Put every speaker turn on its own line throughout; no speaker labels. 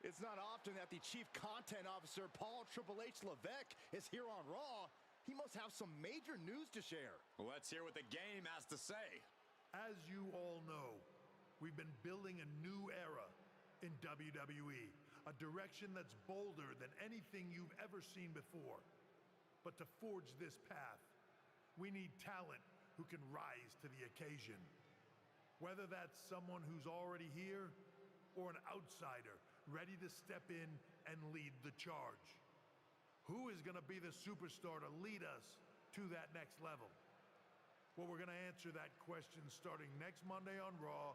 It's not often that the Chief Content Officer, Paul Triple H Levesque, is here on Raw. He must have some major news to share.
Let's hear what the game has to say.
As you all know, we've been building a new era in WWE, a direction that's bolder than anything you've ever seen before. But to forge this path, we need talent who can rise to the occasion. Whether that's someone who's already here or an outsider ready to step in and lead the charge. Who is going to be the superstar to lead us to that next level? Well, we're going to answer that question starting next Monday on Raw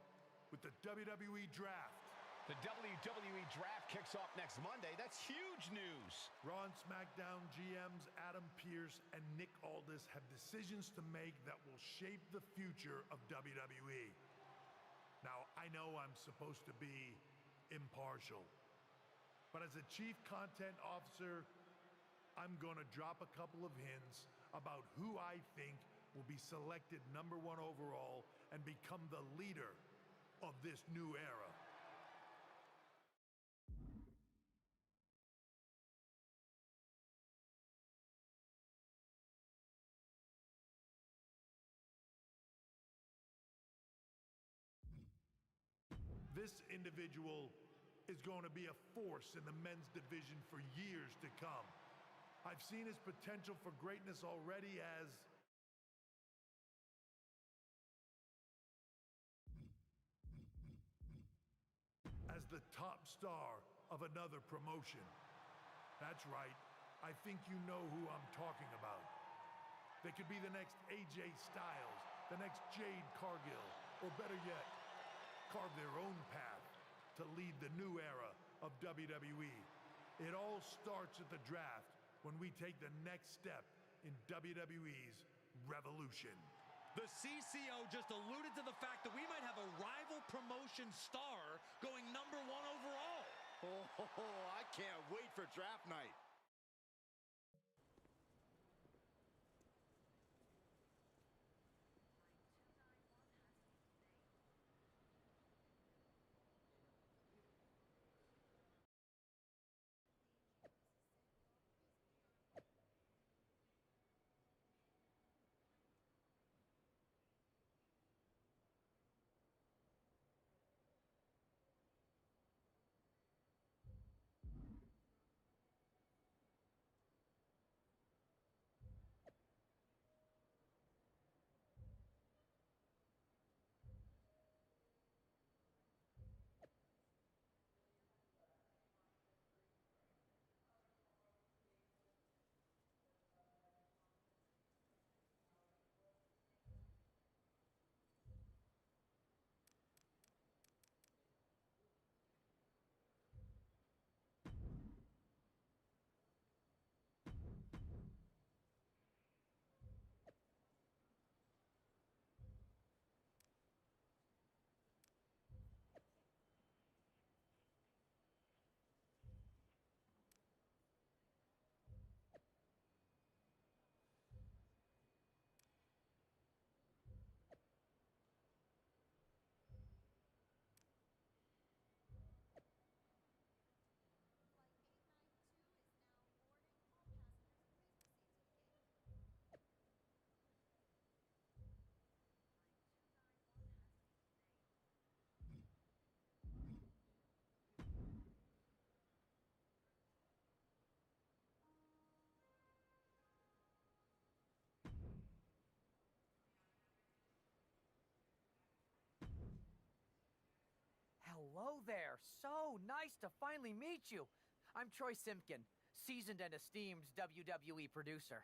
with the WWE Draft.
The WWE Draft kicks off next Monday. That's huge news.
Raw and SmackDown GMs Adam Pearce and Nick Aldis have decisions to make that will shape the future of WWE. Now, I know I'm supposed to be impartial, but as a Chief Content Officer, I'm going to drop a couple of hints about who I think will be selected #1 overall and become the leader of this new era. This individual is going to be a force in the men's division for years to come. I've seen his potential for greatness already as the top star of another promotion. That's right, I think you know who I'm talking about. They could be the next AJ Styles, the next Jade Cargill, or better yet, carve their own path to lead the new era of WWE. It all starts at the draft when we take the next step in WWE's revolution.
The CCO just alluded to the fact that we might have a rival promotion star going #1 overall.
Oh, I can't wait for draft night.
Hello there. So nice to finally meet you. I'm Troy Simpkin, seasoned and esteemed WWE producer.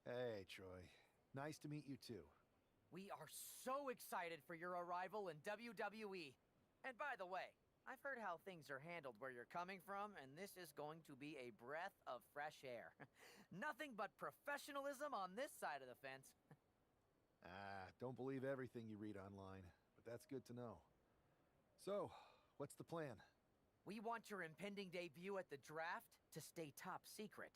Hey, Troy. Nice to meet you too.
We are so excited for your arrival in WWE. And by the way, I've heard how things are handled where you're coming from, and this is going to be a breath of fresh air. Nothing but professionalism on this side of the fence.
Don't believe everything you read online, but that's good to know. So, what's the plan?
We want your impending debut at the draft to stay top secret.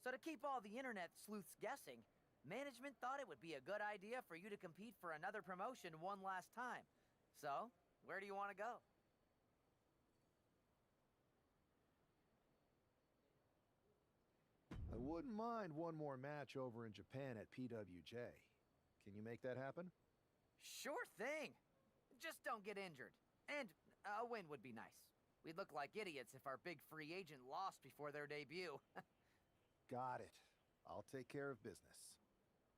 So to keep all the internet sleuths guessing, management thought it would be a good idea for you to compete for another promotion one last time. So, where do you want to go?
wouldn't mind one more match over in Japan at PWJ. Can you make that happen?
Sure thing. Just don't get injured. And a win would be nice. We'd look like idiots if our big free agent lost before their debut.
Got it. I'll take care of business.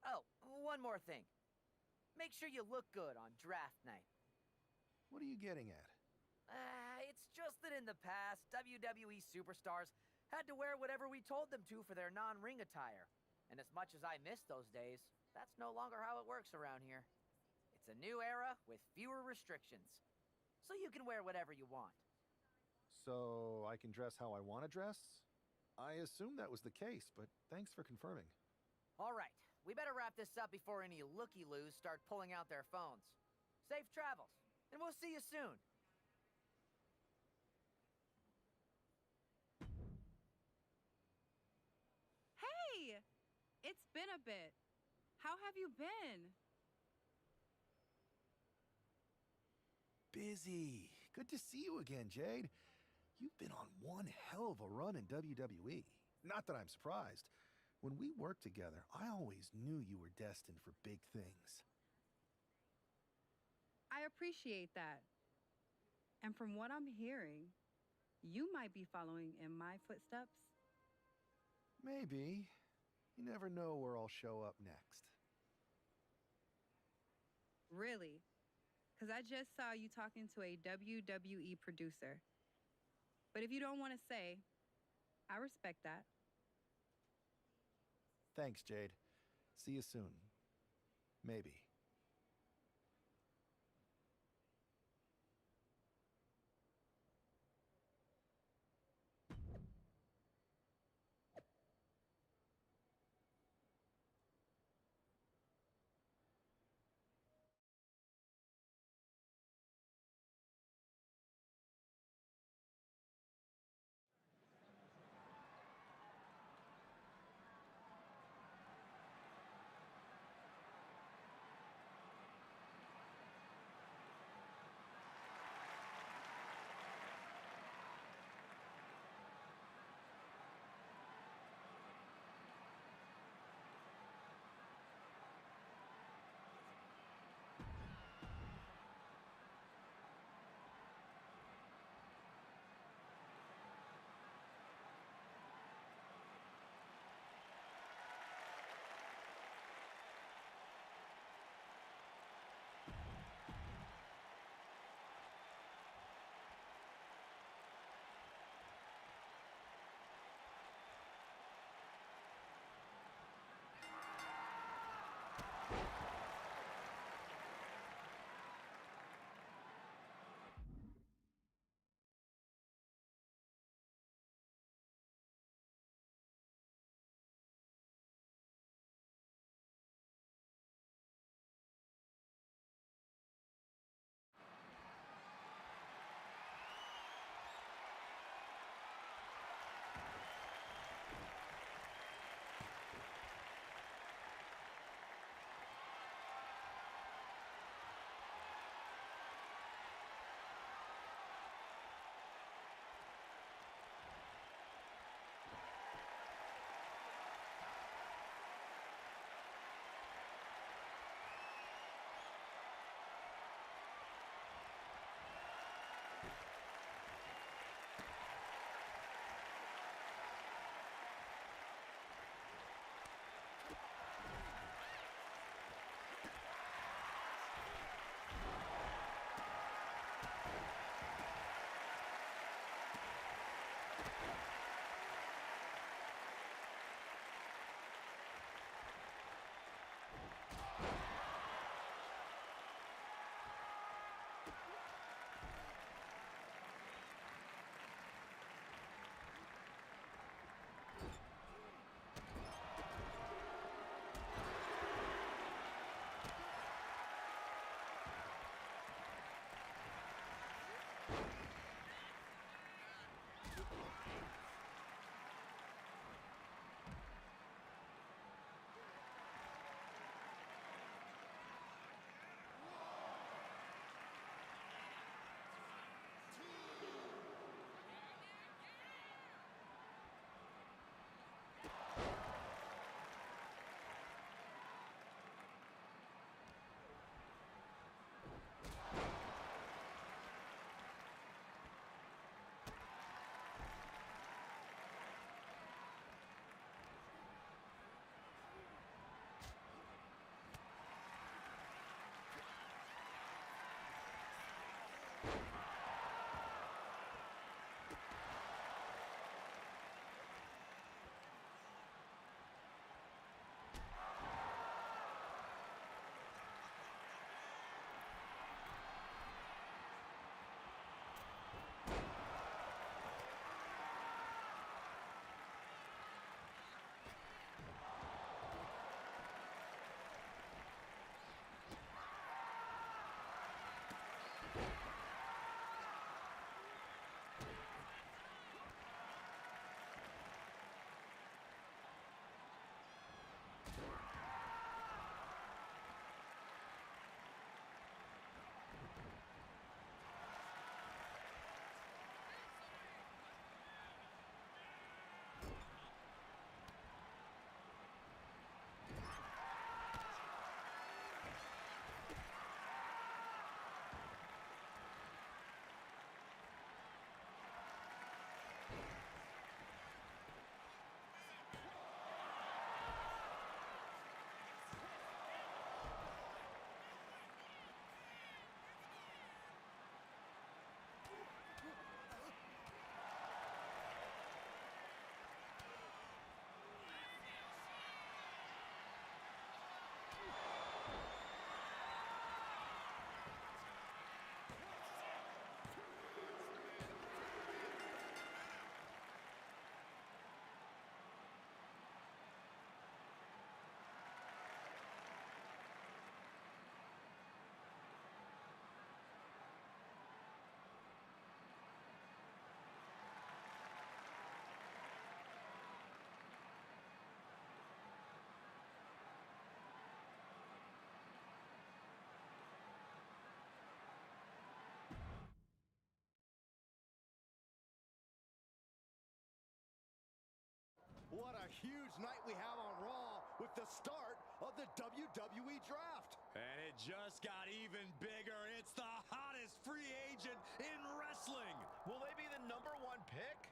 Oh, one more thing. Make sure you look good on draft night.
What are you getting at?
It's just that in the past, WWE superstars had to wear whatever we told them to for their non-ring attire. And as much as I miss those days, that's no longer how it works around here. It's a new era with fewer restrictions. So you can wear whatever you want.
So I can dress how I want to dress? I assumed that was the case, but thanks for confirming.
All right, we better wrap this up before any looky-loos start pulling out their phones. Safe travels, and we'll see you soon.
Hey! It's been a bit. How have you been?
Busy. Good to see you again, Jade. You've been on one hell of a run in WWE. Not that I'm surprised. When we worked together, I always knew you were destined for big things.
I appreciate that. And from what I'm hearing, you might be following in my footsteps.
Maybe. You never know where I'll show up next.
Really? Because I just saw you talking to a WWE producer. But if you don't want to say, I respect that.
Thanks, Jade. See you soon. Maybe.
What a huge night we have on Raw with the start of the WWE Draft.
And it just got even bigger. It's the hottest free agent in wrestling.
Will they be the #1 pick?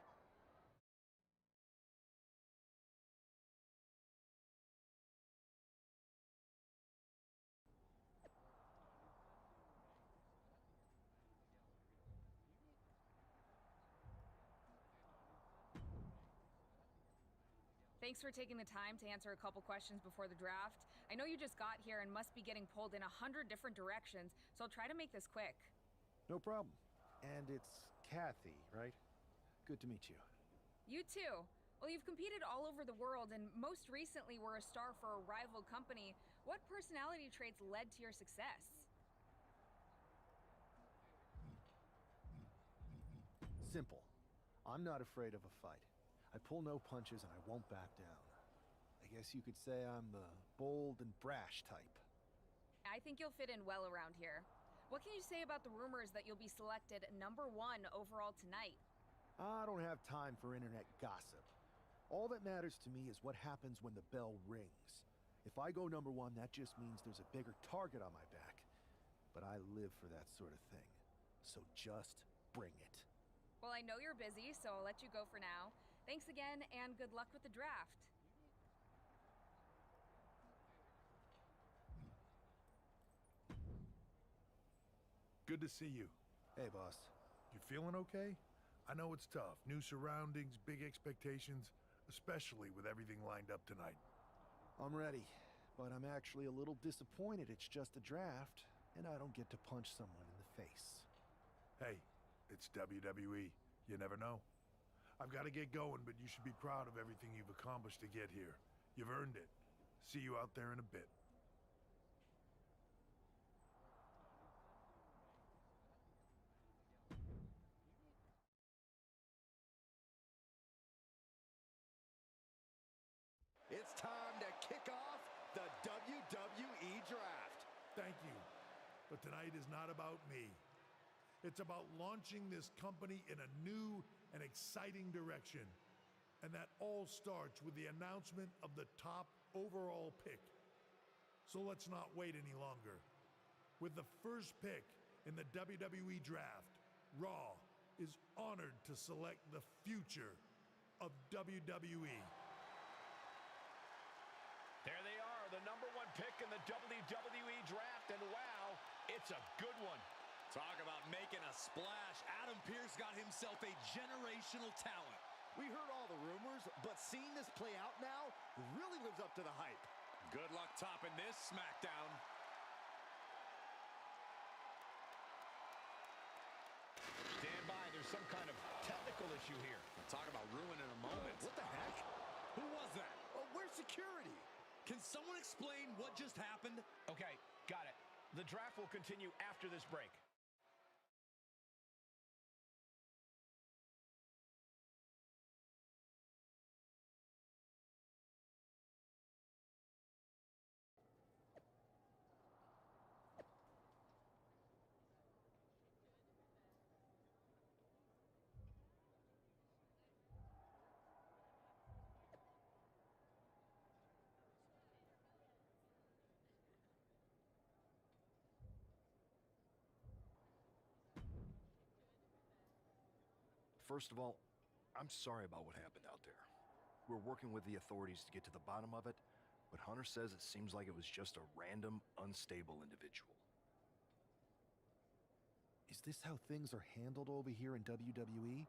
Thanks for taking the time to answer a couple questions before the draft. I know you just got here and must be getting pulled in 100 different directions, so I'll try to make this quick.
No problem. And it's Kathy, right? Good to meet you.
You too. Well, you've competed all over the world and most recently were a star for a rival company. What personality traits led to your success?
Simple. I'm not afraid of a fight. I pull no punches and I won't back down. I guess you could say I'm the bold and brash type.
I think you'll fit in well around here. What can you say about the rumors that you'll be selected #1 overall tonight?
I don't have time for internet gossip. All that matters to me is what happens when the bell rings. If I go #1, that just means there's a bigger target on my back. But I live for that sort of thing. So just bring it.
Well, I know you're busy, so I'll let you go for now. Thanks again, and good luck with the draft.
Good to see you.
Hey, boss.
You feeling okay? I know it's tough. New surroundings, big expectations, especially with everything lined up tonight.
I'm ready, but I'm actually a little disappointed it's just a draft, and I don't get to punch someone in the face.
Hey, it's WWE. You never know. I've got to get going, but you should be proud of everything you've accomplished to get here. You've earned it. See you out there in a bit.
It's time to kick off the WWE Draft.
Thank you. But tonight is not about me. It's about launching this company in a new and exciting direction. And that all starts with the announcement of the top overall pick. So let's not wait any longer. With the first pick in the WWE Draft, Raw is honored to select the future of WWE.
There they are, the #1 pick in the WWE Draft, and wow, it's a good one.
Talk about making a splash. Adam Pearce got himself a generational talent.
We heard all the rumors, but seeing this play out now really lives up to the hype.
Good luck topping this SmackDown.
Stand by, there's some kind of technical issue here.
Talk about ruining a moment.
What the heck?
Who was that?
Oh, where's security?
Can someone explain what just happened?
Okay, got it. The draft will continue after this break.
First of all, I'm sorry about what happened out there. We're working with the authorities to get to the bottom of it, but Hunter says it seems like it was just a random, unstable individual.
Is this how things are handled over here in WWE?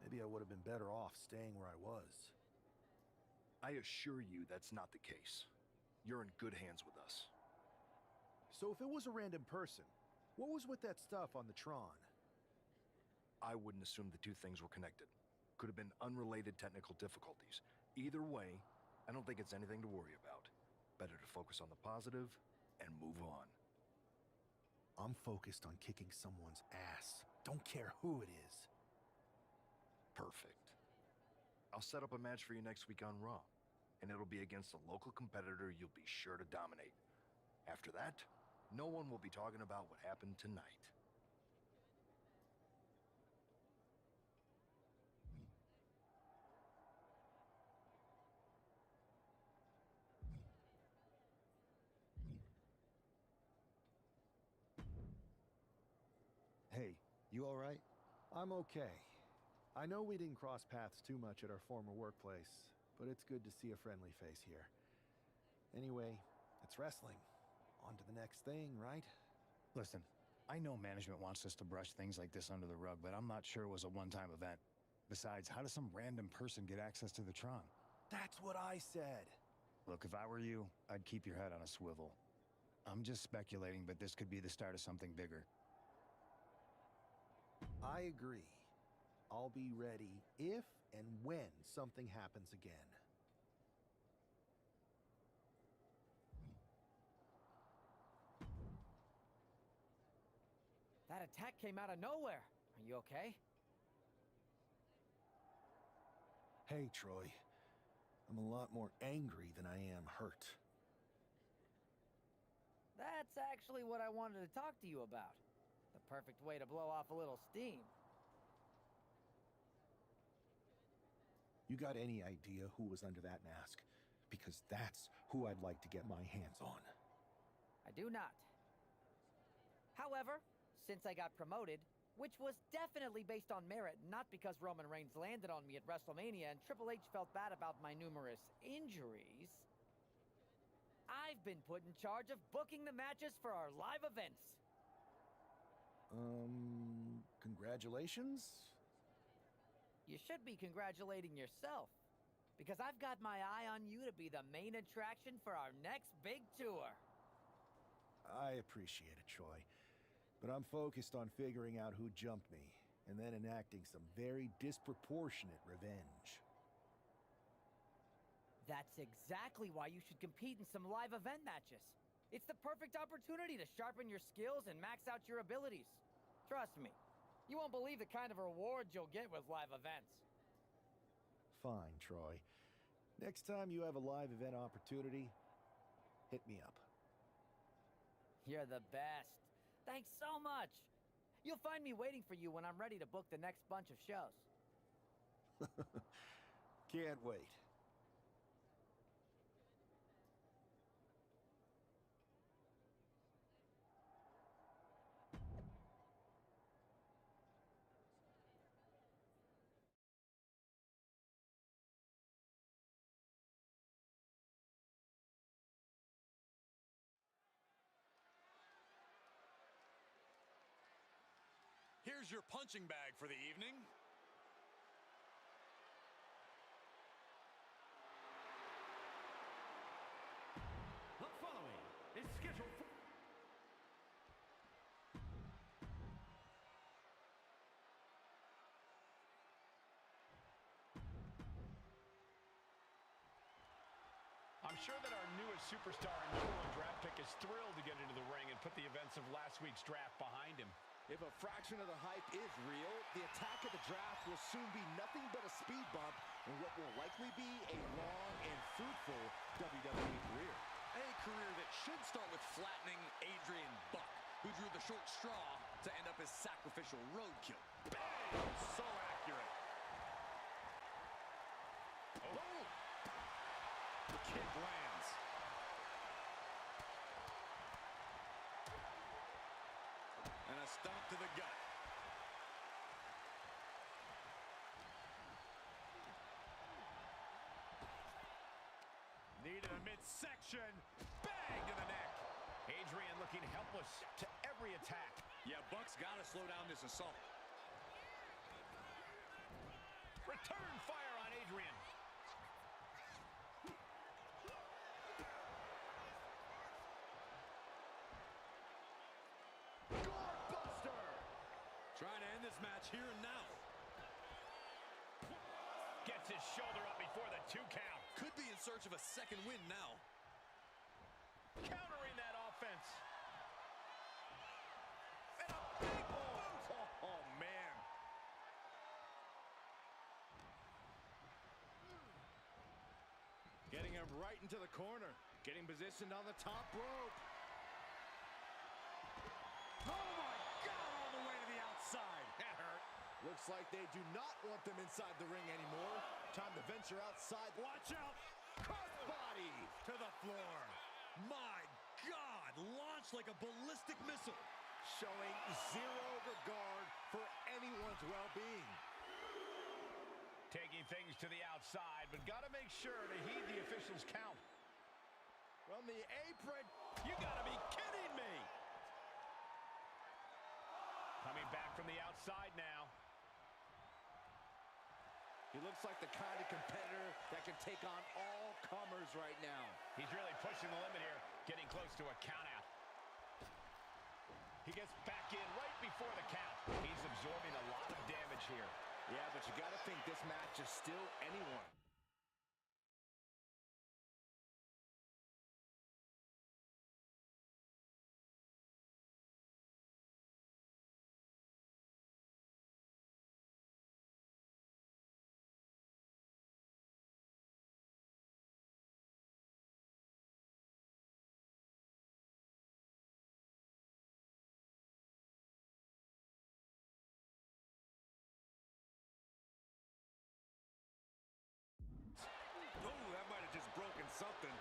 Maybe I would have been better off staying where I was.
I assure you that's not the case. You're in good hands with us.
So if it was a random person, what was with that stuff on the Tron?
I wouldn't assume the two things were connected. Could have been unrelated technical difficulties. Either way, I don't think it's anything to worry about. Better to focus on the positive and move on.
I'm focused on kicking someone's ass. Don't care who it is.
Perfect. I'll set up a match for you next week on Raw, and it'll be against a local competitor you'll be sure to dominate. After that, no one will be talking about what happened tonight.
You all right?
I'm okay. I know we didn't cross paths too much at our former workplace, but it's good to see a friendly face here. Anyway, it's wrestling. On to the next thing, right?
Listen, I know management wants us to brush things like this under the rug, but I'm not sure it was a one-time event. Besides, how does some random person get access to the Tron?
That's what I said.
Look, if I were you, I'd keep your head on a swivel. I'm just speculating, but this could be the start of something bigger.
I agree. I'll be ready if and when something happens again.
That attack came out of nowhere. Are you okay?
Hey, Troy. I'm a lot more angry than I am hurt.
That's actually what I wanted to talk to you about. The perfect way to blow off a little steam.
You got any idea who was under that mask? Because that's who I'd like to get my hands on.
I do not. However, since I got promoted, which was definitely based on merit, not because Roman Reigns landed on me at WrestleMania and Triple H felt bad about my numerous injuries, I've been put in charge of booking the matches for our live events.
Congratulations?
You should be congratulating yourself, because I've got my eye on you to be the main attraction for our next big tour.
I appreciate it, Troy. But I'm focused on figuring out who jumped me, and then enacting some very disproportionate revenge.
That's exactly why you should compete in some live event matches. It's the perfect opportunity to sharpen your skills and max out your abilities. Trust me, you won't believe the kind of rewards you'll get with live events.
Fine, Troy. Next time you have a live event opportunity, hit me up.
You're the best. Thanks so much. You'll find me waiting for you when I'm ready to book the next bunch of shows.
Can't wait.
Here's your punching bag for the evening.
The following is scheduled for... I'm sure that our newest superstar and #1 draft pick is thrilled to get into the ring and put the events of last week's draft behind him.
If a fraction of the hype is real, the attack of the draft will soon be nothing but a speed bump in what will likely be a long and fruitful WWE career.
A career that should start with flattening Adrian Buck, who drew the short straw to end up as sacrificial roadkill.
Bang! So accurate. Oh! The kick lands.
And a stomp to the gut.
Knee to the midsection. Bang to the neck. Adrian looking helpless to every attack.
Yeah, Buck's got to slow down this assault.
Return fire on Adrian. Buster.
Trying to end this match here and now.
Gets his shoulder up before the 2 count.
Could be in search of a second win now.
Countering that offense. And a big boot. Oh, man.
Getting him right into the corner. Getting positioned on the top rope.
Oh, my God, all the way to the outside. That hurt.
Looks like they do not want them inside the ring anymore. Time to venture outside.
Watch out. Crossbody to the floor.
My God, launched like a ballistic missile.
showing zero regard for anyone's well-being.
Taking things to the outside, but got to make sure to heed the officials' count.
From the apron.
You got to be kidding me. Coming back from the outside now.
He looks like the kind of competitor that can take on all comers right now.
He's really pushing the limit here, getting close to a countout. He gets back in right before the count. He's absorbing a lot of damage here.
Yeah, but you got to think this match is still anyone.
Something.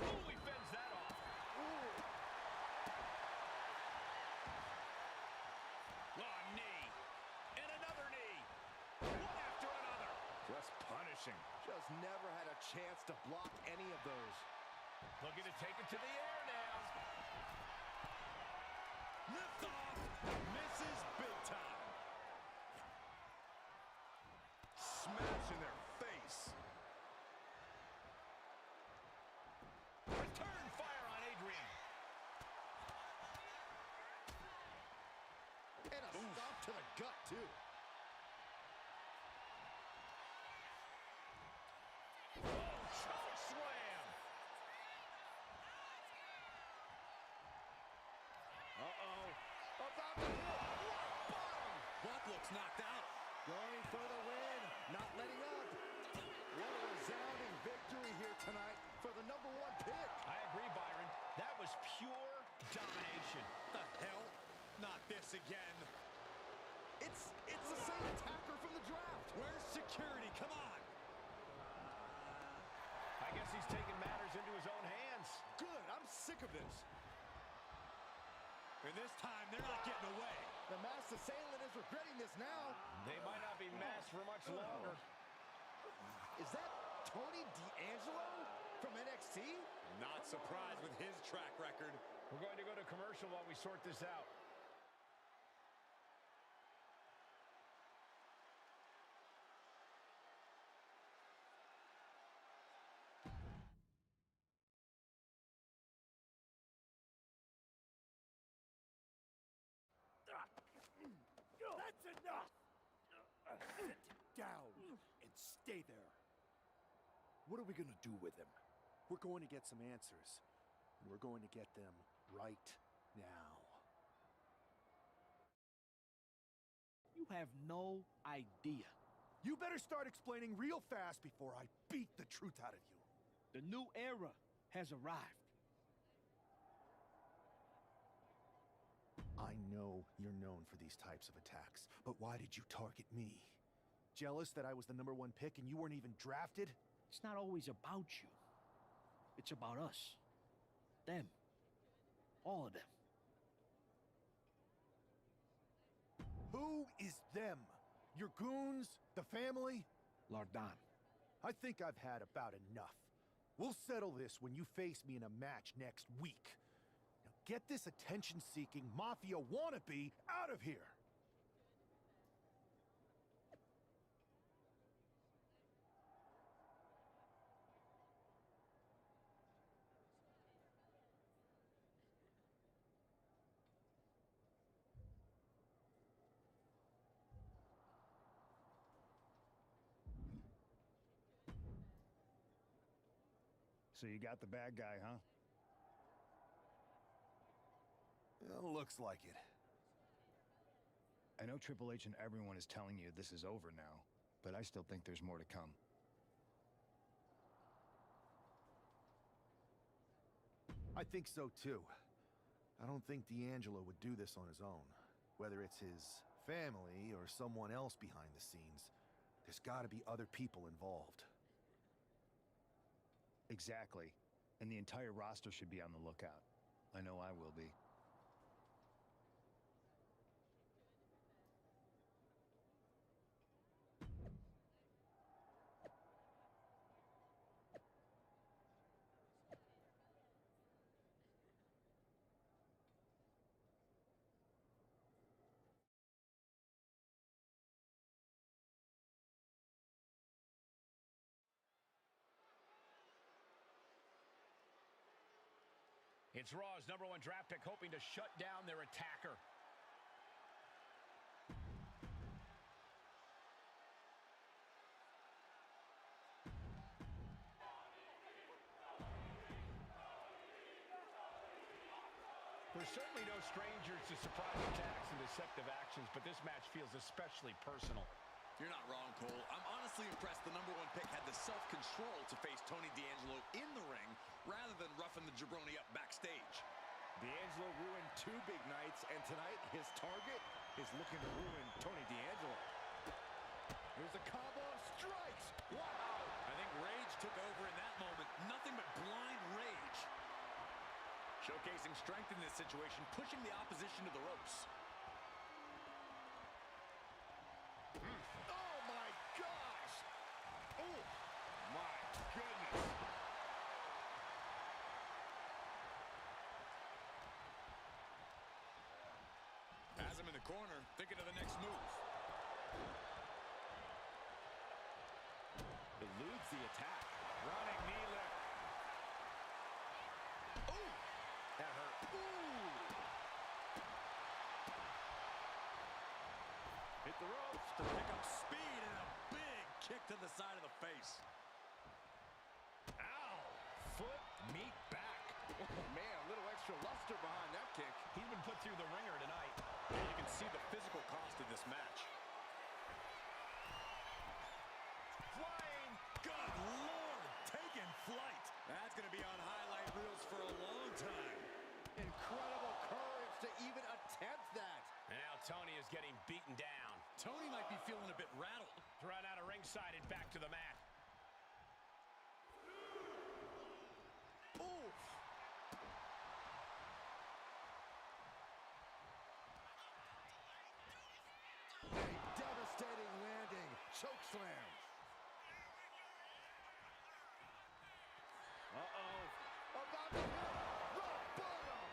Oh, he fends that off. Oh, knee. And another knee. One after another.
Just punishing. Just never had a chance to block any of those.
Looking to take it to the air now.
Lift off. Misses big time. Smashing their face.
Return fire on Adrian.
And a stop to the gut, too.
Oh, choke slam.
Uh-oh. About to hit. Bottom.
Buck looks knocked out.
Going for the win. Not letting up. What a resounding victory here tonight for the #1 pick.
I agree, Byron. That was pure domination.
The hell? Not this again.
It's the same attacker from the draft.
Where's security? Come on.
I guess he's taking matters into his own hands.
Good. I'm sick of this.
And this time, they're not getting away.
The masked assailant is regretting this now.
They might not be masked for much longer.
Is that Tony D'Angelo from NXT?
Not surprised with his track record.
We're going to go to commercial while we sort this out.
That's enough. Sit down and stay there.
What are we going to do with him? We're going to get some answers. And we're going to get them right now.
You have no idea.
You better start explaining real fast before I beat the truth out of you.
The new era has arrived.
I know you're known for these types of attacks, but why did you target me? Jealous that I was the #1 pick and you weren't even drafted?
It's not always about you. It's about us. Them. All of them.
Who is them? Your goons? The family?
Lardan.
I think I've had about enough. We'll settle this when you face me in a match next week. Now get this attention-seeking mafia wannabe out of here!
So you got the bad guy, huh?
Well, looks like it.
I know Triple H and everyone is telling you this is over now, but I still think there's more to come.
I think so, too. I don't think D'Angelo would do this on his own. Whether it's his family or someone else behind the scenes, there's got to be other people involved.
Exactly. And the entire roster should be on the lookout. I know I will be.
It's Raw's #1 draft pick hoping to shut down their attacker. We're certainly no strangers to surprise attacks and deceptive actions, but this match feels especially personal.
You're not wrong, Cole. I'm honestly impressed the #1 pick had the self-control to face Tony D'Angelo in the ring rather than roughing the jabroni up backstage.
D'Angelo ruined 2 big nights, and tonight his target is looking to ruin Tony D'Angelo. Here's the combo of strikes. Wow!
I think rage took over in that moment. Nothing but blind rage. Showcasing strength in this situation, pushing the opposition to the ropes.
Oh my gosh! Oh my goodness!
Has him in the corner, thinking of the next move.
Eludes the attack.
Running knee lift.
Oh!
That hurt. Ooh!
Hit the ropes to pick up speed and a big kick to the side of the face.
Ow! Foot, meat, back. Oh man, a little extra luster behind that kick.
He's been put through the ringer tonight.
And you can see the physical cost of this match.
Flying!
Good Lord! Taking flight! That's going to be on highlight reels for a long time.
Incredible courage to even attempt that.
Now Tony is getting beaten down.
Tony might be feeling a bit rattled.
Thrown out of ringside and back to the mat.
Oof! A devastating landing. Choke slam. Uh-oh. About to hit rock bottom.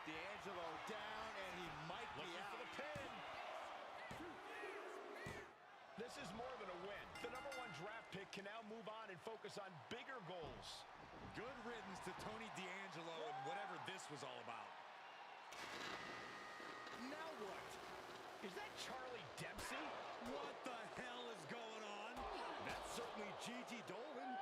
D'Angelo down, and he might be
Looking
out.
for the pin. This is more than a win. The #1 draft pick can now move on and focus on bigger goals.
Good riddance to Tony D'Angelo and whatever this was all about.
Now what?
Is that Charlie Dempsey?
What the hell is going on?
That's certainly Gigi Dolan.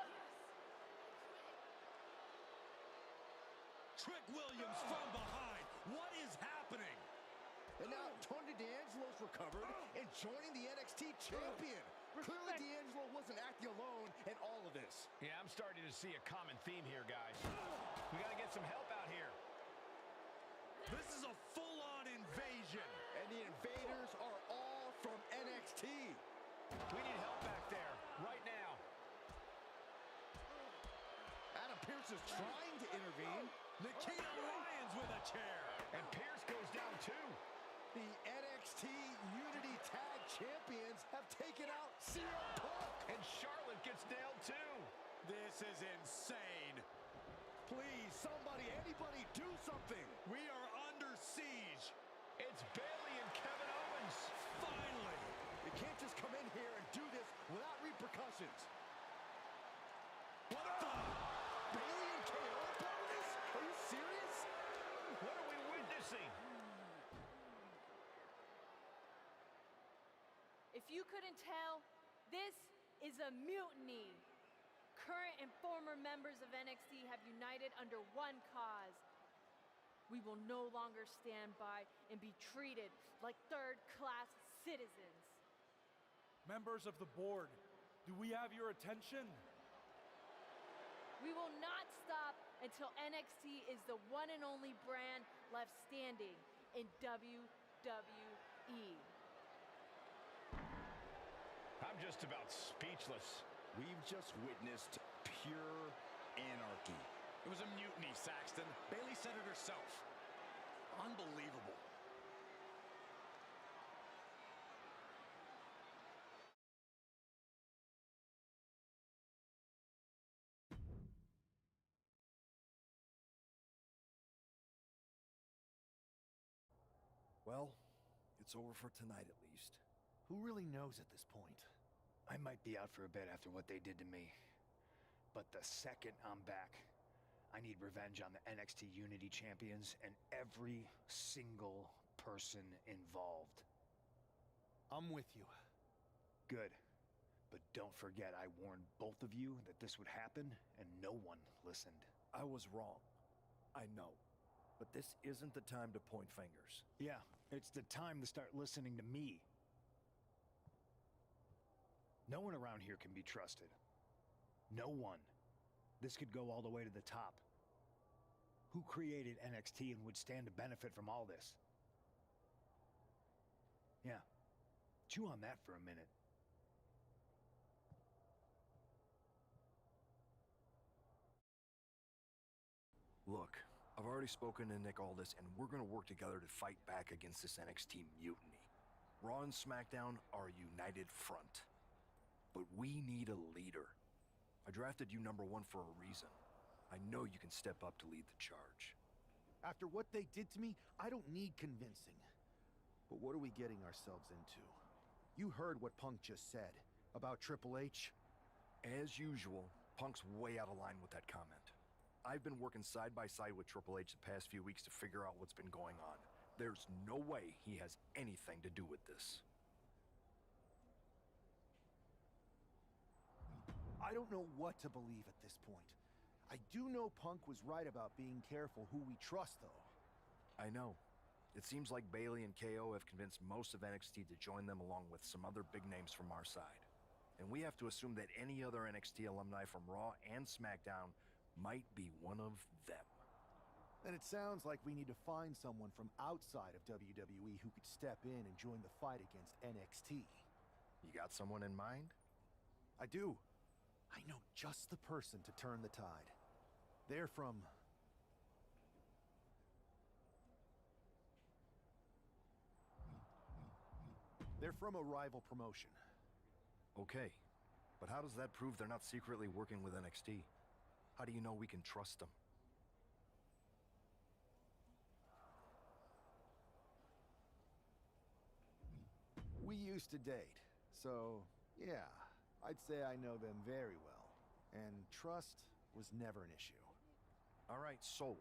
Trick Williams from behind. What is happening?
And now Tony D'Angelo's recovered and joining the NXT champion. Clearly D'Angelo wasn't acting alone in all of this.
Yeah, I'm starting to see a common theme here, guys. We got to get some help out here.
This is a full-on invasion.
And the invaders are all from NXT.
We need help back there, right now.
Adam Pearce is trying to intervene.
Nikita Lyons with a chair.
And Pierce goes down too.
The NXT Unity Tag Champions have taken out CM Punk.
And Charlotte gets nailed too.
This is insane.
Please, somebody, anybody, do something.
We are under siege.
It's Bayley and Kevin Owens.
Finally.
You can't just come in here and do this without repercussions.
What the?
Bayley and KO are part of this? Are you serious?
What are we witnessing?
If you couldn't tell, this is a mutiny. Current and former members of NXT have united under one cause. We will no longer stand by and be treated like third-class citizens.
Members of the board, do we have your attention?
We will not stop until NXT is the one and only brand left standing in WWE.
I'm just about speechless.
We've just witnessed pure anarchy.
It was a mutiny, Saxton. Bayley said it herself. Unbelievable.
Well, it's over for tonight at least.
Who really knows at this point?
I might be out for a bit after what they did to me. But the second I'm back, I need revenge on the NXT Unity Champions and every single person involved.
I'm with you.
Good. But don't forget, I warned both of you that this would happen, and no one listened.
I was wrong. I know. But this isn't the time to point fingers.
Yeah, it's the time to start listening to me. No one around here can be trusted. No one. This could go all the way to the top. Who created NXT and would stand to benefit from all this? Yeah. Chew on that for a minute.
Look, I've already spoken to Nick Aldis, and we're gonna work together to fight back against this NXT mutiny. Raw and SmackDown are a united front. But we need a leader. I drafted you #1 for a reason. I know you can step up to lead the charge.
After what they did to me, I don't need convincing. But what are we getting ourselves into? You heard what Punk just said about Triple H.
As usual, Punk's way out of line with that comment. I've been working side by side with Triple H the past few weeks to figure out what's been going on. There's no way he has anything to do with this.
I don't know what to believe at this point. I do know Punk was right about being careful who we trust, though.
I know. It seems like Bayley and KO have convinced most of NXT to join them along with some other big names from our side. And we have to assume that any other NXT alumni from Raw and SmackDown might be one of them.
Then it sounds like we need to find someone from outside of WWE who could step in and join the fight against NXT.
You got someone in mind?
I do. I know just the person to turn the tide. They're from... They're from a rival promotion.
Okay, but how does that prove they're not secretly working with NXT? How do you know we can trust them?
We used to date, so yeah, I'd say I know them very well. And trust was never an issue.
All right, sold.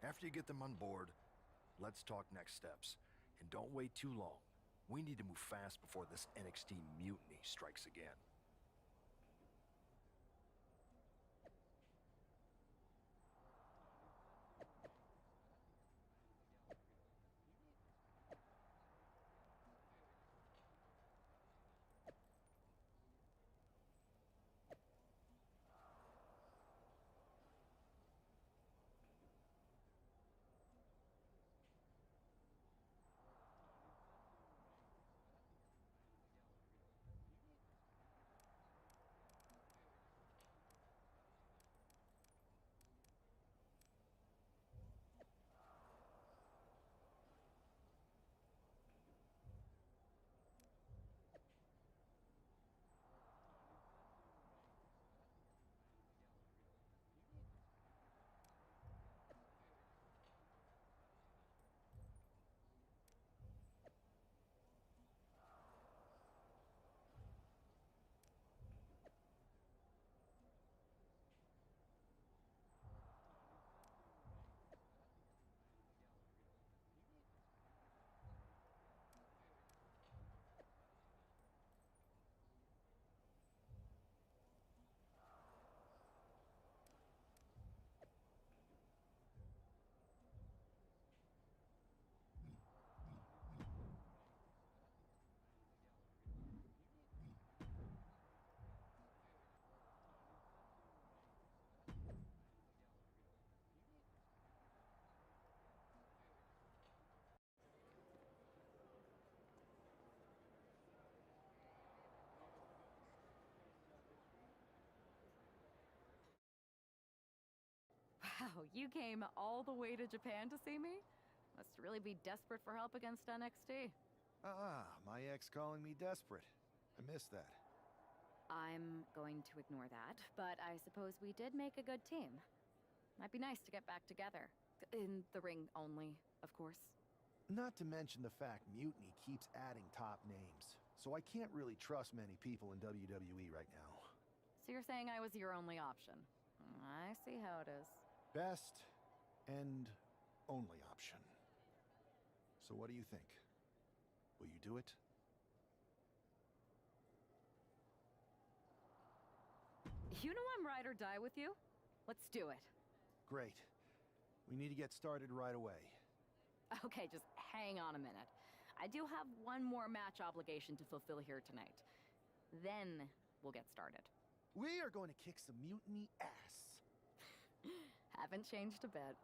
After you get them on board, let's talk next steps. And don't wait too long. We need to move fast before this NXT mutiny strikes again.
Wow, you came all the way to Japan to see me? Must really be desperate for help against NXT.
My ex calling me desperate. I miss that.
I'm going to ignore that, but I suppose we did make a good team. Might be nice to get back together. In the ring only, of course.
Not to mention the fact Mutiny keeps adding top names, so I can't really trust many people in WWE right now.
So you're saying I was your only option? I see how it is.
Best and only option. So what do you think? Will you do it?
You know I'm ride or die with you. Let's do it.
Great. We need to get started right away.
Okay, just hang on a minute. I do have one more match obligation to fulfill here tonight. Then we'll get started.
We are going to kick some Mutiny ass.
Haven't changed a bit.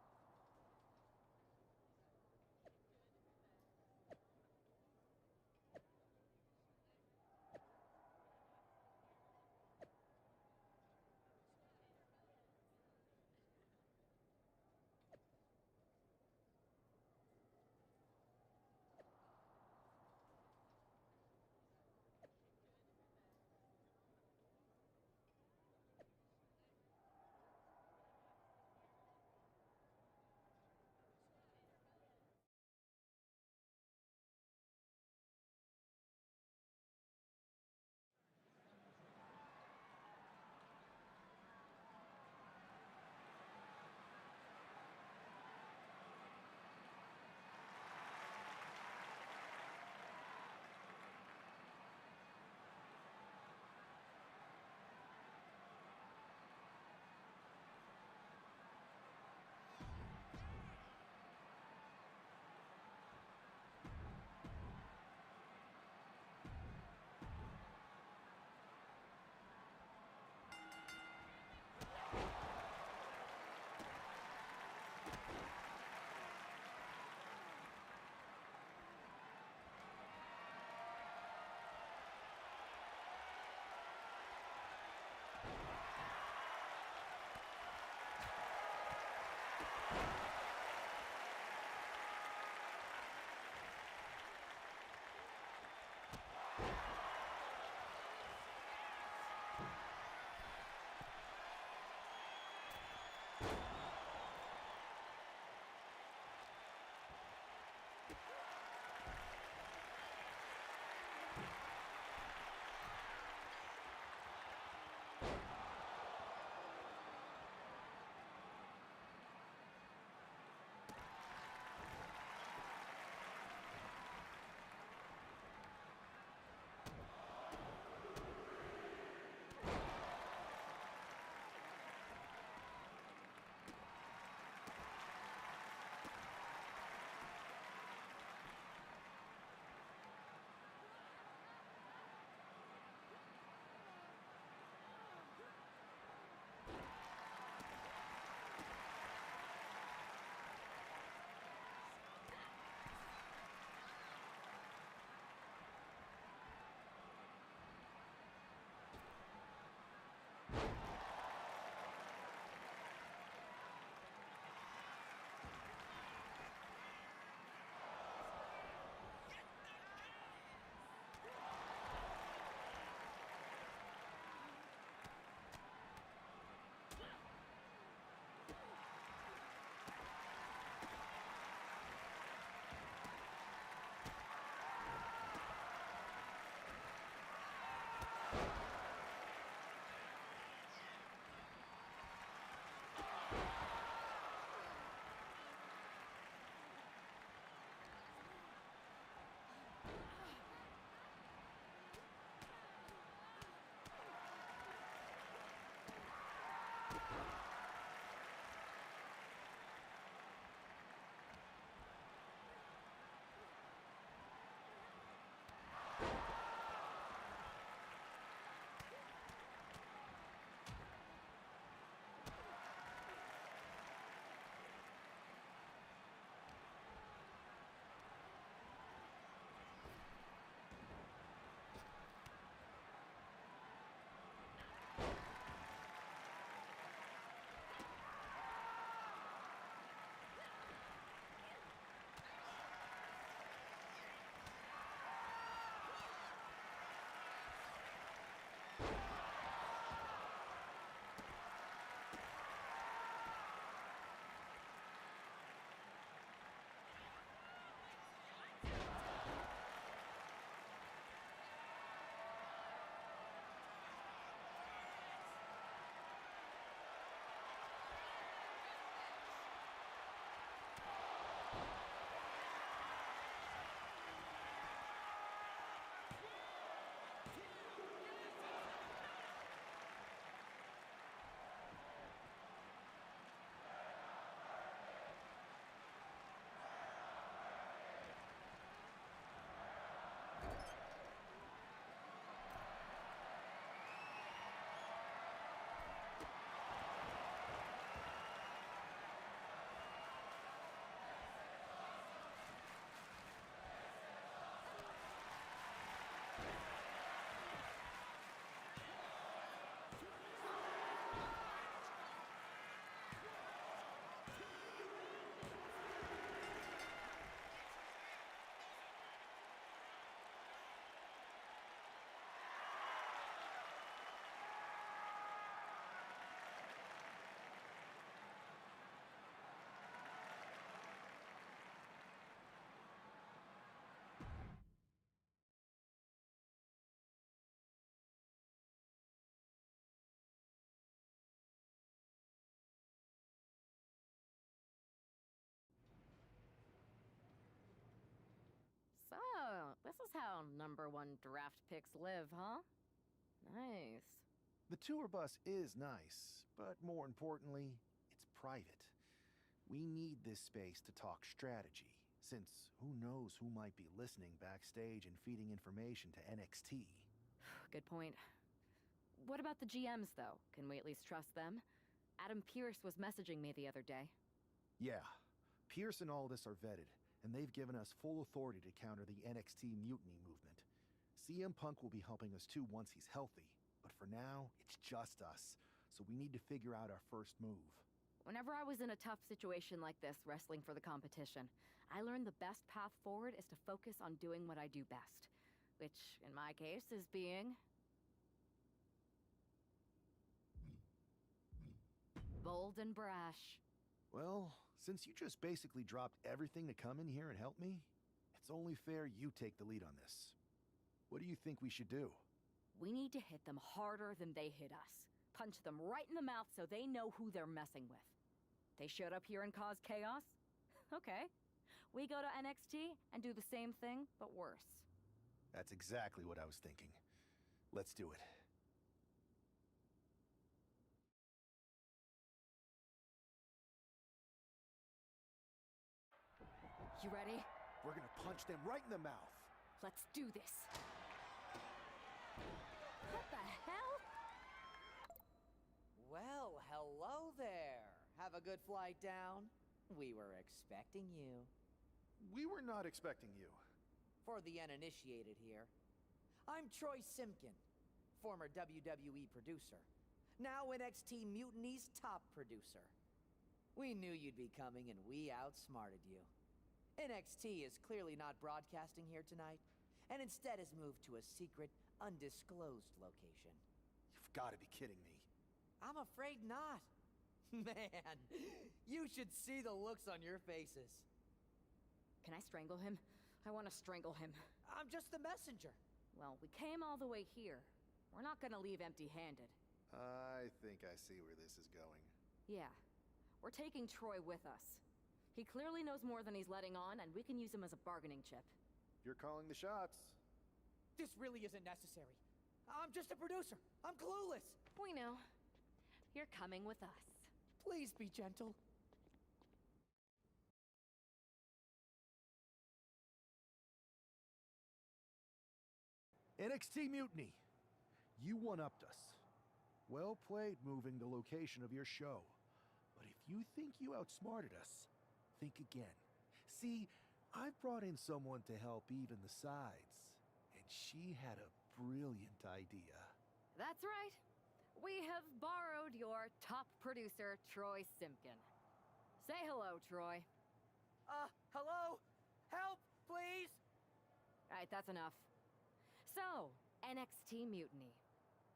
shows how #1 draft picks live, huh? Nice.
The tour bus is nice, but more importantly, it's private. We need this space to talk strategy, since who knows who might be listening backstage and feeding information to NXT.
Good point. What about the GMs, though? Can we at least trust them? Adam Pearce was messaging me the other day.
Yeah, Pierce and Aldis are vetted, and they've given us full authority to counter the NXT mutiny movement. CM Punk will be helping us too once he's healthy, but for now, it's just us, so we need to figure out our first move.
Whenever I was in a tough situation like this, wrestling for the competition, I learned the best path forward is to focus on doing what I do best, which, in my case, is being bold and brash.
Well, since you just basically dropped everything to come in here and help me, it's only fair you take the lead on this. What do you think we should do?
We need to hit them harder than they hit us. Punch them right in the mouth so they know who they're messing with. They showed up here and caused chaos? Okay. We go to NXT and do the same thing, but worse.
That's exactly what I was thinking. Let's do it.
You ready?
We're gonna punch them right in the mouth.
Let's do this. What the hell?
Well, hello there. Have a good flight down. We were expecting you.
We were not expecting you.
For the uninitiated here, I'm Troy Simkin, former WWE producer, now NXT Mutiny's top producer. We knew you'd be coming and we outsmarted you. NXT is clearly not broadcasting here tonight, and instead has moved to a secret, undisclosed location.
You've got to be kidding me.
I'm afraid not. Man, you should see the looks on your faces.
Can I strangle him? I want to strangle him.
I'm just the messenger.
Well, we came all the way here. We're not gonna leave empty-handed.
I think I see where this is going.
Yeah. We're taking Troy with us. He clearly knows more than he's letting on, and we can use him as a bargaining chip.
You're calling the shots.
This really isn't necessary. I'm just a producer. I'm clueless.
We know. You're coming with us.
Please be gentle.
NXT Mutiny. You one-upped us. Well played moving the location of your show. But if you think you outsmarted us, think again. See, I've brought in someone to help even the sides, and she had a brilliant idea.
That's right. We have borrowed your top producer, Troy Simkin. Say hello, Troy.
Hello? Help, please?
All right, that's enough. So, NXT Mutiny.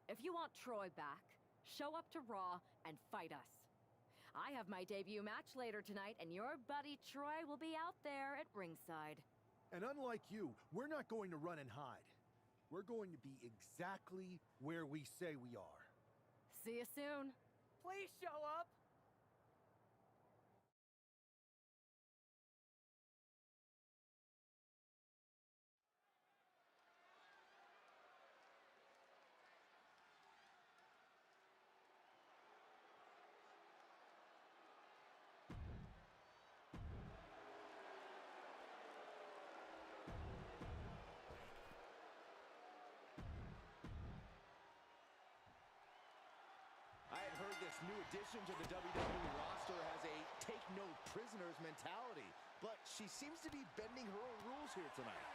If you want Troy back, show up to Raw and fight us. I have my debut match later tonight, and your buddy Troy will be out there at ringside.
And unlike you, we're not going to run and hide. We're going to be exactly where we say we are.
See you soon.
Please show up.
This new addition to the WWE roster has a take-no-prisoners mentality, but she seems to be bending her own rules here tonight.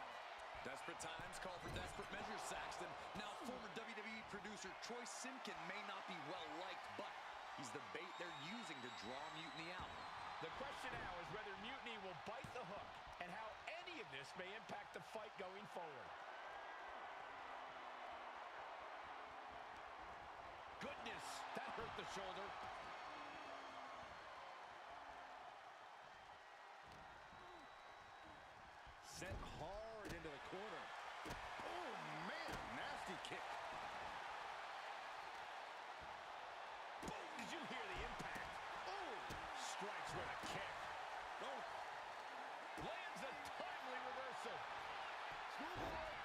Desperate times call for desperate measures, Saxton. Now, former WWE producer Troy Simkin may not be well-liked, but he's the bait they're using to draw Mutiny out.
The question now is whether Mutiny will bite the hook and how any of this may impact the fight going forward. Goodness, that hurt the shoulder.
Sent hard into the corner. Oh, man, nasty kick.
Boom, did you hear the impact? Oh, strikes with a kick. Oh, lands a timely reversal.
Smooth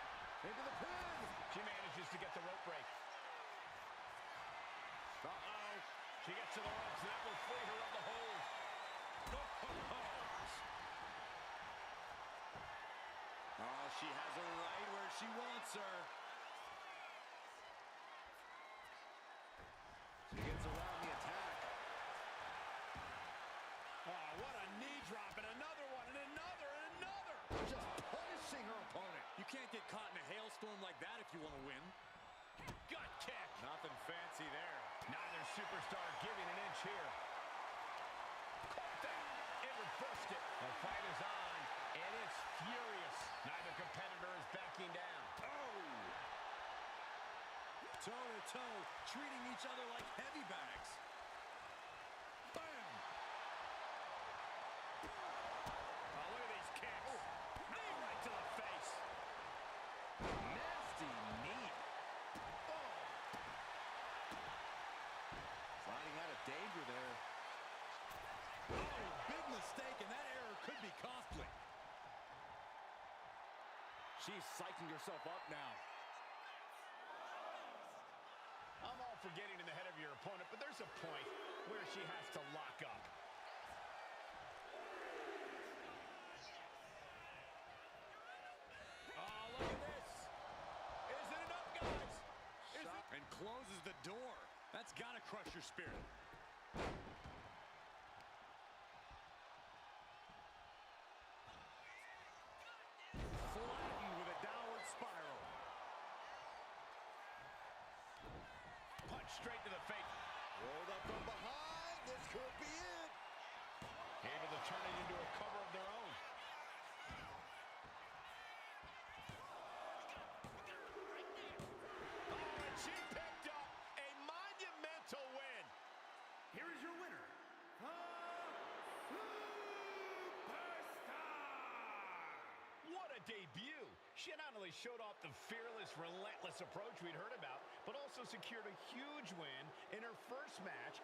Into the pin.
She manages to get the rope break. Uh-oh. She gets to the ropes. That will free her of the hold.
Oh, she has her right where she wants her.
She gets around the attack.
Oh, what a knee drop, and another one, and another, and another.
Just punishing her opponent.
You can't get caught in a hailstorm like that if you want to win.
Gut kick.
Nothing fancy there.
Neither superstar giving an inch here. Caught that. It reversed it. The fight is on, and it's furious. Neither competitor is backing down.
Toe-to-toe, treating each other like heavy bags. Bam!
Oh, look at these kicks. Knee right to the face.
Nasty knee. Oh.
Sliding out of danger there.
Oh, big mistake, and that error could be costly.
She's psyching herself up now.
I'm all for getting in the head of your opponent, but there's a point where she has to lock up.
Oh, look at this. Is it enough, guys? And closes the door. That's got to crush your spirit.
Flattened with a downward spiral. Punch straight to the face.
Rolled up from behind. This could be it.
Able to turn it into a cover of their own. Oh, and she picked up a monumental win.
Here is your winner,
What a debut! She not only showed off the fearless, relentless approach we'd heard about, but also secured a huge win in her first match.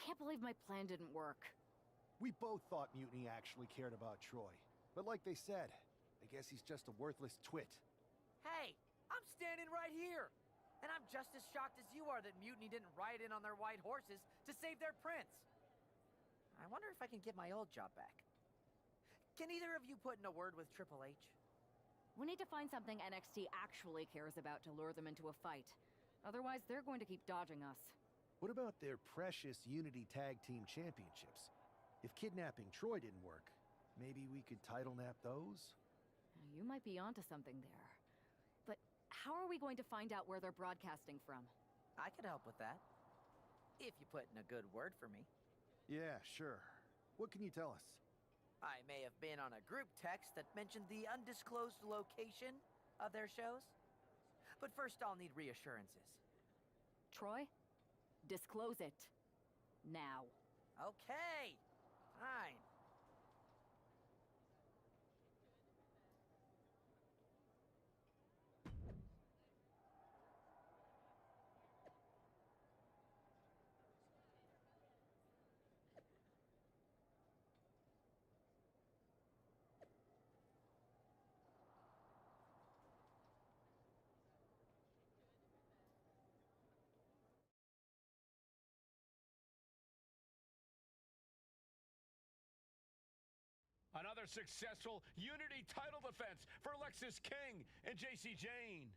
can't believe my plan didn't work.
We both thought Mutiny actually cared about Troy. But like they said, I guess he's just a worthless twit.
Hey, I'm standing right here. And I'm just as shocked as you are that Mutiny didn't ride in on their white horses to save their prince. I wonder if I can get my old job back. Can either of you put in a word with Triple H?
We need to find something NXT actually cares about to lure them into a fight. Otherwise, they're going to keep dodging us.
What about their precious Unity Tag Team Championships? If kidnapping Troy didn't work, maybe we could title nap those?
You might be onto something there. But how are we going to find out where they're broadcasting from?
I could help with that. If you put in a good word for me.
Yeah, sure. What can you tell us?
I may have been on a group text that mentioned the undisclosed location of their shows. But first I'll need reassurances.
Troy, disclose it. Now.
Okay. Fine.
Another successful Unity title defense for Lexis King and JC Jane.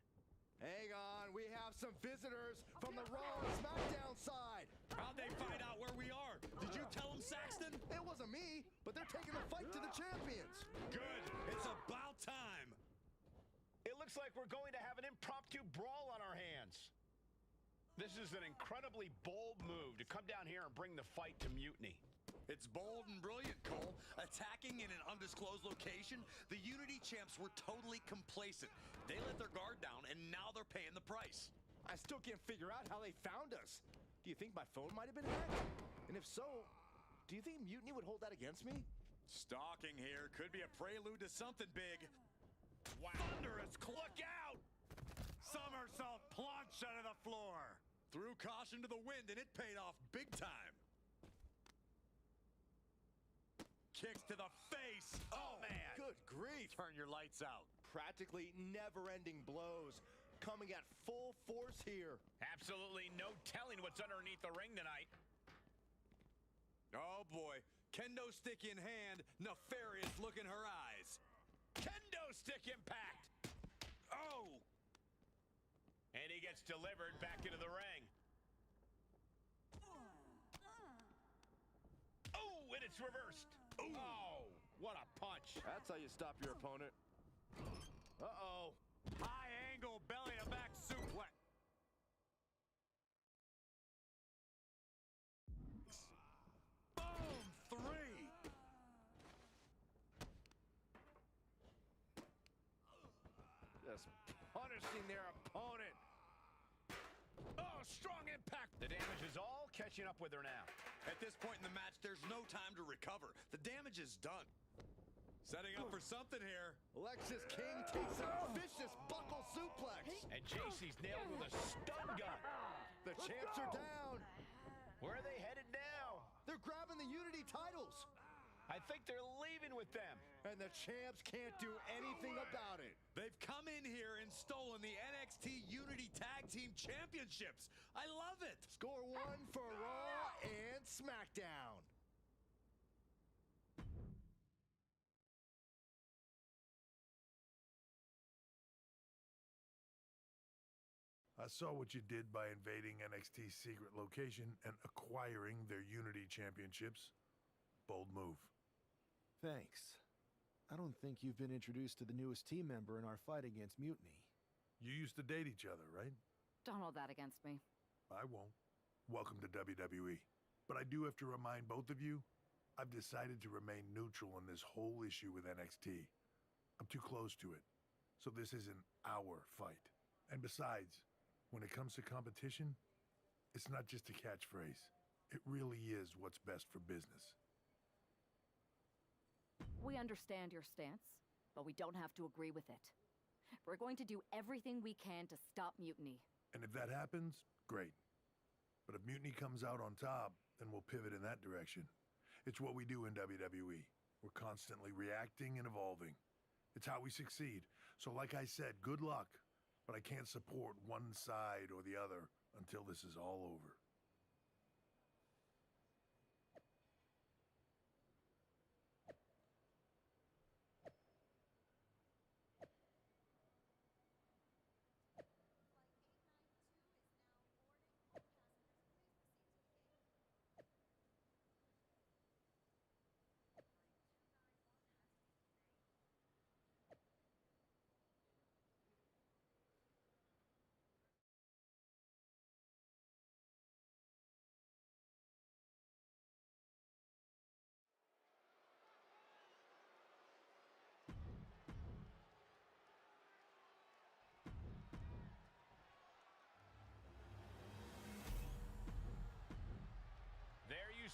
Hang on, we have some visitors from the Raw and SmackDown side.
How'd they find out where we are? Did you tell them, Saxton?
It wasn't me, but they're taking the fight to the champions.
Good. It's about time.
It looks like we're going to have an impromptu brawl on our hands. This is an incredibly bold move to come down here and bring the fight to Mutiny.
It's bold and brilliant, Cole. Attacking in an undisclosed location, the Unity champs were totally complacent. They let their guard down, and now they're paying the price.
I still can't figure out how they found us. Do you think my phone might have been hacked? And if so, do you think Mutiny would hold that against me?
Stalking here could be a prelude to something big. Wow. Thunderous, look out! Somersault plunge out of the floor. Threw caution to the wind, and it paid off big time. Kicks to the face. Oh, man.
Good grief.
Turn your lights out.
Practically never-ending blows coming at full force here.
Absolutely no telling what's underneath the ring tonight.
Oh, boy. Kendo stick in hand, nefarious look in her eyes.
Kendo stick impact. Oh. And he gets delivered back into the ring. Oh, and it's reversed. Ooh. Oh, what a punch.
That's how you stop your opponent. Uh-oh.
High angle belly to back suplex. Boom, 3.
Just punishing their opponent.
Oh, strong impact. The damage is all catching up with her now.
At this point in the match, there's no time to recover. The damage is done.
Setting up for something here.
Lexis King takes a vicious buckle suplex.
And JC's nailed with a stun gun.
The champs are down.
Where are they headed now?
They're grabbing the Unity titles.
I think they're leaving with them.
And the champs can't do anything about it.
They've come in here and stolen the NXT Unity Tag Team Championships. I love it.
Score 1 for Raw and SmackDown.
I saw what you did by invading NXT's secret location and acquiring their Unity Championships. Bold move.
Thanks. I don't think you've been introduced to the newest team member in our fight against Mutiny.
You used to date each other, right?
Don't hold that against me.
I won't. Welcome to WWE. But I do have to remind both of you, I've decided to remain neutral in this whole issue with NXT. I'm too close to it. So this isn't our fight. And besides, when it comes to competition, it's not just a catchphrase. It really is what's best for business.
We understand your stance, but we don't have to agree with it. We're going to do everything we can to stop Mutiny.
And if that happens, great. But if Mutiny comes out on top, then we'll pivot in that direction. It's what we do in WWE. We're constantly reacting and evolving. It's how we succeed. So like I said, good luck. But I can't support one side or the other until this is all over.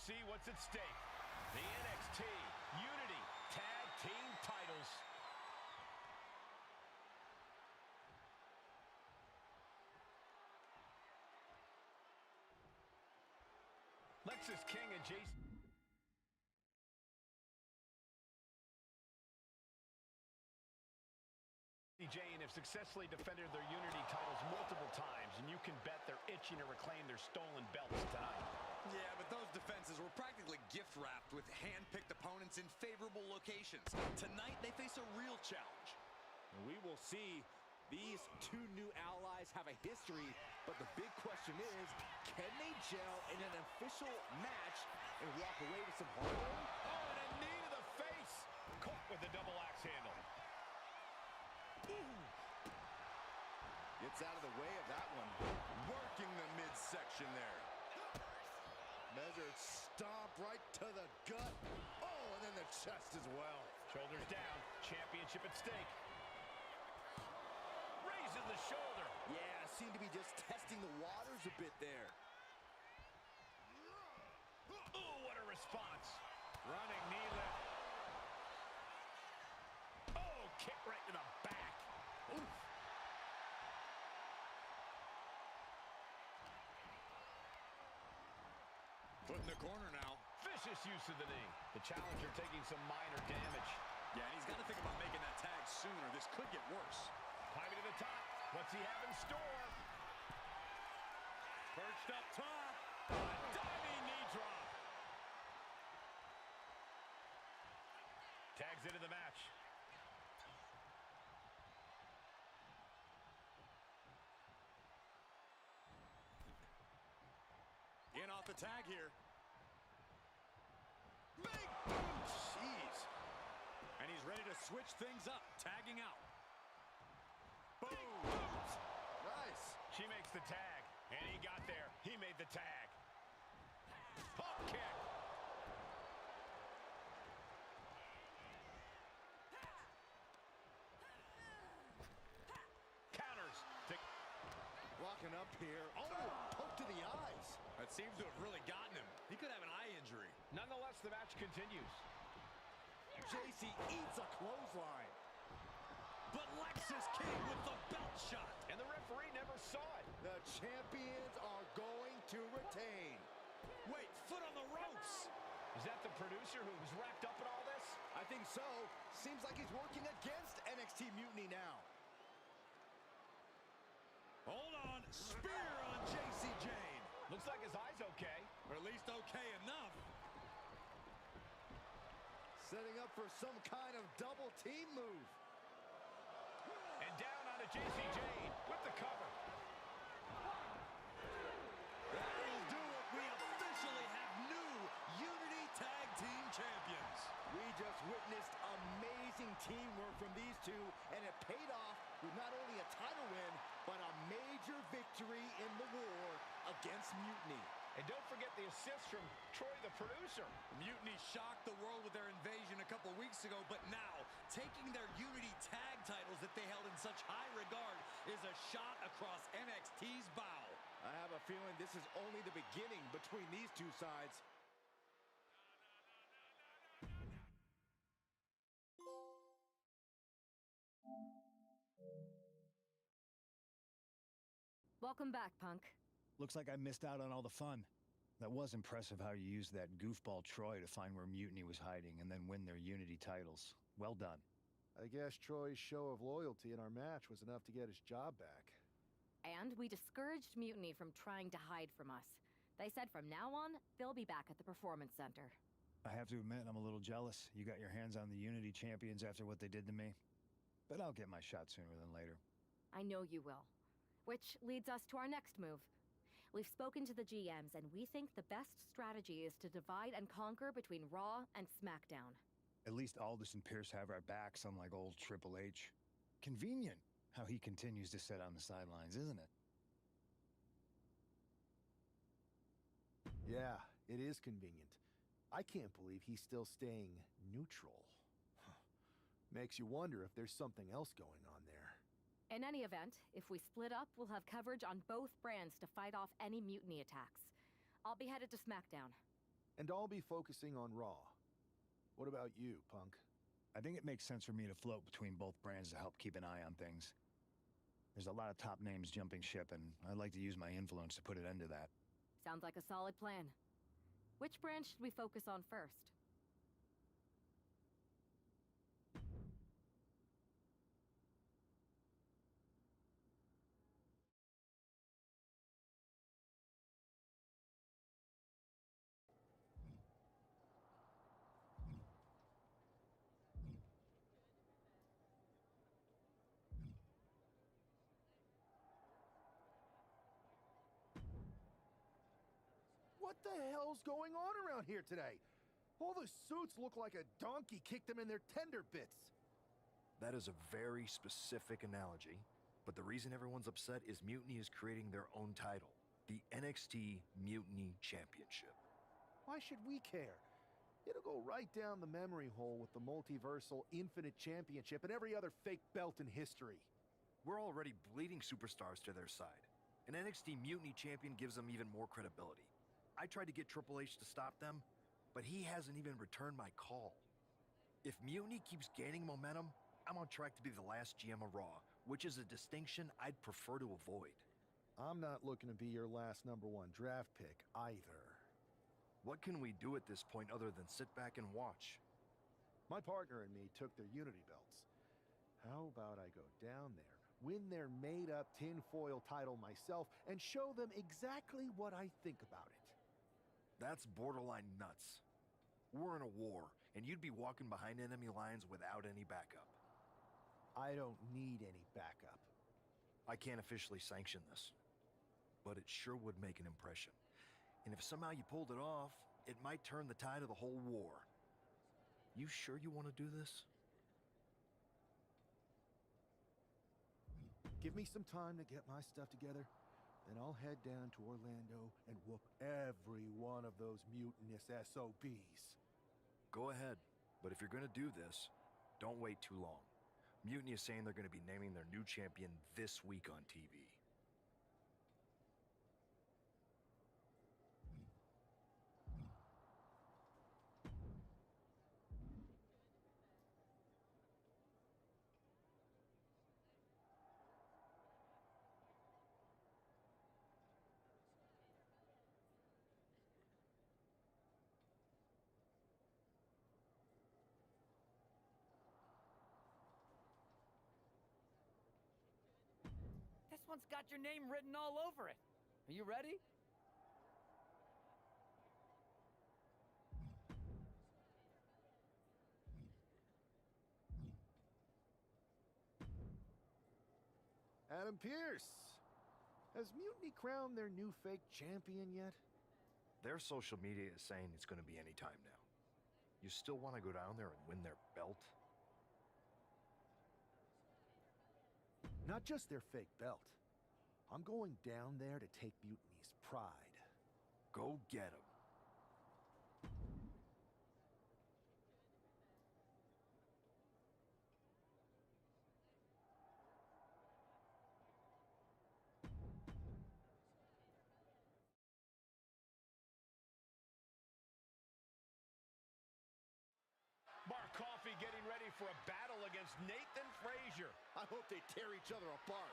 See what's at stake. The NXT Unity Tag Team titles. Lexis King and Jason Jane have successfully defended their Unity titles multiple times, and you can bet they're itching to reclaim their stolen belts tonight.
Yeah, but those defenses were practically gift-wrapped with hand-picked opponents in favorable locations. Tonight, they face a real challenge.
We will see. These two new allies have a history, but the big question is, can they gel in an official match and walk away with some hard work?
Oh, and a knee to the face. Caught with the double axe handle.
Ooh. Gets out of the way of that one. Working the midsection there.
Measured stomp right to the gut. Oh, and then the chest as well.
Shoulders down. Championship at stake. Raising the shoulder.
Yeah, seemed to be just testing the waters a bit there.
Oh, what a response. Running knee lift. Oh, kick right to the back. Oof.
Put in the corner now.
Vicious use of the knee. The challenger taking some minor damage.
Yeah, and he's got to think about making that tag sooner. This could get worse.
Climbing to the top. What's he have in store?
Perched up top.
A diving knee drop. Tags into the match.
In off the tag here. Big boot! Jeez. And he's ready to switch things up, tagging out. Boom!
Nice.
She makes the tag, and he got there. He made the tag. Pump kick. Counters.
Locking up here. Oh, poke to the eyes.
That seems to have really gotten him. He could have an eye injury.
Nonetheless, the match continues.
JC eats a clothesline.
But Lexis King with the belt shot.
And the referee never saw it.
The champions are going to retain.
Wait, foot on the ropes.
Is that the producer who was wrapped up in all this?
I think so. Seems like he's working against NXT Mutiny now.
Hold on. Spear on JC Jane.
Looks like his eye's okay.
Or at least okay enough.
Setting up for some kind of double team move.
And down onto JC Jane with the cover.
That'll do it. We officially have new Unity Tag Team Champions.
We just witnessed amazing teamwork from these two, and it paid off with not only a title win, but a major victory in the war against Mutiny.
And don't forget the assist from Troy, the producer.
Mutiny shocked the world with their invasion a couple weeks ago, but now, taking their Unity tag titles that they held in such high regard is a shot across NXT's bow.
I have a feeling this is only the beginning between these two sides.
Welcome back, Punk.
Looks like I missed out on all the fun. That was impressive how you used that goofball Troy to find where Mutiny was hiding and then win their Unity titles. Well done.
I guess Troy's show of loyalty in our match was enough to get his job back.
And we discouraged Mutiny from trying to hide from us. They said from now on, they'll be back at the Performance Center.
I have to admit, I'm a little jealous. You got your hands on the Unity champions after what they did to me. But I'll get my shot sooner than later.
I know you will. Which leads us to our next move. We've spoken to the GMs, and we think the best strategy is to divide and conquer between Raw and SmackDown.
At least Aldous and Pierce have our backs, unlike old Triple H. Convenient how he continues to sit on the sidelines, isn't it?
Yeah, it is convenient. I can't believe he's still staying neutral. Makes you wonder if there's something else going on there.
In any event, if we split up, we'll have coverage on both brands to fight off any Mutiny attacks. I'll be headed to SmackDown.
And I'll be focusing on Raw. What about you, Punk?
I think it makes sense for me to float between both brands to help keep an eye on things. There's a lot of top names jumping ship, and I'd like to use my influence to put an end to that.
Sounds like a solid plan. Which brand should we focus on first?
What the hell's going on around here today? All the suits look like a donkey kicked them in their tender bits.
That is a very specific analogy, but the reason everyone's upset is Mutiny is creating their own title, the NXT Mutiny Championship.
Why should we care? It'll go right down the memory hole with the multiversal Infinite Championship and every other fake belt in history.
We're already bleeding superstars to their side. An NXT Mutiny champion gives them even more credibility. I tried to get Triple H to stop them, but he hasn't even returned my call. If Mutiny keeps gaining momentum, I'm on track to be the last GM of Raw, which is a distinction I'd prefer to avoid.
I'm not looking to be your last #1 draft pick either.
What can we do at this point other than sit back and watch?
My partner and me took their Unity belts. How about I go down there, win their made-up tinfoil title myself, and show them exactly what I think about it?
That's borderline nuts. We're in a war, and you'd be walking behind enemy lines without any backup.
I don't need any backup.
I can't officially sanction this, but it sure would make an impression. And if somehow you pulled it off, it might turn the tide of the whole war. You sure you want to do this?
Give me some time to get my stuff together, then I'll head down to Orlando and whoop every one of those mutinous SOBs.
Go ahead, but if you're going to do this, don't wait too long. Mutiny is saying they're going to be naming their new champion this week on TV.
This one's got your name written all over it. Are you ready?
Adam Pearce! Has Mutiny crowned their new fake champion yet?
Their social media is saying it's going to be any time now. You still want to go down there and win their belt?
Not just their fake belt. I'm going down there to take Mutiny's pride.
Go get 'em.
Mark Coffey getting ready for a battle against Nathan Frazier.
I hope they tear each other apart.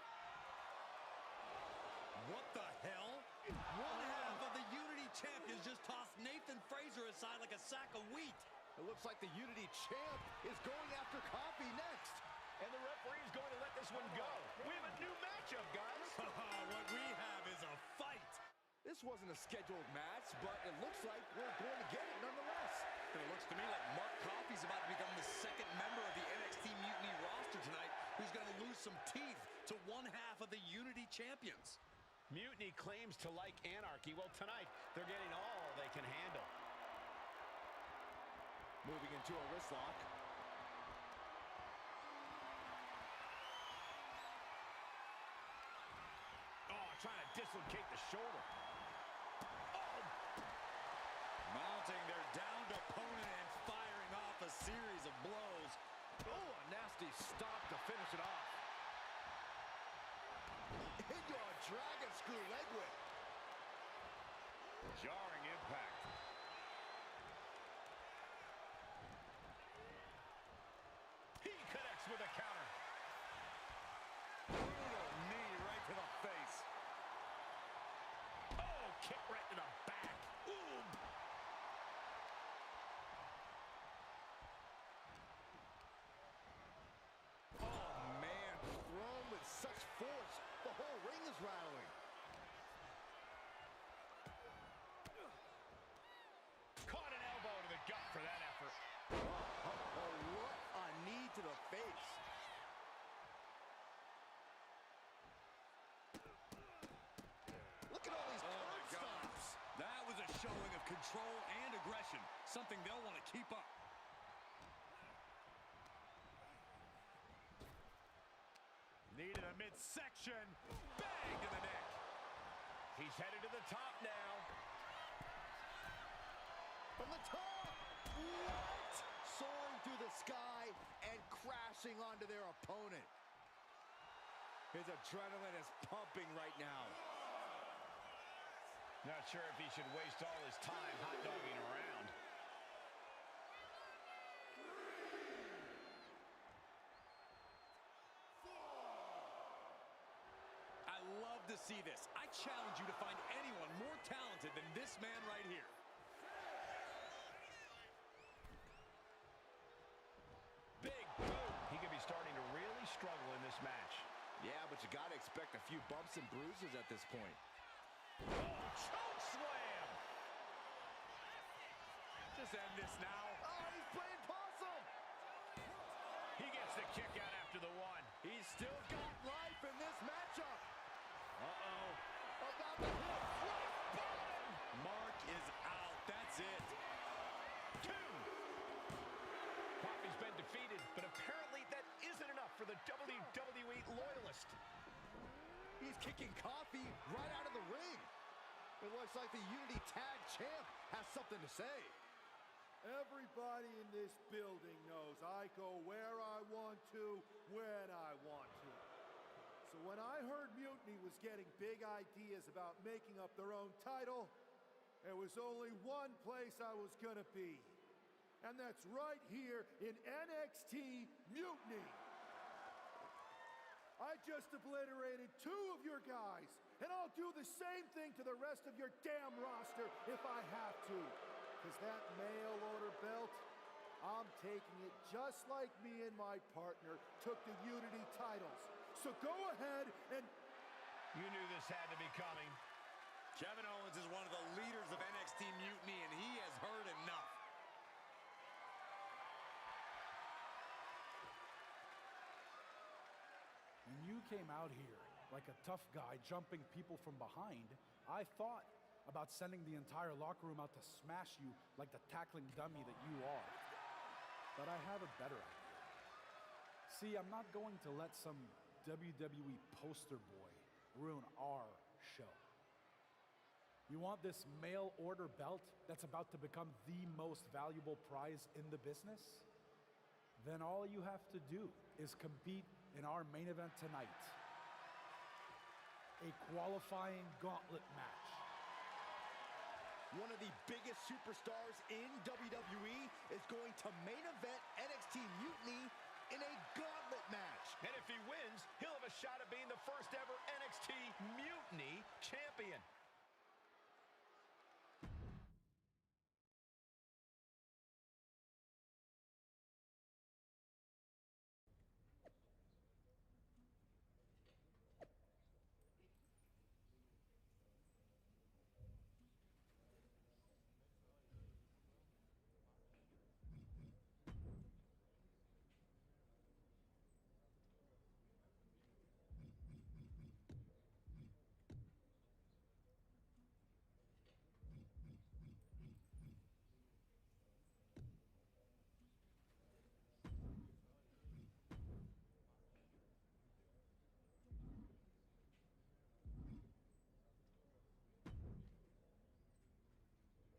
What the hell?
One half of the Unity champions just tossed Nathan Fraser aside like a sack of wheat.
It looks like the Unity champ is going after Coffee next.
And the referee's going to let this one go. We have a new matchup, guys.
What we have is a fight.
This wasn't a scheduled match, but it looks like we're going to get it nonetheless.
And it looks to me like Mark Coffey's about to become the second member of the NXT Mutiny roster tonight who's going to lose some teeth to one half of the Unity champions.
Mutiny claims to like anarchy. Well, tonight, they're getting all they can handle.
Moving into a wrist lock.
Oh, trying to dislocate the shoulder. Oh!
Mounting their downed opponent and firing off a series of blows.
Oh, a nasty stop to finish it off. Into a dragon screw leg whip.
Jarring impact. He connects with a counter.
Brutal knee right to the face.
Oh, kick right to the back. Ooh.
Oh, man, thrown with such force. The whole ring is rattling.
Caught an elbow to the gut for that effort.
Oh, what a knee to the face. Look at all these curb stomps.
That was a showing of control and aggression, something they'll want to keep up.
Knee to the midsection. Bang to the neck. He's headed to the top now.
From the top. What? Soaring through the sky and crashing onto their opponent. His adrenaline is pumping right now.
Not sure if he should waste all his time hot-dogging around.
I love to see this. I challenge you to find anyone more talented than this man right here.
Big boom. He could be starting to really struggle in this match.
Yeah, but you got to expect a few bumps and bruises at this point.
Oh, choke slam!
Just end this now.
Oh, he's playing possum.
He gets the kick out after the one.
He's still got life in this matchup.
Uh-oh.
About to hit a rock bottom.
Mark is out. That's it.
2. Coffey's been defeated, but apparently that isn't enough for the WWE loyalist.
He's kicking Coffey right out of the ring. It looks like the Unity Tag Champ has something to say.
Everybody in this building knows I go where I want to, when I want to. So when I heard Mutiny was getting big ideas about making up their own title, there was only one place I was gonna be. And that's right here in NXT Mutiny. I just obliterated 2 of your guys, and I'll do the same thing to the rest of your damn roster if I have to. Because that mail order belt, I'm taking it just like me and my partner took the Unity titles. So go ahead and...
You knew this had to be coming.
Kevin Owens is one of the leaders of NXT Mutiny, and he has heard enough.
When you came out here like a tough guy jumping people from behind, I thought about sending the entire locker room out to smash you like the tackling dummy that you are. But I have a better idea. See, I'm not going to let some WWE poster boy ruin our show. You want this mail order belt that's about to become the most valuable prize in the business? Then all you have to do is compete in our main event tonight. A qualifying gauntlet match.
One of the biggest superstars in WWE is going to main event NXT Mutiny in a gauntlet match.
And if he wins, he'll have a shot at being the first ever NXT Mutiny champion.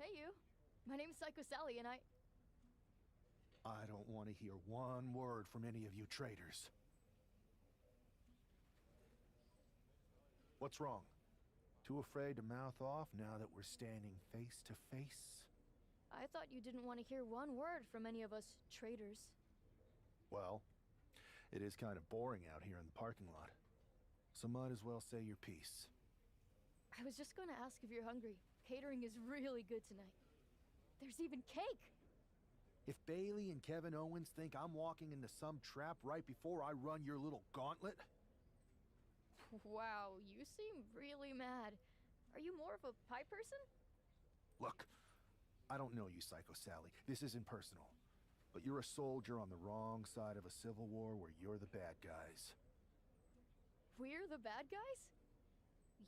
Hey, you. My name's Psycho Sally, and I
don't want to hear one word from any of you traitors. What's wrong? Too afraid to mouth off now that we're standing face to face?
I thought you didn't want to hear one word from any of us traitors.
Well, it is kind of boring out here in the parking lot. So might as well say your piece.
I was just going to ask if you're hungry. Catering is really good tonight. There's even cake!
If Bailey and Kevin Owens think I'm walking into some trap right before I run your little gauntlet...
Wow, you seem really mad. Are you more of a pie person?
Look, I don't know you, Psycho Sally. This isn't personal. But you're a soldier on the wrong side of a civil war where you're the bad guys.
We're the bad guys?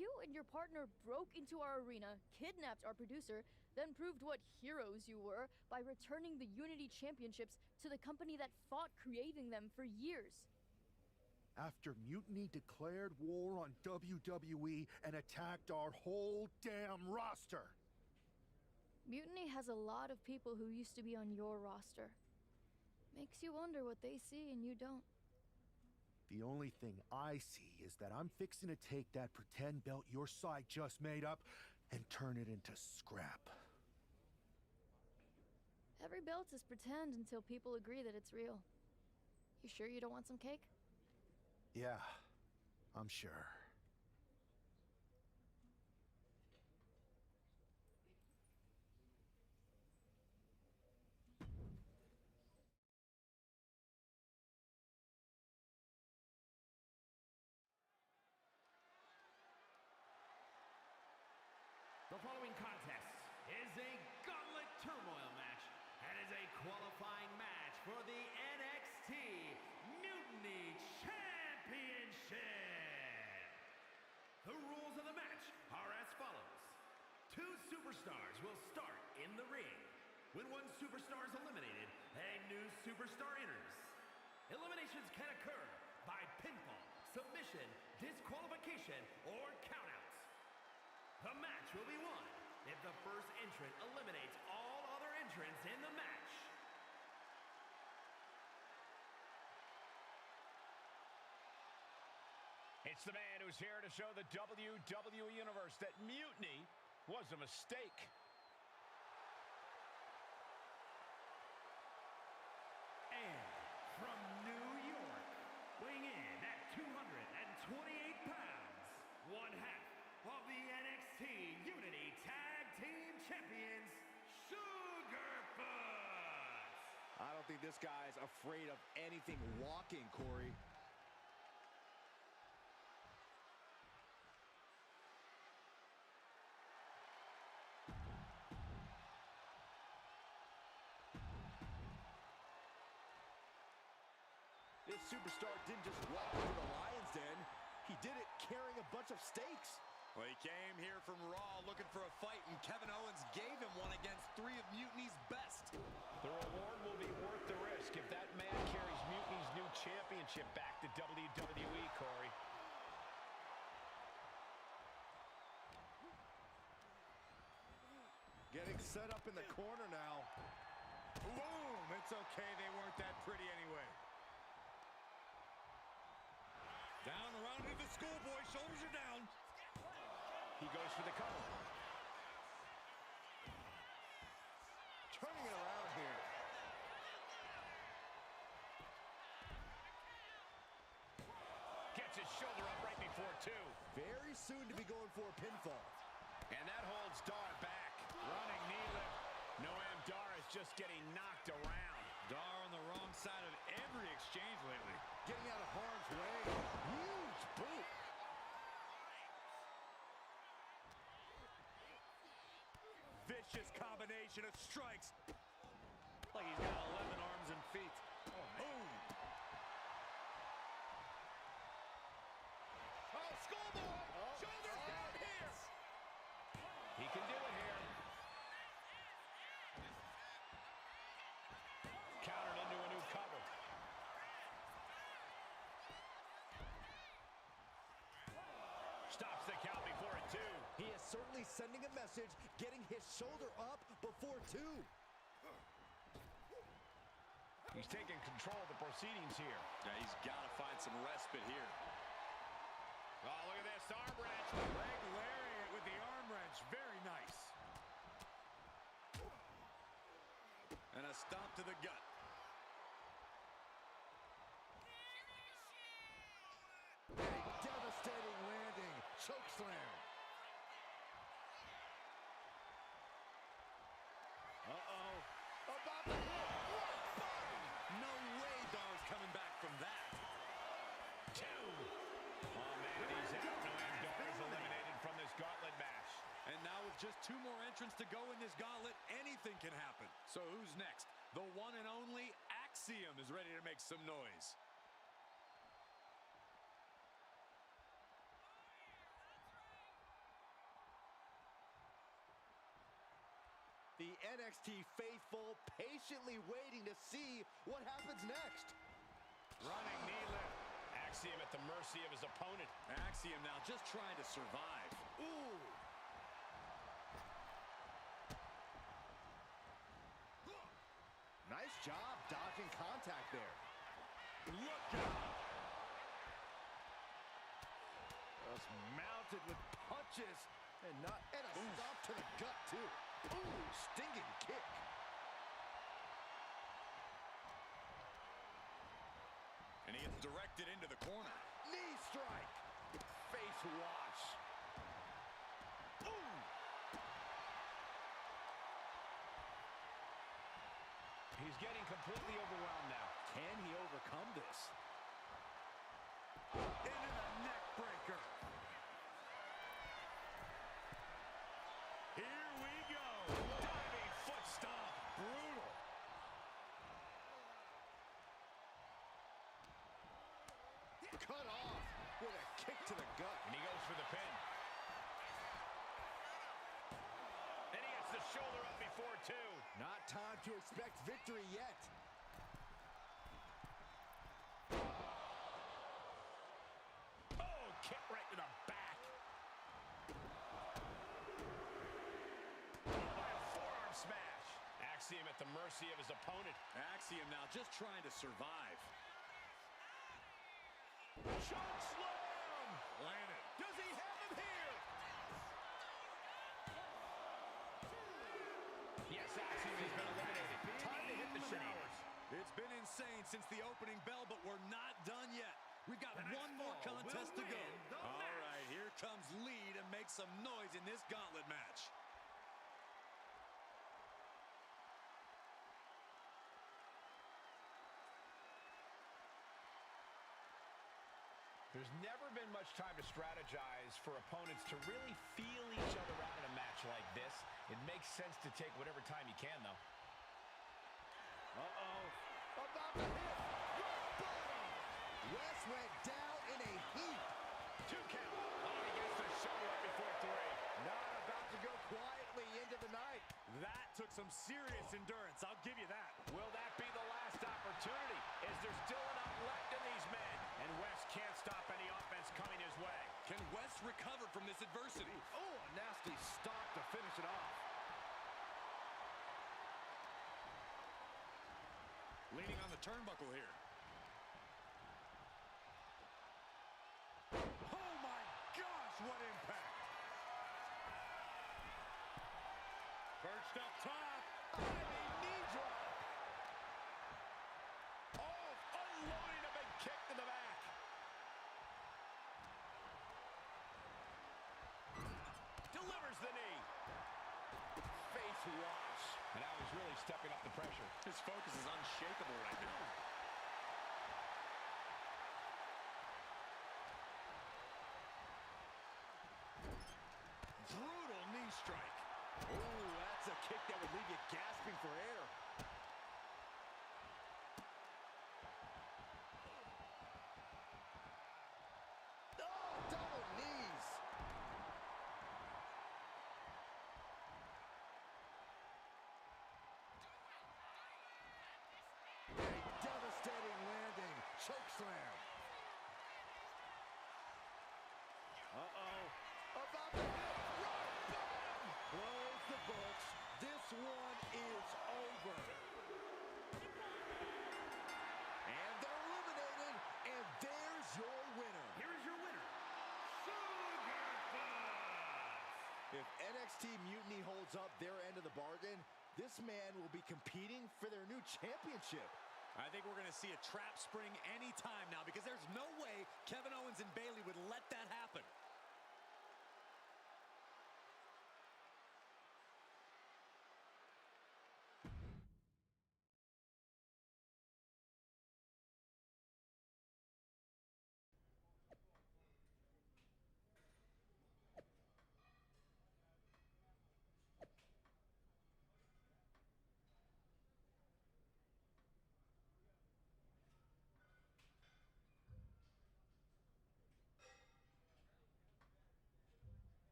You and your partner broke into our arena, kidnapped our producer, then proved what heroes you were by returning the Unity Championships to the company that fought creating them for years.
After Mutiny declared war on WWE and attacked our whole damn roster.
Mutiny has a lot of people who used to be on your roster. Makes you wonder what they see and you don't.
The only thing I see is that I'm fixing to take that pretend belt your side just made up and turn it into scrap.
Every belt is pretend until people agree that it's real. You sure you don't want some cake?
Yeah, I'm sure.
The following contest is a gauntlet turmoil match and is a qualifying match for the NXT Mutiny Championship. The rules of the match are as follows. 2 superstars will start in the ring. When one superstar is eliminated, a new superstar enters. Eliminations can occur by pinfall, submission, disqualification, or countouts. The match will be won if the first entrant eliminates all other entrants in the match.
It's the man who's here to show the WWE Universe that Mutiny was a mistake.
And from New York, weighing in at 228 pounds, one half of the NXT Unity Tag Team Champions, Sugarfoot!
I don't think this guy's afraid of anything walking, Corey. This superstar didn't just walk into the Lion's Den. He did it carrying a bunch of stakes.
Well, he came here from Raw looking for a fight, and Kevin Owens gave him one against 3 of Mutiny's best.
The reward will be worth the risk if that man carries Mutiny's new championship back to WWE, Corey.
Getting set up in the corner now. Boom! It's okay, they weren't that pretty anyway. Down around into the schoolboy, shoulders are down.
He goes for the cover.
Turning it around here.
Gets his shoulder up right before 2.
Very soon to be going for a pinfall.
And that holds Dar back. Running knee lift. Noam Dar is just getting knocked around.
Dar on the wrong side of every exchange lately.
Getting out of harm's way. Huge boot.
Vicious combination of strikes. Like he's got 11 arms and feet. Boom. Oh, schoolboy. Shoulders down here.
He can do it here. Countered into a new cover. Stops the count before a 2.
He has certainly sending a message, getting his shoulder up before two.
He's taking control of the proceedings here.
Yeah, he's got to find some respite here.
Oh, look at this arm wrench.
Leg lariat with the arm wrench. Very nice. And a stop to the gut.
A devastating landing. Chokeslam.
Uh-oh. About to hit. Right bottom. No way Dar's coming back from that.
Two. Oh, man, he's out. No, Dar's eliminated from this gauntlet match.
And now with just 2 more entrants to go in this gauntlet, anything can happen. So who's next? The one and only Axiom is ready to make some noise.
The NXT faithful patiently waiting to see what happens next.
Running knee lift. Axiom at the mercy of his opponent.
Axiom now just trying to survive.
Ooh. Nice job dodging contact there.
Look out!
Just mounted with punches and a stop to the gut too. Ooh, stinging kick.
And he gets directed into the corner.
Knee strike. Face wash. Ooh.
He's getting completely overwhelmed now.
Can he overcome this?
Into the neck breaker. Here we go.
Diving foot stomp.
Brutal. Cut off with a kick to the gut.
And he goes for the pin. And he gets the shoulder up before two.
Not time to expect victory yet.
Oh, kick right to the back. By a forearm smash. Axiom at the mercy of his opponent.
Axiom now just trying to survive.
Choke slam!
Landed.
Does he have him here? Yes, Axiom has been eliminated. Time to hit the showers.
It's been insane since the opening bell, but we're not done yet. We've got one more contest to go. All right, here comes Lee to make some noise in this gauntlet match.
There's never been much time to strategize for opponents to really feel each other out in a match like this. It makes sense to take whatever time you can, though.
Uh-oh. About to hit. Rock bottom. Wes went down in a heap.
2 count. Oh, he gets the shoulder up before 3.
Not about to go quietly into the night.
That took some serious endurance, I'll give you that.
Will that be the last opportunity? Is there still enough left in these men? And Wes can't stop any offense coming his way.
Can Wes recover from this adversity?
Oh, a nasty stop to finish it off.
Leaning on the turnbuckle here. Oh my gosh, what impact! Perched up top.
Diving knee drop.
Oh, unloading a big kick to the back. Delivers the knee.
Face wash.
And now he's really stepping up the pressure.
His focus is unshakable right now.
Brutal knee strike. Oh, that's a kick that would leave you gasping for air. Oh, double knees. A devastating landing. Chokeslam. Uh-oh. About to hit. Rock one is over. And they're eliminated, and there's your winner.
Here is your winner, Superfly.
If NXT Mutiny holds up their end of the bargain, this man will be competing for their new championship.
I think we're going to see a trap spring anytime now, because there's no way Kevin Owens and Bayley would let that happen.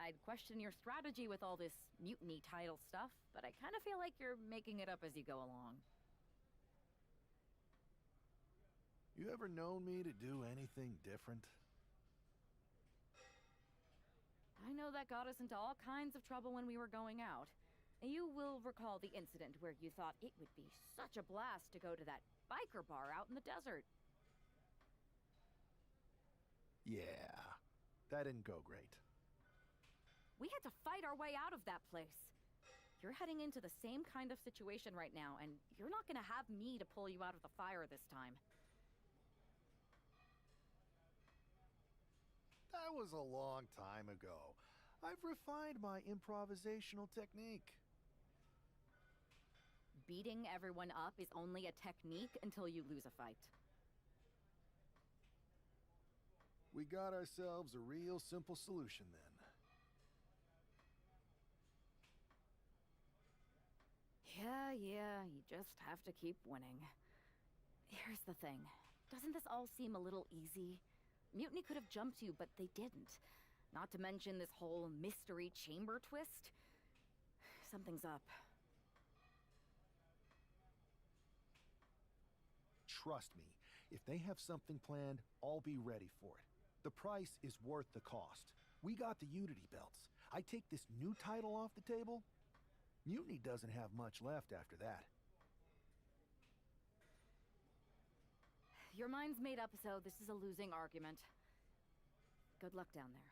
I'd question your strategy with all this mutiny title stuff, but I kind of feel like you're making it up as you go along.
You ever known me to do anything different?
I know that got us into all kinds of trouble when we were going out. You will recall the incident where you thought it would be such a blast to go to that biker bar out in the desert.
Yeah, that didn't go great.
We had to fight our way out of that place. You're heading into the same kind of situation right now, and you're not gonna have me to pull you out of the fire this time.
That was a long time ago. I've refined my improvisational technique.
Beating everyone up is only a technique until you lose a fight.
We got ourselves a real simple solution then.
Yeah, you just have to keep winning. Here's the thing. Doesn't this all seem a little easy? Mutiny could have jumped you, but they didn't. Not to mention this whole mystery chamber twist. Something's up.
Trust me, if they have something planned, I'll be ready for it. The price is worth the cost. We got the Unity belts. I take this new title off the table, Mutiny doesn't have much left after that.
Your mind's made up, so this is a losing argument. Good luck down there.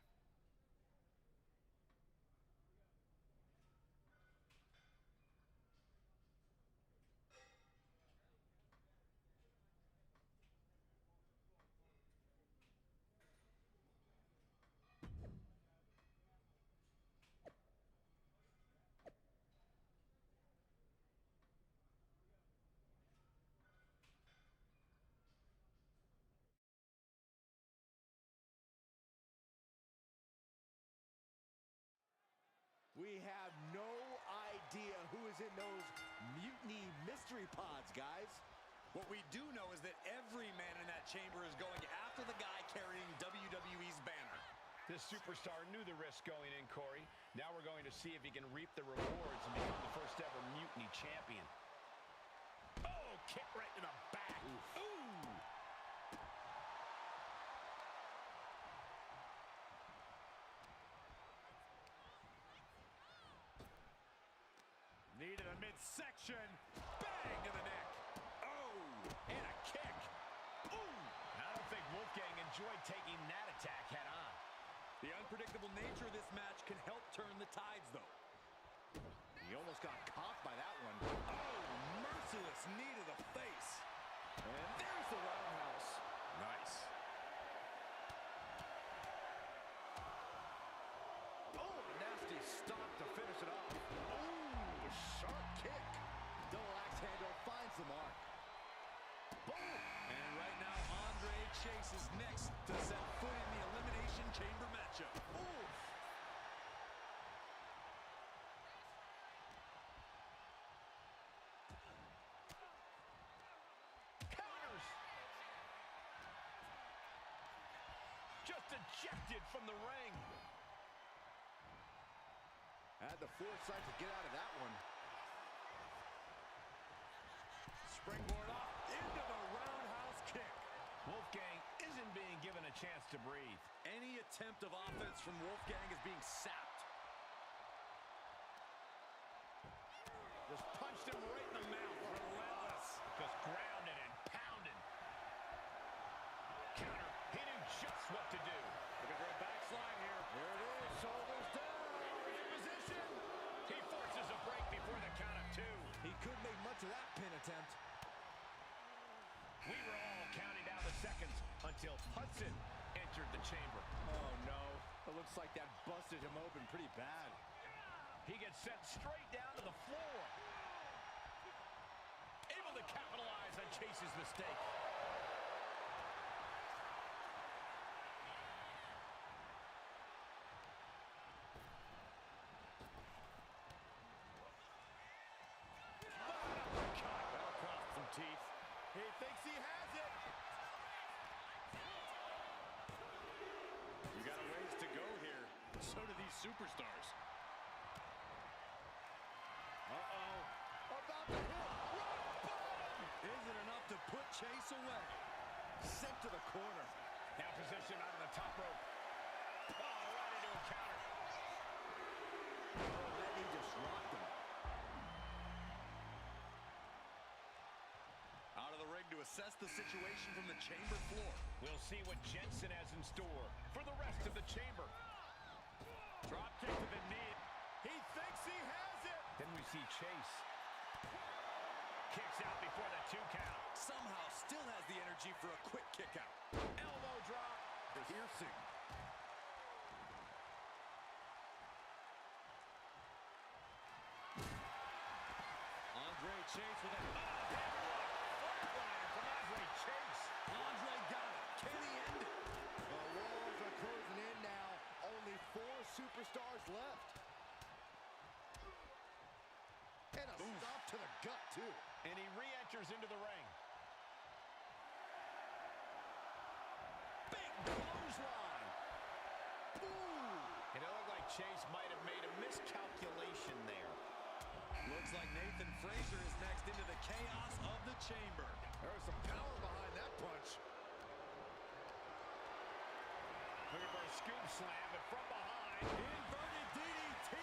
We have no idea who is in those Mutiny mystery pods, guys.
What we do know is that every man in that chamber is going after the guy carrying WWE's banner.
This superstar knew the risk going in, Corey. Now we're going to see if he can reap the rewards and become the first ever Mutiny champion. Oh, kick right to the back. Ooh.
Knee to the midsection. Bang to the neck. Oh, and a kick.
Ooh. I don't think Wolfgang enjoyed taking that attack head on.
The unpredictable nature of this match can help turn the tides, though.
He almost got caught by that one.
Oh, merciless knee to the face.
And there's the roundhouse.
Nice.
Oh, nasty stop to finish it off. Oh, sharp kick. Double axe handle finds the
Chase is next to set foot in the Elimination Chamber matchup. Oof.
Counters. Just ejected from the ring.
Had the foresight to get out of that one.
Springboard off into the roundhouse kick. Wolfgang isn't being given a chance to breathe.
Any attempt of offense from Wolfgang is being sapped.
Just punched him right in the mouth. Relentless. Just grounded and pounded. Counter. He knew just what to do. Looking for a backslide here.
There it is. Shoulders down.
In position. He forces a break before the count of two.
He couldn't make much of that pin attempt.
We were all counting down the seconds until Hudson entered the chamber.
Oh, no. It looks like that busted him open pretty bad.
He gets sent straight down to the floor. Able to capitalize on Chase's mistake.
Teeth. He thinks he has it.
We got a ways to go here. So do these superstars.
Uh-oh. About to hit. Rock bottom.
Isn't enough to put Chase away.
Sent to the corner.
Now position out of the top rope. Oh, right into a counter.
Oh, that knee just rocked him.
Out of the ring to assess the situation from the chamber floor.
We'll see what Jensen has in store for the rest of the chamber. Drop kick to the knee.
He thinks he has it.
Then we see Chase. Kicks out before the 2 count.
Somehow still has the energy for a quick kick out.
Elbow drop.
Piercing.
Andre Chase with a...
Chase.
Andre got it. Can he end it?
The walls are closing in now. Only 4 superstars left. And a stop to the gut, too.
And he re-enters into the ring.
Big clothesline.
Ooh. And it looked like Chase might have made a miscalculation there.
Looks like Nathan Frazier is next into the chaos of the chamber.
There was some power behind that punch.
Looking for a scoop slam, but from behind.
Inverted DDT.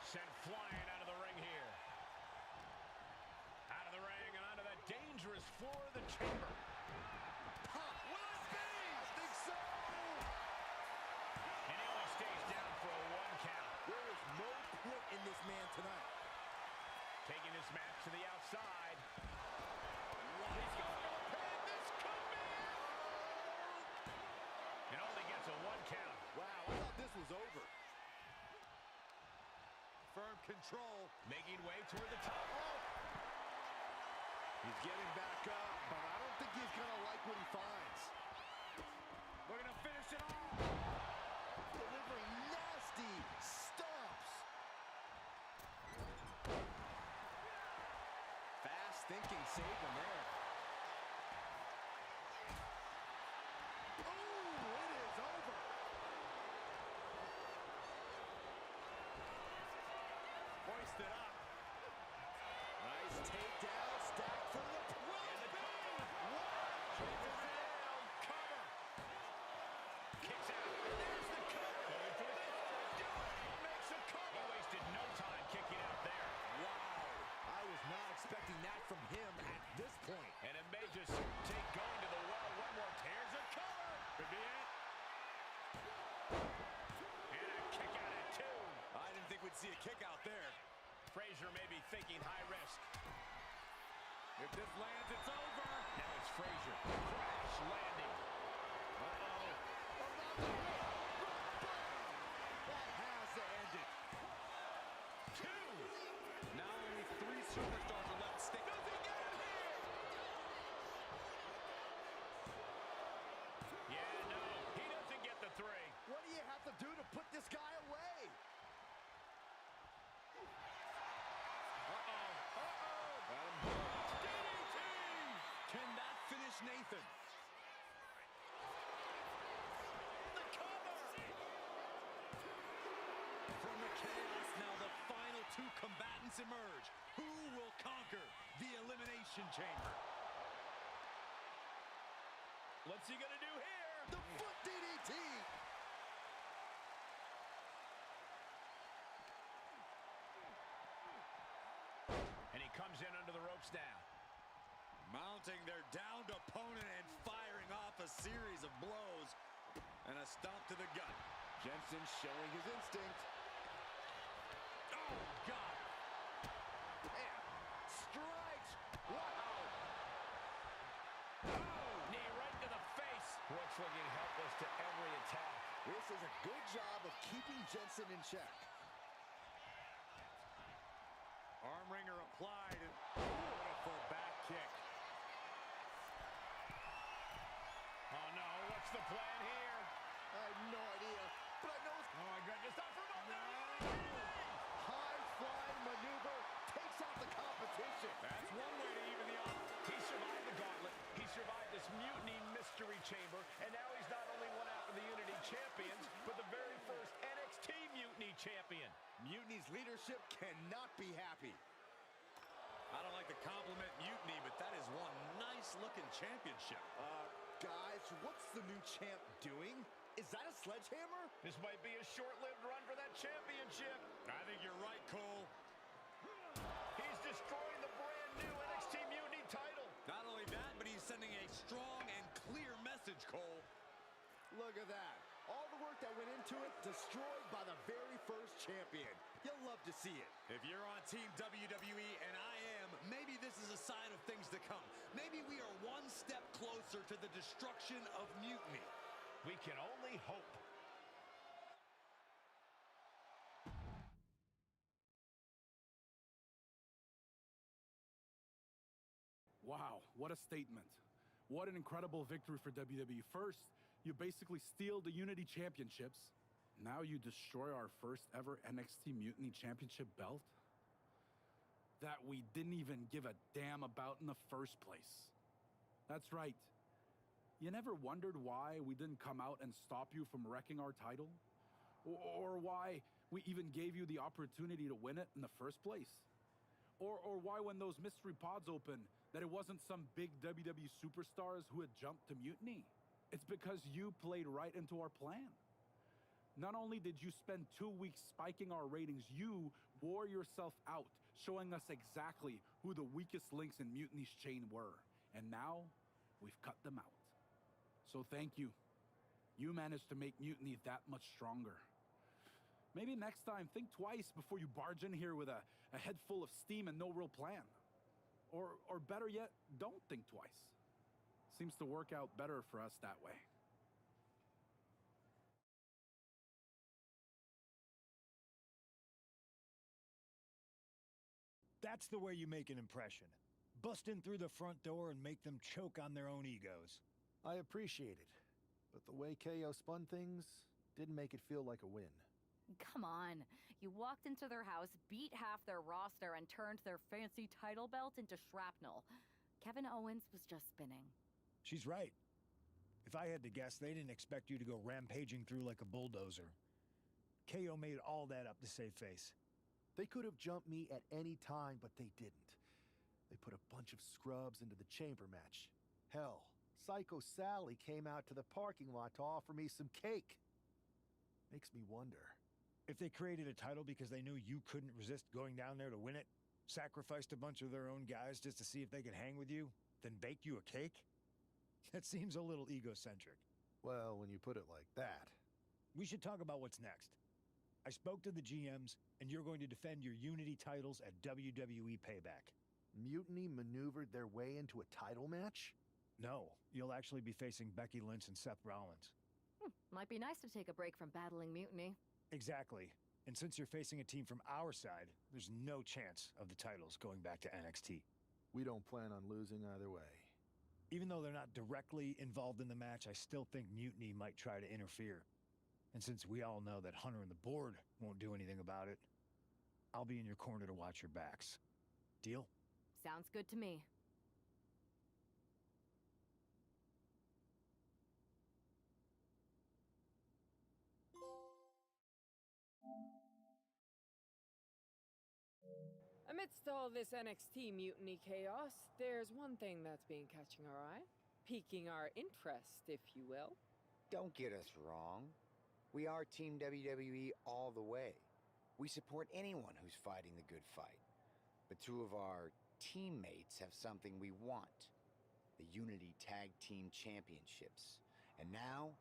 Sent flying out of the ring here. Out of the ring and onto the dangerous floor of the chamber.
Huh, will it be?
I think so.
And he only stays down for a 1 count.
There is no quit in this man tonight.
Taking this match to the outside.
Wow.
He's going to the pin. This could be it. And only gets a 1 count.
Wow, I thought this was over. Firm control.
Making way toward the top.
He's getting back up, but I don't think he's going to like what he finds.
Looking to finish it off.
Delivering nasty stomps. Fast thinking saved him there. Oh, it is over.
Hoisted up.
Nice takedown, stacked for the
And the cover.
What?
Down. Cover. Kicks out. And there's the cover. Going for the makes a cover. He wasted no time kicking out there.
Wow. I was not expecting that from him at this point.
And it may just take going to the well one more. Here's a cover. Could be it. And a kick out at 2.
I didn't think we'd see a kick out there.
Frazier may be thinking high risk.
If this lands, it's over.
Now it's Frazier. Crash landing.
Uh-oh. That has to end it.
2. Now only 3 superstars are left standing. Does he get it here?
finish Nathan. The cover! From the chaos, now the final two combatants emerge. Who will conquer the Elimination Chamber?
What's he gonna do here?
The foot DDT!
And he comes in under the ropes now.
Mounting their downed opponent and firing off a series of blows. And a stomp to the gut.
Jensen showing his instinct.
Oh, God!
Man, strikes! Wow!
Oh! Knee right to the face. Brooks looking helpless to every attack.
This is a good job of keeping Jensen in check.
Arm wringer applied, and beautiful back kick.
Oh no, what's the plan here?
I have no idea, but I know it's...
Oh my goodness, not for
high-flying maneuver takes out the competition.
That's one way to even the odds. He survived the gauntlet. He survived this mutiny mystery chamber, and now he's not only one half of the Unity champions, but the very first NXT Mutiny champion.
Mutiny's leadership cannot be happy.
I don't like to compliment Mutiny, but that is one nice-looking championship.
Guys, what's the new champ doing? Is that a sledgehammer?
This might be a short-lived run for that championship.
I think you're right, Cole.
He's destroying the brand-new NXT Mutiny title.
Not only that, but he's sending a strong and clear message, Cole.
Look at that. All the work that went into it, destroyed by the very first champion. You'll love to see it.
If you're on Team WWE, and I am, maybe this is a sign of things to come. Maybe we are one step closer to the destruction of Mutiny.
We can only hope.
Wow, what a statement. What an incredible victory for WWE. First, you basically steal the Unity Championships. Now you destroy our first ever NXT Mutiny Championship belt that we didn't even give a damn about in the first place. That's right. You never wondered why we didn't come out and stop you from wrecking our title? Or why we even gave you the opportunity to win it in the first place? Or why when those mystery pods opened that it wasn't some big WWE superstars who had jumped to Mutiny? It's because you played right into our plan. Not only did you spend 2 weeks spiking our ratings, you wore yourself out, showing us exactly who the weakest links in Mutiny's chain were. And now, we've cut them out. So thank you. You managed to make Mutiny that much stronger. Maybe next time, think twice before you barge in here with a head full of steam and no real plan. Or better yet, don't think twice. Seems to work out better for us that way.
That's the way you make an impression. Bust in through the front door and make them choke on their own egos.
I appreciate it, but the way KO spun things didn't make it feel like a win.
Come on. You walked into their house, beat half their roster, and turned their fancy title belt into shrapnel. Kevin Owens was just spinning.
She's right. If I had to guess, they didn't expect you to go rampaging through like a bulldozer. KO made all that up to save face.
They could have jumped me at any time, but they didn't. They put a bunch of scrubs into the chamber match. Hell, Psycho Sally came out to the parking lot to offer me some cake. Makes me wonder.
If they created a title because they knew you couldn't resist going down there to win it, sacrificed a bunch of their own guys just to see if they could hang with you, then baked you a cake? That seems a little egocentric.
Well, when you put it like that.
We should talk about what's next. I spoke to the GMs, and you're going to defend your Unity titles at WWE Payback.
Mutiny maneuvered their way into a title match?
No, you'll actually be facing Becky Lynch and Seth Rollins.
Might be nice to take a break from battling Mutiny.
Exactly. And since you're facing a team from our side, there's no chance of the titles going back to NXT.
We don't plan on losing either way.
Even though they're not directly involved in the match, I still think Mutiny might try to interfere. And since we all know that Hunter and the board won't do anything about it, I'll be in your corner to watch your backs. Deal?
Sounds good to me.
Amidst all this NXT mutiny chaos, there's one thing that's been catching our eye, piquing our interest, if you will.
Don't get us wrong. We are Team WWE all the way. We support anyone who's fighting the good fight. But two of our teammates have something we want. The Unity Tag Team Championships. And now,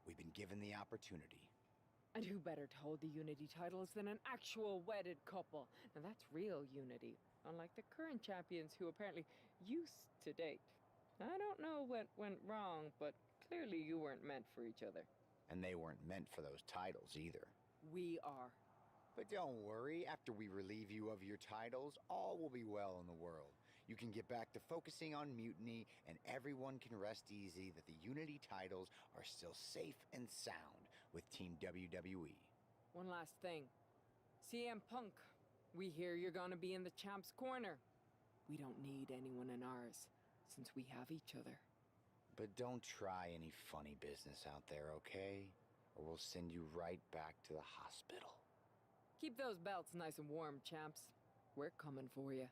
we've been given the opportunity.
And who better to hold the Unity titles than an actual wedded couple? Now that's real unity, unlike the current champions who apparently used to date. I don't know what went wrong, but clearly you weren't meant for each other.
And they weren't meant for those titles either.
We are.
But don't worry, after we relieve you of your titles, all will be well in the world. You can get back to focusing on Mutiny, and everyone can rest easy that the Unity titles are still safe and sound with Team WWE.
One last thing. CM Punk, we hear you're gonna be in the champ's corner. We don't need anyone in ours, since we have each other.
But don't try any funny business out there, okay? Or we'll send you right back to the hospital.
Keep those belts nice and warm, champs. We're coming for you.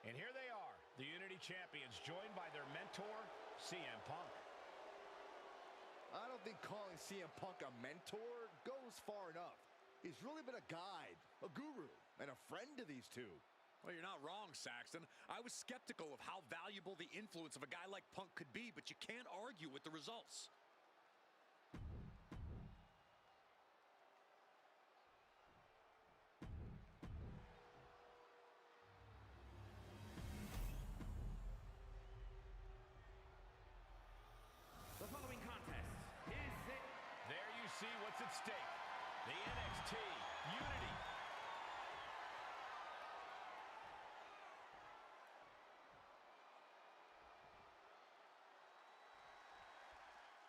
And here they are, the Unity Champions, joined by their mentor, CM Punk.
I don't think calling CM Punk a mentor goes far enough. He's really been a guide, a guru, and a friend to these two.
Well, you're not wrong, Saxton. I was skeptical of how valuable the influence of a guy like Punk could be, but you can't argue with the results.
The following contest is it.
There you see what's at stake. The NXT Unity.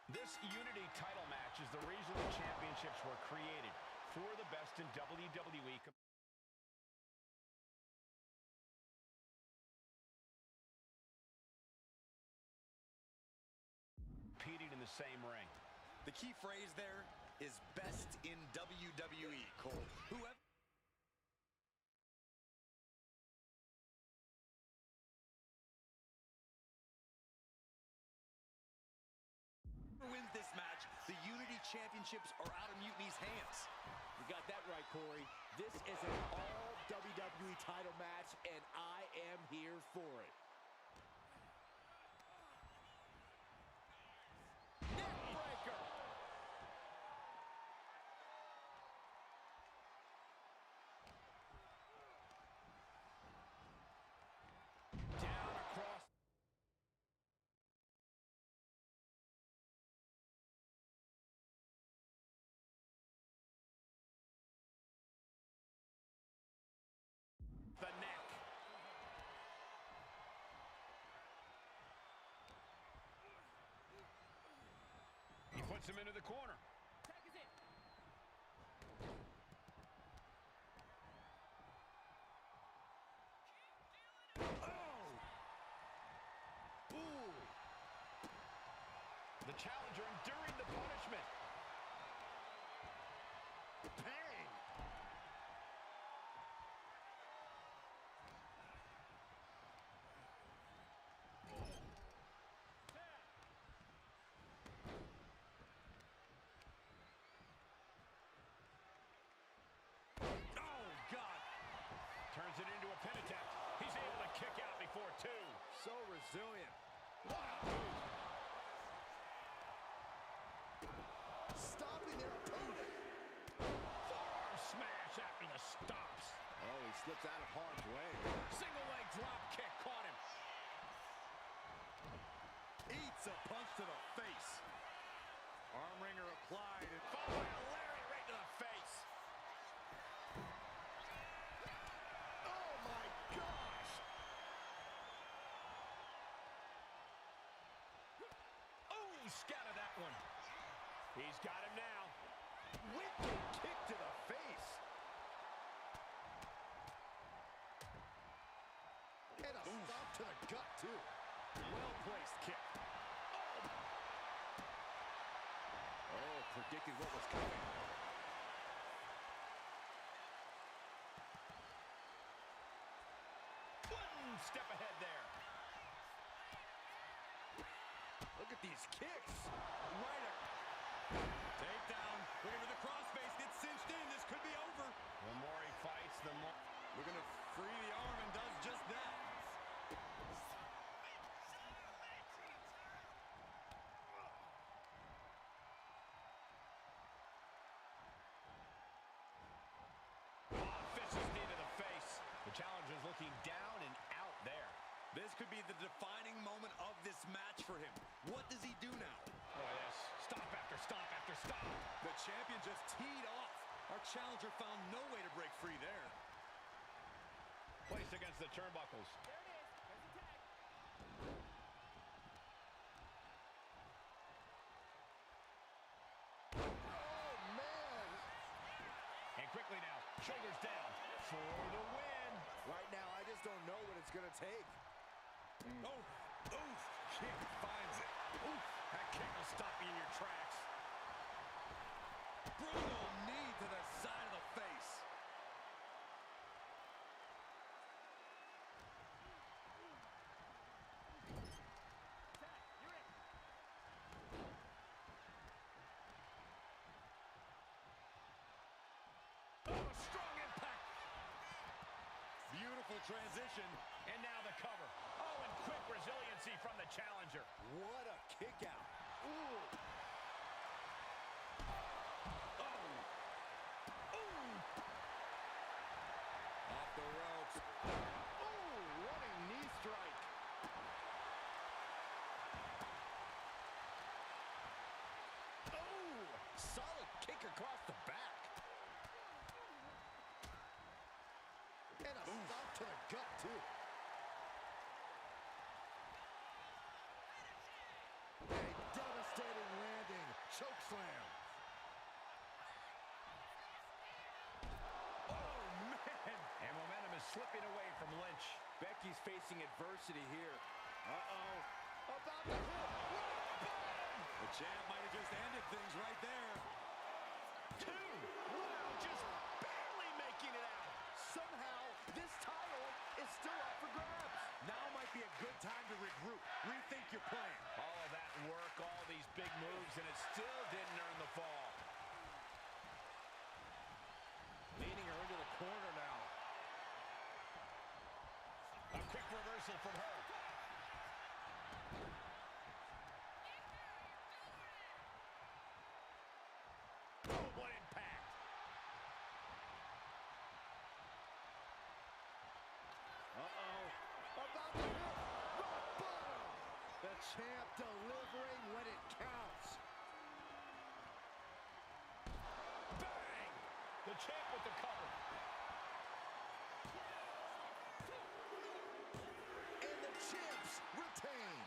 This Unity title match is the reason the championships were created, for the best in WWE. Competing in the same ring.
The key phrase there is best in WWE, Cole. Whoever wins this match, the Unity Championships are out of Mutiny's hands.
You got that right, Corey. This is an all WWE title match, and I am here for it. Neckbreaker! Down across.
The neck. He puts him into the corner.
Oh! Ooh!
The challenger enduring the punishment.
Bang!
Oh, God. Turns it into a pin attempt. He's able to kick out before two.
So resilient.
Wow.
Stopping their opponent.
Forearm smash after the stops.
Oh, he slips out of harm's way.
Single leg drop kick caught him.
Eats a punch to the face. Arm wringer applied and
Followed by a lariat right to the face.
oh my gosh!
Oh, scattered that one. He's got him now.
Wicked kick to the face. And a stop to the gut, too. Well-placed kick. Oh, predicted what was coming.
One step ahead there.
Look at these kicks.
Right up. Takedown. Looking for the crossface. Gets cinched in. This could be over.
The more he fights, the more...
Looking to free the arm and does just that.
Vicious knee to the face. The challenger's looking down and out there.
This could be the defining moment of this match for him. What does he do now?
Oh, yes. Stop after stop after stop.
The champion just teed off. Our challenger found no way to break free there.
Placed against the turnbuckles.
Oh, man.
And quickly now, shoulders down for the win.
Right now, I just don't know what it's going to take.
Oh, oof. Kick finds it. Oof. That kick will stop you in your tracks. Brutal knee to the side of the face.
Oh, a strong impact.
Beautiful transition.
And now the cover. Oh, and quick resiliency from the challenger.
What a kick out. Ooh.
Off the ropes.
Ooh, running knee strike. Oh, solid kick across the back. And a stop to the gut, too. A devastating landing. Chokeslam.
Oh, man.
And momentum is slipping away from Lynch.
Becky's facing adversity here. Uh-oh. About to hit.
The champ might have just ended things right there.
Two. Wow, just barely making it out.
Somehow, this title is still up for grabs. Now might be a good time to regroup. Rethink your plan.
All of that work, all these big moves, and it still didn't earn the fall.
Leading her into the corner now.
A quick reversal from her. Oh, what impact.
Uh-oh. About to hit. Rock bottom. The champ delivering when it counts.
Bang! The champ with the cover.
And the champs retain.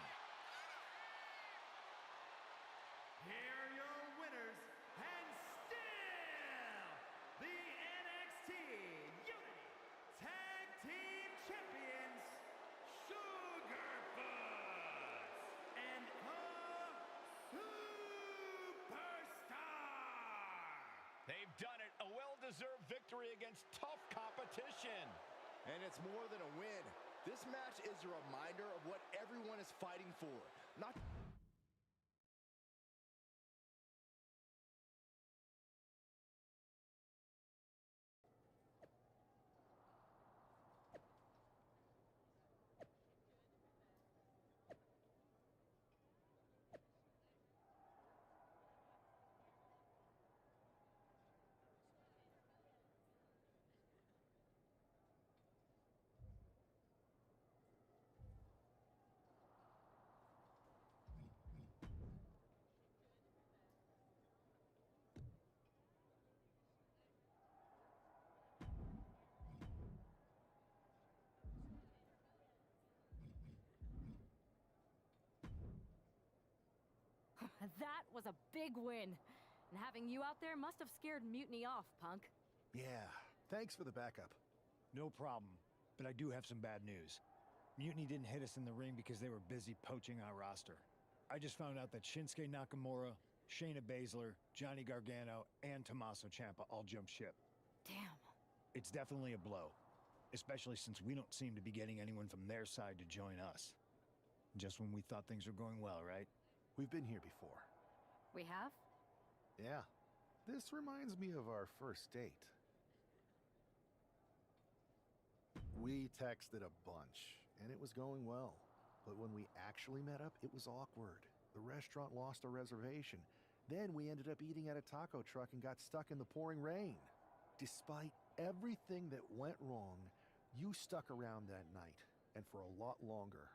Here are your winners, and still the NXT Unity Tag Team Champions, Sugarfoots and the Superstar.
They've done it. A well-deserved victory against tough competition.
And it's more than a win. This match is a reminder of what everyone is fighting for. Not
That was a big win. And having you out there must have scared Mutiny off, Punk.
Yeah, thanks for the backup.
No problem, but I do have some bad news. Mutiny didn't hit us in the ring because they were busy poaching our roster. I just found out that Shinsuke Nakamura, Shayna Baszler, Johnny Gargano, and Tommaso Ciampa all jumped ship.
Damn.
It's definitely a blow, especially since we don't seem to be getting anyone from their side to join us. Just when we thought things were going well, right?
We've been here before.
We have?
Yeah. This reminds me of our first date. We texted a bunch, and it was going well. But when we actually met up, it was awkward. The restaurant lost a reservation. Then we ended up eating at a taco truck and got stuck in the pouring rain. Despite everything that went wrong, you stuck around that night, and for a lot longer.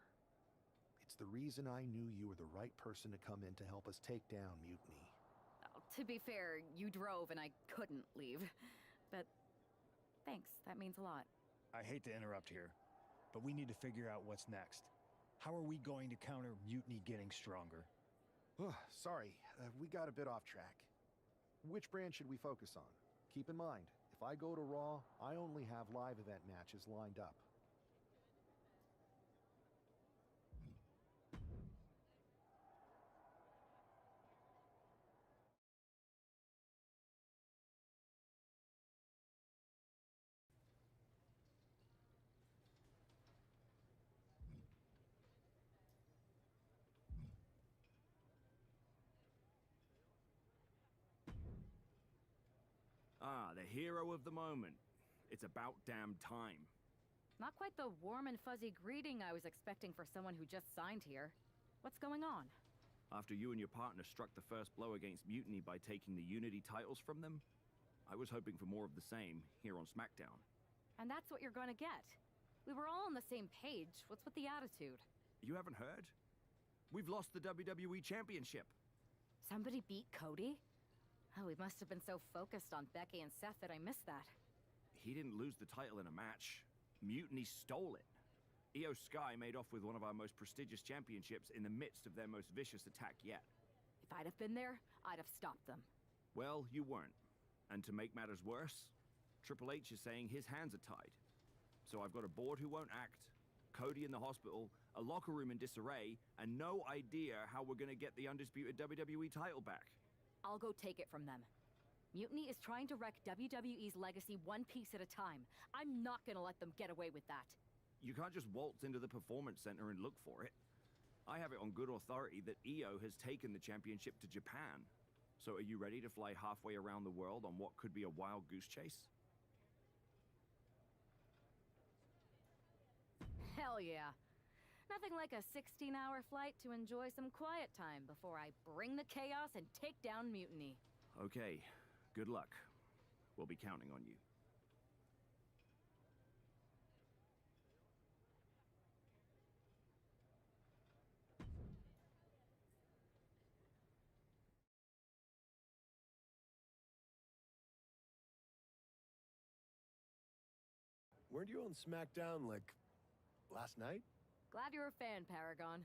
It's the reason I knew you were the right person to come in to help us take down Mutiny.
Oh, to be fair, you drove and I couldn't leave. But thanks, that means a lot.
I hate to interrupt here, but we need to figure out what's next. How are we going to counter Mutiny getting stronger?
Sorry, we got a bit off track. Which brand should we focus on? Keep in mind, if I go to Raw, I only have live event matches lined up.
Ah, the hero of the moment. It's about damn time.
Not quite the warm and fuzzy greeting I was expecting for someone who just signed here. What's going on?
After you and your partner struck the first blow against Mutiny by taking the Unity titles from them, I was hoping for more of the same here on SmackDown.
And that's what you're gonna get. We were all on the same page. What's with the attitude?
You haven't heard? We've lost the WWE Championship.
Somebody beat Cody? Oh, we must have been so focused on Becky and Seth that I missed that.
He didn't lose the title in a match. Mutiny stole it. Io Sky made off with one of our most prestigious championships in the midst of their most vicious attack yet.
If I'd have been there, I'd have stopped them.
Well, you weren't. And to make matters worse, Triple H is saying his hands are tied. So I've got a board who won't act, Cody in the hospital, a locker room in disarray, and no idea how we're gonna get the undisputed WWE title back.
I'll go take it from them. Mutiny is trying to wreck WWE's legacy one piece at a time. I'm not gonna let them get away with that.
You can't just waltz into the Performance Center and look for it. I have it on good authority that Io has taken the championship to Japan. So are you ready to fly halfway around the world on what could be a wild goose chase?
Hell yeah. Nothing like a 16-hour flight to enjoy some quiet time before I bring the chaos and take down Mutiny.
Okay, good luck. We'll be counting on you.
Weren't you on SmackDown, like, last night?
Glad you're a fan, Paragon.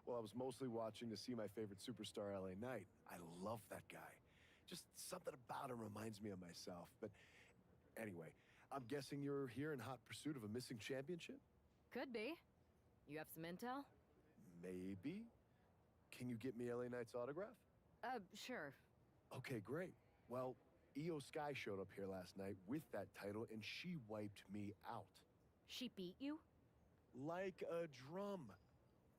Well, I was mostly watching to see my favorite superstar, LA Knight. I love that guy. Just something about him reminds me of myself. But anyway, I'm guessing you're here in hot pursuit of a missing championship?
Could be. You have some intel?
Maybe. Can you get me LA Knight's autograph?
Sure.
Okay, great. Well, Io Sky showed up here last night with that title, and she wiped me out.
She beat you?
Like a drum.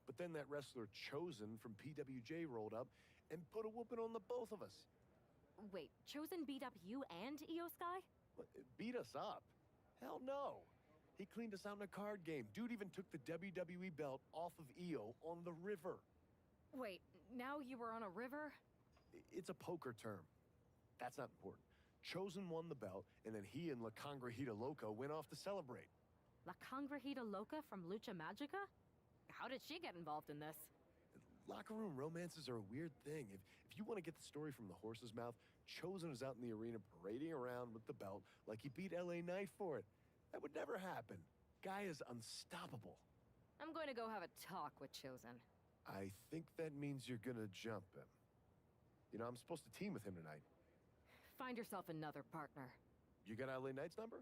But then that wrestler Chosen from PWJ rolled up and put a whooping on the both of us.
Wait, Chosen beat up you and Io Sky?
What, beat us up? Hell no. He cleaned us out in a card game. Dude even took the WWE belt off of Io on the river.
Wait, now you were on a river?
It's a poker term. That's not important. Chosen won the belt, and then he and La Congrejita Loca went off to celebrate.
La Congrejita Loca from Lucha Magica? How did she get involved in this?
Locker room romances are a weird thing. If you want to get the story from the horse's mouth, Chosen is out in the arena parading around with the belt like he beat LA Knight for it. That would never happen. Guy is unstoppable.
I'm going to go have a talk with Chosen.
I think that means you're gonna jump him.
You know, I'm supposed to team with him tonight.
Find yourself another partner.
You got LA Knight's number?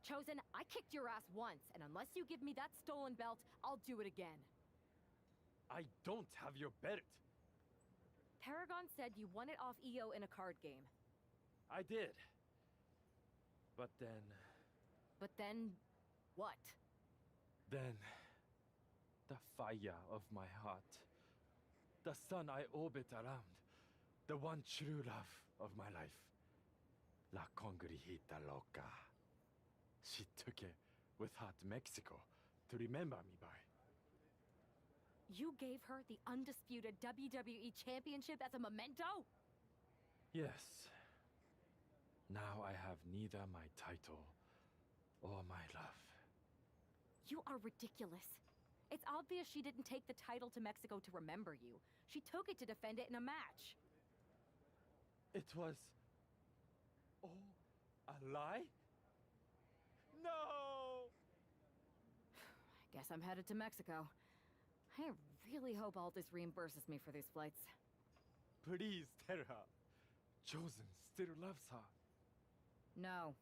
Chosen, I kicked your ass once, and unless you give me that stolen belt, I'll do it again.
I don't have your belt.
Paragon said you won it off EO in a card game.
I did. But then...
But then... what?
Then... the fire of my heart. The sun I orbit around. The one true love of my life. La Congrijita Loca. She took it with her to Mexico to remember me by.
You gave her the undisputed WWE Championship as a memento?
Yes. Now I have neither my title or my love.
You are ridiculous. It's obvious she didn't take the title to Mexico to remember you. She took it to defend it in a match.
It was... all a lie? No!
I guess I'm headed to Mexico. I really hope Aldis reimburses me for these flights.
Please tell her. Chosen still loves her.
No.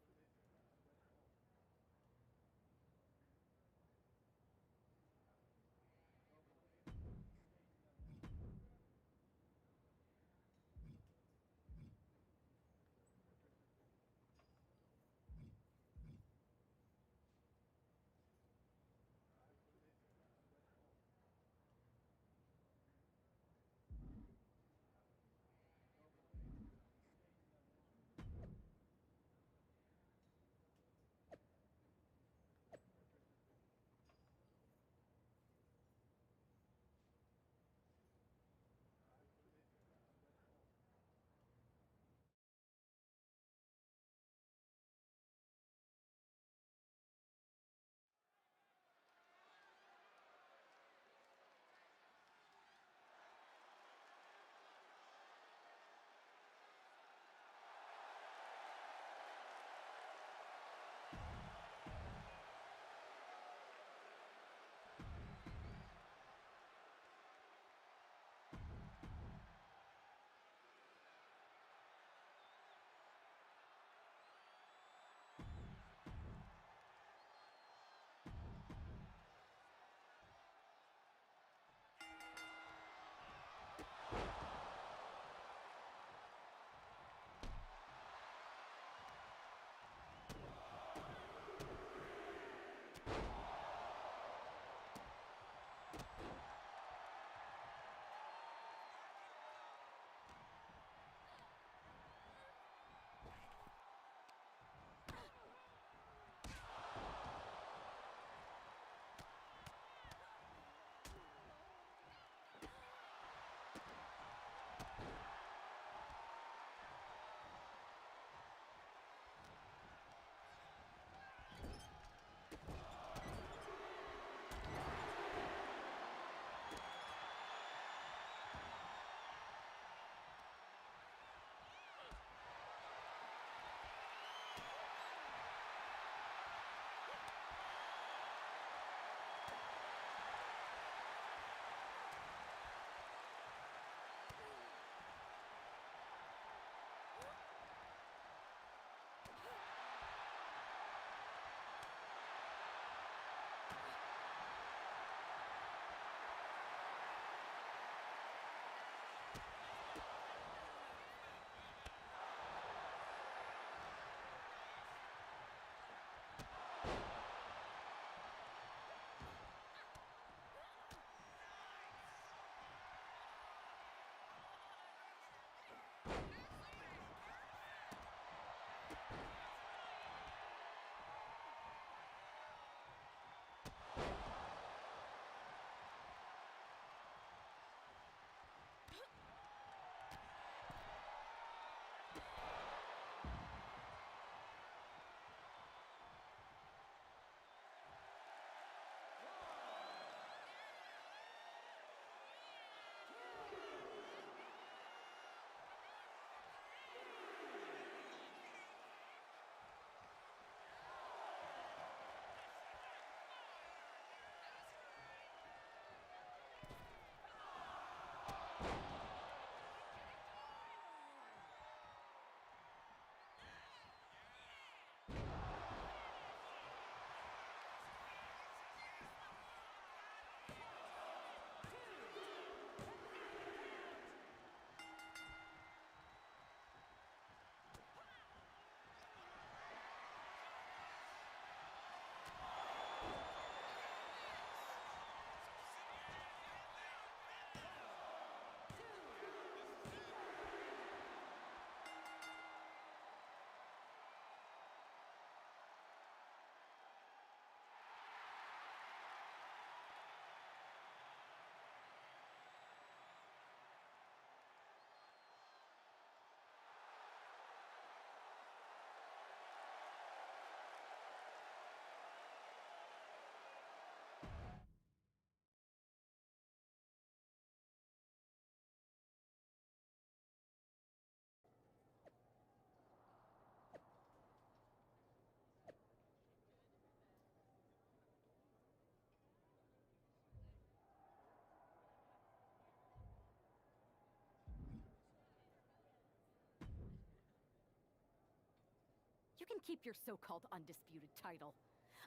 You can keep your so-called undisputed title.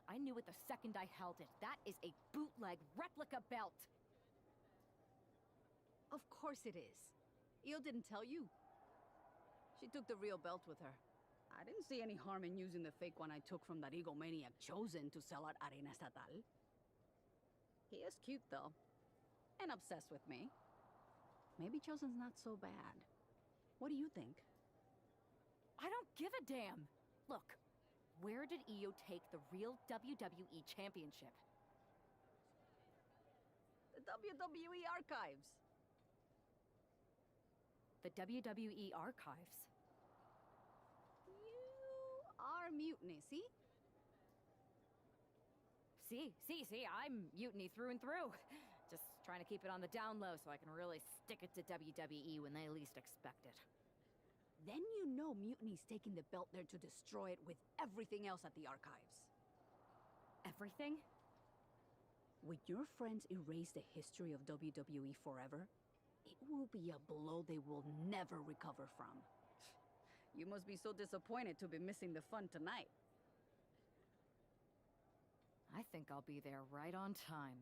I knew it the second I held it. That is a bootleg replica belt.
Of course it is. Io didn't tell you. She took the real belt with her. I didn't see any harm in using the fake one I took from that egomaniac Chosen to sell at Arena Estatal. He is cute, though. And obsessed with me. Maybe Chosen's not so bad. What do you think?
I don't give a damn. Look, where did Io take the real WWE Championship?
The WWE archives.
The WWE archives?
You are Mutiny, see?
See, I'm Mutiny through and through. Just trying to keep it on the down low so I can really stick it to WWE when they least expect it.
Then you know Mutiny's taking the belt there to destroy it with everything else at the archives.
Everything?
When your friends erase the history of WWE forever, it will be a blow they will never recover from. You must be so disappointed to be missing the fun tonight.
I think I'll be there right on time.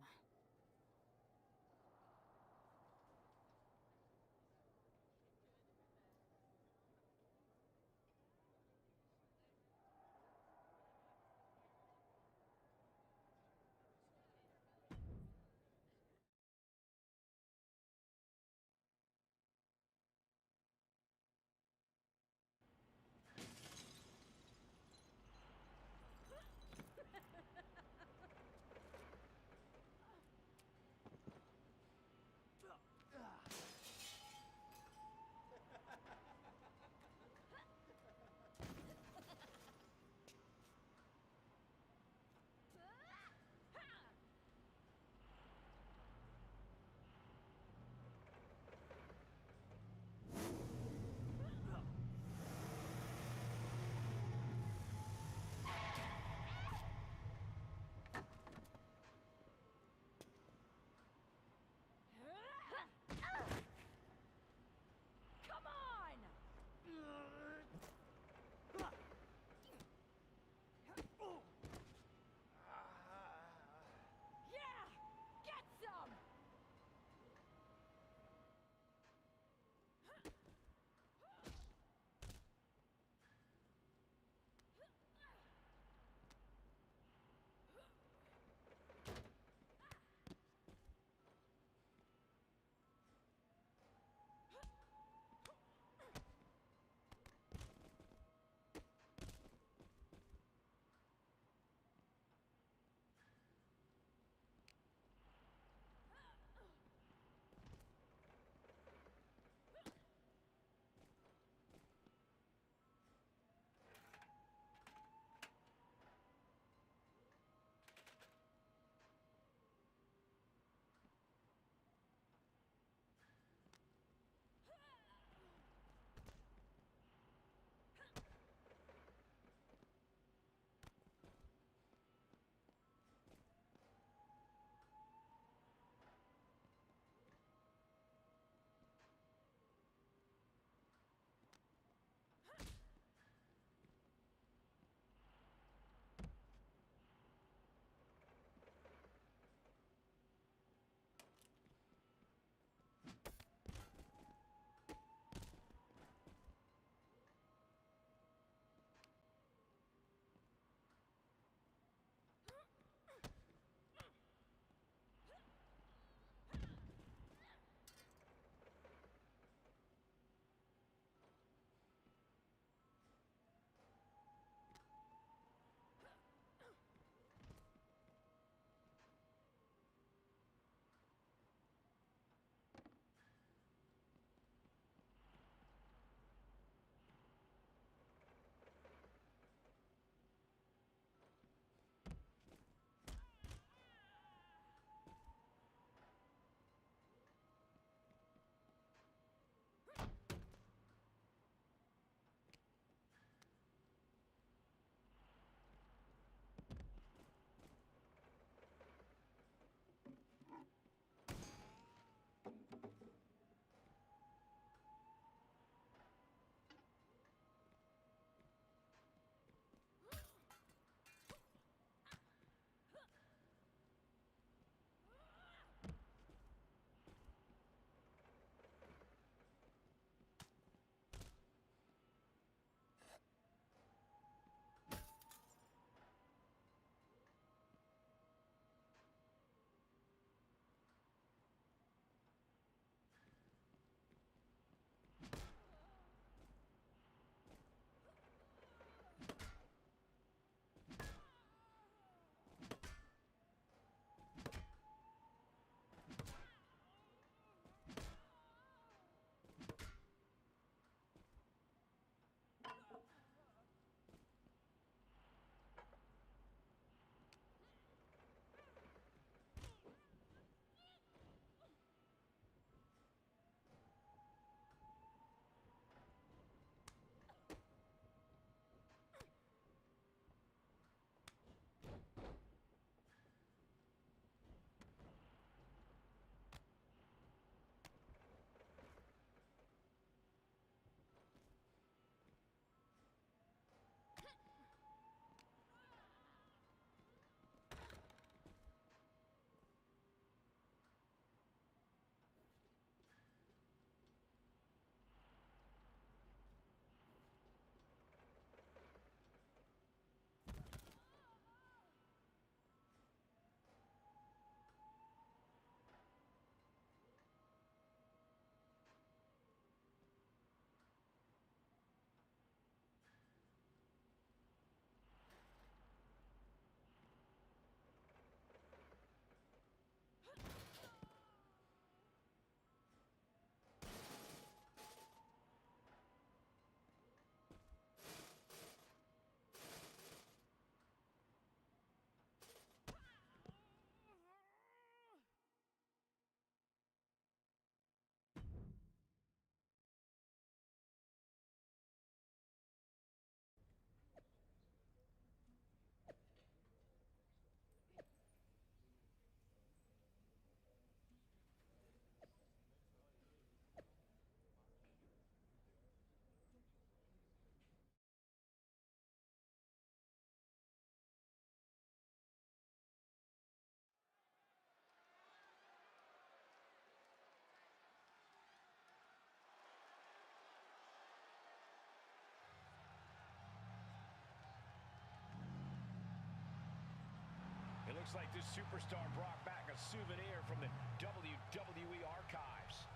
Looks like this superstar brought back a souvenir from the WWE archives.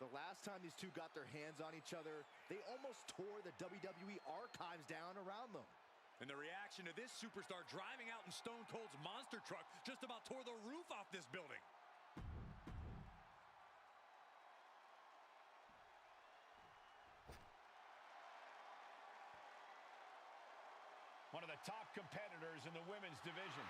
The last time these two got their hands on each other, they almost tore the WWE archives down around them.
And the reaction to this superstar driving out in Stone Cold's monster truck just about tore the roof off this building.
One of the top competitors in the women's division.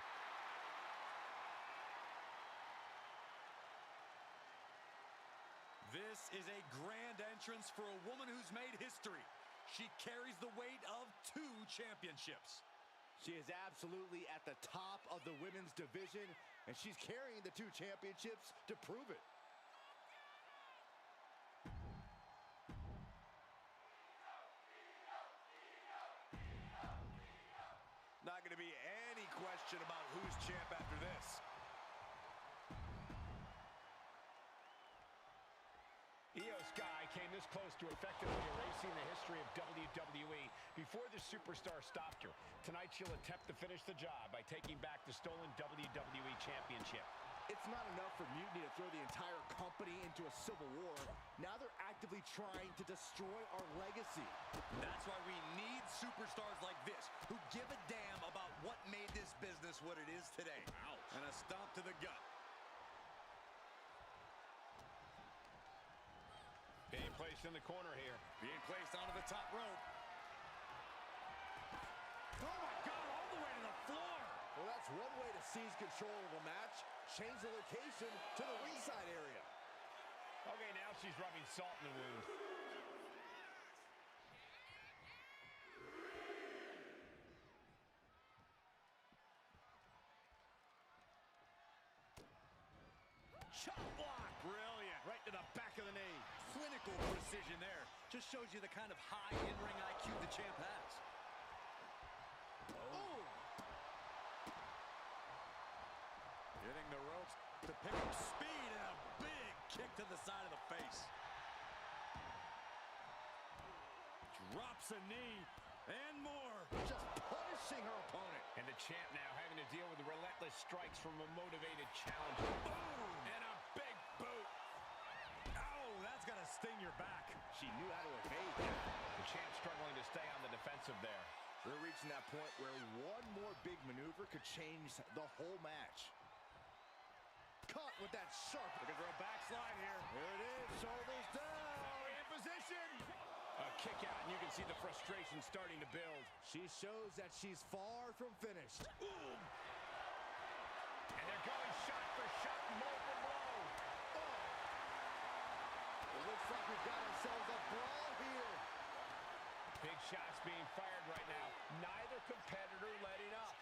This is a grand entrance for a woman who's made history. She carries the weight of 2 championships.
She is absolutely at the top of the women's division, and she's carrying the 2 championships to prove it.
Not going to be any question about who's champ after this.
Io Sky came this close to effectively erasing the history of WWE before the superstar stopped her. Tonight she'll attempt to finish the job by taking back the stolen WWE Championship.
It's not enough for Mutiny to throw the entire company into a civil war. Now they're actively trying to destroy our legacy.
That's why we need superstars like this who give a damn about what made this business what it is today. Ouch. And a stomp to the gut.
Being placed in the corner here.
Being placed onto the top rope. Oh my God, all the way to the floor.
Well, that's one way to seize control of a match. Change the location to the ringside area.
Okay, now she's rubbing salt in the wound.
Chop block. Brilliant. Right to the back of the knee. Clinical precision there. Just shows you the kind of high in-ring IQ the champ has. Oh. Hitting the ropes to pick up speed and a big kick to the side of the face. Drops a knee and more.
Just punishing her opponent.
And the champ now having to deal with the relentless strikes from a motivated challenger.
Boom! And a big boot. Oh, that's got to sting your back.
She knew how to evade that.
The champ struggling to stay on the defensive there.
We're reaching that point where one more big maneuver could change the whole match. Caught with that sharp.
Looking for a backslide here.
There it is. Shoulders down.
In position.
A kick out, and you can see the frustration starting to build.
She shows that she's far from finished.
Ooh. And they're going shot for shot, blow for blow.
Oh. It looks like we've got ourselves a brawl here.
Big shots being fired right now. Neither competitor letting up.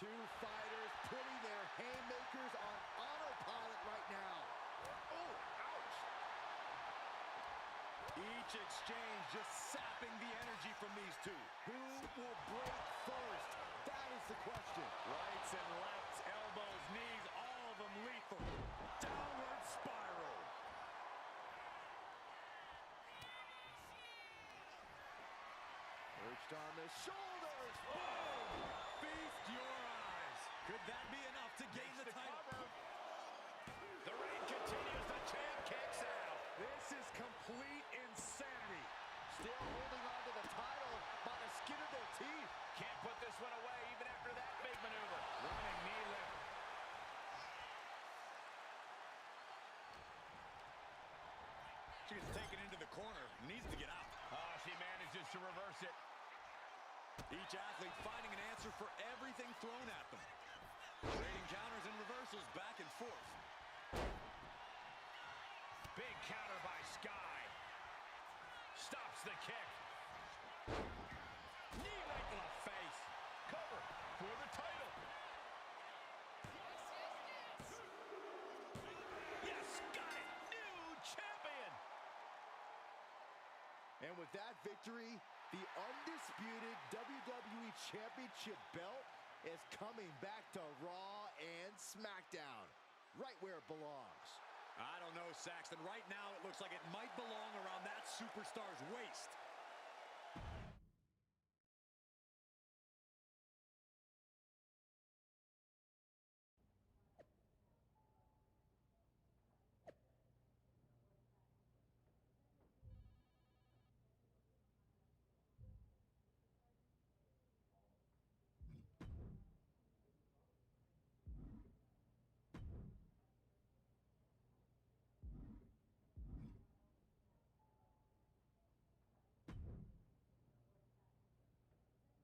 2 fighters putting their haymakers on autopilot right now. Oh, ouch.
Each exchange just sapping the energy from these two.
Who will break first? That is the question.
Rights and lefts, elbows, knees, all of them lethal. Downward spiral.
Perched on the shoulders.
Boom! Feast your eyes. Could that be enough to gain the title?
Cover. The reign continues. The champ kicks out.
This is complete insanity. Still holding on to the title by the skin of their teeth.
Can't put this one away even after that big maneuver.
Running knee lift. She gets taken into the corner. Needs to get out.
Oh, she manages to reverse it.
Each athlete finding an answer for everything thrown at them. Trading counters and reversals back and forth.
Big counter by Sky. Stops the kick.
Knee right to the face.
Cover for the title.
Yes, Sky
And with that victory, the undisputed WWE Championship belt is coming back to Raw and SmackDown, right where it belongs.
I don't know, Saxton. Right now, it looks like it might belong around that superstar's waist.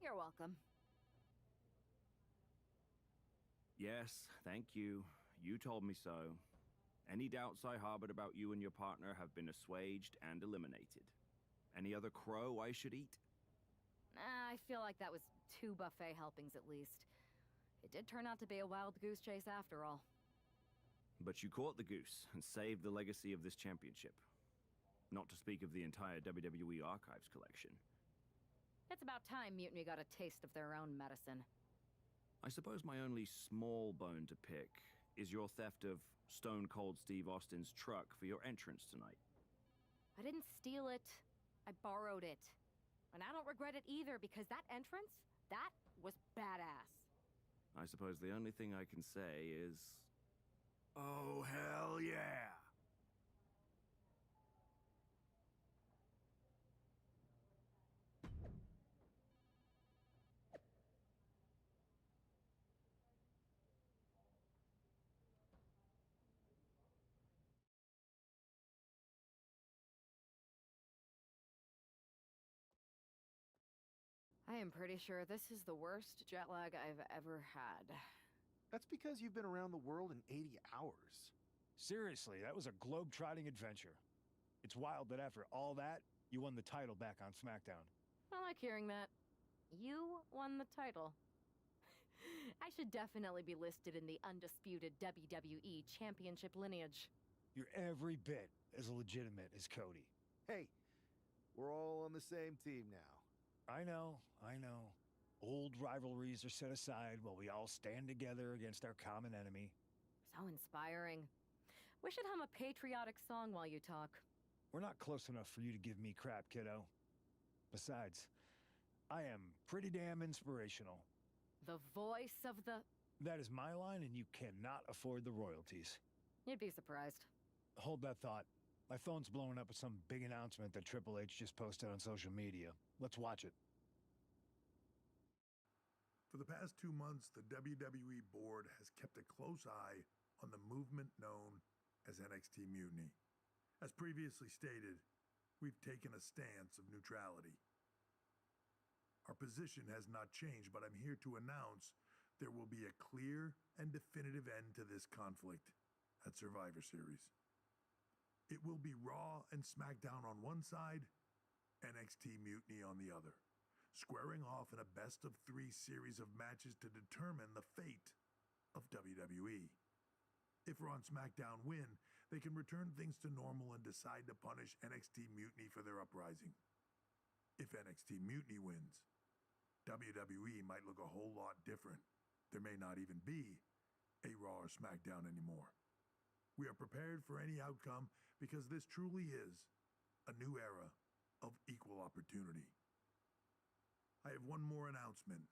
You're welcome.
Yes, thank you. You told me so. Any doubts I harbored about you and your partner have been assuaged and eliminated. Any other crow I should eat?
I feel like that was 2 buffet helpings at least. It did turn out to be a wild goose chase after all.
But you caught the goose and saved the legacy of this championship. Not to speak of the entire WWE Archives collection.
It's about time Mutiny got a taste of their own medicine.
I suppose my only small bone to pick is your theft of Stone Cold Steve Austin's truck for your entrance tonight.
I didn't steal it. I borrowed it. And I don't regret it either, because that entrance, that was badass.
I suppose the only thing I can say is... oh, hell yeah!
I am pretty sure this is the worst jet lag I've ever had.
That's because you've been around the world in 80 hours.
Seriously, that was a globe-trotting adventure. It's wild that after all that, you won the title back on SmackDown.
I like hearing that. You won the title. I should definitely be listed in the undisputed WWE Championship lineage.
You're every bit as legitimate as Cody.
Hey, we're all on the same team now.
I know. Old rivalries are set aside while we all stand together against our common enemy.
So inspiring. We should hum a patriotic song while you talk.
We're not close enough for you to give me crap, kiddo. Besides, I am pretty damn inspirational.
The voice of the...
That is my line, and you cannot afford the royalties.
You'd be surprised.
Hold that thought. My phone's blowing up with some big announcement that Triple H just posted on social media. Let's watch it.
For the past 2 months, the WWE board has kept a close eye on the movement known as NXT Mutiny. As previously stated, we've taken a stance of neutrality. Our position has not changed, but I'm here to announce there will be a clear and definitive end to this conflict at Survivor Series. It will be Raw and SmackDown on one side, NXT Mutiny on the other, squaring off in a best-of-3 series of matches to determine the fate of WWE. If Raw and SmackDown win, they can return things to normal and decide to punish NXT Mutiny for their uprising. If NXT Mutiny wins, WWE might look a whole lot different. There may not even be a Raw or SmackDown anymore. We are prepared for any outcome because this truly is a new era of equal opportunity. I have one more announcement.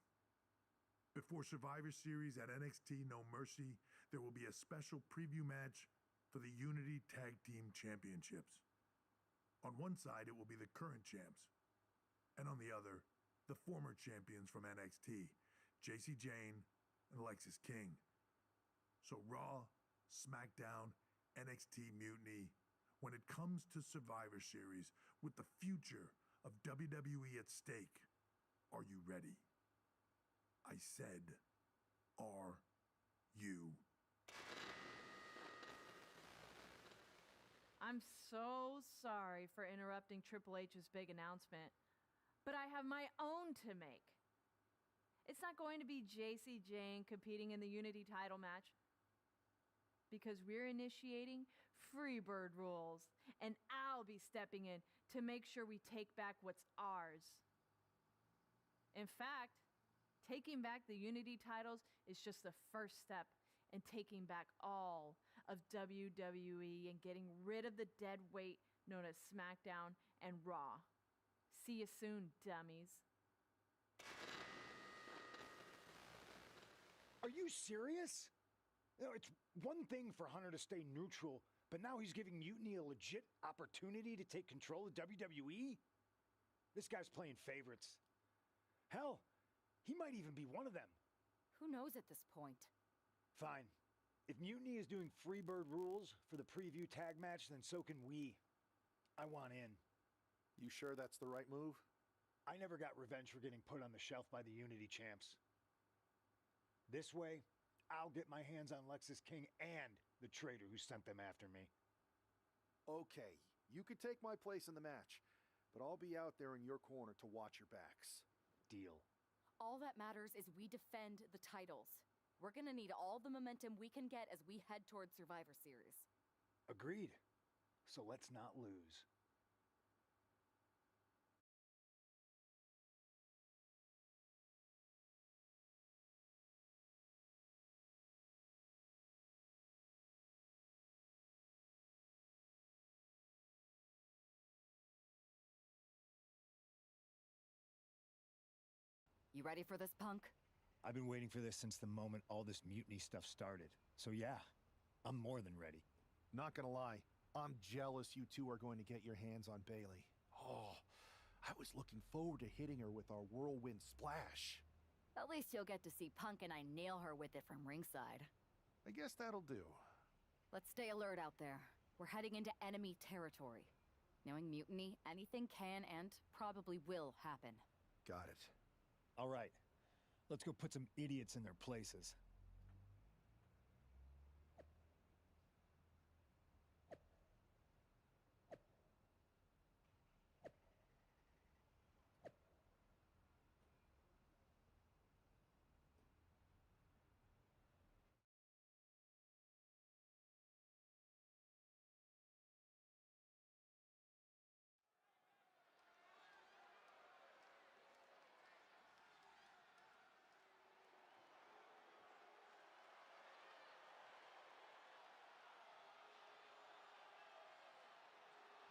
Before Survivor Series at NXT No Mercy, there will be a special preview match for the Unity Tag Team Championships. On one side, it will be the current champs, and on the other, the former champions from NXT, Jacy Jayne and Lexis King. So Raw, SmackDown, NXT Mutiny, when it comes to Survivor Series, with the future of WWE at stake, are you ready? I said, are you?
I'm so sorry for interrupting Triple H's big announcement, but I have my own to make. It's not going to be Jacy Jayne competing in the Unity title match, because we're initiating Freebird rules, and I'll be stepping in to make sure we take back what's ours. In fact, taking back the Unity titles is just the first step in taking back all of WWE and getting rid of the dead weight known as SmackDown and Raw. See you soon, dummies.
Are you serious? You know, it's one thing for Hunter to stay neutral, but now he's giving Mutiny a legit opportunity to take control of WWE? This guy's playing favorites. Hell, he might even be one of them.
Who knows at this point?
Fine. If Mutiny is doing Freebird rules for the preview tag match, then so can we. I want in.
You sure that's the right move?
I never got revenge for getting put on the shelf by the Unity champs. This way, I'll get my hands on Lexis King and the traitor who sent them after me.
Okay, you could take my place in the match, but I'll be out there in your corner to watch your backs.
Deal.
All that matters is we defend the titles. We're gonna need all the momentum we can get as we head towards Survivor Series.
Agreed. So let's not lose.
You ready for this, Punk?
I've been waiting for this since the moment all this Mutiny stuff started. So yeah, I'm more than ready.
Not gonna lie, I'm jealous you two are going to get your hands on Bailey. Oh, I was looking forward to hitting her with our whirlwind splash.
At least you'll get to see Punk and I nail her with it from ringside.
I guess that'll do.
Let's stay alert out there. We're heading into enemy territory. Knowing Mutiny, anything can and probably will happen.
Got it.
All right, let's go put some idiots in their places.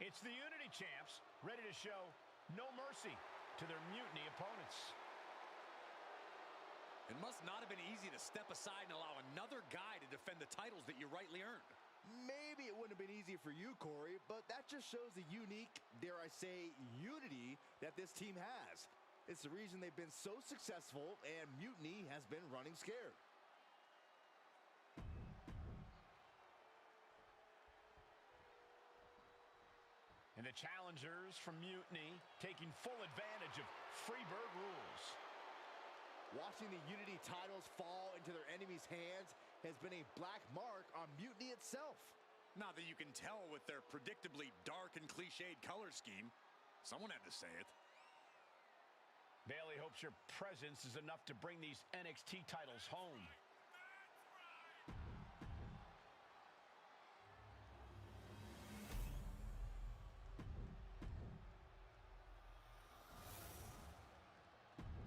It's the Unity champs, ready to show no mercy to their Mutiny opponents.
It must not have been easy to step aside and allow another guy to defend the titles that you rightly earned.
Maybe it wouldn't have been easy for you, Corey, but that just shows the unique, dare I say, unity that this team has. It's the reason they've been so successful, and Mutiny has been running scared.
And the challengers from Mutiny taking full advantage of Freebird rules.
Watching the Unity titles fall into their enemies' hands has been a black mark on Mutiny itself.
Not that you can tell with their predictably dark and cliched color scheme. Someone had to say it.
Bailey hopes your presence is enough to bring these NXT titles home.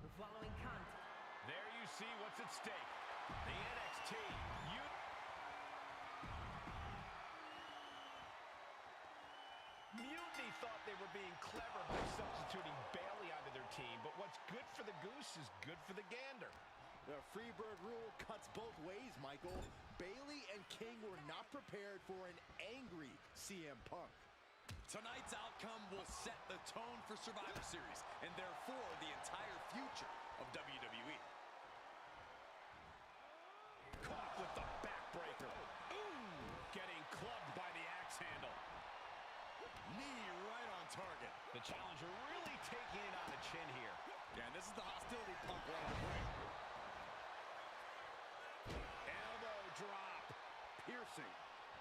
The following contest.
There you see what's at stake. The NXT Mutiny thought they were being clever by substituting Bailey onto their team, but what's good for the goose is good for the gander.
The Freebird rule cuts both ways, Michael. Bailey and King were not prepared for an angry CM Punk.
Tonight's outcome will set the tone for Survivor Series, and therefore the entire future of WWE.
Caught with the backbreaker. Ooh, getting clubbed by the axe handle.
Knee right on target.
The challenger really taking it on the chin here.
Yeah, and this is the hostility Punk wanted to bring.
Elbow drop.
Piercing.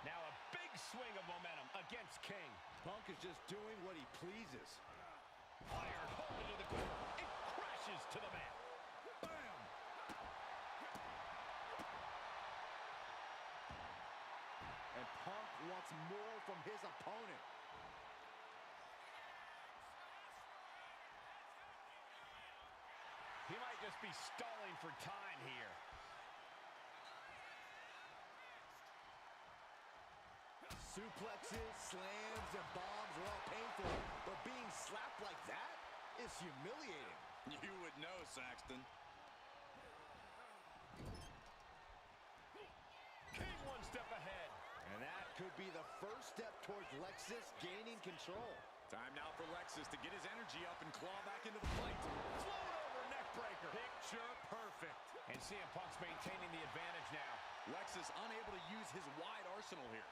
Now a big swing of momentum against King.
Punk is just doing what he pleases.
Fired home into the corner. It crashes to the mat.
Bam!
And Punk wants more from his opponent.
He might just be stalling for time here.
Suplexes, slams, and bombs are all painful, but being slapped like that is humiliating.
You would know, Saxton.
King one step ahead.
And that could be the first step towards Lexus gaining control.
Time now for Lexus to get his energy up and claw back into the fight.
Float over neck breaker. Picture perfect. And CM Punk's maintaining the advantage now.
Lexus unable to use his wide arsenal here.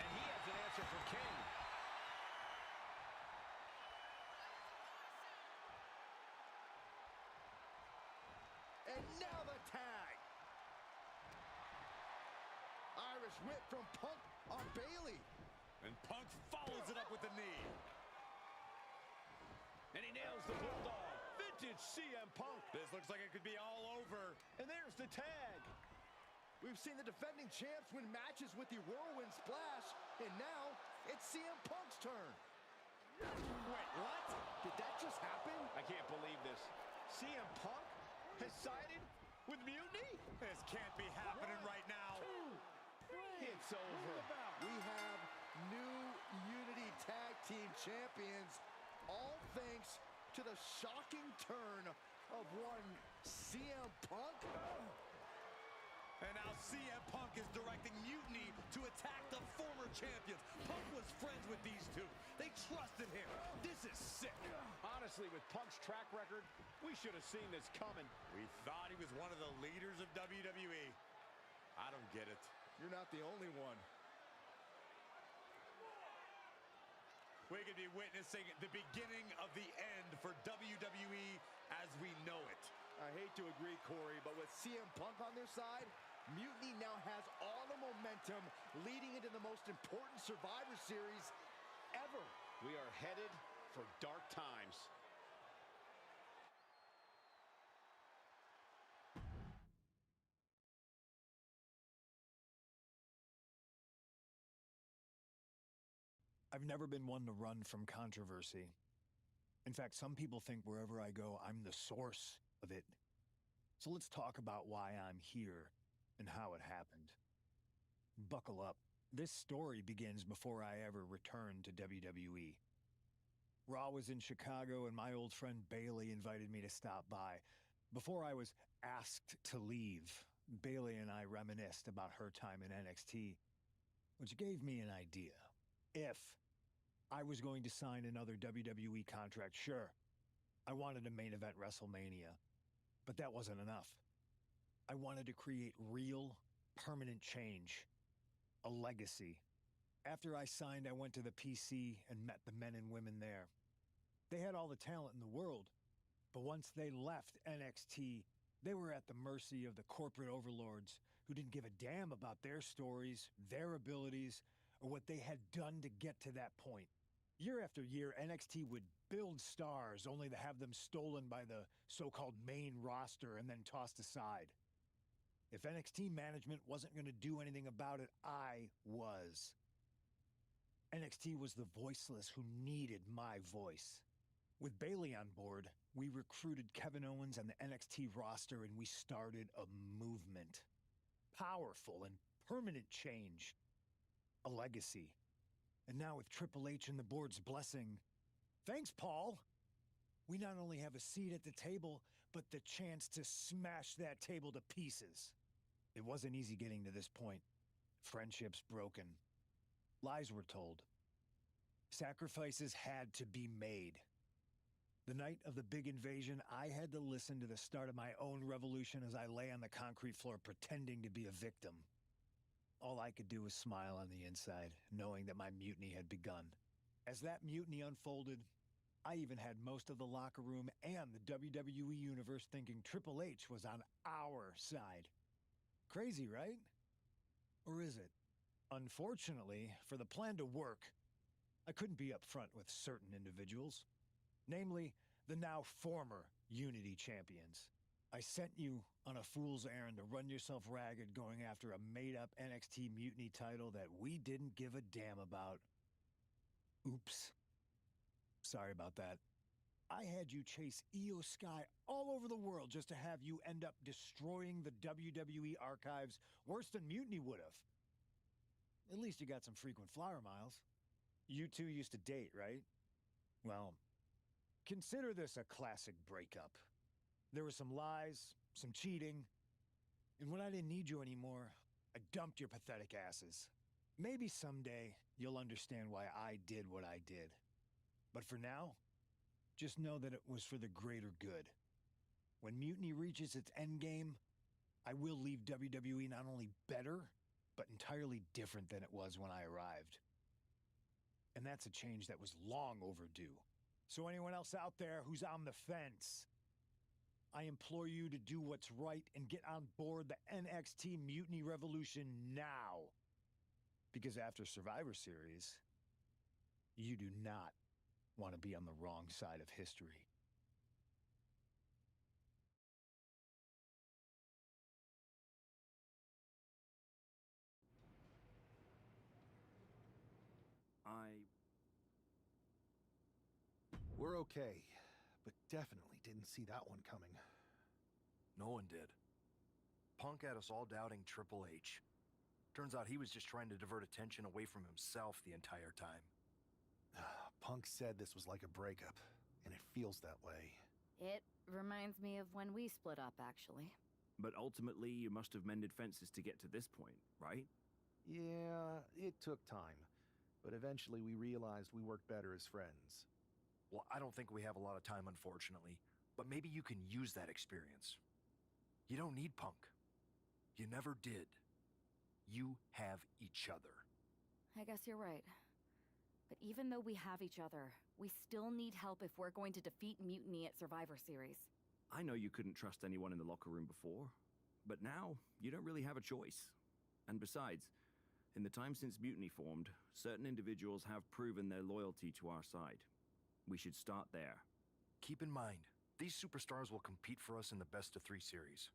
And he has an answer for King.
And now the tag. Irish whip from Punk on Bailey.
And Punk follows it up with the knee.
And he nails the Bulldog. Vintage CM Punk.
This looks like it could be all over.
And there's the tag.
We've seen the defending champs win matches with the Whirlwind Splash, and now it's CM Punk's turn.
Wait, what?
Did that just happen?
I can't believe this. CM Punk has sided with Mutiny?
This can't be happening right now.
It's over.
We have new Unity Tag Team Champions, all thanks to the shocking turn of one CM Punk.
And now CM Punk is directing Mutiny to attack the former champions. Punk was friends with these two. They trusted him. This is sick.
Honestly, with Punk's track record, we should have seen this coming.
We thought he was one of the leaders of WWE. I don't get it.
You're not the only one.
We could be witnessing the beginning of the end for WWE as we know it.
I hate to agree, Corey, but with CM Punk on their side, Mutiny now has all the momentum leading into the most important Survivor Series ever.
We are headed for dark times.
I've never been one to run from controversy. In fact, some people think wherever I go, I'm the source of it. So let's talk about why I'm here and how it happened. Buckle up. This story begins before I ever returned to WWE. Raw was in Chicago and my old friend Bailey invited me to stop by. Before I was asked to leave, Bailey and I reminisced about her time in NXT, which gave me an idea. If I was going to sign another WWE contract, sure, I wanted to main event WrestleMania, but that wasn't enough. I wanted to create real, permanent change, a legacy. After I signed, I went to the PC and met the men and women there. They had all the talent in the world, but once they left NXT, they were at the mercy of the corporate overlords who didn't give a damn about their stories, their abilities, or what they had done to get to that point. Year after year, NXT would build stars only to have them stolen by the so-called main roster and then tossed aside. If NXT management wasn't going to do anything about it, I was. NXT was the voiceless who needed my voice. With Bailey on board, we recruited Kevin Owens and the NXT roster and we started a movement. Powerful and permanent change. A legacy. And now with Triple H and the board's blessing, thanks, Paul! We not only have a seat at the table, but the chance to smash that table to pieces. It wasn't easy getting to this point. Friendships broken. Lies were told. Sacrifices had to be made. The night of the big invasion, I had to listen to the start of my own revolution as I lay on the concrete floor pretending to be a victim. All I could do was smile on the inside, knowing that my mutiny had begun. As that mutiny unfolded, I even had most of the locker room and the WWE Universe thinking Triple H was on our side. Crazy, right? Or is it? Unfortunately, for the plan to work, I couldn't be upfront with certain individuals. Namely, the now former Unity champions. I sent you on a fool's errand to run yourself ragged going after a made-up NXT Mutiny title that we didn't give a damn about. Oops. Sorry about that. I had you chase Io Sky all over the world just to have you end up destroying the WWE archives worse than Mutiny would have. At least you got some frequent flyer miles. You two used to date, right? Well, consider this a classic breakup. There were some lies, some cheating, and when I didn't need you anymore, I dumped your pathetic asses. Maybe someday you'll understand why I did what I did. But for now, just know that it was for the greater good. When Mutiny reaches its endgame, I will leave WWE not only better, but entirely different than it was when I arrived. And that's a change that was long overdue. So anyone else out there who's on the fence, I implore you to do what's right and get on board the NXT Mutiny Revolution now. Because after Survivor Series, you do not want to be on the wrong side of history.
We're okay, but definitely didn't see that one coming.
No one did. Punk had us all doubting Triple H. Turns out he was just trying to divert attention away from himself the entire time.
Punk said this was like a breakup, and it feels that way.
It reminds me of when we split up, actually.
But ultimately, you must have mended fences to get to this point, right?
Yeah, it took time. But eventually we realized we worked better as friends.
Well, I don't think we have a lot of time, unfortunately. But maybe you can use that experience. You don't need Punk. You never did. You have each other.
I guess you're right. But even though we have each other, we still need help if we're going to defeat Mutiny at Survivor Series.
I know you couldn't trust anyone in the locker room before, but now you don't really have a choice. And besides, in the time since Mutiny formed, certain individuals have proven their loyalty to our side. We should start there.
Keep in mind, these superstars will compete for us in the best-of-3 series.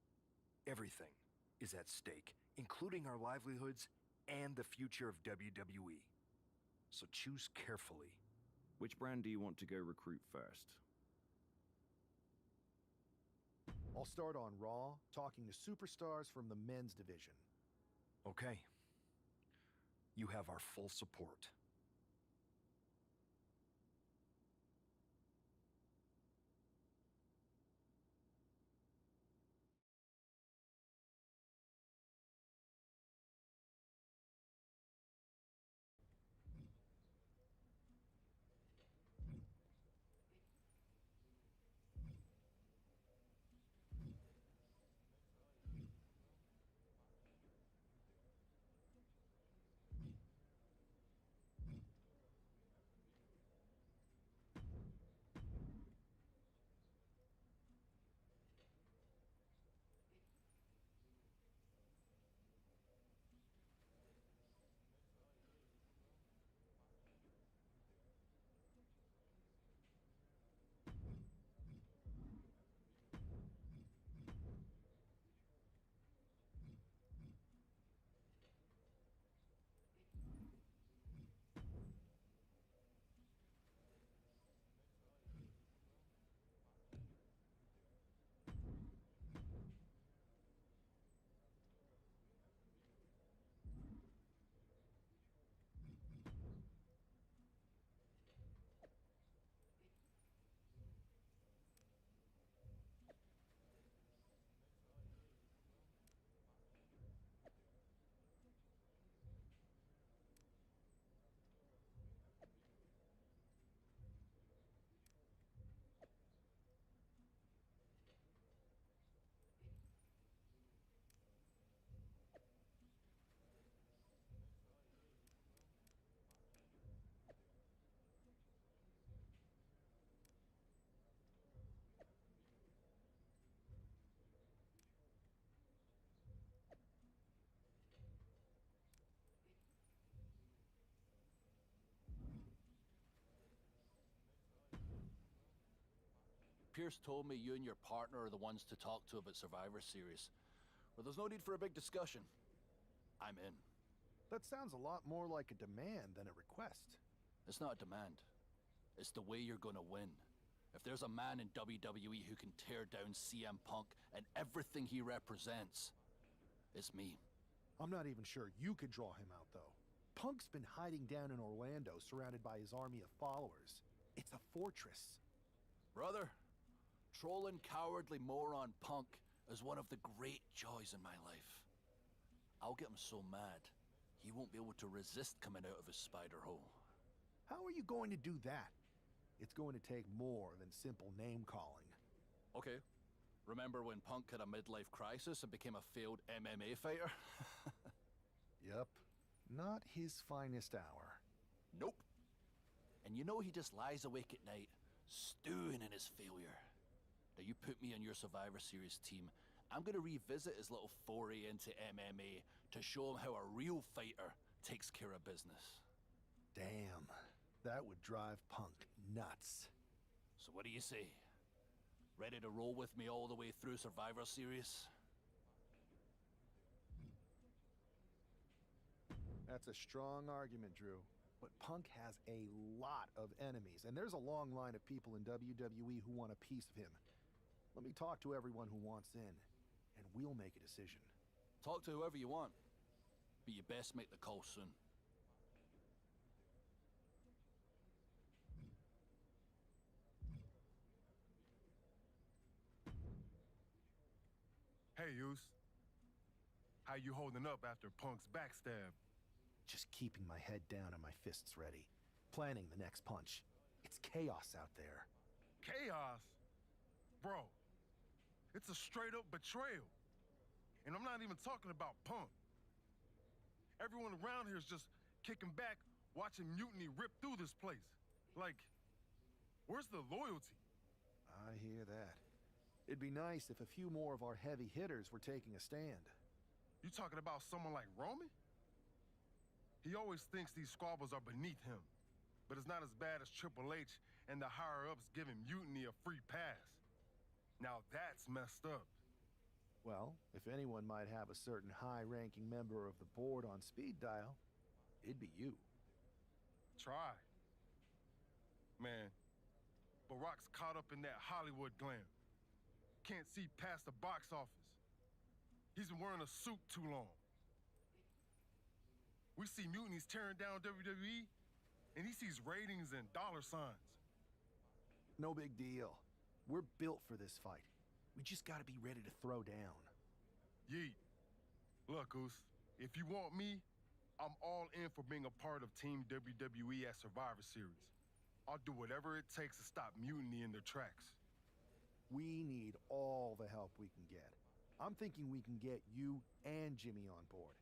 Everything is at stake, including our livelihoods and the future of WWE. So choose carefully.
Which brand do you want to go recruit first?
I'll start on Raw, talking to superstars from the men's division.
Okay. You have our full support.
Pierce told me you and your partner are the ones to talk to about Survivor Series. Well, there's no need for a big discussion. I'm in.
That sounds a lot more like a demand than a request.
It's not a demand. It's the way you're gonna win. If there's a man in WWE who can tear down CM Punk and everything he represents, it's me.
I'm not even sure you could draw him out, though. Punk's been hiding down in Orlando, surrounded by his army of followers. It's a fortress.
Brother, trolling cowardly moron Punk is one of the great joys in my life. I'll get him so mad, he won't be able to resist coming out of his spider hole.
How are you going to do that? It's going to take more than simple name-calling.
Okay. Remember when Punk had a midlife crisis and became a failed MMA fighter?
Yep. Not his finest hour.
Nope. And you know he just lies awake at night, stewing in his failure. Now you put me on your Survivor Series team, I'm gonna revisit his little foray into MMA to show him how a real fighter takes care of business.
Damn. That would drive Punk nuts.
So what do you say? Ready to roll with me all the way through Survivor Series?
That's a strong argument, Drew. But Punk has a lot of enemies, and there's a long line of people in WWE who want a piece of him. Let me talk to everyone who wants in, and we'll make a decision.
Talk to whoever you want, but you best make the call soon.
Hey, Yus. How you holding up after Punk's backstab?
Just keeping my head down and my fists ready. Planning the next punch. It's chaos out there.
Chaos? Bro, it's a straight-up betrayal. And I'm not even talking about Punk. Everyone around here is just kicking back, watching mutiny rip through this place. Like, where's the loyalty?
I hear that. It'd be nice if a few more of our heavy hitters were taking a stand.
You talking about someone like Roman? He always thinks these squabbles are beneath him. But it's not as bad as Triple H and the higher-ups giving Mutiny a free pass. Now that's messed up.
Well, if anyone might have a certain high-ranking member of the board on speed dial, it'd be you.
Try. Man, Barack's caught up in that Hollywood glam. Can't see past the box office. He's been wearing a suit too long. We see mutinies tearing down WWE, and he sees ratings and dollar signs.
No big deal. We're built for this fight. We just gotta be ready to throw down.
Yeet. Look, Goose, if you want me, I'm all in for being a part of Team WWE at Survivor Series. I'll do whatever it takes to stop mutiny in their tracks.
We need all the help we can get. I'm thinking we can get you and Jimmy on board.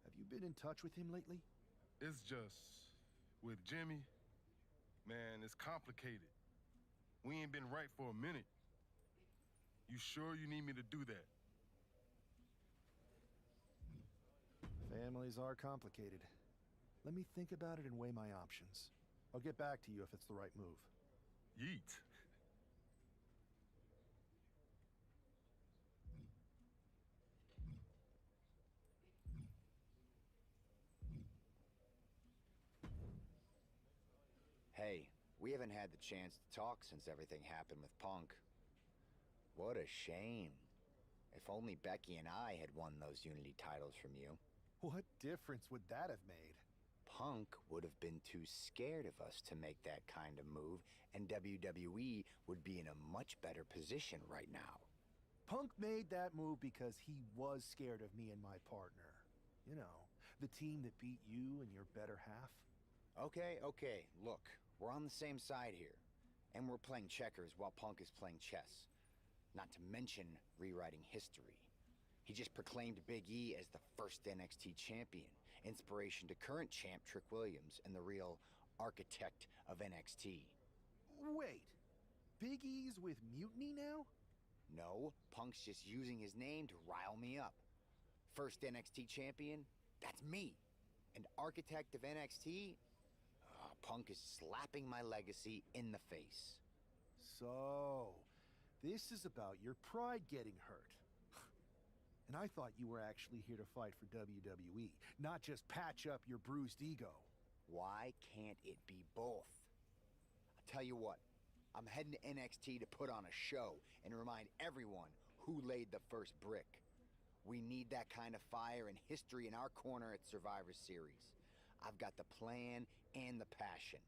Have you been in touch with him lately?
It's just, with Jimmy, man, it's complicated. We ain't been right for a minute. You sure you need me to do that?
Families are complicated. Let me think about it and weigh my options. I'll get back to you if it's the right move.
Yeet.
Hey, we haven't had the chance to talk since everything happened with Punk. What a shame. If only Becky and I had won those Unity titles from you.
What difference would that have made?
Punk would have been too scared of us to make that kind of move, and WWE would be in a much better position right now.
Punk made that move because he was scared of me and my partner. You know, the team that beat you and your better half.
Okay, look, we're on the same side here. And we're playing checkers while Punk is playing chess. Not to mention rewriting history. He just proclaimed Big E as the first NXT champion, inspiration to current champ Trick Williams and the real architect of NXT.
Wait, Big E's with Mutiny now?
No, Punk's just using his name to rile me up. First NXT champion, that's me. And architect of NXT, Punk is slapping my legacy in the face.
So, This is about your pride getting hurt. And I thought you were actually here to fight for WWE, not just patch up your bruised ego.
Why can't it be both? I'll tell you what, I'm heading to NXT to put on a show and remind everyone who laid the first brick. We need that kind of fire and history in our corner at Survivor Series. I've got the plan and the passion.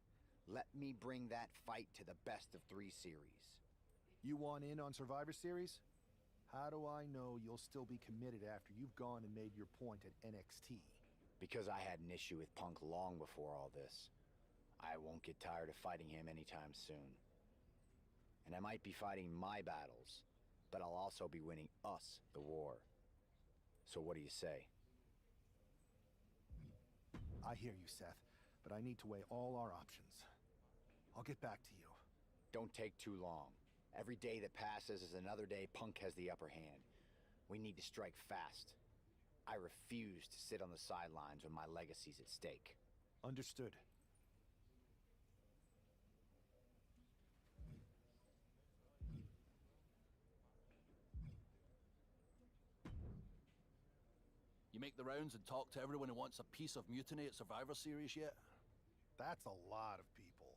Let me bring that fight to the best of 3 series.
You want in on Survivor Series? How do I know you'll still be committed after you've gone and made your point at NXT?
Because I had an issue with Punk long before all this. I won't get tired of fighting him anytime soon. And I might be fighting my battles, but I'll also be winning us the war. So what do you say?
I hear you, Seth, but I need to weigh all our options. I'll get back to you.
Don't take too long. Every day that passes is another day Punk has the upper hand. We need to strike fast. I refuse to sit on the sidelines when my legacy's at stake.
Understood.
You make the rounds and talk to everyone who wants a piece of Mutiny at Survivor Series yet?
That's a lot of people.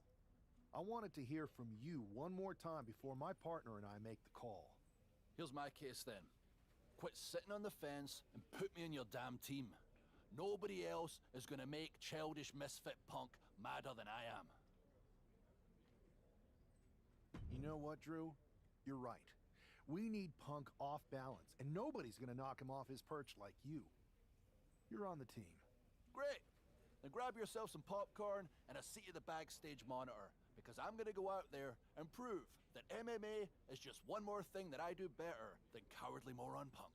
I wanted to hear from you one more time before my partner and I make the call.
Here's my case then. Quit sitting on the fence and put me in your damn team. Nobody else is gonna make childish misfit Punk madder than I am.
You know what, Drew? You're right. We need Punk off balance, and nobody's gonna knock him off his perch like you. You're on the team.
Great! Then grab yourself some popcorn and a seat at the backstage monitor, because I'm gonna go out there and prove that MMA is just one more thing that I do better than cowardly moron Punk.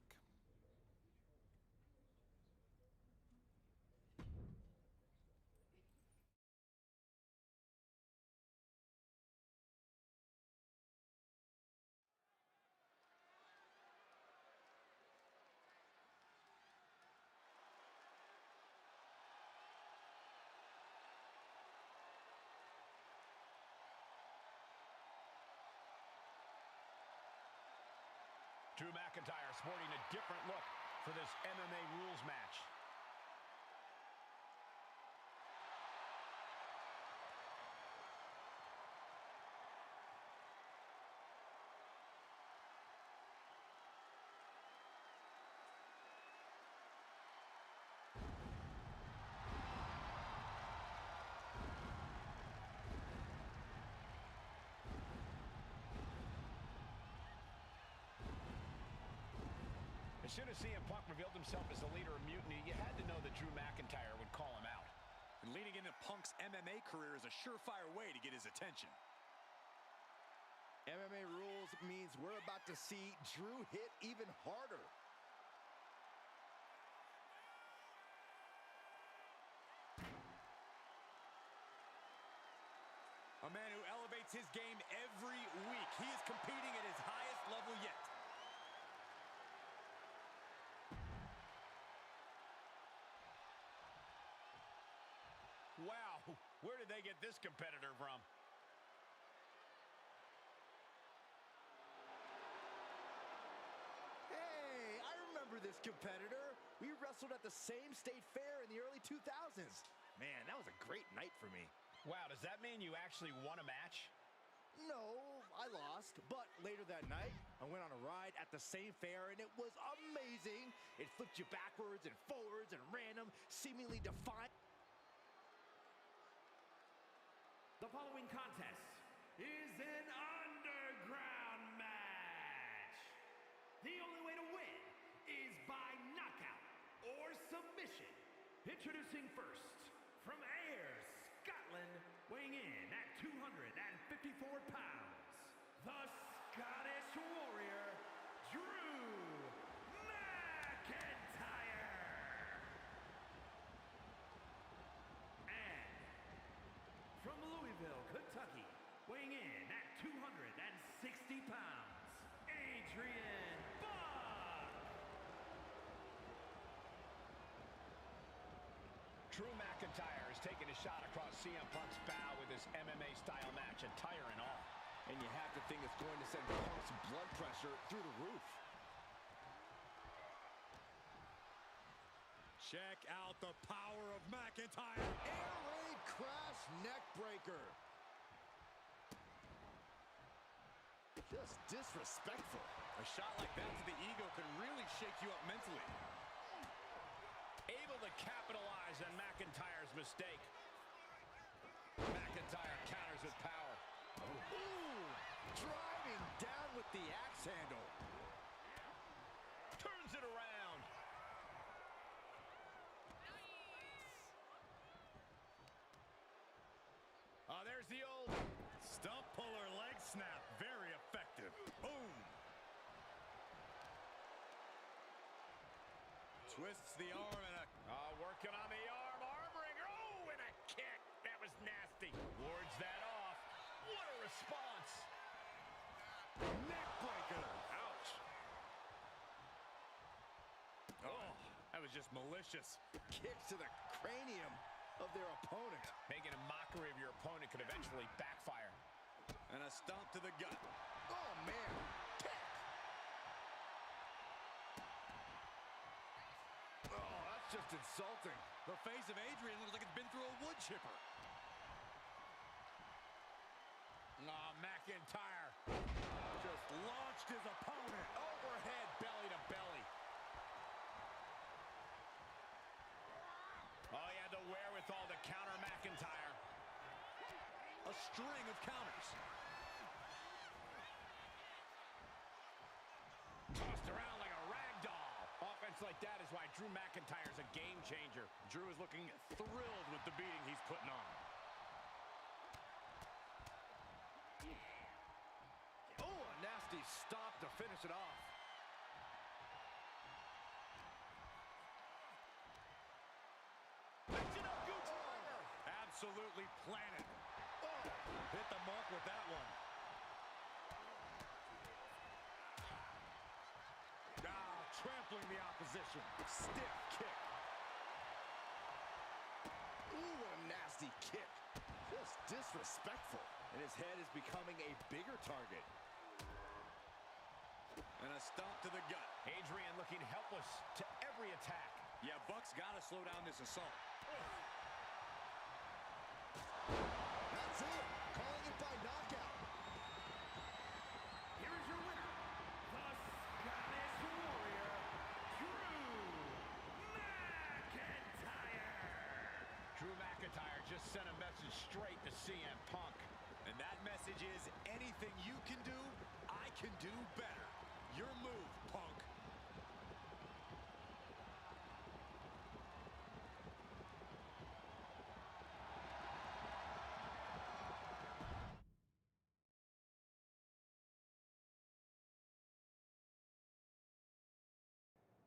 Drew McIntyre sporting a different look for this MMA rules match. As soon as CM Punk revealed himself as the leader of Mutiny, you had to know that Drew McIntyre would call him out.
And leading into Punk's MMA career is a surefire way to get his attention.
MMA rules means we're about to see Drew hit even harder.
A man who elevates his game every week. He is competing at his highest level yet.
Wow, where did they get this competitor from?
Hey, I remember this competitor. We wrestled at the same state fair in the early 2000s. Man, that was a great night for me.
Wow, does that mean you actually won a match?
No, I lost, but later that night, I went on a ride at the same fair, and it was amazing. It flipped you backwards and forwards and random, seemingly defiant.
The following contest is an underground match. The only way to win is by knockout or submission. Introducing first, from Ayr, Scotland, weighing in at 254 pounds, the Scottish Warrior, Drew McIntyre. And from Louisville, Kentucky, weighing in at 260 pounds, Adrian Buck.
Drew McIntyre has taken a shot across CM Punk's bow with his MMA-style match, attire and all.
And you have to think it's going to send Punk's blood pressure through the roof.
Check out the power of McIntyre.
Air raid crash neck breaker. Just disrespectful.
A shot like that to the ego can really shake you up mentally.
Able to capitalize on McIntyre's mistake. McIntyre counters with power.
Ooh, driving down with the axe handle.
Turns it around. There's the old
stump puller leg snap. Very effective. Boom. Twists the arm and a...
working on the arm. Arm wringer. Oh, and a kick. That was nasty. Wards that off. What a response.
Neck breaker.
Ouch.
Oh, that was just malicious.
Kicks to the cranium of their opponent.
Making a mockery of your opponent could eventually backfire.
And a stomp to the gut.
Oh, man. Kick. Oh, that's just insulting.
The face of Adrian looks like it's been through a wood chipper.
McIntyre
just launched his opponent.
overhead, belly to belly. Oh, he had the wherewithal to counter McIntyre.
A string of counters.
Tossed around like a rag doll. Offense like that is why Drew McIntyre's a game changer.
Drew is looking thrilled with the beating he's putting on.
Oh, a nasty stop to finish it off.
Absolutely planted. Oh, hit the mark with that one. Trampling the opposition.
Stiff kick. Ooh, what a nasty kick. Just disrespectful. And his head is becoming a bigger target.
And a stomp to the gut.
Adrian looking helpless to every attack.
Yeah, Buck's got to slow down this assault.
That's it. Calling it by knockout.
Here is your winner, the Scottish Warrior,
Drew McIntyre just sent a message straight to CM Punk.
And that message is, anything you can do, I can do better. Your move, Punk.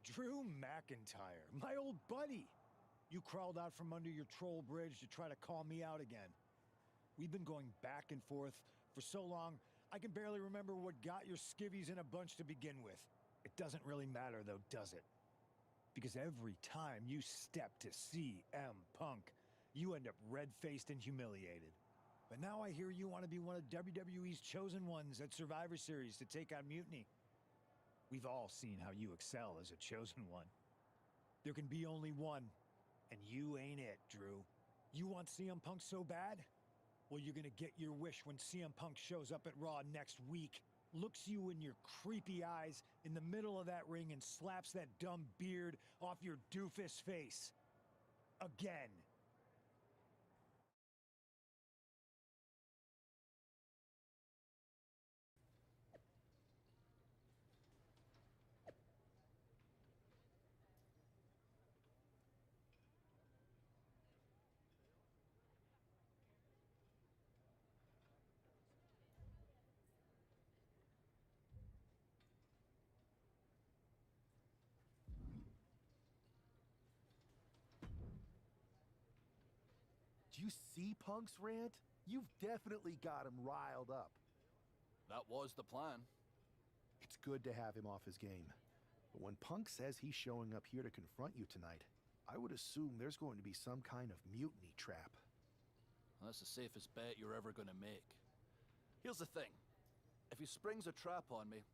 Drew McIntyre, my old buddy. You crawled out from under your troll bridge to try to call me out again. We've been going back and forth for so long, I can barely remember what got your skivvies in a bunch to begin with. It doesn't really matter though, does it? Because every time you step to CM Punk, you end up red-faced and humiliated. But now I hear you want to be one of WWE's chosen ones at Survivor Series to take on Mutiny. We've all seen how you excel as a chosen one. There can be only one, and you ain't it, Drew. You want CM Punk so bad? Well, you're gonna get your wish when CM Punk shows up at Raw next week, looks you in your creepy eyes in the middle of that ring and slaps that dumb beard off your doofus face. Again.
Do you see Punk's rant? You've definitely got him riled up.
That was the plan.
It's good to have him off his game. But when Punk says he's showing up here to confront you tonight, I would assume there's going to be some kind of mutiny trap.
That's the safest bet you're ever going to make. Here's the thing. If he springs a trap on me,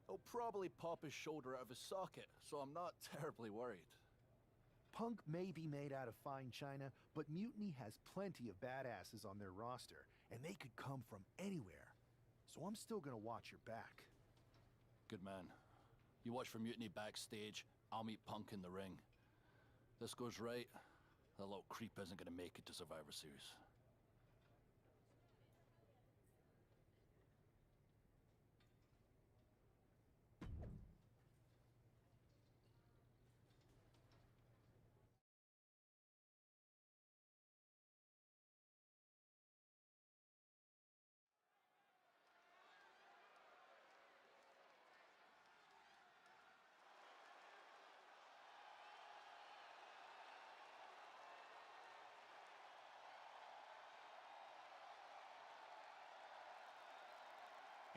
he'll probably pop his shoulder out of his socket, so I'm not terribly worried.
Punk may be made out of fine china, but Mutiny has plenty of badasses on their roster, and they could come from anywhere. So I'm still gonna watch your back.
Good man. You watch for Mutiny backstage, I'll meet Punk in the ring. This goes right, that little creep isn't gonna make it to Survivor Series.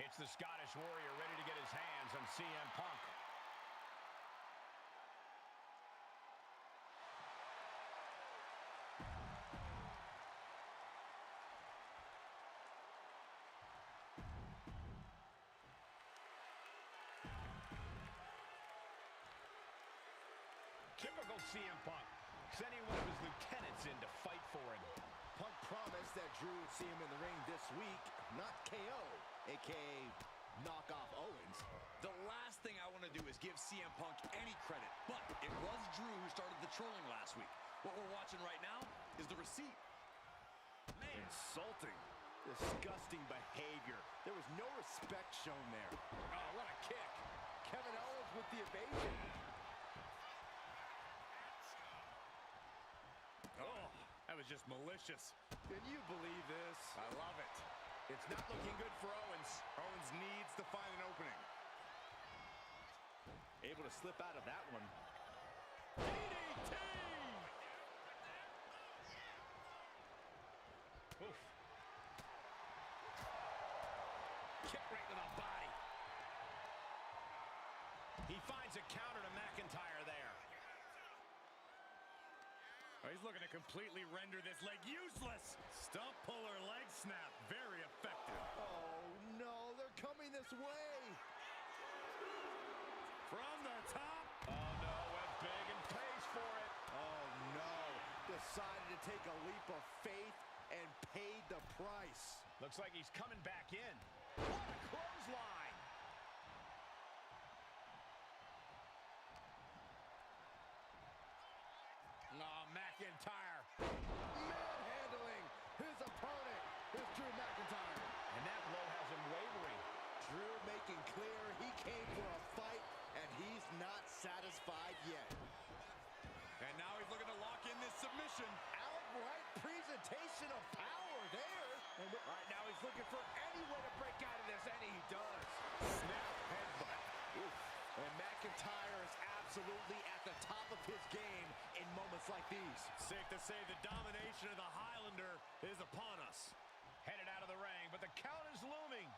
It's the Scottish Warrior ready to get his hands on CM Punk. Typical CM Punk, sending one of his lieutenants in to fight for him.
Punk promised that Drew would see him in the ring this week, not KO, a.k.a. knock off Owens.
The last thing I want to do is give CM Punk any credit, but it was Drew who started the trolling last week. What we're watching right now is the receipt.
Man. Insulting. Disgusting behavior. There was no respect shown there.
Oh, what a kick.
Kevin Owens with the evasion.
Oh, that was just malicious.
Can you believe this?
I love it. It's not looking good for Owens. Owens needs to find an opening.
Able to slip out of that one.
DDT!
Oof. Kick right to the body. He finds a counter to McIntyre there.
Oh, he's looking to completely render this leg useless. Stump puller leg snap. Very effective.
Oh, no. They're coming this way.
From the top.
Oh, no. Went big and pays for it.
Oh, no. Decided to take a leap of faith and paid the price.
Looks like he's coming back in. What a clothesline. Oh, McIntyre.
Manhandling his opponent. Here's Drew McIntyre.
And that blow has him wavering.
Drew making clear he came for a fight, and he's not satisfied yet.
And now he's looking to lock in this submission.
Outright presentation of power there. And right now he's looking for any way to break out of this, and he does. Snap headbutt. Oof. And McIntyre is absolutely at the top of his game in moments like these.
Safe to say the domination of the Highlander is upon us.
Headed out of the ring, but the count is looming.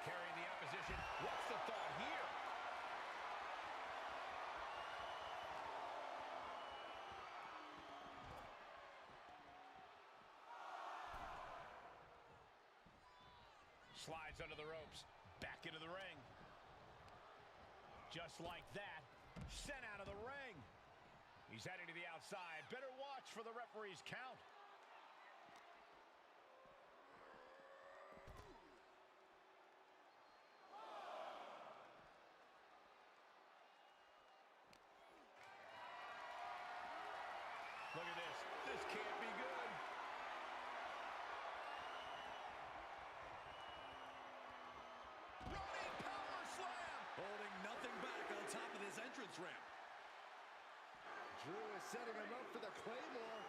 Carrying the opposition. What's the thought here? Slides under the ropes. Back into the ring. Just like that. Sent out of the ring. He's heading to the outside. Better watch for the referee's count. Look at this. This can't be good.
Running power slam. Holding nothing back on top of this entrance ramp.
Drew is setting him up for the Claymore.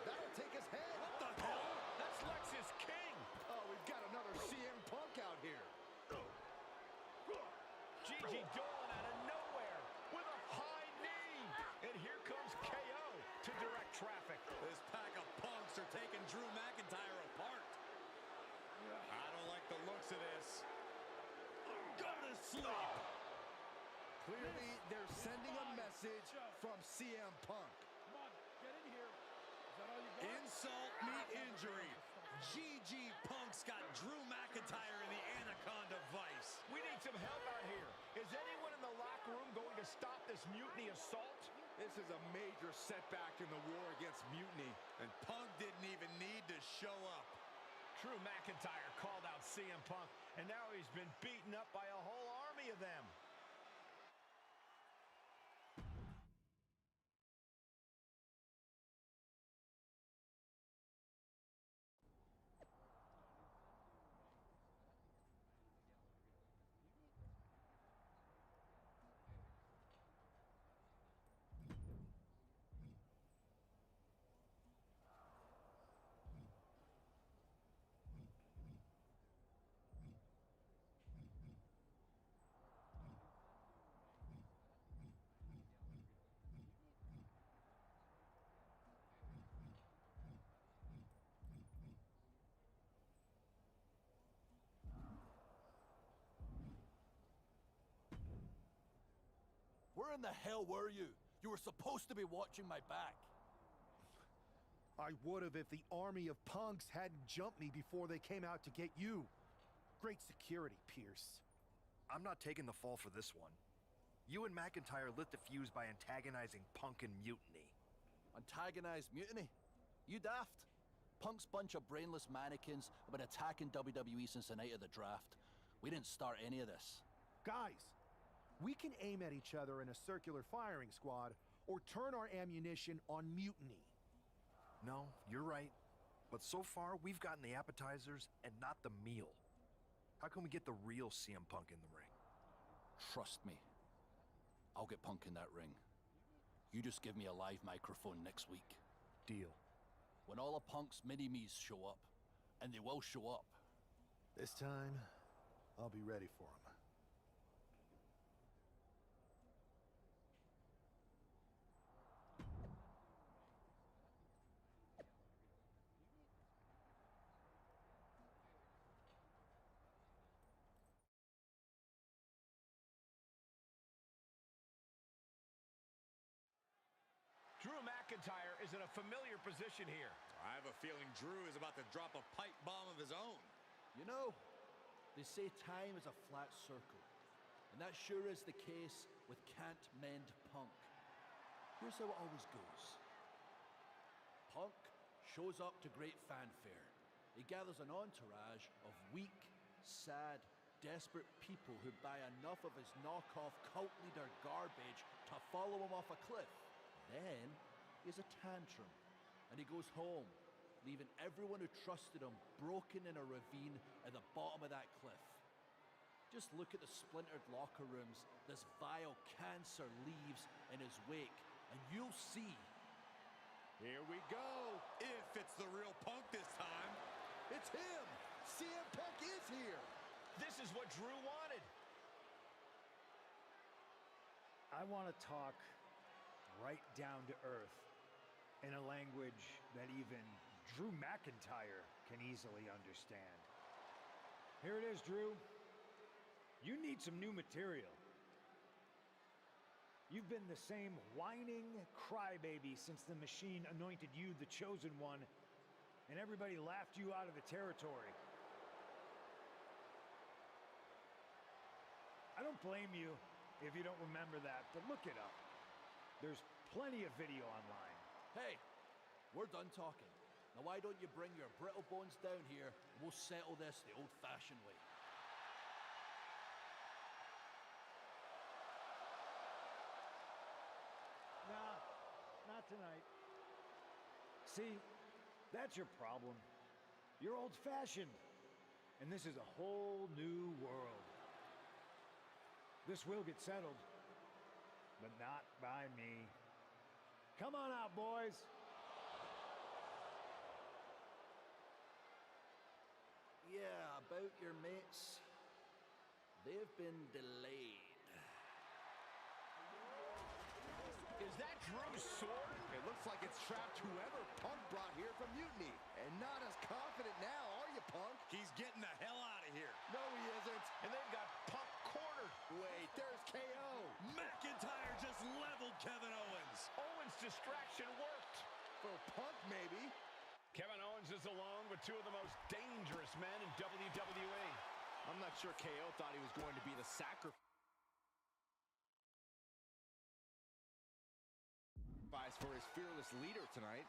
That'll take his head.
What the hell?
That's Lexus King.
Oh, we've got another CM Punk out here.
Gigi Dolan out of nowhere with a high knee.
taking Drew McIntyre apart. I don't like the looks of this. Go to sleep.
Clearly, they're sending a message from CM Punk.
Come on, get in here. Is that all you got?
Insult meet injury. GG Punk's got Drew McIntyre in the Anaconda Vice.
We need some help out here. Is anyone in the locker room going to stop this mutiny assault?
This is a major setback in the war against mutiny.
And Punk didn't even need to show up.
Drew McIntyre called out CM Punk, and now he's been beaten up by a whole army of them.
Where in the hell were you? You were supposed to be watching my back.
I would have if the army of punks hadn't jumped me before they came out to get you. Great security, Pierce.
I'm not taking the fall for this one. You and McIntyre lit the fuse by antagonizing Punk and Mutiny.
Antagonized Mutiny? You daft? Punk's bunch of brainless mannequins have been attacking WWE since the night of the draft. We didn't start any of this.
Guys, we can aim at each other in a circular firing squad or turn our ammunition on Mutiny.
No, you're right. But so far, we've gotten the appetizers and not the meal. How can we get the real CM Punk in the ring?
Trust me. I'll get Punk in that ring. You just give me a live microphone next week.
Deal.
When all of Punk's mini-me's show up, and they will show up.
This time, I'll be ready for him.
Drew McIntyre is in a familiar position here.
I have a feeling Drew is about to drop a pipe bomb of his own.
You know, they say time is a flat circle. And that sure is the case with Can't Mend Punk. Here's how it always goes. Punk shows up to great fanfare. He gathers an entourage of weak, sad, desperate people who buy enough of his knockoff cult leader garbage to follow him off a cliff. Then he has a tantrum, and he goes home, leaving everyone who trusted him broken in a ravine at the bottom of that cliff. Just look at the splintered locker rooms this vile cancer leaves in his wake, and you'll see.
Here we go. If it's the real Punk this time.
It's him! CM Punk is here!
This is what Drew wanted.
I want to talk right down to earth in a language that even Drew McIntyre can easily understand. Here it is, Drew. You need some new material. You've been the same whining crybaby since the Machine anointed you the chosen one, and everybody laughed you out of the territory. I don't blame you if you don't remember that, but look it up. There's plenty of video online.
Hey, we're done talking. Now why don't you bring your brittle bones down here and we'll settle this the old-fashioned way.
Nah, not tonight. See, that's your problem. You're old-fashioned, and this is a whole new world. This will get settled, but not by me. Come on out, boys.
Yeah, about your mates. They've been delayed.
Is that Drew's sword? It
looks like it's trapped whoever Punk brought here from Mutiny. And not as confident now, are you, Punk?
He's getting the hell out of here.
No, he isn't.
And they've got Punk cornered.
Wait, there's KO.
McIntyre just leveled Kevin Owens.
Owens' distraction worked.
For Punk, maybe.
Kevin Owens is alone with two of the most dangerous men in WWE.
I'm not sure KO thought he was going to be the sacrifice for his fearless leader tonight.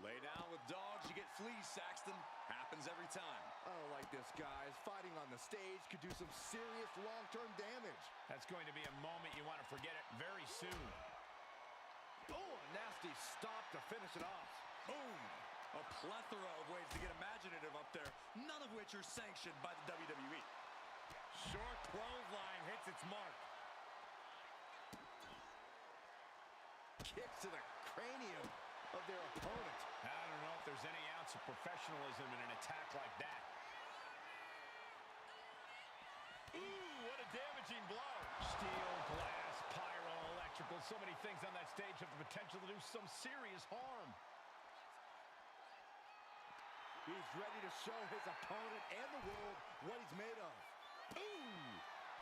Lay down with dogs, you get fleas, Saxton. Happens every time.
I don't like this, guys. Fighting on the stage could do some serious long-term damage.
That's going to be a moment you want to forget it very soon.
Oh, a nasty stop to finish it off.
Boom! A plethora of ways to get imaginative up there, none of which are sanctioned by the WWE.
Short clothesline hits its mark.
Kicks to the cranium of their opponent.
I don't know if there's any ounce of professionalism in an attack like that. Ooh, what a damaging blow. Steel, glass, pyro, electrical, so many things on that stage have the potential to do some serious harm.
He's ready to show his opponent and the world what he's made of.
Ooh!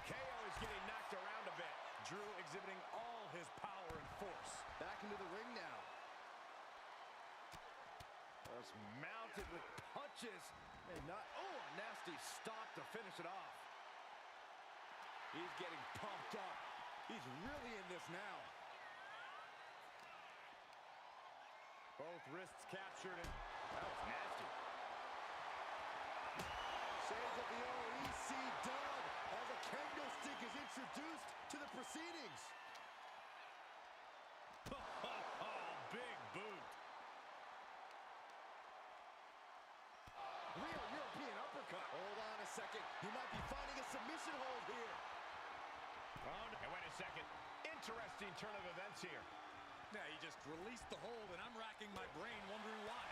KO is getting knocked around a bit.
Drew exhibiting all his power and force.
Back into the ring now. Just mounted with punches. And not, oh, a nasty stop to finish it off. He's getting pumped up. He's really in this now.
Both wrists captured and that was nasty.
Shades of the OEC dub as a kendo stick is introduced to the proceedings.
Big boot.
Real European uppercut. Hold on a second. He might be finding a submission hold here.
And wait a second. Interesting turn of events here.
Yeah, he just released the hold, and I'm racking my brain wondering why.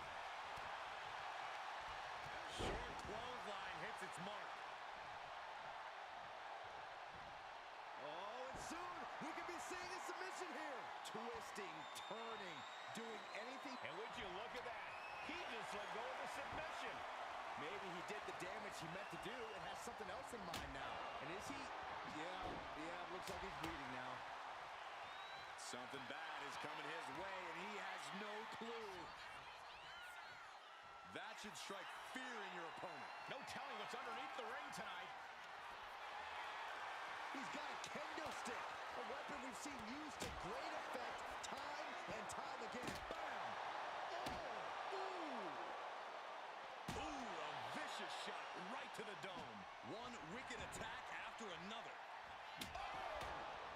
Short clothesline hits its mark.
Oh, and soon we could be seeing a submission here. Twisting, turning, doing anything.
And would you look at that? He just let go of the submission.
Maybe he did the damage he meant to do and has something else in mind now. And is he? Yeah, looks like he's bleeding now.
Something bad is coming his way, and he has no clue. That should strike fear in your opponent.
No telling what's underneath the ring tonight.
He's got a kendo stick, a weapon we've seen used to great effect time and time again. Bam!
Ooh, a vicious shot right to the dome. One wicked attack after another.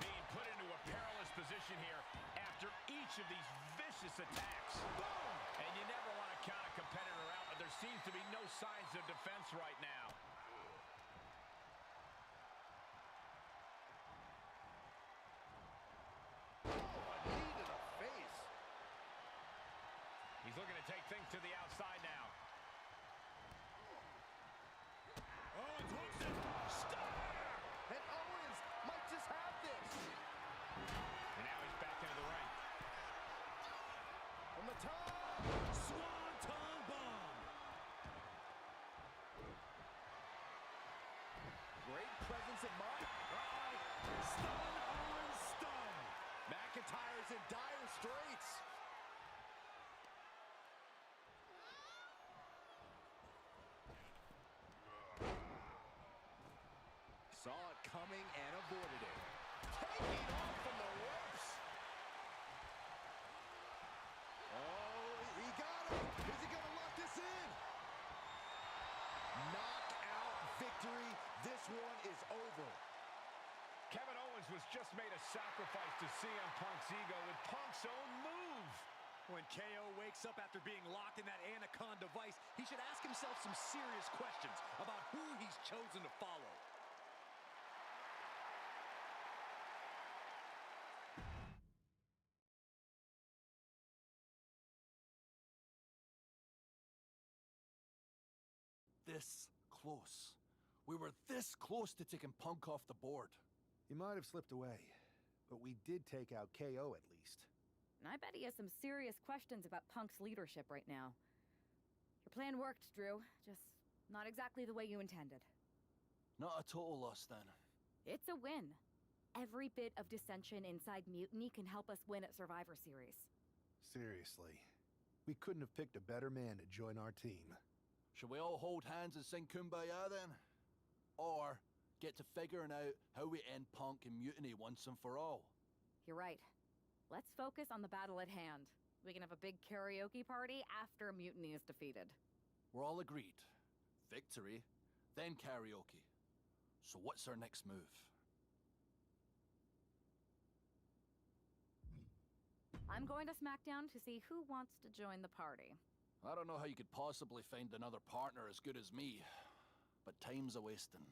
Being put into a perilous position here after each of these vicious attacks.
Boom!
And you never want to count a competitor out, but there seems to be no signs of defense right now.
Oh, a knee to the face.
He's looking to take things to the outside now.
Owens hooks it.
Stunner! And Owens might just have this.
And now he's back into the ring.
From the top.
Swanton bomb.
Great presence of mind.
Stun on stun.
McIntyre's in dire straits. Saw it coming and avoided it. Taking off from the ropes. Oh, he got him. Is he going to lock this in? Knockout victory. This one is over.
Kevin Owens was just made a sacrifice to CM Punk's ego with Punk's own move.
When KO wakes up after being locked in that Anaconda vice, he should ask himself some serious questions about who he's chosen to follow.
This close. We were this close to taking Punk off the board.
He might have slipped away, but we did take out KO at least.
And I bet he has some serious questions about Punk's leadership right now. Your plan worked, Drew. Just not exactly the way you intended.
Not a total loss, then.
It's a win. Every bit of dissension inside Mutiny can help us win at Survivor Series.
Seriously. We couldn't have picked a better man to join our team.
Shall we all hold hands and sing Kumbaya, then? Or get to figuring out how we end Punk and Mutiny once and for all?
You're right. Let's focus on the battle at hand. We can have a big karaoke party after Mutiny is defeated.
We're all agreed. Victory, then karaoke. So what's our next move?
I'm going to SmackDown to see who wants to join the party.
I don't know how you could possibly find another partner as good as me, but time's a-wasting.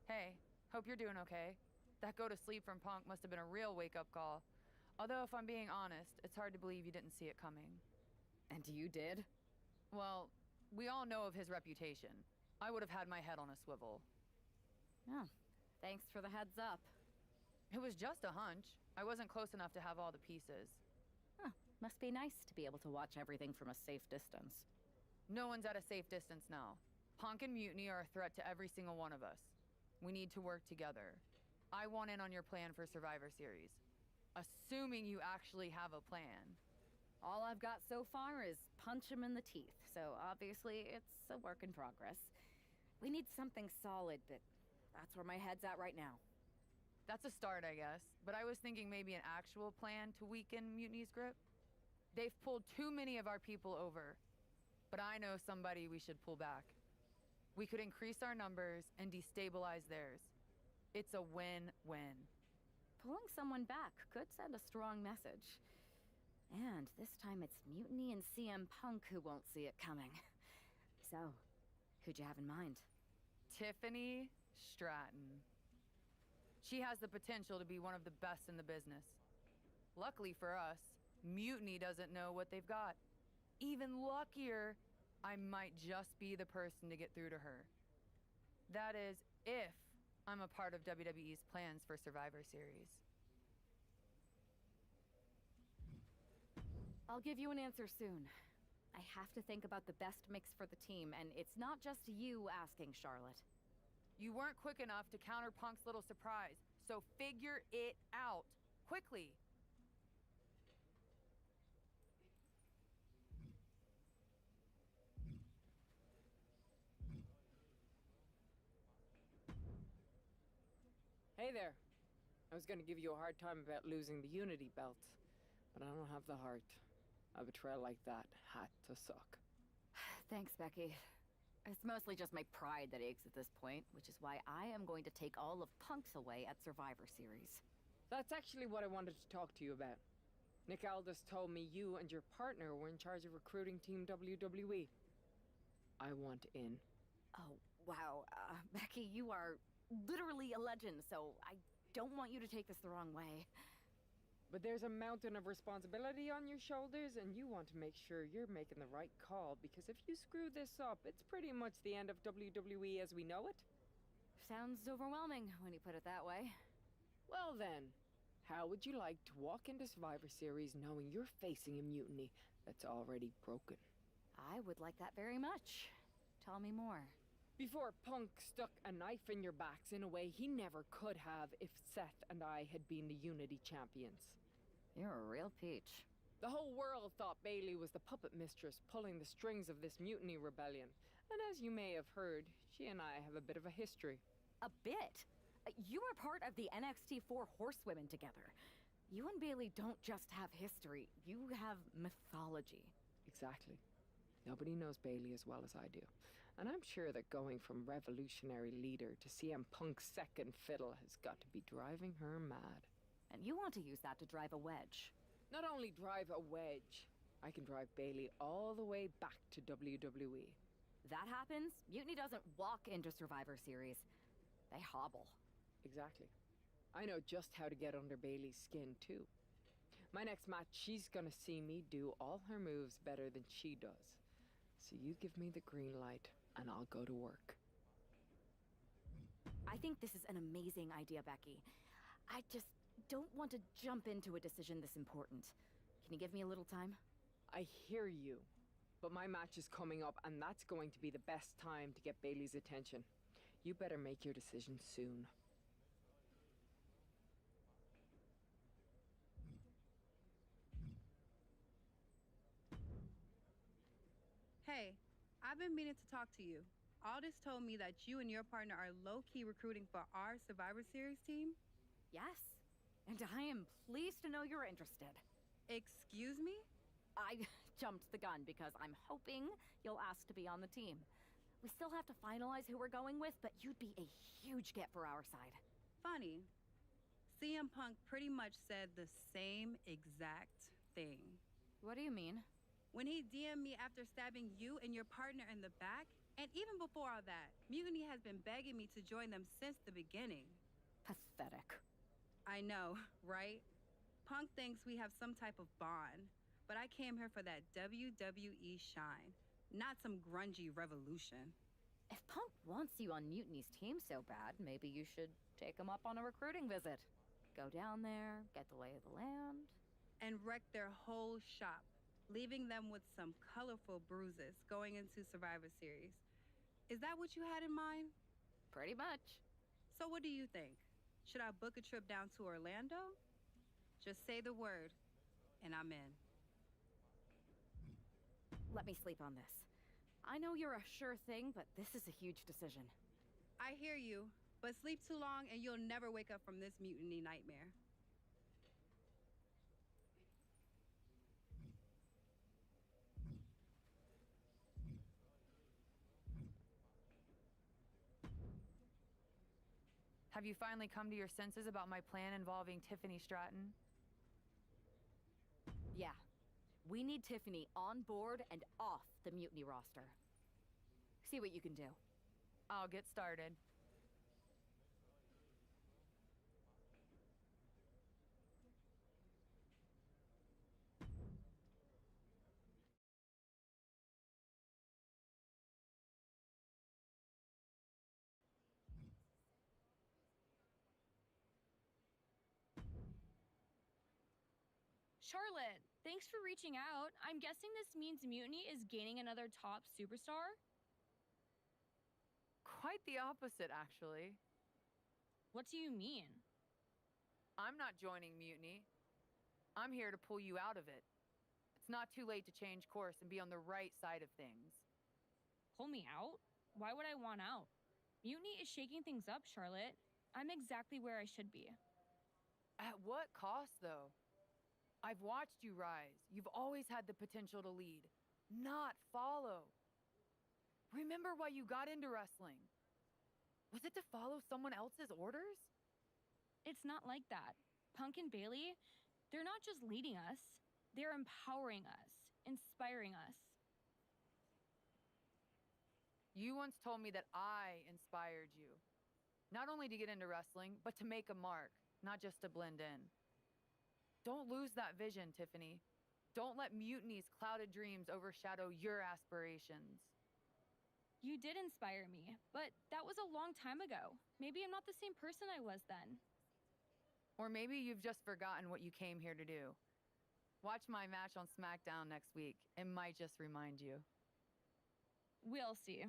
Hey, hope you're doing okay. That go to sleep from Punk must have been a real wake-up call. Although, if I'm being honest, it's hard to believe you didn't see it coming.
And you did?
Well, we all know of his reputation. I would have had my head on a swivel.
Oh, thanks for the heads up.
It was just a hunch. I wasn't close enough to have all the pieces.
Huh, must be nice to be able to watch everything from a safe distance.
No one's at a safe distance now. Punk and Mutiny are a threat to every single one of us. We need to work together. I want in on your plan for Survivor Series. Assuming you actually have a plan.
All I've got so far is punch him in the teeth, so obviously it's a work in progress. We need something solid, but that's where my head's at right now.
That's a start, I guess. But I was thinking maybe an actual plan to weaken Mutiny's grip. They've pulled too many of our people over. But I know somebody we should pull back. We could increase our numbers and destabilize theirs. It's a win-win.
Pulling someone back could send a strong message. And this time it's Mutiny and CM Punk who won't see it coming. So, who'd you have in mind?
Tiffany Stratton. She has the potential to be one of the best in the business. Luckily for us, Mutiny doesn't know what they've got. Even luckier, I might just be the person to get through to her. That is, if I'm a part of WWE's plans for Survivor Series.
I'll give you an answer soon. I have to think about the best mix for the team, and it's not just you asking, Charlotte.
You weren't quick enough to counter Punk's little surprise, so figure it out. Quickly.
Hey there. I was gonna give you a hard time about losing the Unity belt, but I don't have the heart. A betrayal like that had to suck.
Thanks, Becky. It's mostly just my pride that aches at this point, which is why I am going to take all of Punk's away at Survivor Series.
That's actually what I wanted to talk to you about. Nick Aldis told me you and your partner were in charge of recruiting Team WWE. I want in.
Oh, wow. Becky, you are literally a legend, so I don't want you to take this the wrong way.
But there's a mountain of responsibility on your shoulders, and you want to make sure you're making the right call, because if you screw this up, it's pretty much the end of WWE as we know it.
Sounds overwhelming when you put it that way.
Well then, how would you like to walk into Survivor Series knowing you're facing a mutiny that's already broken?
I would like that very much. Tell me more.
Before Punk stuck a knife in your backs in a way he never could have if Seth and I had been the Unity champions.
You're a real peach.
The whole world thought Bayley was the puppet mistress pulling the strings of this mutiny rebellion. And as you may have heard, she and I have a bit of a history.
A bit? You were part of the NXT 4 Horsewomen together. You and Bayley don't just have history, you have mythology.
Exactly. Nobody knows Bayley as well as I do. And I'm sure that going from revolutionary leader to CM Punk's second fiddle has got to be driving her mad.
And you want to use that to drive a wedge.
Not only drive a wedge, I can drive Bayley all the way back to WWE.
That happens, Mutiny doesn't walk into Survivor Series. They hobble.
Exactly. I know just how to get under Bayley's skin, too. My next match, she's gonna see me do all her moves better than she does. So you give me the green light, and I'll go to work.
I think this is an amazing idea, Becky. I just don't want to jump into a decision this important. Can you give me a little time?
I hear you, but my match is coming up, and that's going to be the best time to get Bayley's attention. You better make your decision soon.
Hey, I've been meaning to talk to you. Aldis told me that you and your partner are low-key recruiting for our Survivor Series team.
Yes, and I am pleased to know you're interested.
Excuse me?
I jumped the gun because I'm hoping you'll ask to be on the team. We still have to finalize who we're going with, but you'd be a huge get for our side.
Funny. CM Punk pretty much said the same exact thing.
What do you mean?
When he DM'd me after stabbing you and your partner in the back, and even before all that, Mutiny has been begging me to join them since the beginning.
Pathetic.
I know, right? Punk thinks we have some type of bond, but I came here for that WWE shine, not some grungy revolution.
If Punk wants you on Mutiny's team so bad, maybe you should take him up on a recruiting visit. Go down there, get the lay of the land.
And wreck their whole shop, leaving them with some colorful bruises going into Survivor Series. Is that what you had in mind?
Pretty much.
So what do you think? Should I book a trip down to Orlando? Just say the word, and I'm in.
Let me sleep on this. I know you're a sure thing, but this is a huge decision.
I hear you, but sleep too long and you'll never wake up from this mutiny nightmare.
Have you finally come to your senses about my plan involving Tiffany Stratton?
Yeah. We need Tiffany on board and off the Mutiny roster. See what you can do.
I'll get started.
Charlotte, thanks for reaching out. I'm guessing this means Mutiny is gaining another top superstar?
Quite the opposite, actually.
What do you mean?
I'm not joining Mutiny. I'm here to pull you out of it. It's not too late to change course and be on the right side of things.
Pull me out? Why would I want out? Mutiny is shaking things up, Charlotte. I'm exactly where I should be.
At what cost, though? I've watched you rise. You've always had the potential to lead, not follow. Remember why you got into wrestling? Was it to follow someone else's orders?
It's not like that. Punk and Bailey, they're not just leading us. They're empowering us, inspiring us.
You once told me that I inspired you. Not only to get into wrestling, but to make a mark, not just to blend in. Don't lose that vision, Tiffany. Don't let Mutiny's clouded dreams overshadow your aspirations.
You did inspire me, but that was a long time ago. Maybe I'm not the same person I was then.
Or maybe you've just forgotten what you came here to do. Watch my match on SmackDown next week. It might just remind you.
We'll see.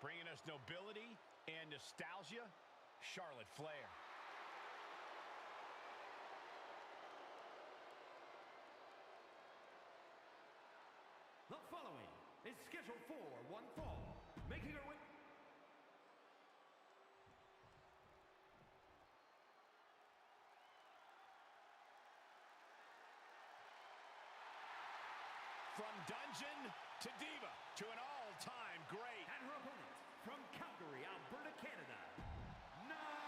Bringing us nobility and nostalgia, Charlotte Flair.
The following is scheduled for one fall, making her way...
From dungeon to diva to an all-time great.
And her opponent, from Calgary, Alberta, Canada, Natalya!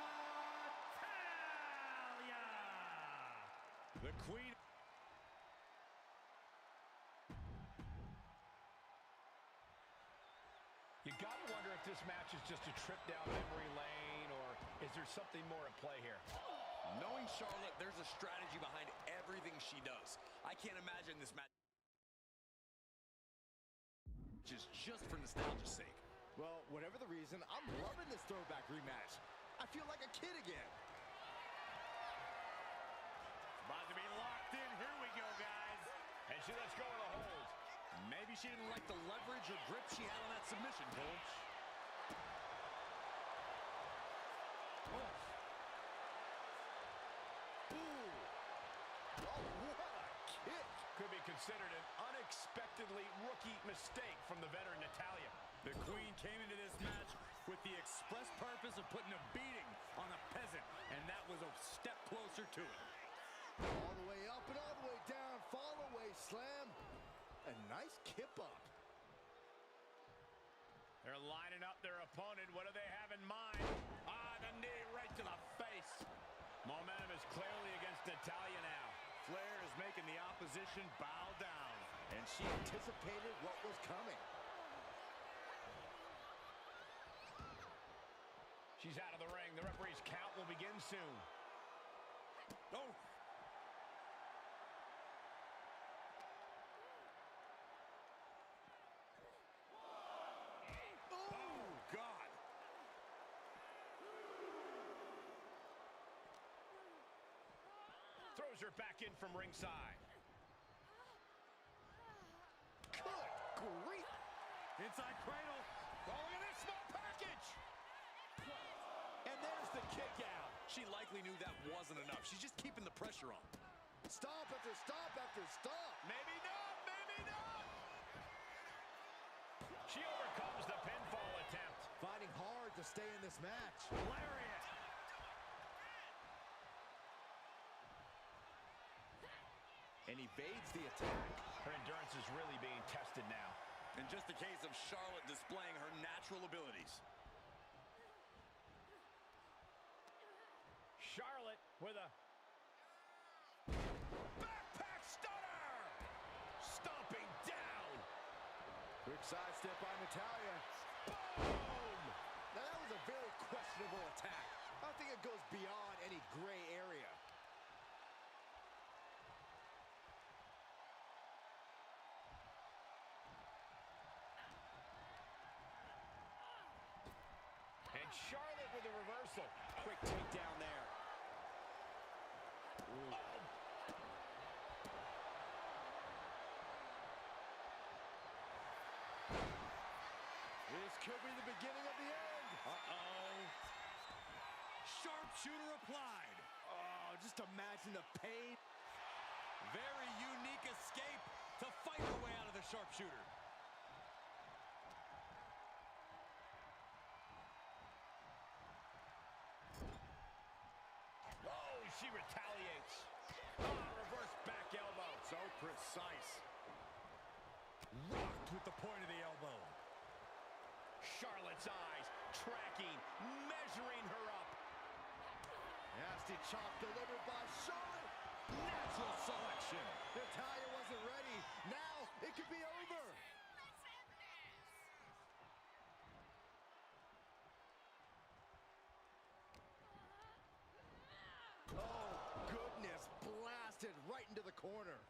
The queen. You gotta wonder if this match is just a trip down memory lane, or is there something more at play here?
Knowing Charlotte, there's a strategy behind everything she does. I can't imagine this match just for nostalgia's sake.
Well, whatever the reason, I'm loving this throwback rematch. I feel like a kid again.
About to be locked in. Here we go, guys. And she lets go of the hold.
Maybe she didn't like the leverage or grip she had on that submission, Cole.
Could be considered an unexpectedly rookie mistake from the veteran Natalya.
The Queen came into this match with the express purpose of putting a beating on a peasant, and that was a step closer to it.
All the way up and all the way down, fall away slam. A nice kip up.
They're lining up their opponent. What do they have in mind? The knee right to the face. Momentum is clearly against Natalya now.
Flair is making the opposition bow down.
And she anticipated what was coming.
She's out of the ring. The referee's count will begin soon.
Oh.
Oh, God. Throws her back in from ringside.
Good grief.
Inside cradle.
Oh, look at this small package.
And there's the kick out. She likely knew that wasn't enough. She's just keeping the pressure on.
Stop after stop after stop.
Maybe not, maybe not. She overcomes the pinfall attempt.
Fighting hard to stay in this match.
Lariat.
And evades the attack.
Her endurance is really being tested now.
And just a case of Charlotte displaying her natural abilities.
Charlotte with a backpack stunner! Stomping down!
Quick sidestep by Natalya. Boom! Now that was a very questionable attack. I think it goes beyond any gray area.
And Charlotte with a reversal. Quick takedown there.
This could be the beginning of the end.
Uh-oh. Sharpshooter applied.
Oh, just imagine the pain.
Very unique escape to fight her way out of the sharpshooter.
Oh, she retaliates. Reverse back elbow.
So precise. Rocked with the point of the elbow.
Charlotte's eyes tracking, measuring her up.
Nasty chop delivered by Charlotte.
Natural selection.
Natalya wasn't ready. Now it could be over. Oh, goodness. Blasted right into the corner.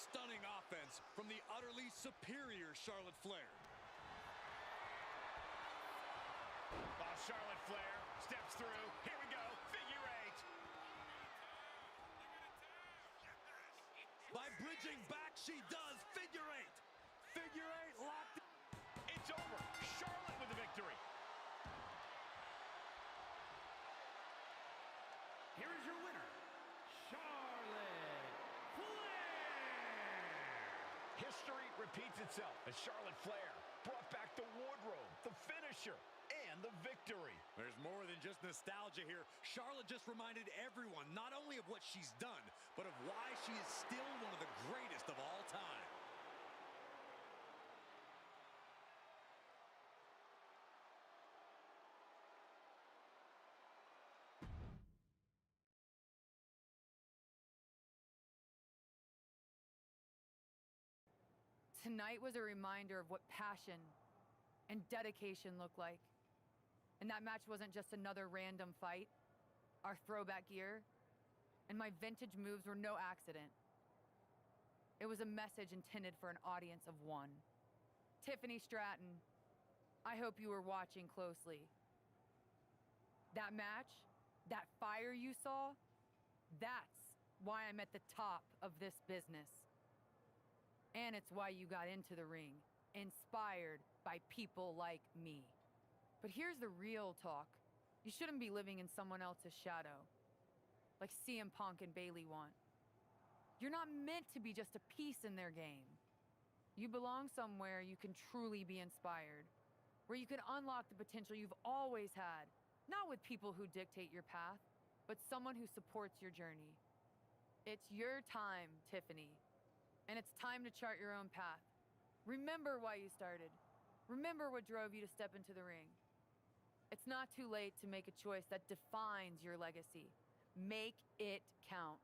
Stunning offense from the utterly superior Charlotte Flair.
Charlotte Flair steps through. Here we go. Figure eight.
By bridging back, she does. Figure eight. Figure eight locked.
It's over. Charlotte with the victory.
Here is your winner, Charlotte Flair.
History repeats itself as Charlotte Flair brought back the wardrobe, the finisher, and the victory.
There's more than just nostalgia here. Charlotte just reminded everyone not only of what she's done, but of why she is still one of the greatest of all time.
Tonight was a reminder of what passion and dedication look like. And that match wasn't just another random fight. Our throwback gear and my vintage moves were no accident. It was a message intended for an audience of one. Tiffany Stratton, I hope you were watching closely. That match, that fire you saw, that's why I'm at the top of this business. And it's why you got into the ring, inspired by people like me. But here's the real talk. You shouldn't be living in someone else's shadow, like CM Punk and Bayley want. You're not meant to be just a piece in their game. You belong somewhere you can truly be inspired, where you can unlock the potential you've always had, not with people who dictate your path, but someone who supports your journey. It's your time, Tiffany. And it's time to chart your own path. Remember why you started. Remember what drove you to step into the ring. It's not too late to make a choice that defines your legacy. Make it count.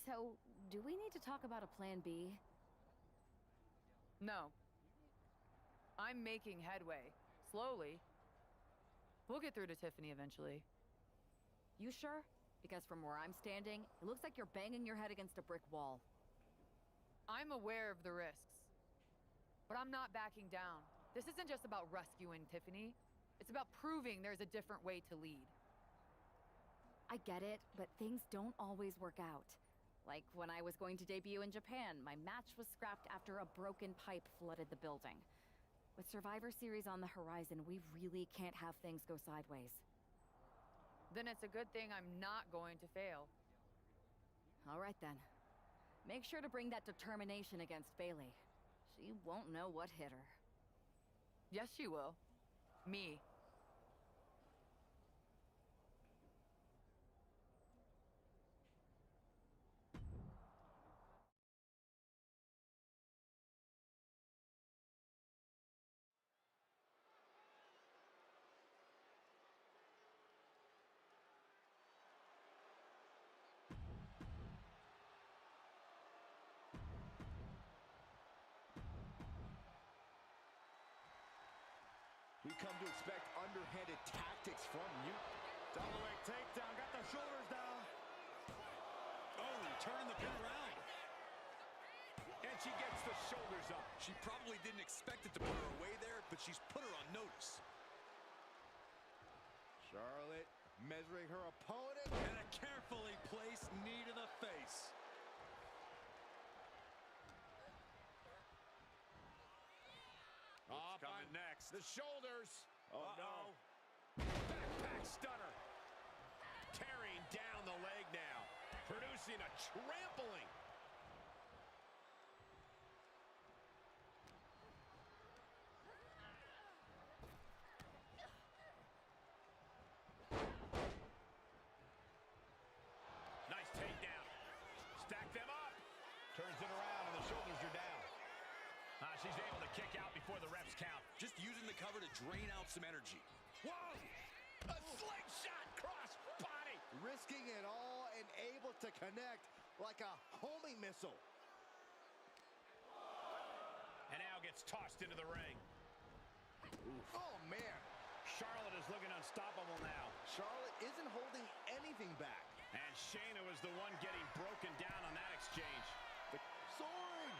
So, do we need to talk about a plan B?
No. I'm making headway. Slowly. We'll get through to Tiffany eventually.
You sure? Because from where I'm standing, it looks like you're banging your head against a brick wall.
I'm aware of the risks. But I'm not backing down. This isn't just about rescuing Tiffany. It's about proving there's a different way to lead.
I get it, but things don't always work out. Like when I was going to debut in Japan, my match was scrapped after a broken pipe flooded the building. With Survivor Series on the horizon, we really can't have things go sideways.
Then it's a good thing I'm not going to fail.
All right then. Make sure to bring that determination against Bayley. She won't know what hit her.
Yes, she will. Me.
We've come to expect underhanded tactics from Mutiny.
Double leg takedown, got the shoulders down. Oh, turning the pin around.
And she gets the shoulders up.
She probably didn't expect it to put her away there, but she's put her on notice.
Charlotte measuring her opponent.
And a carefully placed knee to the face.
What's coming next? The shoulders.
Oh, no.
Backpack stunner. Tearing down the leg now. Producing a trampling. Nice takedown. Stack them up. Turns it around and the shoulders are down. She's able to kick out before the refs count.
Just using the cover to drain out some energy.
Whoa! A slingshot cross body.
Risking it all and able to connect like a homing missile.
And now gets tossed into the ring.
Oof. Oh, man.
Charlotte is looking unstoppable now.
Charlotte isn't holding anything back.
And Shayna was the one getting broken down on that exchange.
Soaring.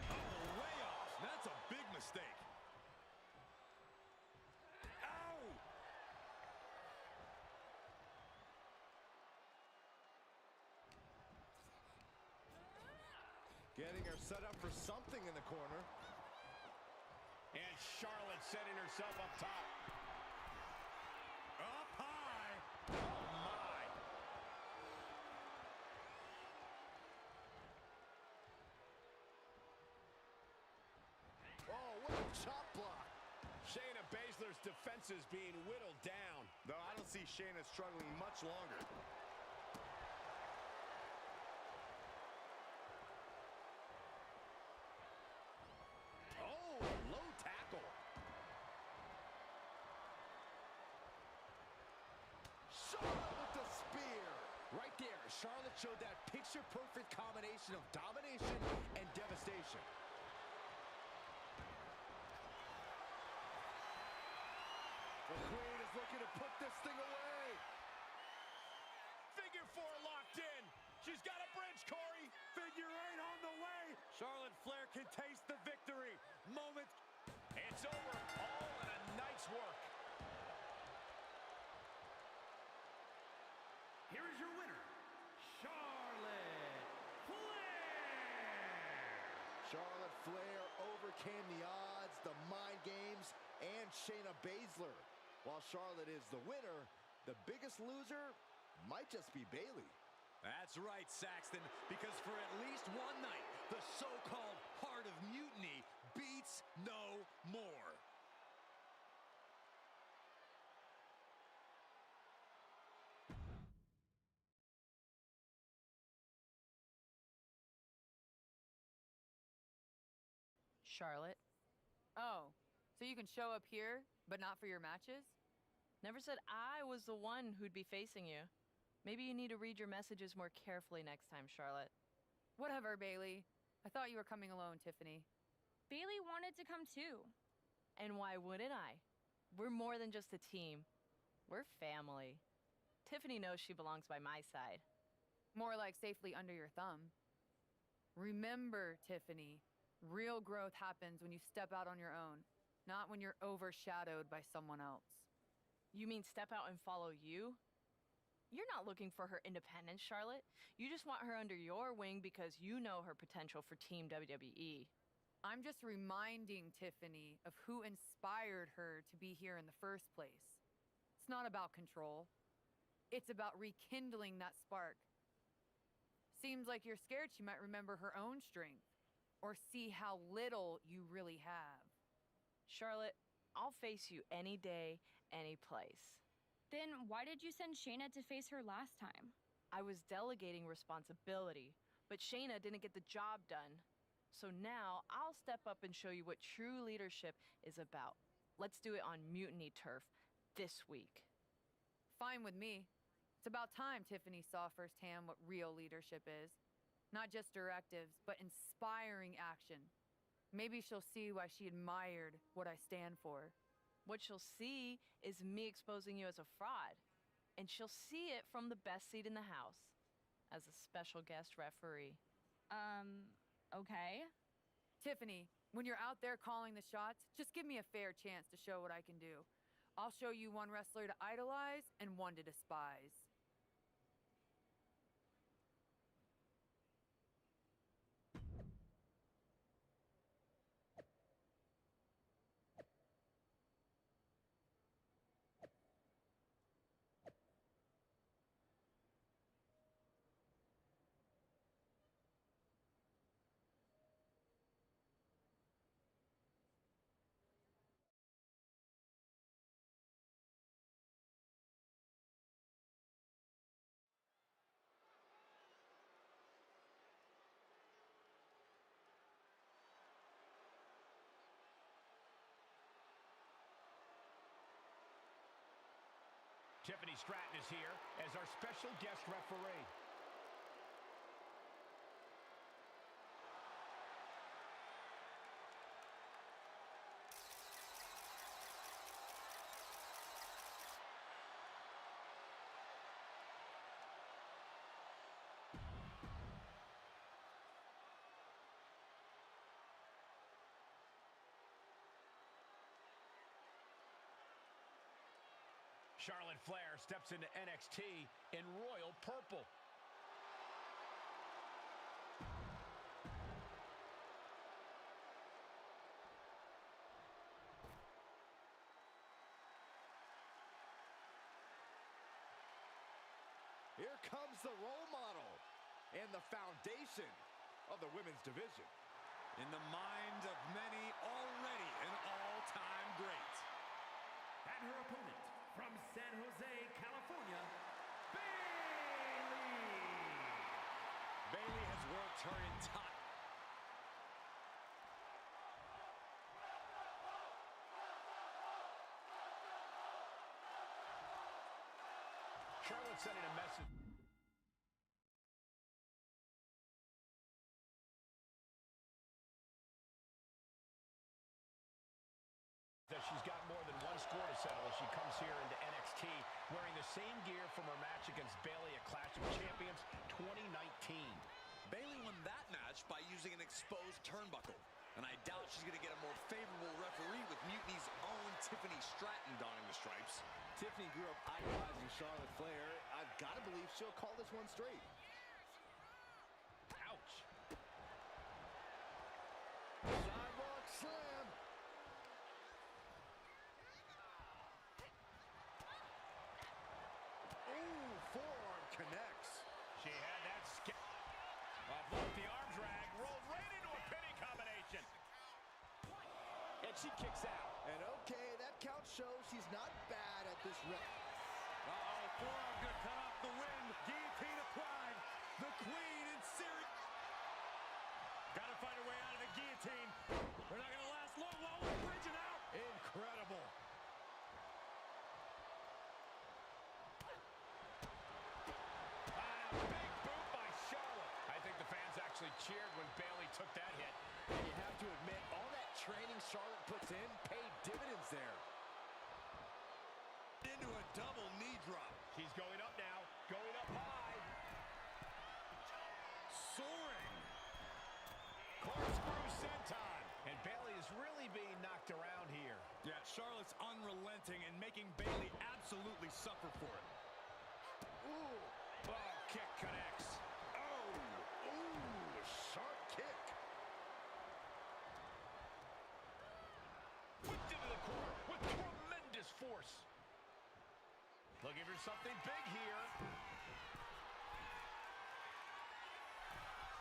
Oh, way off. That's a big mistake.
Ow!
Getting her set up for something in the corner.
And Charlotte setting herself up top.
Up high.
Oh, my.
Oh, what a chop block.
Shayna Baszler's defenses being whittled down.
Though I don't see Shayna struggling much longer.
Oh, low tackle. Charlotte with the spear. Right there, Charlotte showed that picture-perfect combination of domination and devastation. The Queen is looking to put this thing away.
Figure four locked in. She's got a bridge, Corey.
Figure eight on the way. Charlotte Flair can taste the victory. Moment.
It's over. All in a night's work.
Here is your winner, Charlotte Flair.
Charlotte Flair overcame the odds, the mind games, and Shayna Baszler. While Charlotte is the winner, the biggest loser might just be Bayley.
That's right, Saxton, because for at least one night, the so-called Heart of Mutiny beats no more.
Charlotte? Oh, so you can show up here, but not for your matches?
Never said I was the one who'd be facing you. Maybe you need to read your messages more carefully next time, Charlotte.
Whatever, Bayley. I thought you were coming alone, Tiffany.
Bailey wanted to come too.
And why wouldn't I? We're more than just a team. We're family. Tiffany knows she belongs by my side.
More like safely under your thumb. Remember, Tiffany, real growth happens when you step out on your own, not when you're overshadowed by someone else.
You mean step out and follow you? You're not looking for her independence, Charlotte. You just want her under your wing because you know her potential for Team WWE.
I'm just reminding Tiffany of who inspired her to be here in the first place. It's not about control. It's about rekindling that spark. Seems like you're scared she might remember her own strength or see how little you really have.
Charlotte, I'll face you any day, any place.
Then why did you send Shayna to face her last time?
I was delegating responsibility, but Shayna didn't get the job done. So now I'll step up and show you what true leadership is about. Let's do it on Mutiny turf this week.
Fine with me. It's about time Tiffany saw firsthand what real leadership is. Not just directives, but inspiring action. Maybe she'll see why she admired what I stand for.
What she'll see is me exposing you as a fraud. And she'll see it from the best seat in the house, as a special guest referee.
Okay.
Tiffany, when you're out there calling the shots, just give me a fair chance to show what I can do. I'll show you one wrestler to idolize and one to despise.
Tiffany Stratton is here as our special guest referee. Charlotte Flair steps into NXT in royal purple.
Here comes the role model and the foundation of the women's division.
In the minds of many, already an all-time great.
And her opponent, from San Jose, California, Bayley.
Bayley has worked her entire...
Charlotte sending a message. That she's got more than one score to settle as she comes here into NXT wearing the same gear from her match against Bayley at Clash of Champions 2019.
Bayley won that match by using an exposed turnbuckle, and I doubt she's going to get a more favorable referee with Mutiny's own Tiffany Stratton donning the stripes.
Tiffany grew up idolizing Charlotte Flair. I've got to believe she'll call this one straight.
Ouch.
Sidewalk slam. Ooh, forearm connects.
She had that off the arm drag, rolled right into a pinning combination. And she kicks out.
And okay, that count shows she's not bad at this rep.
Uh-oh, forearm gonna cut off the wind. Guillotine applied. The queen in series.
Gotta find her way out of the guillotine. We're not gonna last long. Whoa, bridging out.
Incredible.
Big boot by Charlotte. I think the fans actually cheered when Bayley took that hit.
And you have to admit, all that training Charlotte puts in paid dividends there.
Into a double knee drop.
She's going up now, going up high.
Soaring.
Corkscrew senton. And Bayley is really being knocked around here.
Yeah, Charlotte's unrelenting and making Bayley absolutely suffer for it.
Ooh.
Oh, kick connects.
Oh. Ooh, sharp kick.
Whipped into the corner with tremendous force. Looking for something big here.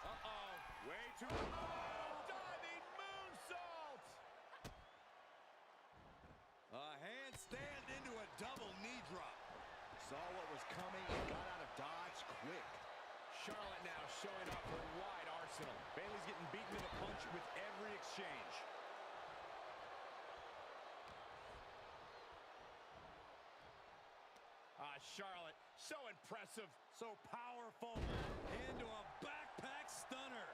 Uh-oh.
Way too low. Diving moonsault.
A handstand into a double knee drop.
Saw what was coming and got out of dodge quick.
Charlotte now showing off her wide arsenal.
Bayley's getting beaten to the punch with every exchange.
Charlotte, so impressive.
So powerful. Into a backpack stunner.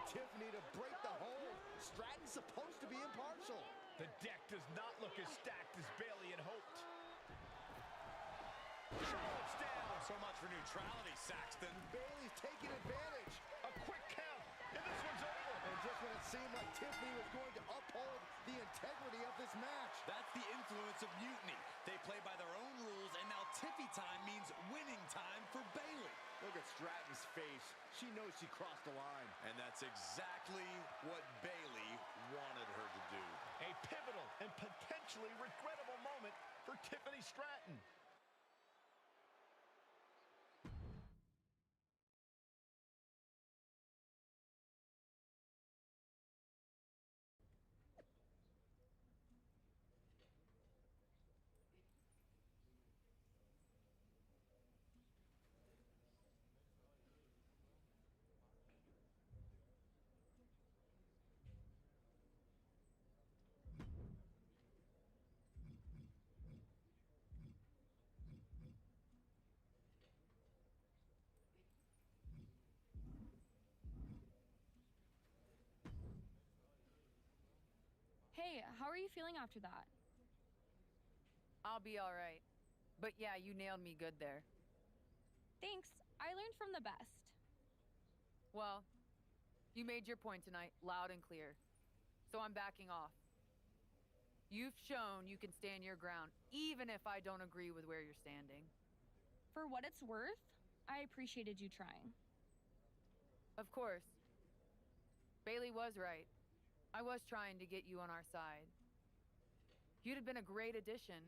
Tiffany to break the hold. Stratton's supposed to be impartial.
The deck does not look as stacked as Bayley had hoped.
Charlotte's down. So much for neutrality, Saxton.
Bayley's taking advantage.
A quick count, and this one's over.
And just when it seemed like Tiffany was going to uphold the integrity of this match.
That's the influence of Mutiny. They play by their own rules, and now Tiffy time means winning time for Bayley.
Look at Stratton's face. She knows she crossed the line.
And that's exactly what Bayley wanted her to do.
A pivotal and potentially regrettable moment for Tiffany Stratton.
Hey, how are you feeling after that?
I'll be all right. But yeah, you nailed me good there.
Thanks. I learned from the best.
Well, you made your point tonight loud and clear. So I'm backing off. You've shown you can stand your ground, even if I don't agree with where you're standing.
For what it's worth, I appreciated you trying.
Of course. Bayley was right. I was trying to get you on our side. You'd have been a great addition.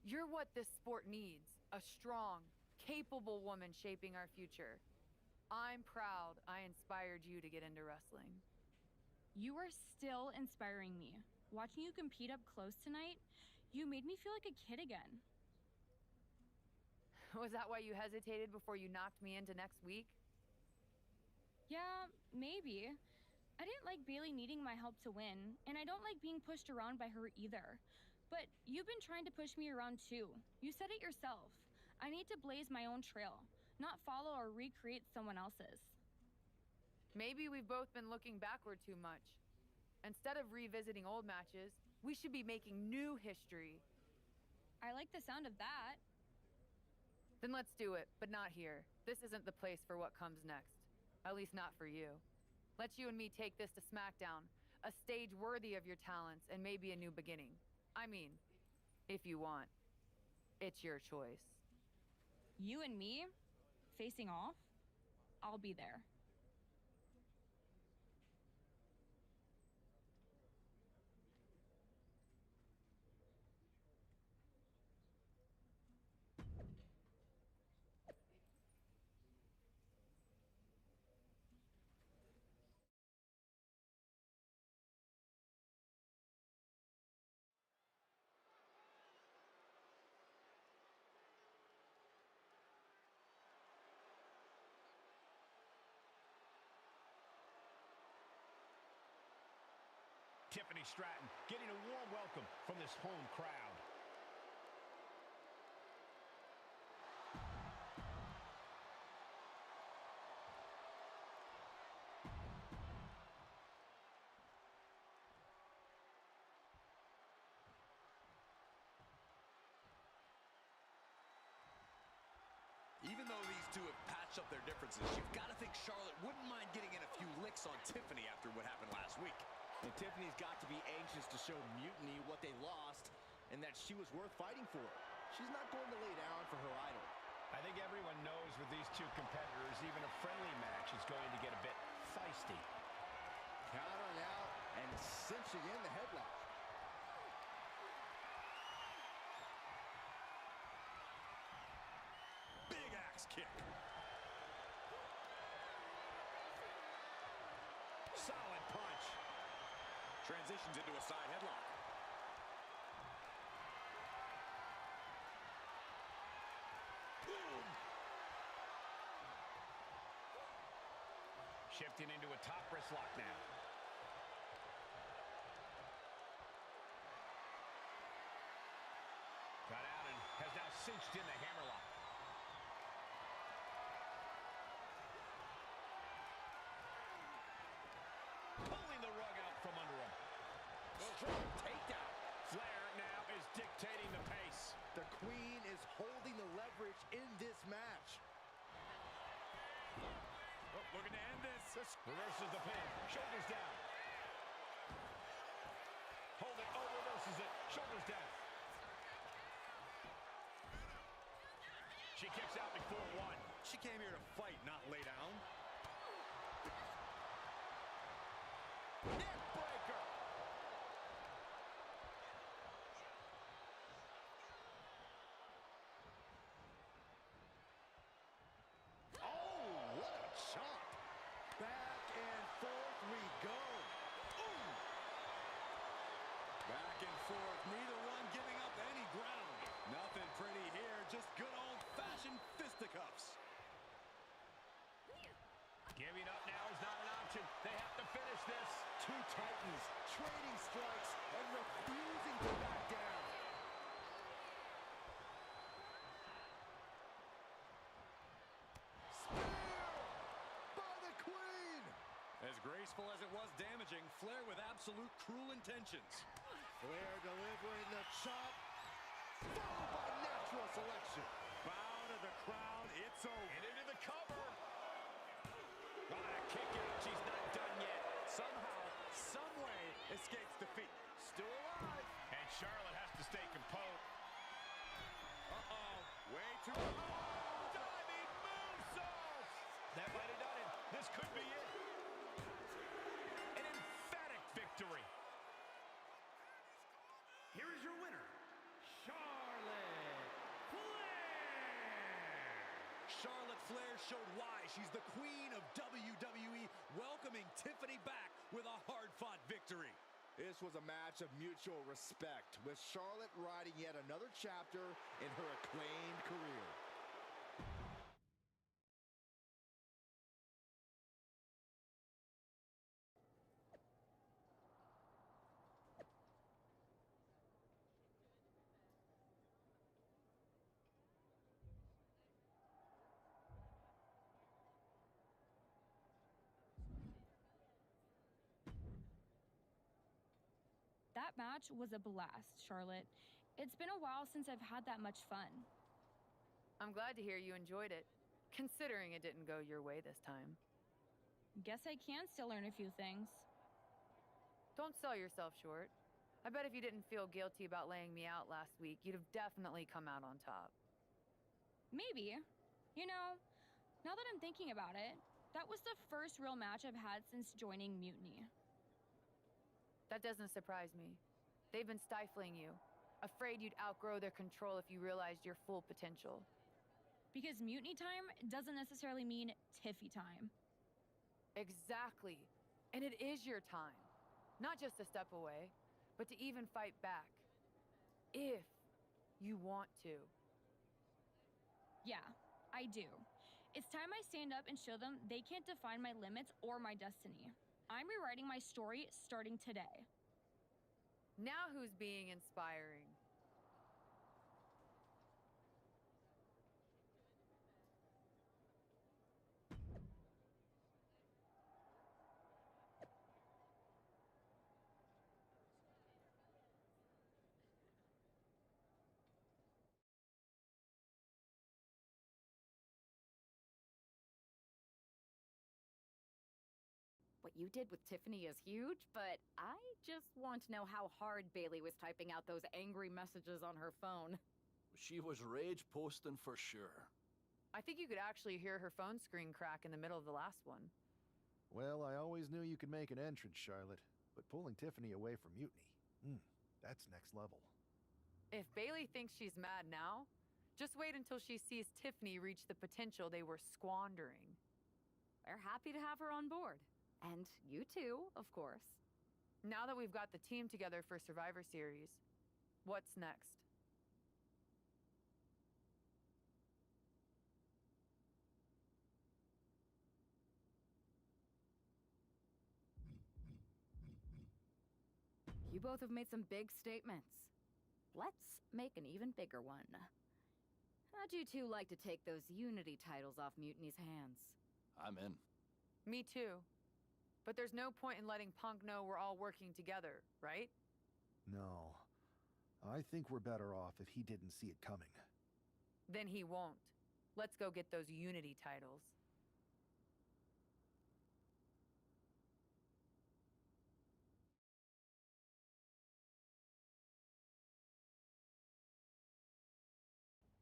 You're what this sport needs, a strong, capable woman shaping our future. I'm proud I inspired you to get into wrestling.
You are still inspiring me. Watching you compete up close tonight, you made me feel like a kid again.
Was that why you hesitated before you knocked me into next week?
Yeah, maybe. I didn't like Bayley needing my help to win, and I don't like being pushed around by her either. But you've been trying to push me around too. You said it yourself. I need to blaze my own trail, not follow or recreate someone else's.
Maybe we've both been looking backward too much. Instead of revisiting old matches, we should be making new history.
I like the sound of that.
Then let's do it, but not here. This isn't the place for what comes next. At least not for you. Let's you and me take this to SmackDown, a stage worthy of your talents and maybe a new beginning. I mean, if you want. It's your choice.
You and me, facing off? I'll be there.
Tiffany Stratton getting a warm welcome from this home crowd.
Even though these two have patched up their differences, you've got to think Charlotte wouldn't mind getting in a few licks on Tiffany after what happened last week.
And Tiffany's got to be anxious to show Mutiny what they lost and that she was worth fighting for. She's not going to lay down for her idol.
I think everyone knows with these two competitors, even a friendly match is going to get a bit feisty.
Countering out and cinching in the headlock.
Big axe kick.
Solid punch.
Transitions into a side headlock.
Boom. Shifting into a top wrist lock now. Got out and has now cinched in the hammerlock.
Strong takedown.
Flair now is dictating the pace.
The Queen is holding the leverage in this match.
Oh, looking to end this. Reverses the pin. Shoulders down. Hold it. Oh, reverses it. Shoulders down. She kicks out before one.
She came here to fight, not lay down.
Neck breaker.
Oh, what a chop. Back and forth we go. Ooh.
Back and forth, neither one giving up any ground. Nothing pretty here, just good old-fashioned fisticuffs.
Giving up now is not an option. They have to finish this.
Two titans trading strikes and refusing to back down. Spear by the Queen.
As graceful as it was damaging, Flair with absolute cruel intentions.
Flair delivering the chop, followed by natural selection.
Bow to the crowd, it's over.
And into the cover. Oh, a kick out. She's not done yet.
Somehow, someway, escapes defeat.
Still alive.
And Charlotte has to stay composed.
Uh-oh, way too...
Oh, diving moonsault! That might have done it. This could be it. An emphatic victory.
Here is your winner, Charlotte Flair.
Charlotte Flair showed why she's the queen of WWE, welcoming Tiffany back with a hard-fought victory.
This was a match of mutual respect, with Charlotte riding yet another chapter in her acclaimed career.
That match was a blast, Charlotte. It's been a while since I've had that much fun.
I'm glad to hear you enjoyed it, considering it didn't go your way this time.
Guess I can still learn a few things.
Don't sell yourself short. I bet if you didn't feel guilty about laying me out last week, you'd have definitely come out on top.
Maybe. You know, now that I'm thinking about it, that was the first real match I've had since joining Mutiny.
That doesn't surprise me. They've been stifling you, afraid you'd outgrow their control if you realized your full potential.
Because Mutiny time doesn't necessarily mean Tiffy time.
Exactly. And it is your time. Not just to step away, but to even fight back. If you want to.
Yeah, I do. It's time I stand up and show them they can't define my limits or my destiny. I'm rewriting my story starting today.
Now who's being inspiring?
What you did with Tiffany is huge, but I just want to know how hard Bailey was typing out those angry messages on her phone.
She was rage posting for sure.
I think you could actually hear her phone screen crack in the middle of the last one.
Well, I always knew you could make an entrance, Charlotte, but pulling Tiffany away from Mutiny, that's next level.
If Bailey thinks she's mad now, just wait until she sees Tiffany reach the potential they were squandering.
We're happy to have her on board. And you too, of course.
Now that we've got the team together for Survivor Series, what's next?
You both have made some big statements. Let's make an even bigger one. How'd you two like to take those Unity titles off Mutiny's hands?
I'm in.
Me too. But there's no point in letting Punk know we're all working together, right?
No. I think we're better off if he didn't see it coming.
Then he won't. Let's go get those Unity titles.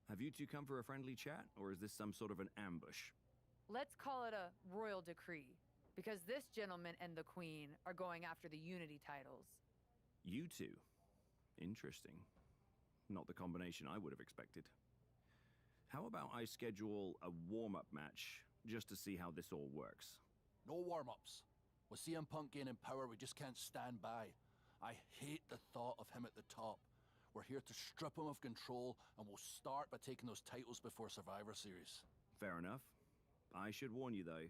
Have you two come for a friendly chat, or is this some sort of an ambush?
Let's call it a royal decree, because this gentleman and the queen are going after the Unity titles.
You two? Interesting. Not the combination I would have expected. How about I schedule a warm-up match, just to see how this all works?
No warm-ups. With CM Punk gaining power, we just can't stand by. I hate the thought of him at the top. We're here to strip him of control, and we'll start by taking those titles before Survivor Series.
Fair enough. I should warn you, though,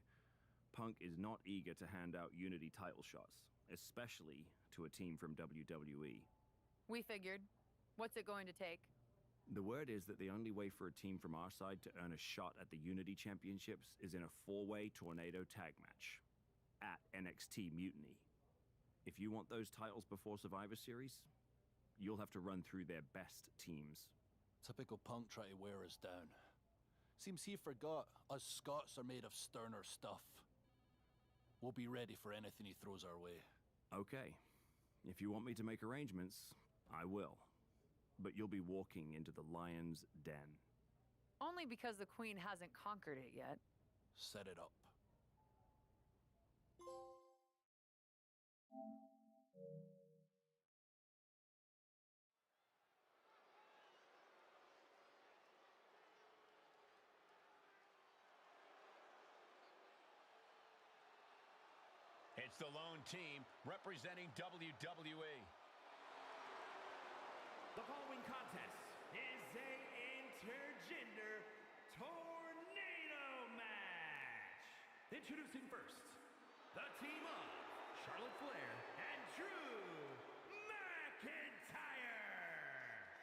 Punk is not eager to hand out Unity title shots, especially to a team from WWE.
We figured. What's it going to take?
The word is that the only way for a team from our side to earn a shot at the Unity Championships is in a 4-way tornado tag match at NXT Mutiny. If you want those titles before Survivor Series, you'll have to run through their best teams.
Typical Punk try to wear us down. Seems he forgot us Scots are made of sterner stuff. We'll be ready for anything he throws our way.
Okay. If you want me to make arrangements, I will. But you'll be walking into the Lion's Den.
Only because the queen hasn't conquered it yet.
Set it up.
It's the lone team representing WWE.
The following contest is a intergender tornado match. Introducing first, the team of Charlotte Flair and Drew McIntyre.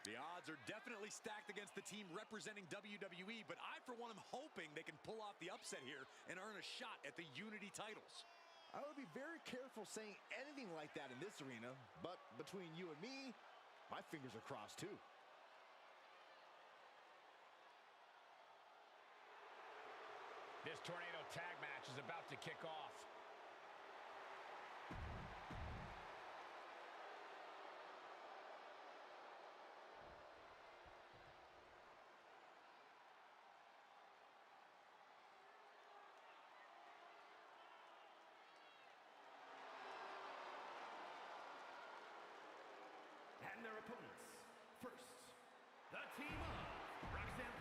The odds are definitely stacked against the team representing WWE, but I, for one, am hoping they can pull off the upset here and earn a shot at the Unity titles.
I would be very careful saying anything like that in this arena, but between you and me, my fingers are crossed too.
This tornado tag match is about to kick off.
And their opponents. First, the team of Roxanne.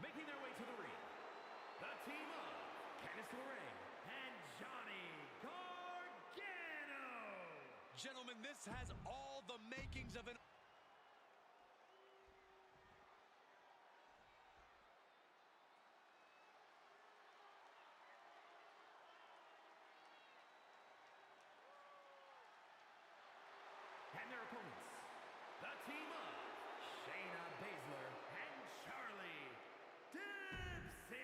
Making their way to the ring, the team of Candice LeRae and Johnny Gargano.
Gentlemen, this has all the makings of an...
And their opponents, the team of Shayna Baszler and Charlie Dempsey.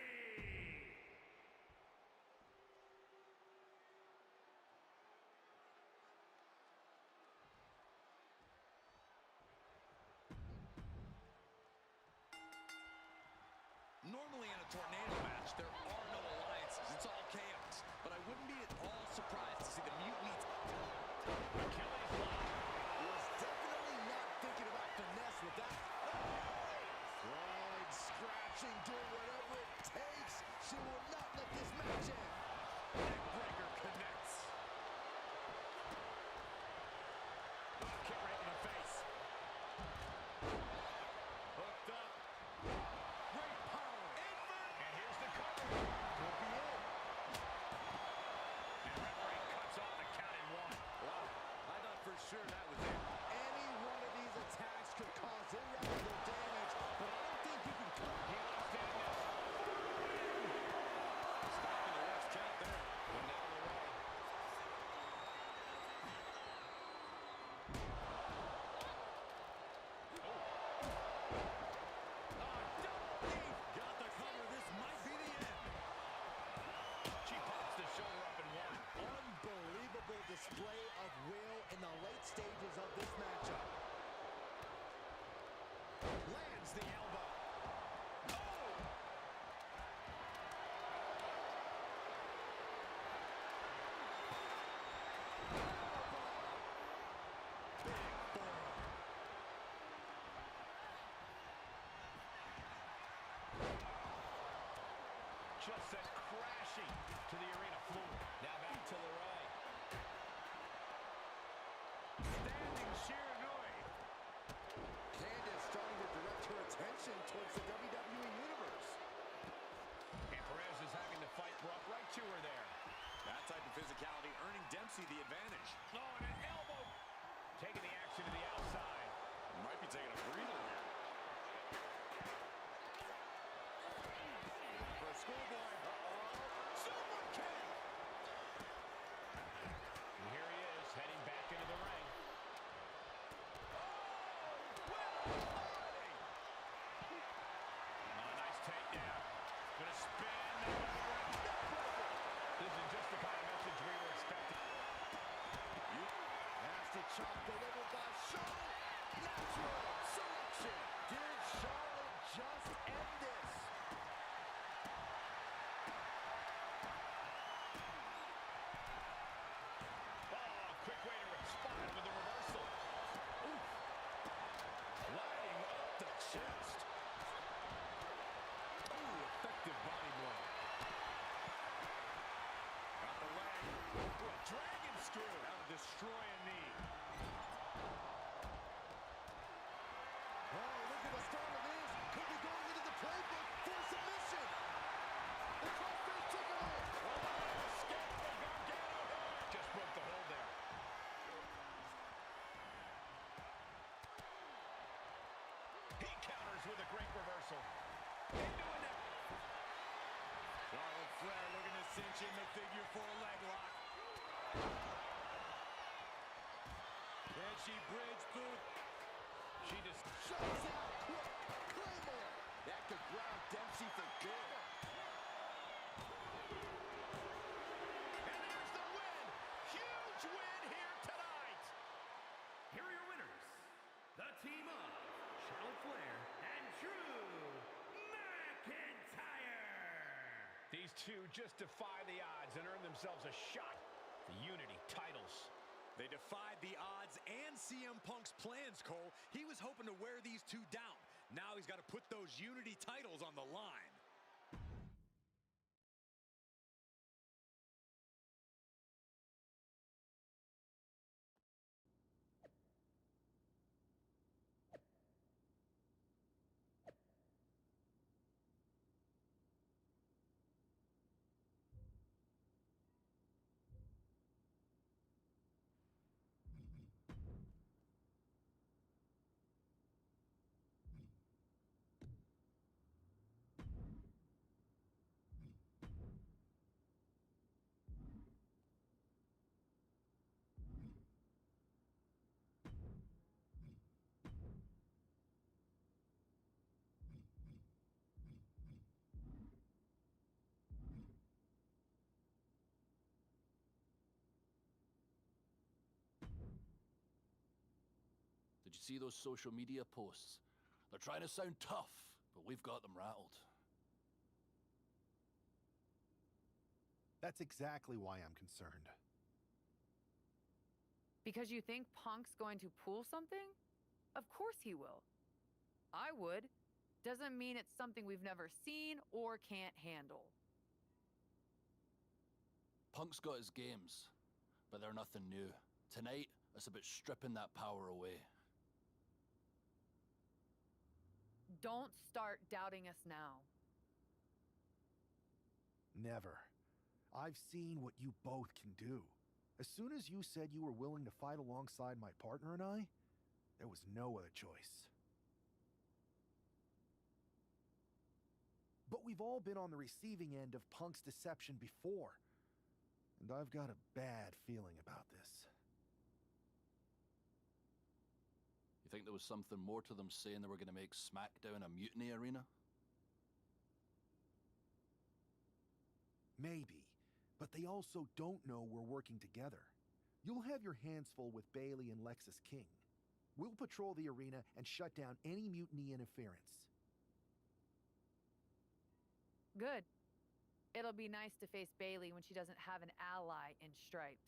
Normally in a tornado match, there are no alliances. It's all chaos. But I wouldn't be at all surprised to see the Mutiny...
Achilles lock.
Was definitely not thinking about finesse with that. Clawing, scratching, doing whatever it takes. She will not let this match end.
Neckbreaker connects.
Kick right in the face.
Hooked up. Great power. Invert.
And here's the cover.
Could be it.
And referee cuts off the count in one.
Wow. I thought for sure that was it.
Any one of these attacks could cause irreparable damage, but I don't think you can cut.
He lost in this. just sent crashing to the arena floor.
Now back to Leray.
Standing Shiranui.
Candace starting to direct her attention towards the WWE Universe.
And Perez is having to fight Brock right to her there.
That type of physicality earning Dempsey the advantage.
Oh, and an elbow. Taking the action to the outside.
Might be taking a breather here.
For a schoolboy.
Super kick.
And here he is, heading back into the ring. Nice takedown. Gonna spin. This is just the kind of message we were expecting.
Nasty chop delivered by Charlotte. Natural selection. Did Charlotte just end this?
Oh, quick way to respond with the reversal.
Oof. Lighting up the chest. Ooh, effective body blow.
Got the leg. Ooh, a dragon screw. That'll destroy a knee.
Oh, look at the start of this. Could be going into the playbook for submission. The crossface chicken leg.
Escape from Gargano here. Just broke the hold there. He counters with a great reversal. Into a net.
Charlotte Flair looking to cinch in the figure 4 leg lock. Can she bridge through?
She just
Shuts out quick. Claymore. That could ground Dempsey for good.
And there's the win. Huge win here tonight. Here are your winners. The team of Charlotte Flair and Drew McIntyre.
These two just defy the odds and earn themselves a shot at the Unity titles.
They defied the odds and CM Punk's plans, Cole. He was hoping to wear these two down. Now he's got to put those Unity titles on the line.
Did you see those social media posts? They're trying to sound tough, but we've got them rattled.
That's exactly why I'm concerned.
Because you think Punk's going to pull something? Of course he will. I would. Doesn't mean it's something we've never seen or can't handle.
Punk's got his games, but they're nothing new. Tonight, it's about stripping that power away.
Don't start doubting us now.
Never. I've seen what you both can do. As soon as you said you were willing to fight alongside my partner and I, there was no other choice. But we've all been on the receiving end of Punk's deception before, and I've got a bad feeling about this.
You think there was something more to them saying they were going to make SmackDown a mutiny arena?
Maybe, but they also don't know we're working together. You'll have your hands full with Bayley and Lexis King. We'll patrol the arena and shut down any mutiny interference.
Good. It'll be nice to face Bayley when she doesn't have an ally in Stripes.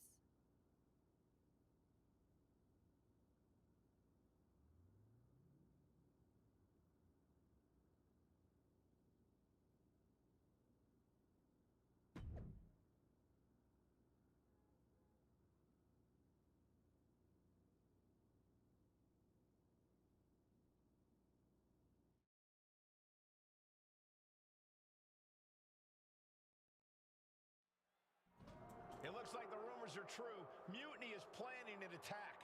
rumors are true, Mutiny is planning an attack.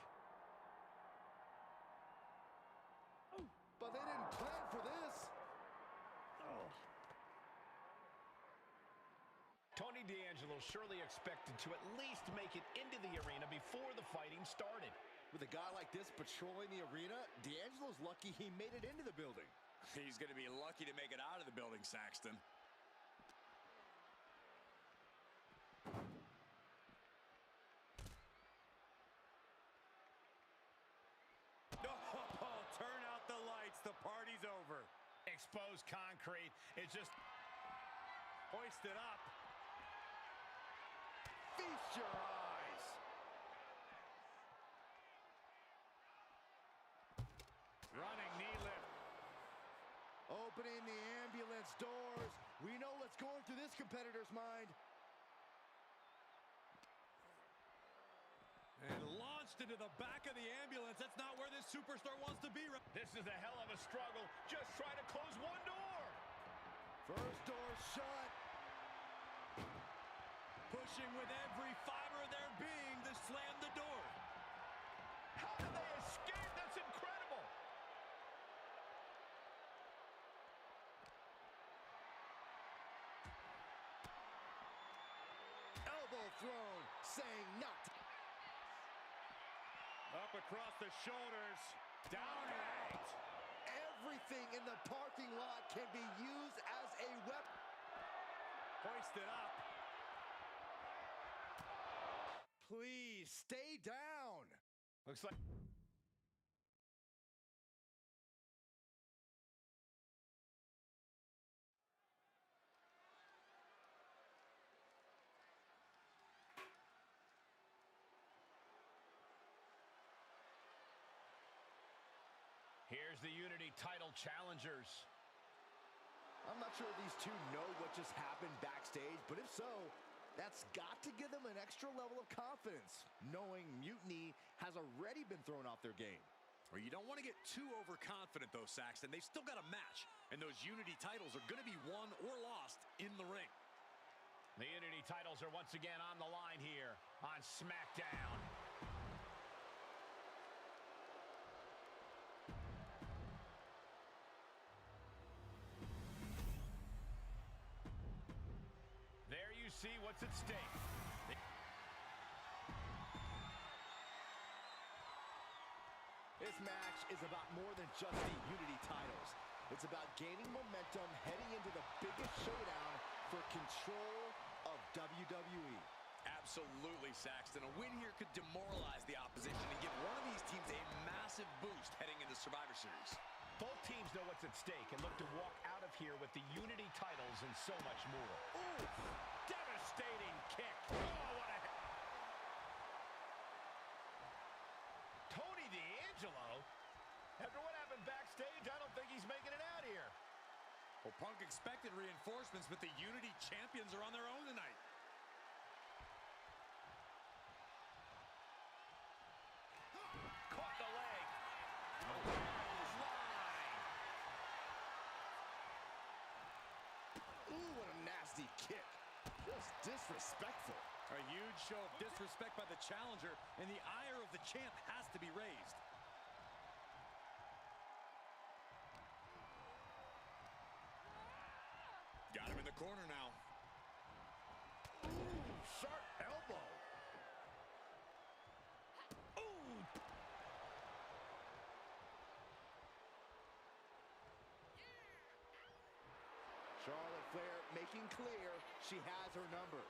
But they didn't plan for this.
Tony D'Angelo surely expected to at least make it into the arena before the fighting started.
With a guy like this patrolling the arena, D'Angelo's lucky he made it into the building.
He's going to be lucky to make it out of the building, Saxton.
Oh, turn out the lights. The party's over. Exposed concrete. It's just hoisted up.
Feast your eyes.
Running knee lift.
Opening the ambulance doors. We know what's going through this competitor's mind.
And launched into the back of the ambulance. That's not where this superstar wants to be.
This is a hell of a struggle. Just try to close one door.
First door shut.
Pushing with every fiber of their being to slam the door.
How did they escape? That's incredible.
Elbow thrown, saying not.
Up across the shoulders. Down and out.
Everything in the parking lot can be used as a weapon.
Hoisted up.
Please stay down.
Looks like... Here's the Unity title challengers.
I'm not sure these two know what just happened backstage, but if so, that's got to give them an extra level of confidence, knowing Mutiny has already been thrown off their game.
Well, you don't want to get too overconfident, though, Saxton. They've still got a match, and those Unity titles are going to be won or lost in the ring.
The Unity titles are once again on the line here on SmackDown. There you see what's at stake.
This match is about more than just the Unity titles. It's about gaining momentum heading into the biggest showdown for control of WWE.
Absolutely, Saxton. A win here could demoralize the opposition and give one of these teams a massive boost heading into Survivor Series.
Both teams know what's at stake and look to walk out of here with the Unity titles and so much more.
Ooh,
devastating kick. Oh, what a... Tony D'Angelo? After what happened backstage, I don't think he's making it out here.
Well, Punk expected reinforcements, but the Unity champions are on their own tonight.
Caught the leg.
Ooh, what a nasty kick. Just disrespectful.
A huge show of disrespect by the challenger, and the ire of the champ has to be raised. Got him in the corner now.
Ooh, sharp elbow.
Ooh.
Charlotte Flair making clear she has her number.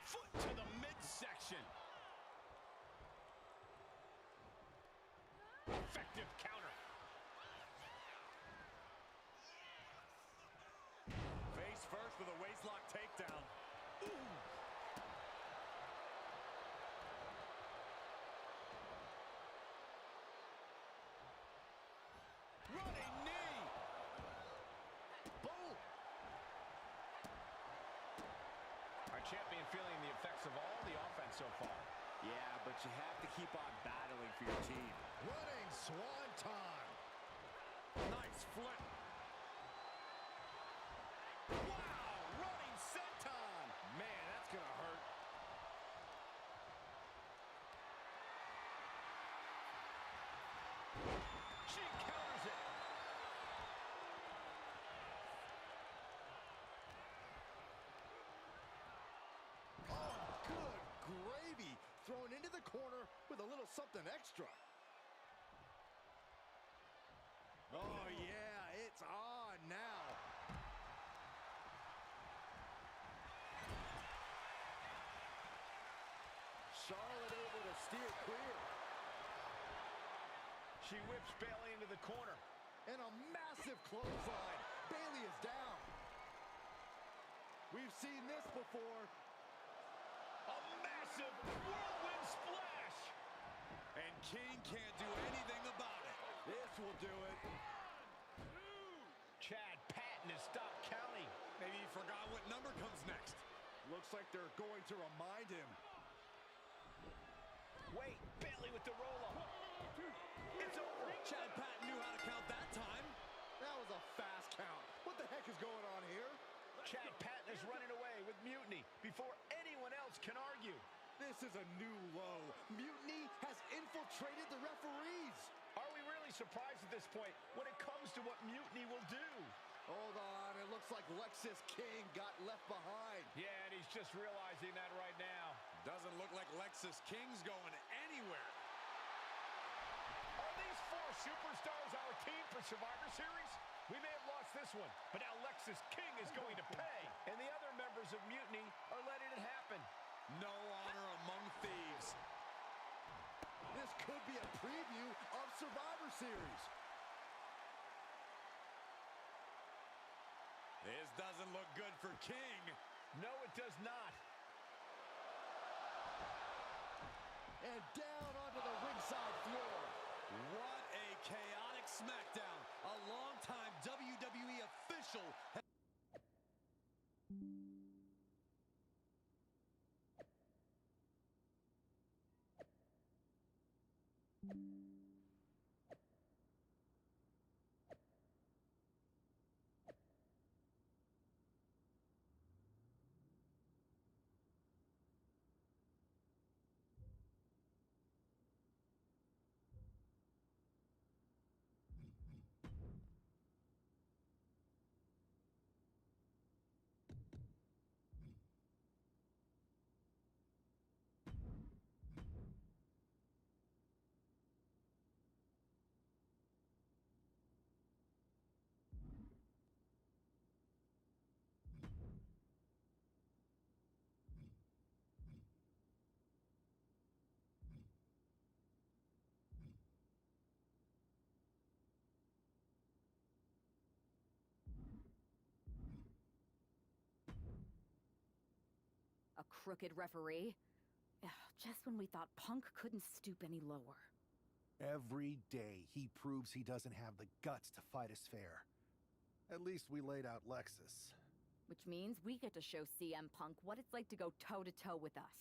Foot to the midsection. Effective counter.
Face first with a waistlock takedown.
Ooh. Running knee.
Boom.
Our champion feeling the effects of all the offense so far.
Yeah, but you have to keep on battling for your team. Running swanton.
Nice flip. Wow, running senton. Man, that's gonna hurt.
She counters it.
Oh, good gravy. Thrown into the corner with a little something extra. Oh, yeah, it's on now. Charlotte able to steer clear.
She whips Bayley into the corner.
And a massive clothesline. Bayley is down. We've seen this before.
A massive whirlwind splash.
And King can't do anything about it.
This will do it.
Chad Patton has stopped counting.
Maybe he forgot what number comes next.
Looks like they're going to remind him.
Wait, Bayley with the roll-up. It's over.
Chad Patton knew how to count that time.
That was a fast count. What the heck is going on here?
Chad Patton is running away with Mutiny before anyone else can argue.
This is a new low. Mutiny has infiltrated the referees.
Are we really surprised at this point when it comes to what Mutiny will do?
Hold on, it looks like Lexis King got left behind.
Yeah, and he's just realizing that right now.
Doesn't look like Lexis King's going anywhere.
Are these four superstars our team for Survivor Series? We may have lost this one, but now Lexis King is going to pay. And the other members of Mutiny are letting it happen.
No honor among thieves.
This could be a preview of Survivor Series.
This doesn't look good for King.
No, it does not.
And down onto the ringside floor.
What a chaotic SmackDown. A longtime WWE official.
A crooked referee? Ugh, just when we thought Punk couldn't stoop any lower.
Every day he proves he doesn't have the guts to fight us fair. At least we laid out Lexus.
Which means we get to show CM Punk what it's like to go toe-to-toe with us.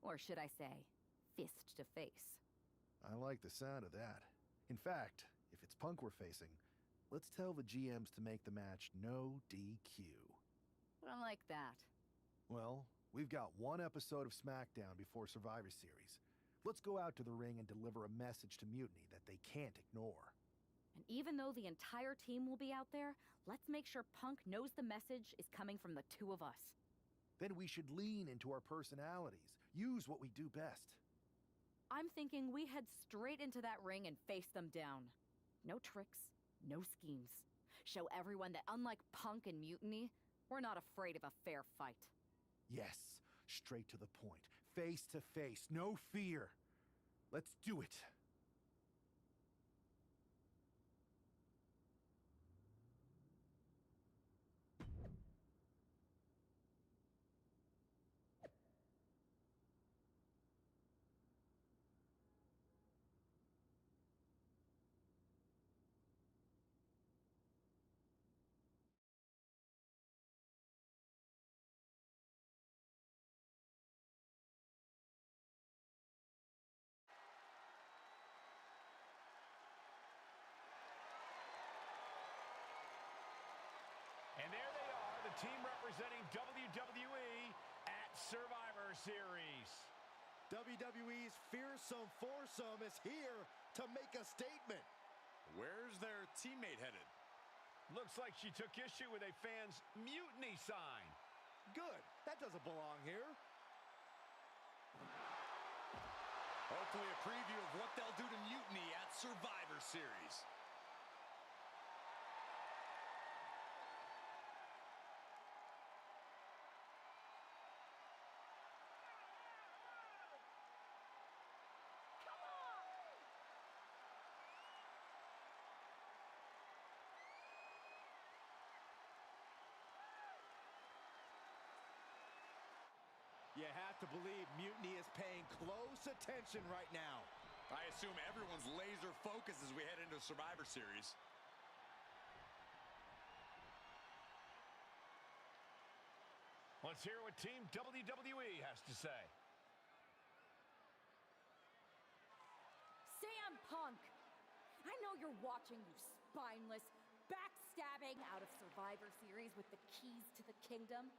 Or should I say, fist to face.
I like the sound of that. In fact, if it's Punk we're facing, let's tell the GMs to make the match no DQ.
I like that.
Well, we've got one episode of SmackDown before Survivor Series. Let's go out to the ring and deliver a message to Mutiny that they can't ignore.
And even though the entire team will be out there, let's make sure Punk knows the message is coming from the two of us.
Then we should lean into our personalities, use what we do best.
I'm thinking we head straight into that ring and face them down. No tricks, no schemes. Show everyone that unlike Punk and Mutiny, we're not afraid of a fair fight.
Yes, straight to the point. Face to face, no fear. Let's do it.
the team representing WWE at Survivor Series.
WWE's fearsome foursome is here to make a statement.
Where's their teammate headed?
Looks like she took issue with a fan's mutiny sign.
Good. That doesn't belong here.
Hopefully a preview of what they'll do to Mutiny at Survivor Series.
You have to believe Mutiny is paying close attention right now.
I assume everyone's laser focused as we head into Survivor Series.
Let's hear what Team WWE has to say.
CM Punk, I know you're watching, you spineless, backstabbing out of Survivor Series with the keys to the kingdom.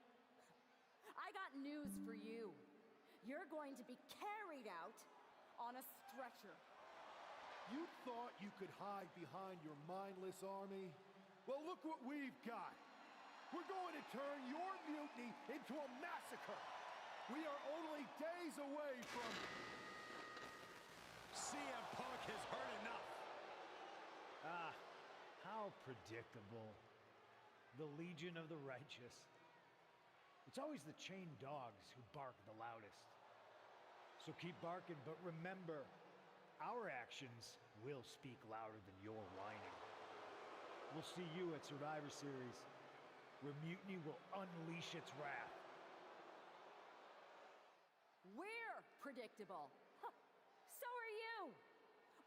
I got news for you. You're going to be carried out on a stretcher.
You thought you could hide behind your mindless army? Well, look what we've got. We're going to turn your mutiny into a massacre. We are only days away from...
CM Punk has heard enough.
Ah, how predictable. The Legion of the Righteous. It's always the chained dogs who bark the loudest. So keep barking, but remember, our actions will speak louder than your whining. We'll see you at Survivor Series, where Mutiny will unleash its wrath.
We're predictable. Huh. So are you.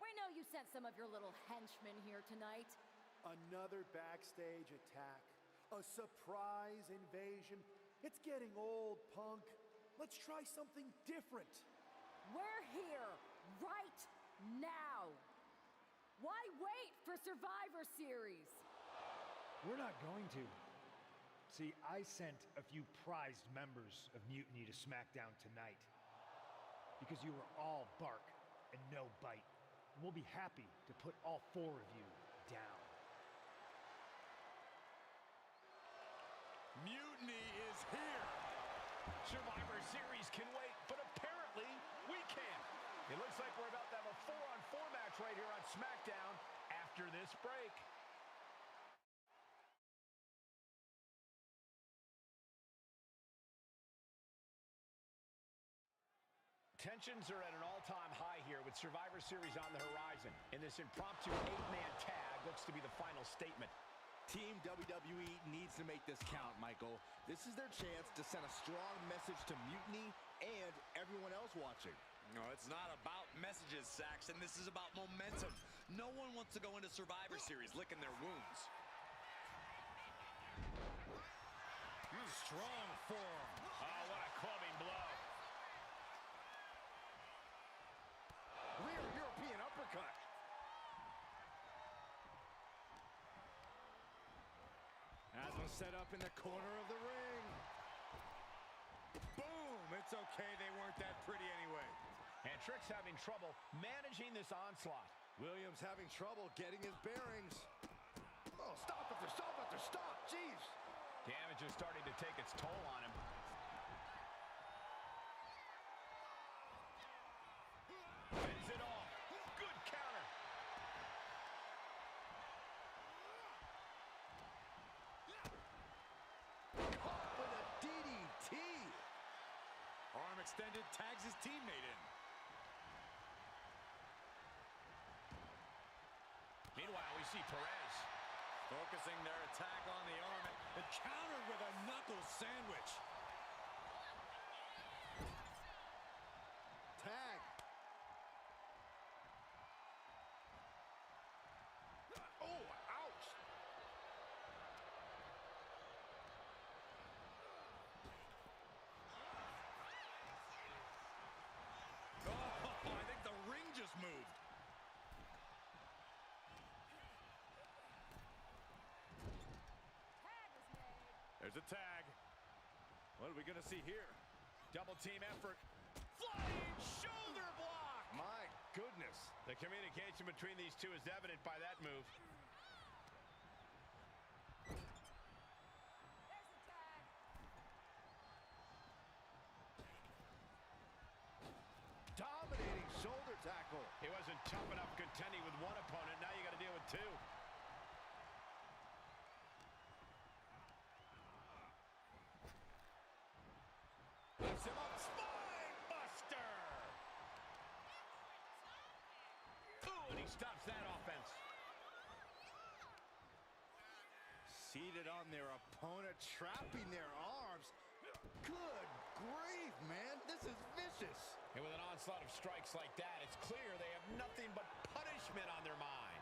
We know you sent some of your little henchmen here tonight.
Another backstage attack. A surprise invasion. It's getting old, Punk. Let's try something different.
We're here right now. Why wait for Survivor Series?
We're not going to. See, I sent a few prized members of Mutiny to SmackDown tonight. Because you were all bark and no bite. And we'll be happy to put all four of you down.
Mutiny is here. Survivor Series can wait, but apparently we can't. It looks like we're about to have a 4-on-4 match right here on SmackDown after this break. Tensions are at an all-time high here with Survivor Series on the horizon. And this impromptu 8-man tag looks to be the final statement.
Team WWE needs to make this count, Michael. This is their chance to send a strong message to Mutiny and everyone else watching.
No, it's not about messages, Saxon. This is about momentum. No one wants to go into Survivor Series licking their wounds.
Strong forearm.
Oh, what a clubbing blow.
Rear European uppercut. Has him set up in the corner of the ring.
Boom! It's okay, they weren't that pretty anyway.
And Trick's having trouble managing this onslaught.
Williams having trouble getting his bearings. Oh, stop after stop after stop. Jeez.
Damage is starting to take its toll on him. Fends it off. Good counter.
Caught with a DDT.
Arm extended, tags his teammate in.
Meanwhile, we see Perez
focusing their attack on the arm and countered with a knuckle sandwich.
Tag. Oh, ouch.
Oh, I think the ring just moved.
There's Here's a tag. What are we going to see here? Double team effort. Flying shoulder block!
My goodness.
The communication between these two is evident by that move.
Dominating shoulder tackle.
He wasn't tough enough contending with one opponent. Now you got to deal with two.
Lifts him up. Spine buster.
Ooh, and he stops that offense.
Seated on their opponent, trapping their arms. Good grief, man. This is vicious.
And with an onslaught of strikes like that, it's clear they have nothing but punishment on their mind.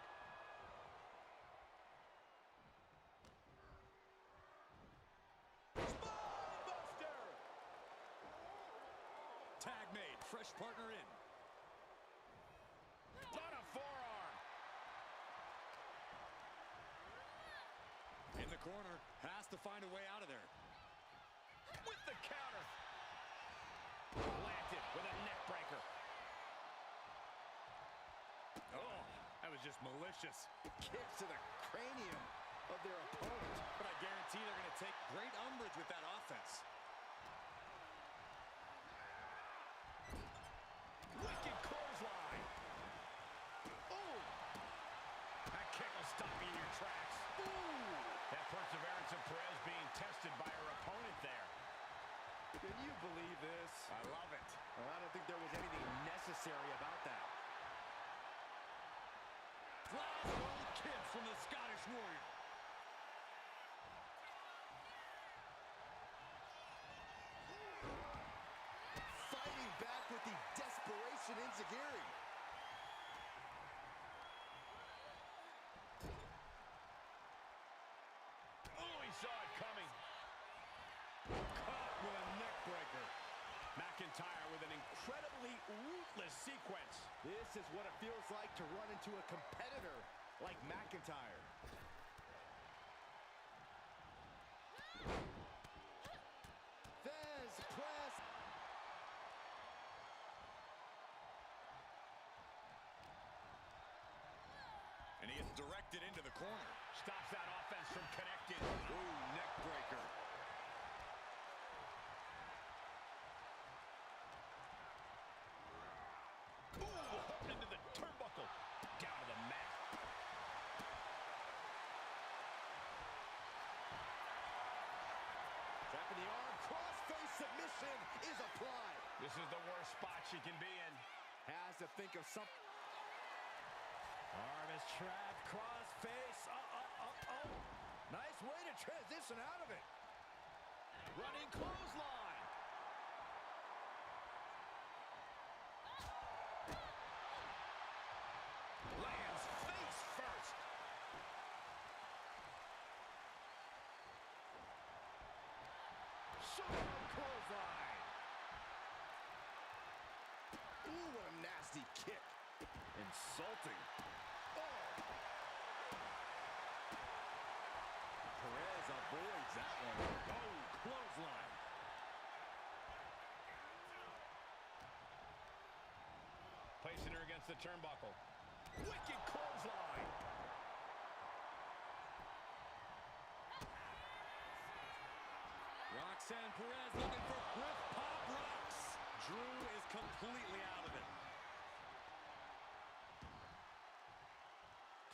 Spinebuster! Tag made. Fresh partner in.
On a forearm.
In the corner. Has to find a way out of there.
With the counter. Planted with a neck breaker.
Oh, that was just malicious.
Kicks to the cranium of their opponent.
But I guarantee they're going to take great umbrage with that offense.
Wicked clothesline.
Oh!
That kick will stop you in your tracks.
Ooh!
That perseverance of Perez being tested by her opponent there.
Can you believe this?
I love it.
Well, I don't think there was anything necessary about that.
Flash roll kick from the Scottish Warrior.
Fighting back with the desperation enziguri.
Oh, he saw it coming.
Caught with a neck breaker.
McIntyre with an incredibly ruthless sequence.
This is what it feels like to run into a competitor like McIntyre. Fez press.
And he is directed into the corner.
Stops that offense from connecting.
Ooh, neck breaker.
Ooh, into the turnbuckle. Down to the mat.
Tapping the arm. Crossface submission is applied.
This is the worst spot she can be in.
Has to think of something.
Arm is trapped. Crossface. Oh.
Nice way to transition out of it.
Running clothesline.
Lands face first.
Short clothesline. Ooh, what a nasty kick.
Insulting.
Oh.
Perez avoids that one. Oh, clothesline.
Placing her against the turnbuckle. Wicked clothesline.
Roxanne Perez looking for Griff Pop Rocks. Drew is completely out of it.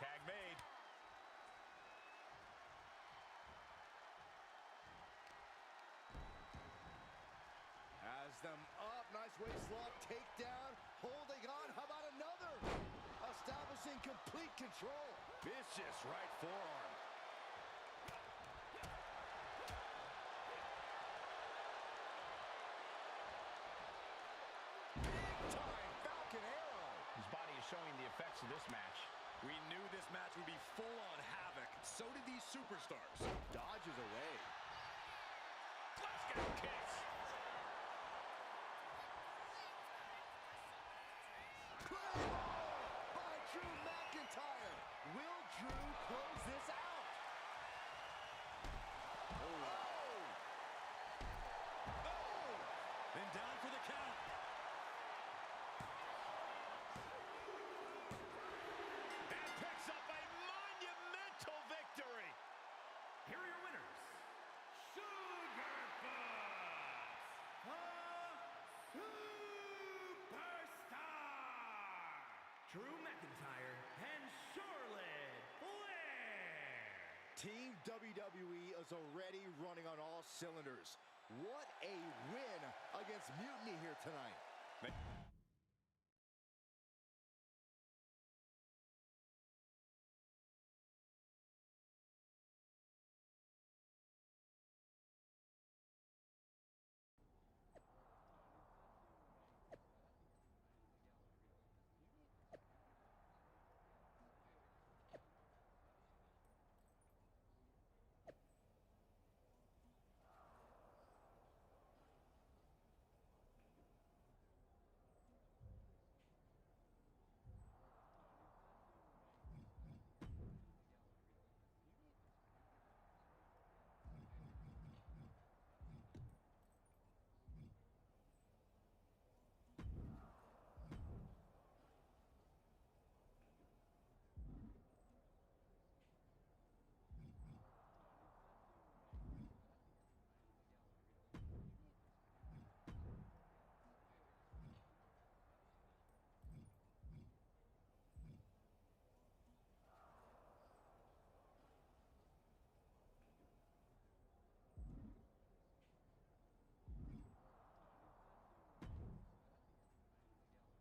Tag made.
Has them up. Nice waist lock. Takedown. Holding on. How about another? Establishing complete control. Vicious right forearm. Big time Falcon Arrow.
His body is showing the effects of this match.
We knew this match would be full-on havoc. So did these superstars.
Dodges away.
Glasgow kicks.
By Drew McIntyre. Will Drew close this out? Oh.
Drew McIntyre and Charlotte Flair.
Team WWE is already running on all cylinders. What a win against Mutiny here tonight.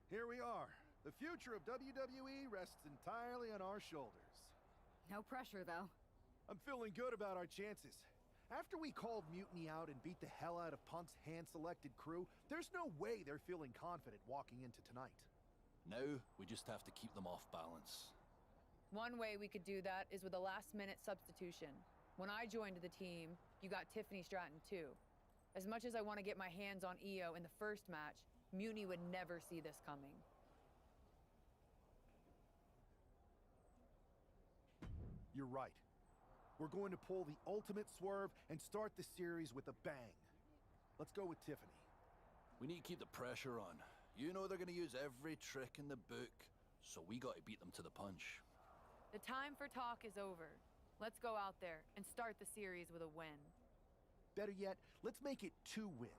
Here we are. The future of WWE rests entirely on our shoulders.
No pressure, though.
I'm feeling good about our chances. After we called Mutiny out and beat the hell out of Punk's hand-selected crew, there's no way they're feeling confident walking into tonight.
Now, we just have to keep them off balance.
One way we could do that is with a last-minute substitution. When I joined the team, you got Tiffany Stratton too. As much as I want to get my hands on Io in the first match, Mutiny would never see this coming.
You're right. We're going to pull the ultimate swerve and start the series with a bang. Let's go with Tiffany.
We need to keep the pressure on. You know they're going to use every trick in the book, so we got to beat them to the punch.
The time for talk is over. Let's go out there and start the series with a win.
Better yet, let's make it 2 wins.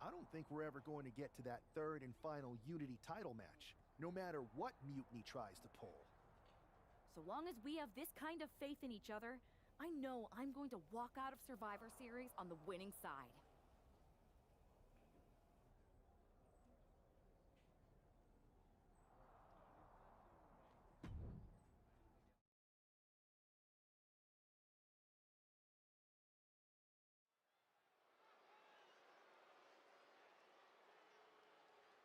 I don't think we're ever going to get to that third and final Unity title match, no matter what Mutiny tries to pull.
So long as we have this kind of faith in each other, I know I'm going to walk out of Survivor Series on the winning side.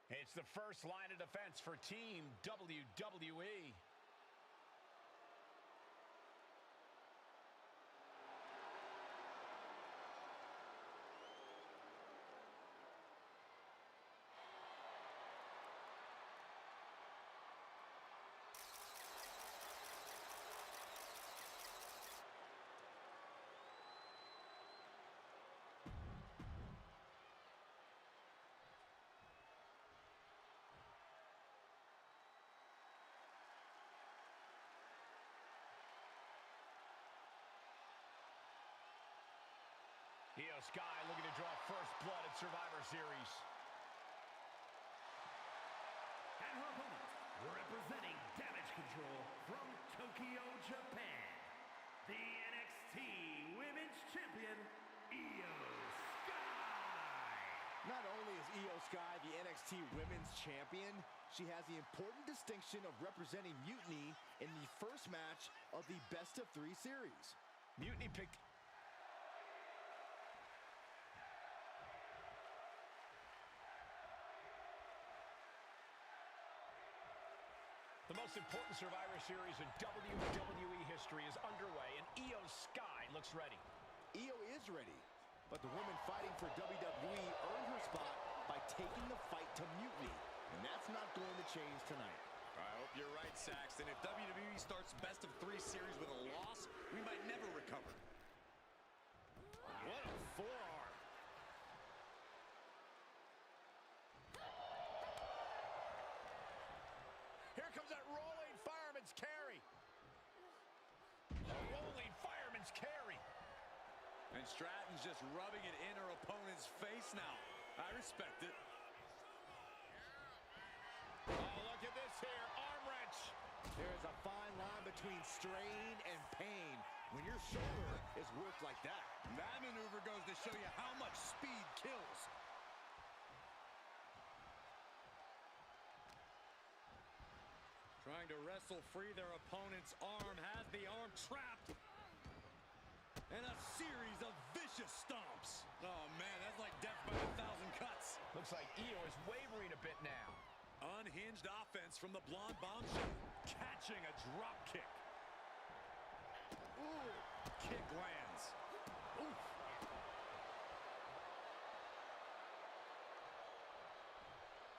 It's the first line of defense for Team WWE. Io Sky looking to draw first blood at Survivor Series.
And her opponent, representing Damage Control from Tokyo, Japan, the NXT Women's Champion, Io Sky.
Not only is Io Sky the NXT Women's Champion, she has the important distinction of representing Mutiny in the first match of the best-of-3 series.
Mutiny picked... The most important Survivor Series in WWE history is underway, and Io Sky looks ready.
Io is ready, but the woman fighting for WWE earned her spot by taking the fight to Mutiny, and that's not going to change tonight.
I hope you're right, Saxton. If WWE starts best-of-3 series with a loss, we might never recover.
What a forearm.
Here comes that rolling fireman's carry. A rolling fireman's carry.
And Stratton's just rubbing it in her opponent's face now. I respect it.
Oh, look at this here. Arm wrestle.
fine line between strain and pain when your shoulder is worked like that.
That maneuver goes to show you how much speed kills. Trying to wrestle free their opponent's arm, has the arm trapped. And a series of vicious stomps. Oh man, that's like death by 1,000 cuts.
Looks like Io is wavering a bit now.
Unhinged offense from the blonde bombshell. Catching a drop kick. Ooh, kick lands. Oof.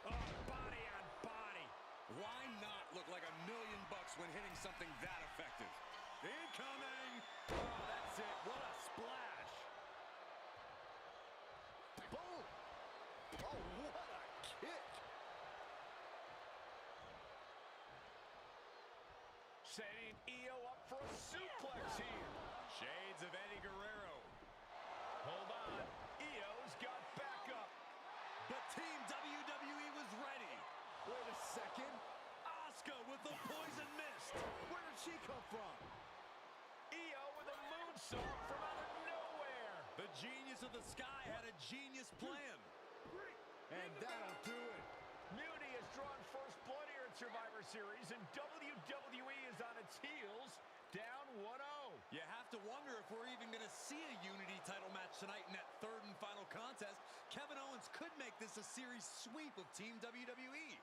Oh, body on body. Why not look like $1 million when hitting something that effective? Incoming! Oh, that's it. What a splash.
Boom! Oh, what a kick!
Setting Io up for a suplex here.
Shades of Eddie Guerrero.
Hold on. Io's got backup.
But Team WWE was ready.
Wait a second.
Asuka with the poison mist.
Where did she come from?
Io with a moonsault from out of nowhere.
The genius of the sky had a genius plan.
And that'll do it.
Mutiny has drawn first blood here at Survivor Series, and WWE is on its heels, down 1-0.
You have to wonder if we're even going to see a Unity title match tonight in that third and final contest. Kevin Owens could make this a series sweep of Team WWE.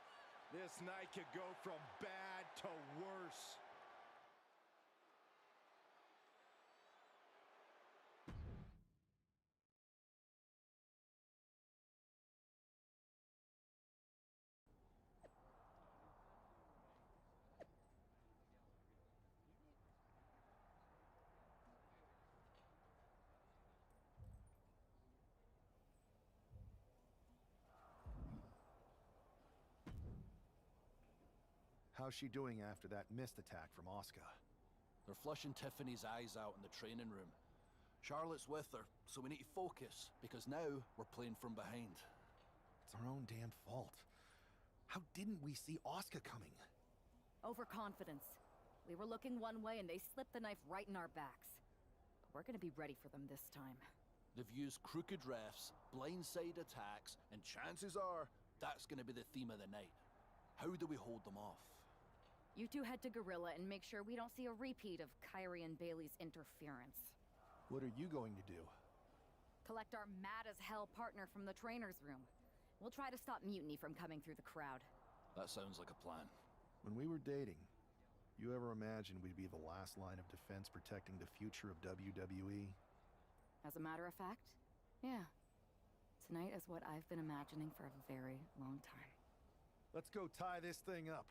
This night could go from bad to worse.
How's she doing after that missed attack from Asuka?
They're flushing Tiffany's eyes out in the training room. Charlotte's with her, so we need to focus, because now we're playing from behind.
It's our own damn fault. How didn't we see Asuka coming?
Overconfidence. We were looking one way and they slipped the knife right in our backs. But we're gonna be ready for them this time.
They've used crooked refs, blindside attacks, and chances are that's going to be the theme of the night. How do we hold them off?
You two head to Gorilla and make sure we don't see a repeat of Kyrie and Bailey's interference.
What are you going to do?
Collect our mad-as-hell partner from the trainer's room. We'll try to stop Mutiny from coming through the crowd.
That sounds like a plan.
When we were dating, you ever imagined we'd be the last line of defense protecting the future of WWE?
As a matter of fact, yeah. Tonight is what I've been imagining for a very long time.
Let's go tie this thing up.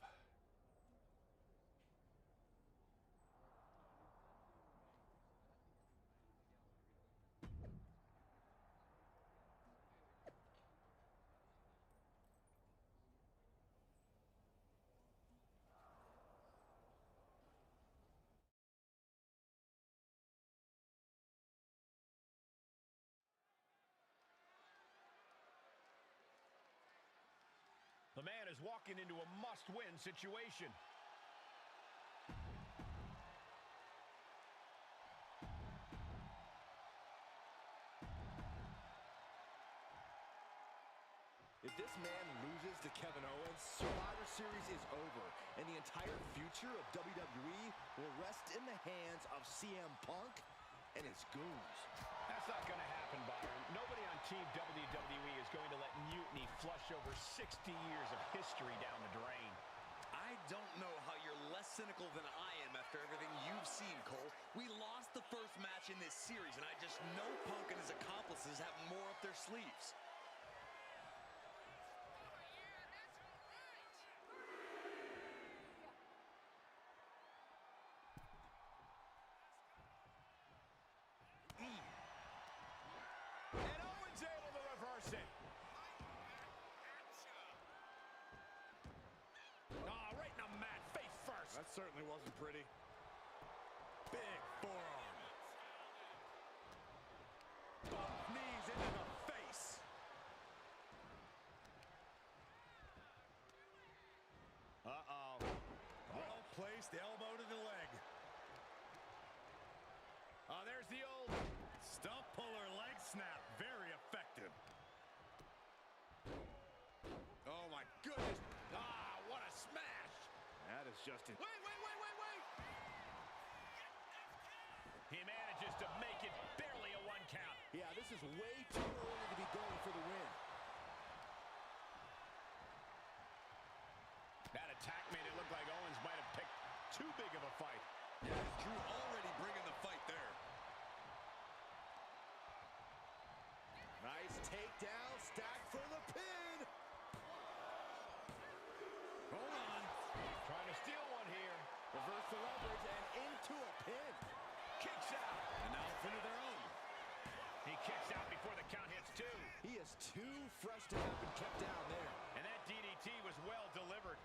The man is walking into a must-win situation.
If this man loses to Kevin Owens, Survivor Series is over, and the entire future of WWE will rest in the hands of CM Punk and his goons.
That's not going to happen, Byron. Nobody on Team WWE is going to let Mutiny flush over 60 years of history down the drain.
I don't know how you're less cynical than I am after everything you've seen, Cole. We lost the first match in this series, and I just know Punk and his accomplices have more up their sleeves.
That certainly wasn't pretty. Big forearm. Both knees into the face. Uh-oh. Well, Well-placed elbow to the leg. Oh, there's the old stump puller leg snap. Very effective. Oh, my goodness. Ah, what a smash.
That is just it.
Wait. He manages to make it barely a 1 count.
Yeah, this is way too early to be going for the win.
That attack made it look like Owens might have picked too big of a fight.
Yeah, Drew already bringing the fight there.
Nice takedown, stacked for the pin.
Hold on.
Trying to steal one here.
Reverse the leverage and into a pin.
Kicks out.
And now into their own.
He kicks out before the count hits 2.
He is too fresh to have been kept down there.
And that DDT was well delivered.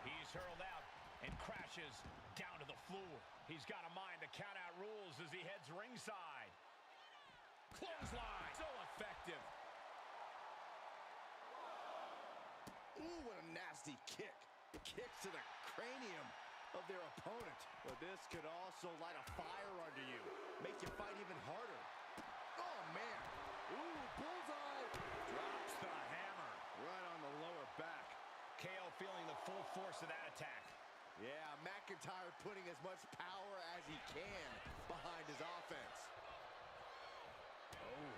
He's hurled out and crashes down to the floor. He's got to mind the count-out rules as he heads ringside. Clothesline. So effective.
Ooh, what a nasty kick. Kicks to the cranium of their opponent. But this could also light a fire under you. Make you fight even harder. Oh, man. Ooh, bullseye.
Drops the hammer.
Right on the lower back.
KO feeling the full force of that attack.
Yeah, McIntyre putting as much power as he can behind his offense.
Oh.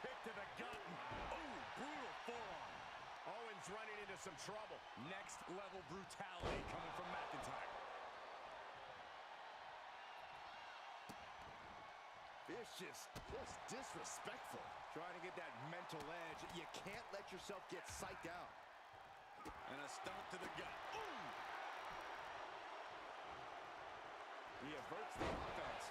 Kick to the gut. Oh, brutal forearm.
Owens running into some trouble.
Next level brutality coming from McIntyre.
Vicious, just disrespectful. Trying to get that mental edge. You can't let yourself get psyched out.
And a stomp to the gut. Ooh!
He averts the offense.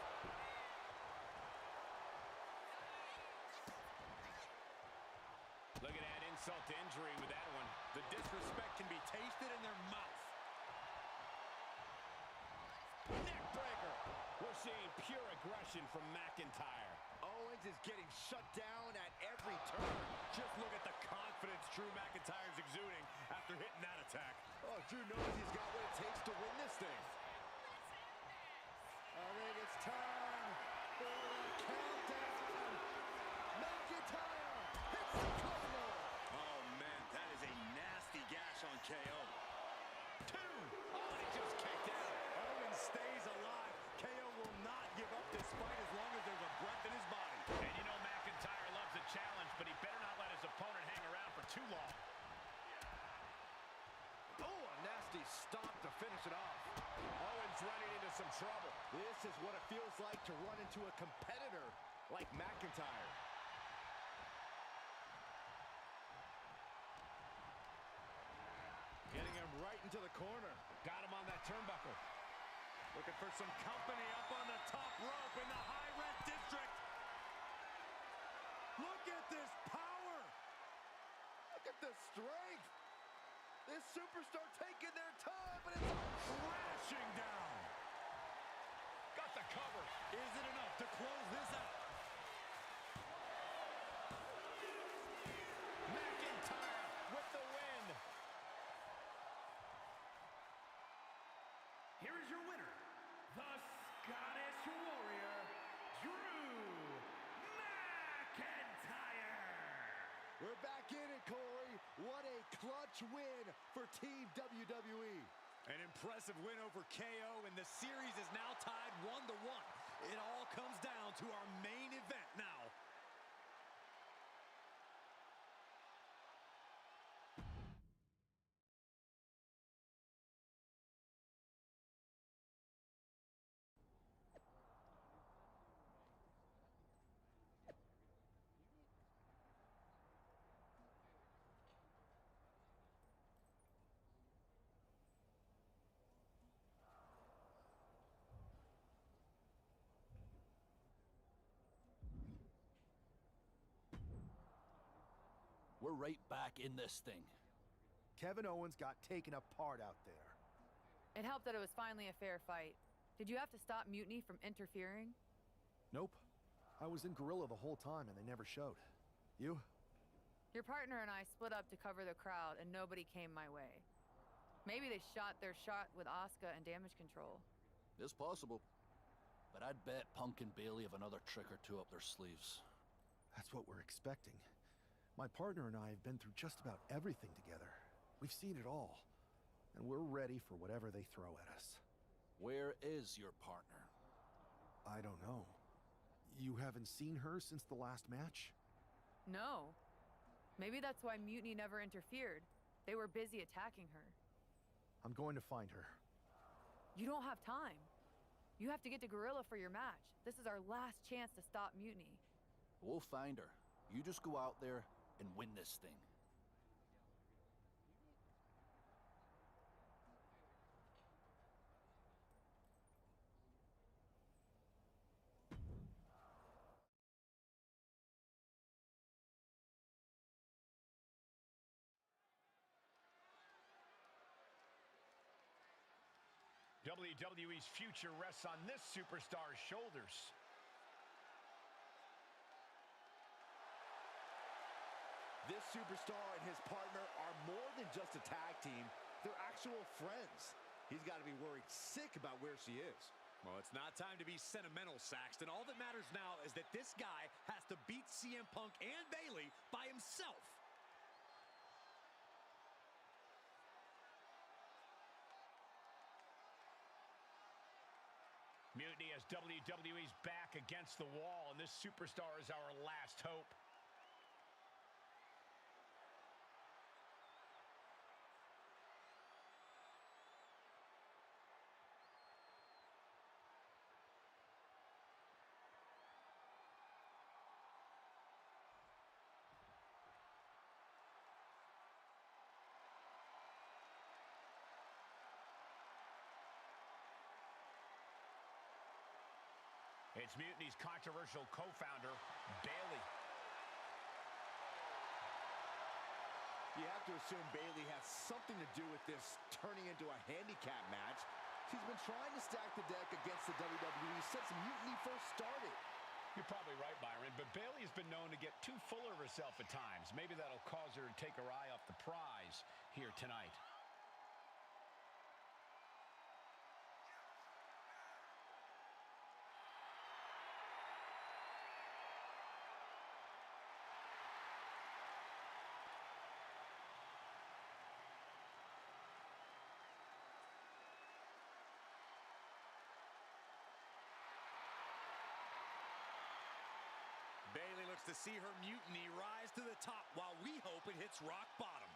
Look at that insult to injury with that one.
The disrespect can be tasted in their mouth.
Neck breaker. We're seeing pure aggression from McIntyre.
Owens is getting shut down at every turn.
Just look at the confidence Drew McIntyre's exuding after hitting that attack.
Oh, Drew knows he's got what it takes to win this thing. I think it's time for the countdown. McIntyre hits the Cosmo.
Oh, man, that is a nasty gash on KO.
2. Oh, he just kicked out. Owens stays alive. KO will not give up this fight as long as there's a breath in his body.
And you know McIntyre loves a challenge, but he better not let his opponent hang around for too long.
Oh, a nasty stomp to finish it off.
Owens running into some trouble.
This is what it feels like to run into a competitor like McIntyre. Getting him right into the corner.
Got him on that turnbuckle.
Looking for some company up on the top rope in the high red district. Look at this power.
Look at the strength. This superstar taking their time, but it's
crashing down.
Got the cover.
Is it enough to close this out?
McIntyre with the win.
Here is your winner, the Scottish Warrior, Drew McIntyre.
We're back in it, Corey. What a clutch win for Team WWE.
An impressive win over KO, and the series is now tied 1-1. It all comes down to our main event now.
We're right back in this thing.
Kevin Owens got taken apart out there.
It helped that it was finally a fair fight. Did you have to stop Mutiny from interfering?
Nope. I was in Gorilla the whole time and they never showed. You?
Your partner and I split up to cover the crowd, and nobody came my way. Maybe they shot their shot with Asuka and damage control.
It's possible. But I'd bet Punk and Bailey have another trick or two up their sleeves.
That's what we're expecting. My partner and I have been through just about everything together. We've seen it all. And we're ready for whatever they throw at us.
Where is your partner?
I don't know. You haven't seen her since the last match?
No. Maybe that's why Mutiny never interfered. They were busy attacking her.
I'm going to find her.
You don't have time. You have to get to Gorilla for your match. This is our last chance to stop Mutiny.
We'll find her. You just go out there and win this thing.
WWE's future rests on this superstar's shoulders.
This superstar and his partner are more than just a tag team. They're actual friends. He's got to be worried sick about where she is.
Well, it's not time to be sentimental, Saxton. All that matters now is that this guy has to beat CM Punk and Bailey by himself.
Mutiny as WWE's back against the wall, and this superstar is our last hope. It's Mutiny's controversial co-founder, Bailey.
You have to assume Bailey has something to do with this turning into a handicap match. She's been trying to stack the deck against the WWE since Mutiny first started.
You're probably right, Byron, but Bailey has been known to get too full of herself at times. Maybe that'll cause her to take her eye off the prize here tonight.
Bailey looks to see her Mutiny rise to the top while we hope it hits rock bottom.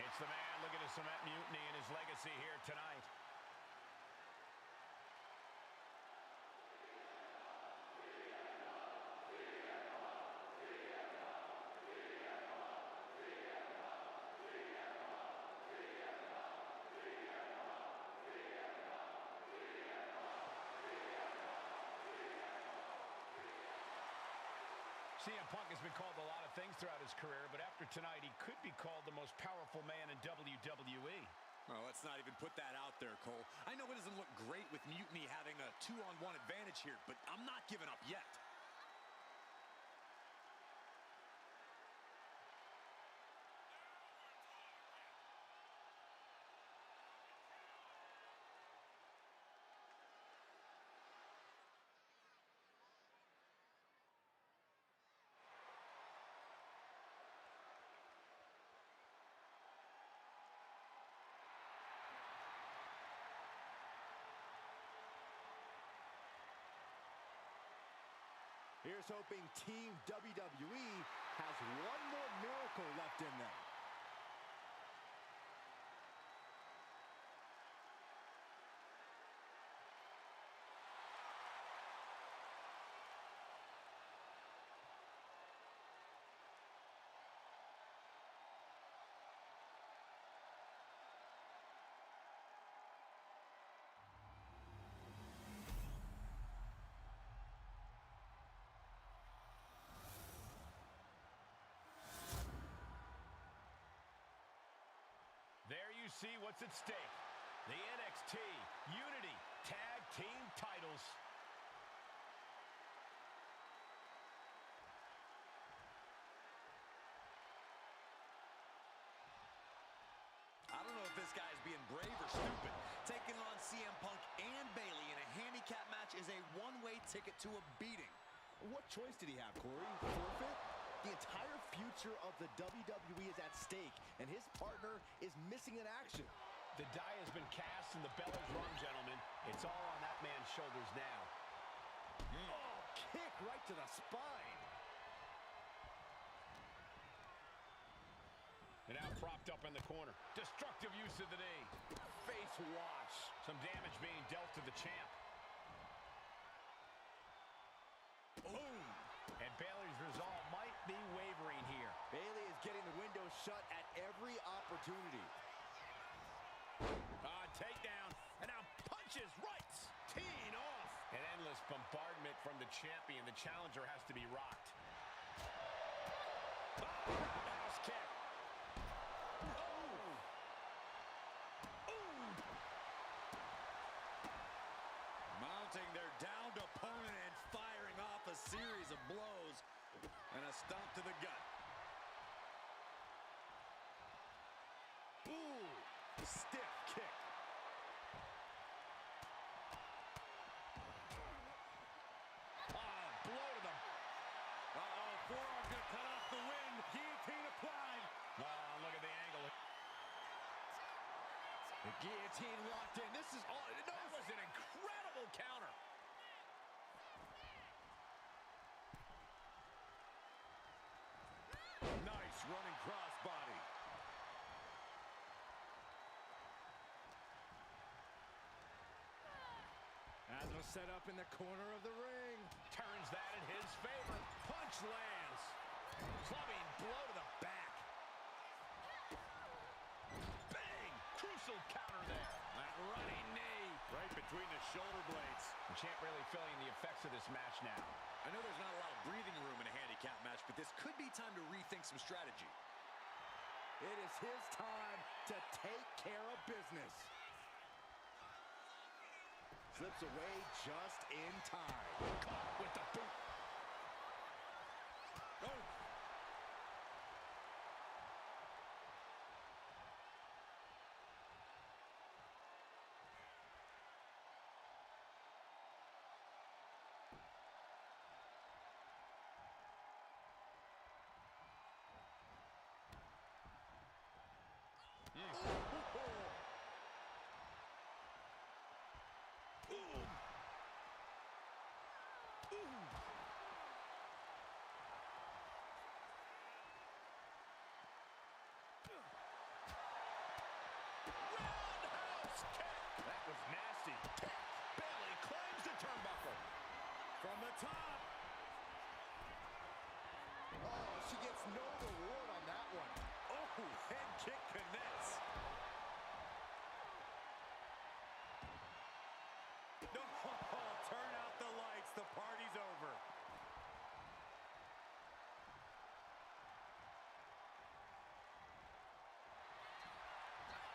It's the man looking to cement Mutiny and his legacy here tonight. CM Punk has been called a lot of things throughout his career, but after tonight, he could be called the most powerful man in WWE.
Well, let's not even put that out there, Cole. I know it doesn't look great with Mutiny having a 2-on-1 advantage here, but I'm not giving up yet.
Here's hoping Team WWE has one more miracle left in them.
see what's at stake. The NXT Unity Tag Team titles.
I don't know if this guy's being brave or stupid. Taking on CM Punk and Bayley in a handicap match is a one-way ticket to a beating.
What choice did he have, Corey? Forfeit? The entire future of the WWE is at stake, and his partner is missing in action.
The die has been cast and the bell is rung, gentlemen. It's all on that man's shoulders now.
Oh, kick right to the spine.
And now propped up in the corner. Destructive use of the knee. Face wash. Some damage being dealt to the champ. Boom. And Bayley's resolve might be wavering here.
Bayley is getting the window shut at every opportunity.
Takedown. And now punches right. Teeing off. An endless bombardment from the champion. The challenger has to be rocked. Roundhouse kick.
Mounting their downed opponent and firing off a series of blows and a stomp to the gut.
Ooh, stiff kick.
Blow to the... Uh-oh, forearm gonna cut off the wind. Guillotine applied.
Look at the angle.
The guillotine locked in. This is all... No,
that was an incredible counter.
Nice running crossbody. As a set up in the corner of the ring.
Turns that in his favor. Punch lands. Clubbing blow to the back. Bang! Crucial counter there.
That running knee.
Right between the shoulder blades. The champ really feeling the effects of this match now.
I know there's not a lot of breathing room in a handicap match, but this could be time to rethink some strategy.
It is his time to take care of business. Slips away just in time.
Caught with the boot.
Oh.
Roundhouse kick. That was nasty. Bayley claims the turnbuckle.
From the top.
Oh, she gets no reward on that one.
Oh, head kick connects. No, turn out the lights. The party's over.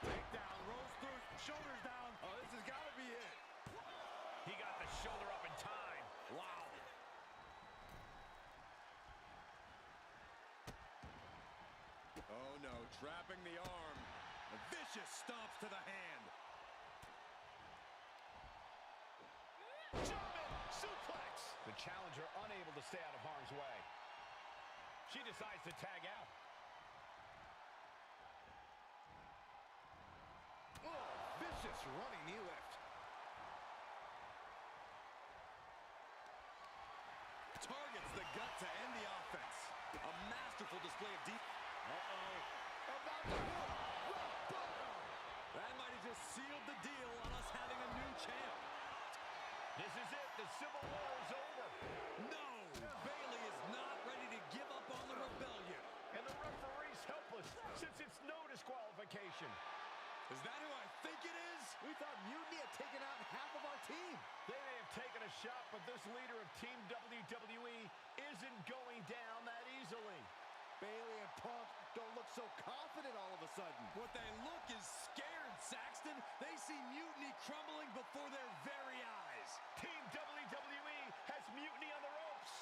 Takedown, rolls through, shoulders down. Oh, this has got to be it.
He got the shoulder up in time. Wow.
Oh no, trapping the arm. A vicious stomps to the hand.
German suplex. The challenger unable to stay out of harm's way. She decides to tag out.
Oh, vicious running knee lift.
Targets the gut to end the offense. A masterful display of deep. Uh-oh.
About to hit.
That might have just sealed the deal on us having a new champ.
This is it. The Civil War is over.
No! Bayley is not ready to give up on the rebellion.
And the referee's helpless since it's no disqualification.
Is that who I think it is?
We thought Mutiny had taken out half of our team.
They may have taken a shot, but this leader of Team WWE isn't going down that easily.
Bayley and Punk don't look so confident all of a sudden.
What they look is scared. Saxton. They see mutiny crumbling before their very eyes.
Team WWE has mutiny on the ropes.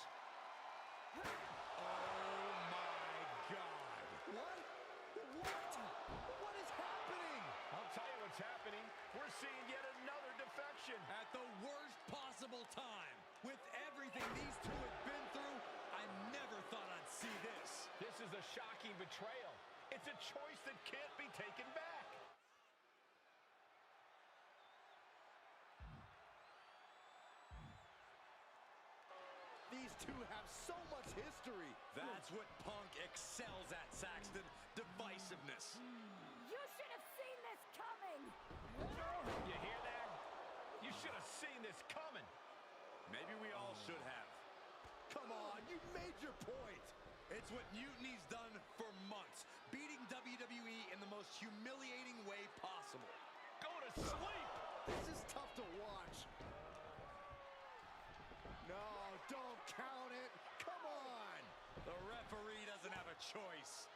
Oh my God.
What? What is happening?
I'll tell you what's happening. We're seeing yet another defection.
At the worst possible time. With everything these two have been through, I never thought I'd see this.
This is a shocking betrayal. It's a choice that can't be taken back.
These two have so much history.
That's what Punk excels at, Saxton. Divisiveness.
You should have seen this coming!
You hear that? You should have seen this coming.
Maybe we all should have.
Come on, you made your point.
It's what Mutiny's done for months, beating WWE in the most humiliating way possible.
Go to sleep!
This is tough to watch. No, don't count it. Come on.
The referee doesn't have a choice.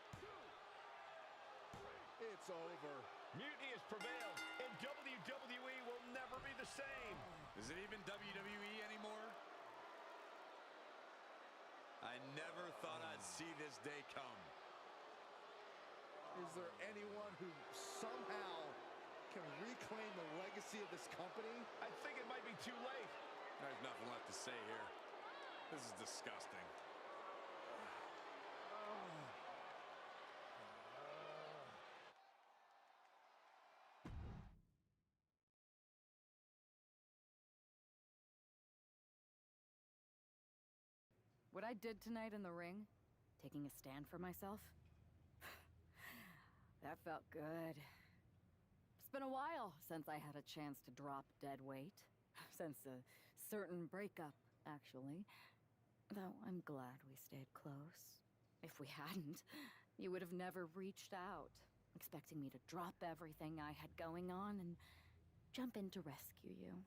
It's over.
Mutiny has prevailed, and WWE will never be the same.
Is it even WWE anymore? I never thought I'd see this day come.
Is there anyone who somehow can reclaim the legacy of this company?
I think it might be too late.
There's nothing left to say here. This is disgusting.
What I did tonight in the ring, taking a stand for myself, that felt good. It's been a while since I had a chance to drop dead weight. Since a certain breakup, actually. Though I'm glad we stayed close. If we hadn't, you would have never reached out, expecting me to drop everything I had going on and jump in to rescue you.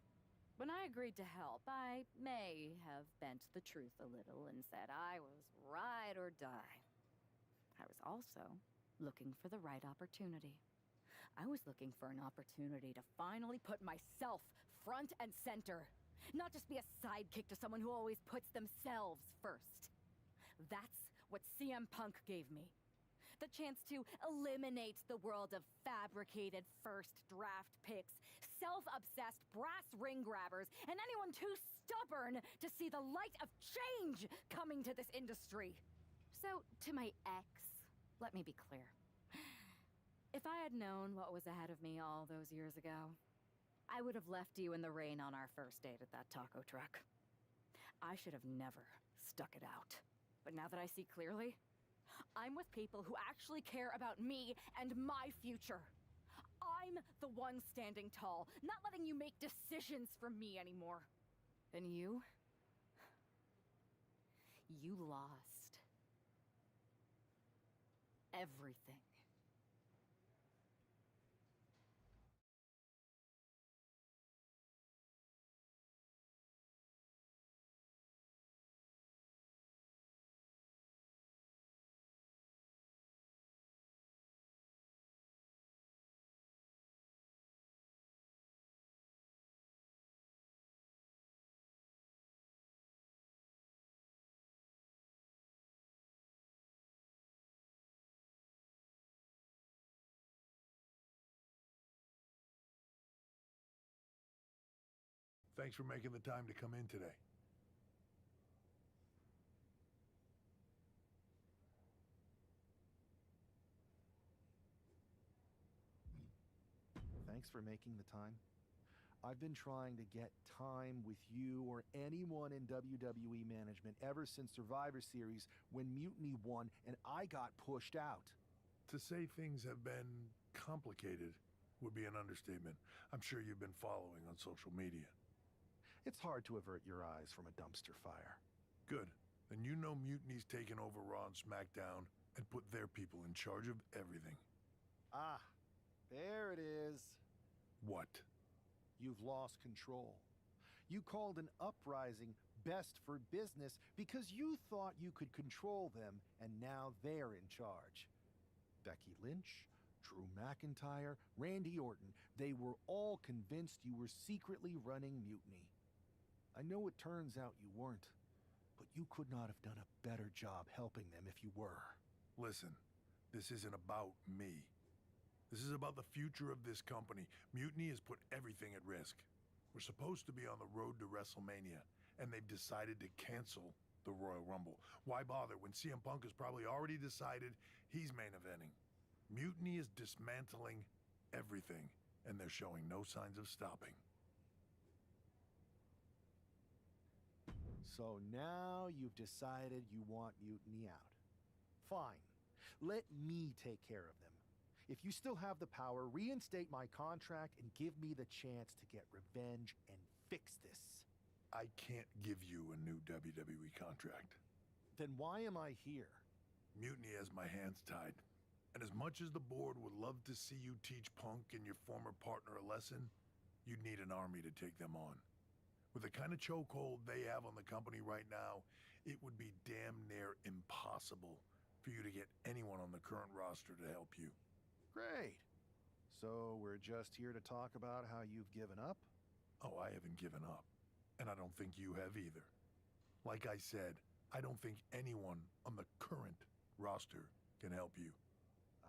When I agreed to help, I may have bent the truth a little and said I was ride or die. I was also looking for the right opportunity. I was looking for an opportunity to finally put myself front and center. Not just be a sidekick to someone who always puts themselves first. That's what CM Punk gave me. The chance to eliminate the world of fabricated first draft picks, self-obsessed brass ring grabbers, and anyone too stubborn to see the light of change coming to this industry. So, to my ex, let me be clear. If I had known what was ahead of me all those years ago, I would have left you in the rain on our first date at that taco truck. I should have never stuck it out. But now that I see clearly, I'm with people who actually care about me and my future. I'm the one standing tall, not letting you make decisions for me anymore. And you lost everything.
Thanks for making the time to come in today.
Thanks for making the time. I've been trying to get time with you or anyone in WWE management ever since Survivor Series when Mutiny won and I got pushed out.
To say things have been complicated would be an understatement. I'm sure you've been following on social media.
It's hard to avert your eyes from a dumpster fire.
Good. Then you know Mutiny's taken over Raw and SmackDown and put their people in charge of everything.
Ah, there it is.
What?
You've lost control. You called an uprising best for business because you thought you could control them, and now they're in charge. Becky Lynch, Drew McIntyre, Randy Orton, they were all convinced you were secretly running Mutiny. I know it turns out you weren't, but you could not have done a better job helping them if you were.
Listen, this isn't about me. This is about the future of this company. Mutiny has put everything at risk. We're supposed to be on the road to WrestleMania, and they've decided to cancel the Royal Rumble. Why bother when CM Punk has probably already decided he's main eventing? Mutiny is dismantling everything, and they're showing no signs of stopping.
So now you've decided you want Mutiny out. Fine. Let me take care of them. If you still have the power, reinstate my contract and give me the chance to get revenge and fix this.
I can't give you a new WWE contract.
Then why am I here?
Mutiny has my hands tied. And as much as the board would love to see you teach Punk and your former partner a lesson, you'd need an army to take them on. With the kind of chokehold they have on the company right now, it would be damn near impossible for you to get anyone on the current roster to help you.
Great. So we're just here to talk about how you've given up?
Oh, I haven't given up. And I don't think you have either. Like I said, I don't think anyone on the current roster can help you.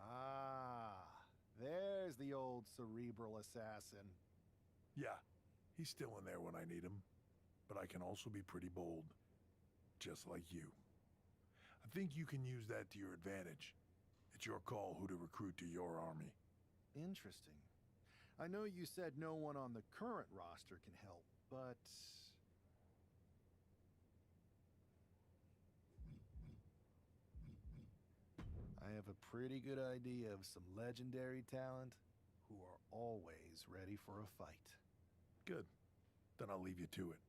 Ah, there's the old cerebral assassin.
Yeah, he's still in there when I need him. But I can also be pretty bold. Just like you. I think you can use that to your advantage. It's your call who to recruit to your army.
Interesting. I know you said no one on the current roster can help, but... I have a pretty good idea of some legendary talent who are always ready for a fight.
Good. Then I'll leave you to it.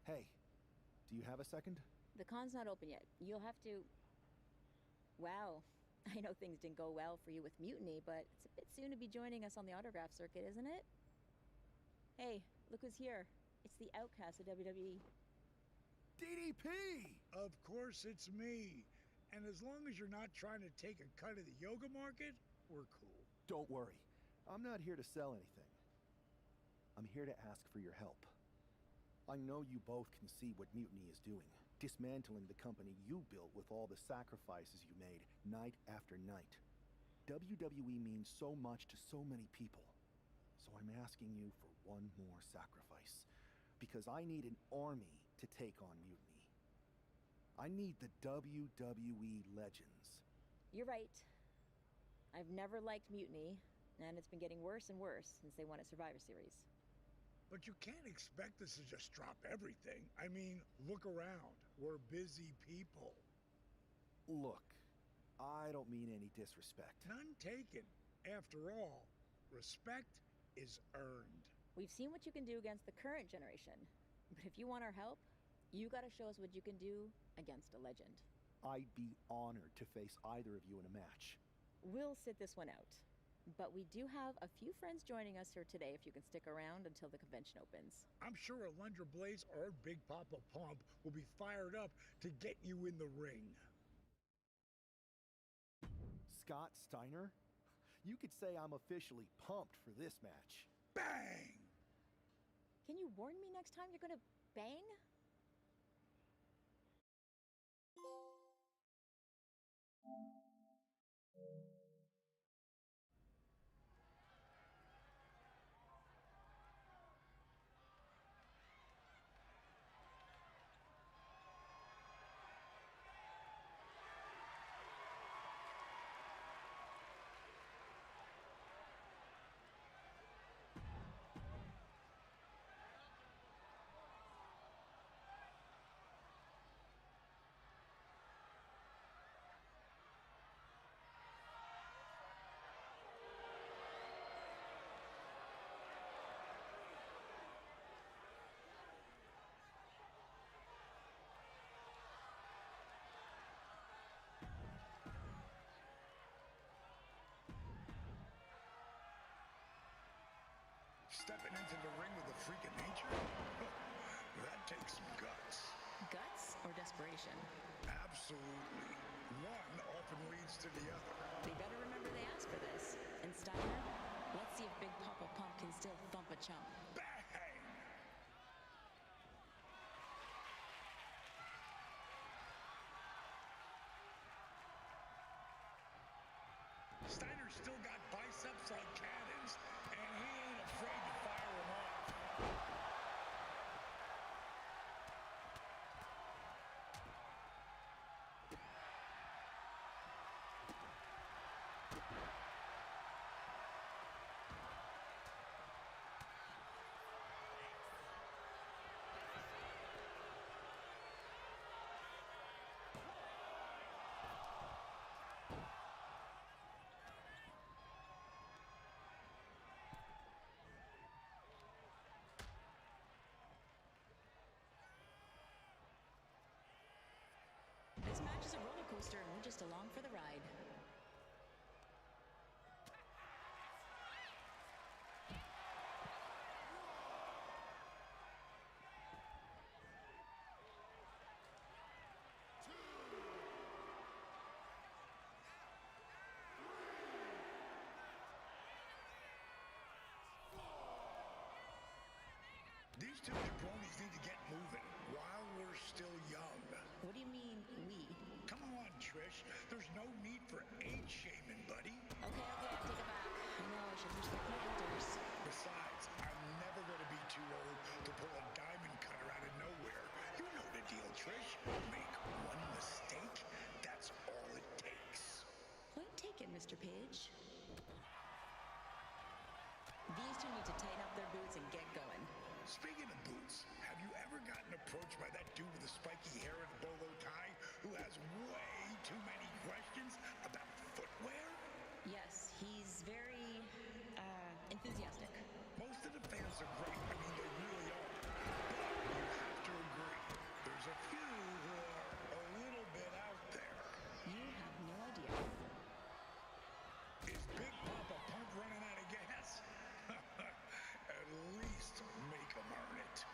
Hey, do you have a second?
The con's not open yet. You'll have to... Wow. I know things didn't go well for you with Mutiny, but it's a bit soon to be joining us on the autograph circuit, isn't it? Hey, look who's here. It's the outcast of WWE.
DDP!
Of course it's me. And as long as you're not trying to take a cut of the yoga market, we're cool.
Don't worry. I'm not here to sell anything. I'm here to ask for your help. I know you both can see what Mutiny is doing, dismantling the company you built with all the sacrifices you made, night after night. WWE means so much to so many people. So I'm asking you for one more sacrifice. Because I need an army to take on Mutiny. I need the WWE legends.
You're right. I've never liked Mutiny, and it's been getting worse and worse since they won at Survivor Series.
But you can't expect us to just drop everything. I mean, look around. We're busy people.
Look, I don't mean any disrespect.
None taken. After all, respect is earned.
We've seen what you can do against the current generation. But if you want our help, you gotta show us what you can do against a legend.
I'd be honored to face either of you in a match.
We'll sit this one out. But we do have a few friends joining us here today if you can stick around until the convention opens.
I'm sure Alundra Blaze or Big Papa Pump will be fired up to get you in the ring.
Scott Steiner? You could say I'm officially pumped for this match.
Bang!
Can you warn me next time you're gonna bang?
Stepping into the ring with a freak of nature? That takes some guts.
Guts or desperation?
Absolutely. One often leads to the other.
They better remember they asked for this. And Steiner, let's see if Big Papa Pump can still thump a chump.
Bang! Steiner's still got biceps like cannons, and he ain't afraid to fire them off.
This match is a roller coaster and we're just along for the ride.
These two jabronis need to get moving while we're still young.
What do you mean, we?
Come on, Trish. There's no need for age shaming, buddy.
Okay, I take it back. I know, I should respect my elders.
Besides, I'm never going to be too old to pull a diamond cutter out of nowhere. You know the deal, Trish. Make one mistake, that's all it takes.
Point taken, Mr. Page. These two need to tighten up their boots and get going.
Speaking of boots, have you ever gotten approached by that dude with the spiky hair and bolo tie who has way too many questions about footwear?
Yes, he's very, enthusiastic.
Most of the fans are great. I mean, they really are. But you have to agree, there's a few who are a little bit out there.
You have no idea.
Is Big Papa Pump running out of gas? At least make him earn it.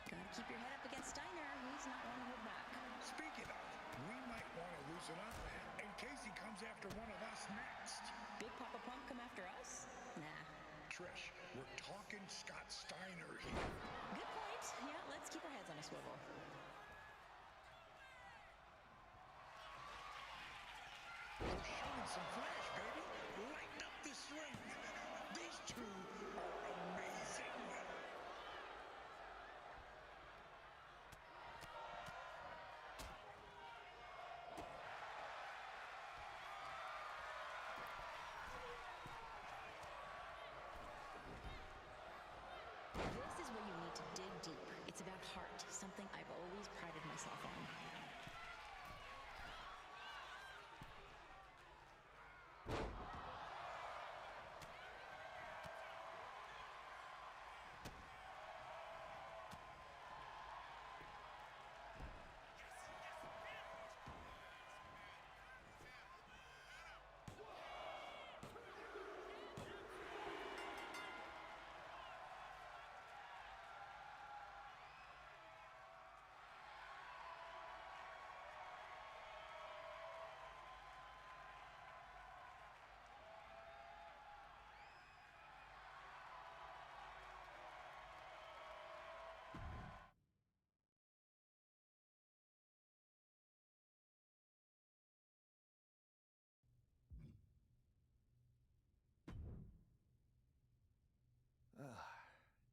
Gotta keep your head up against Steiner. He's not one to hold back.
Speaking of, we might want to loosen up in case he comes after one of us next.
Big Papa Punk come after us? Nah.
Trish, we're talking Scott Steiner here.
Good point. Yeah, let's keep our heads on a swivel.
We're showing some flash, baby. Lighten up this ring. These two are amazing.
This is where you need to dig deep. It's about heart, something I've always prided myself on.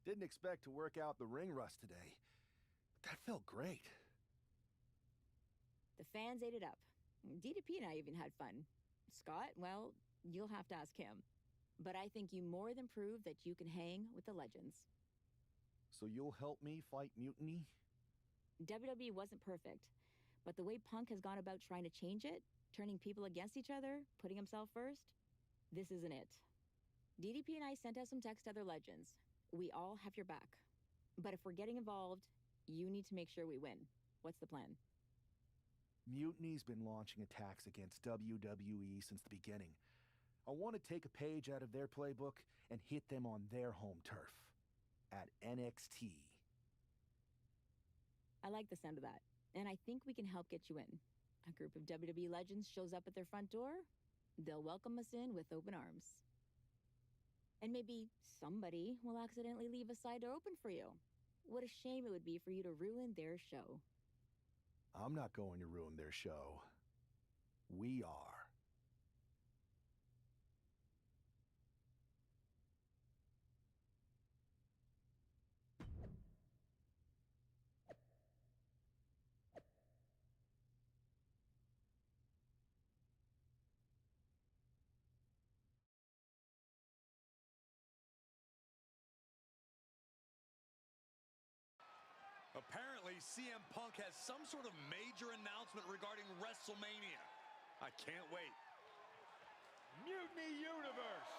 Didn't expect to work out the ring rust today, but that felt great.
The fans ate it up. DDP and I even had fun. Scott, well, you'll have to ask him. But I think you more than proved that you can hang with the legends.
So you'll help me fight Mutiny?
WWE wasn't perfect, but the way Punk has gone about trying to change it, turning people against each other, putting himself first, this isn't it. DDP and I sent out some text to other legends. We all have your back. But if we're getting involved, you need to make sure we win. What's the plan?
Mutiny's been launching attacks against WWE since the beginning. I want to take a page out of their playbook and hit them on their home turf. At NXT.
I like the sound of that, and I think we can help get you in. A group of WWE legends shows up at their front door, they'll welcome us in with open arms. And maybe somebody will accidentally leave a side door open for you. What a shame it would be for you to ruin their show.
I'm not going to ruin their show. We are.
Apparently, CM Punk has some sort of major announcement regarding WrestleMania. I can't wait.
Mutiny Universe!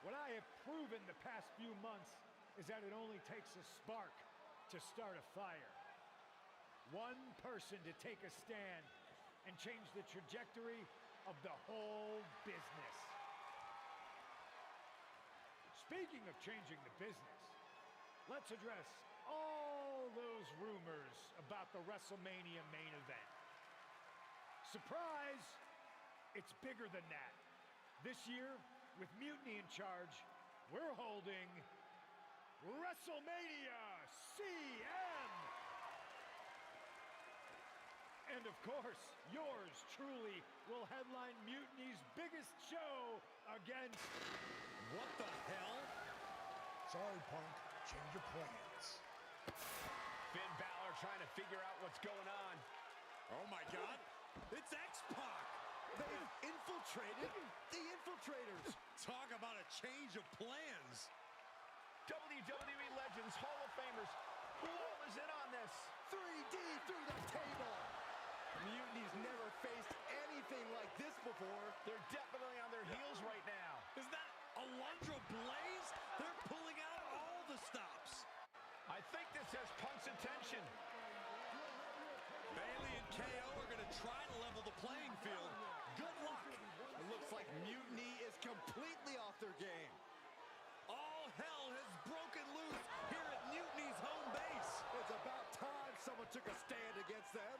What I have proven the past few months is that it only takes a spark to start a fire. One person to take a stand and change the trajectory of the whole business. Speaking of changing the business, let's address all those rumors about the WrestleMania main event. Surprise! It's bigger than that. This year, with Mutiny in charge, we're holding WrestleMania CM! And of course, yours truly will headline Mutiny's biggest show against...
What the hell?
Sorry, Punk. Change your plans.
Finn Balor trying to figure out what's going on.
Oh my God, it's X-Pac.
They've infiltrated the infiltrators.
Talk about a change of plans.
WWE Legends Hall of Famers, who all is in on this?
3D through the table. Mutiny's never faced anything like this before.
They're definitely on their heels right now.
Is that Alundra Blaze? They're pulling out all the stops.
I think this has Punk's attention.
Bayley and KO are going to try to level the playing field. Good luck.
It looks like Mutiny is completely off their game.
All hell has broken loose here at Mutiny's home base.
It's about time someone took a stand against them.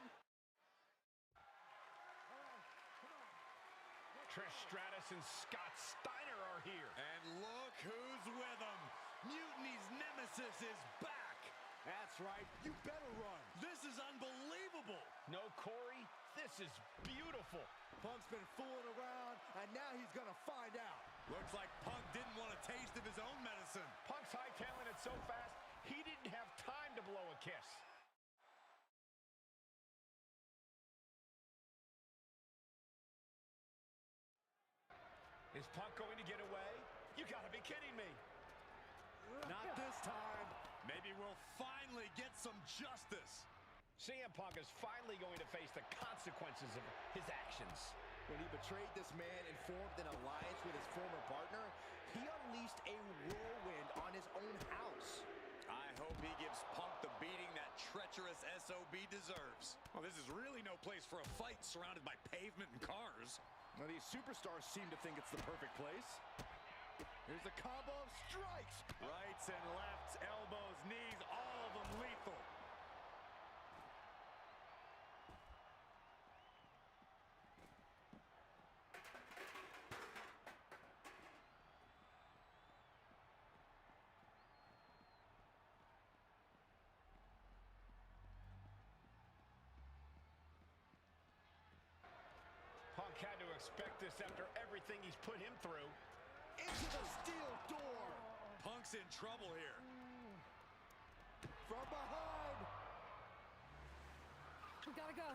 Trish Stratus and Scott Steiner are here.
And look who's with them. Mutiny's nemesis is back.
That's right. You better run.
This is unbelievable.
No, Corey, this is beautiful.
Punk's been fooling around, and now he's going to find out.
Looks like Punk didn't want a taste of his own medicine.
Punk's hightailing it so fast, he didn't have time to blow a kiss. Is Punk going to get away? You gotta be kidding me.
Not this time.
Maybe we'll finally get some justice.
CM Punk is finally going to face the consequences of his actions.
When he betrayed this man and formed an alliance with his former partner, he unleashed a whirlwind on his own house.
I hope he gives Punk the beating that treacherous SOB deserves. Well, this is really no place for a fight surrounded by pavement and cars.
Now, these superstars seem to think it's the perfect place. Here's a combo of strikes.
Rights and lefts, elbows, knees, all of them lethal.
Punk had to expect this after everything he's put him through.
Into the steel door.
Punk's in trouble here.
From behind.
We gotta go.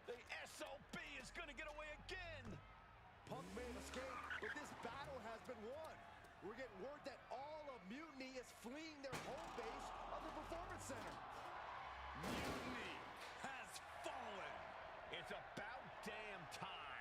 The SOB is gonna get away again.
Punk may have escaped, but this battle has been won. We're getting word that all of Mutiny is fleeing their home base of the Performance Center.
Mutiny has fallen.
It's about damn time.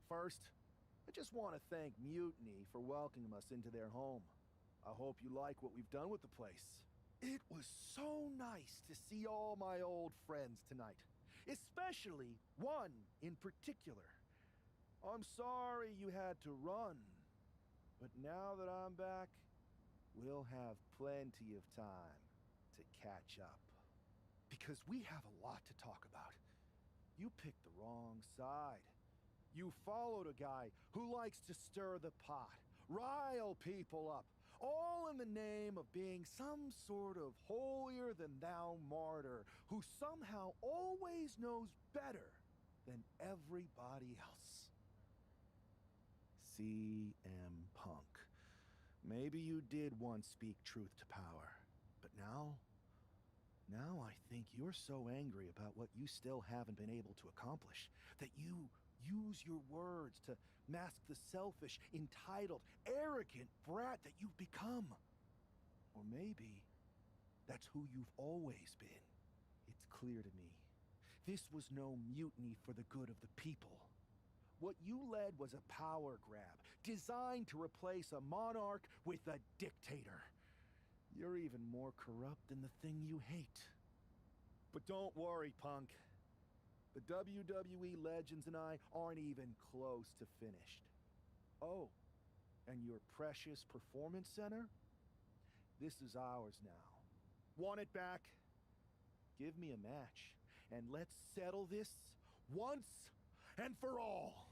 First, I just want to thank Mutiny for welcoming us into their home. I hope you like what we've done with the place. It was so nice to see all my old friends tonight, especially one in particular. I'm sorry you had to run, but now that I'm back, we'll have plenty of time to catch up. Because we have a lot to talk about. You picked the wrong side. You followed a guy who likes to stir the pot, rile people up, all in the name of being some sort of holier-than-thou martyr who somehow always knows better than everybody else. CM Punk. Maybe you did once speak truth to power, but now I think you're so angry about what you still haven't been able to accomplish that you use your words to mask the selfish, entitled, arrogant brat that you've become. Or maybe that's who you've always been. It's clear to me. This was no mutiny for the good of the people. What you led was a power grab, designed to replace a monarch with a dictator. You're even more corrupt than the thing you hate. But don't worry, Punk. The WWE legends and I aren't even close to finished. Oh, and your precious Performance Center? This is ours now. Want it back? Give me a match, and let's settle this once and for all.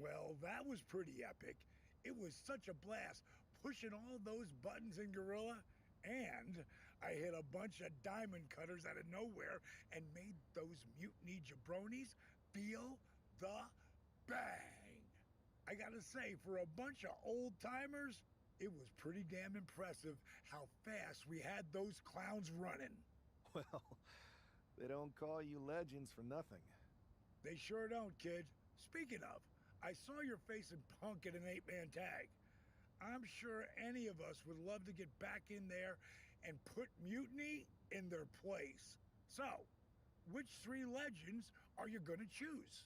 Well, that was pretty epic. It was such a blast pushing all those buttons in Gorilla, and I hit a bunch of diamond cutters out of nowhere and made those mutiny jabronis feel the bang. I gotta say, for a bunch of old timers, it was pretty damn impressive how fast we had those clowns running.
Well, they don't call you legends for nothing.
They sure don't, kid. Speaking of, I saw your face in Punk at an 8-man tag. I'm sure any of us would love to get back in there and put Mutiny in their place. So, which 3 legends are you gonna choose?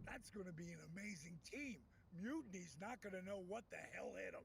That's going to be an amazing team. Mutiny's not going to know what the hell hit them.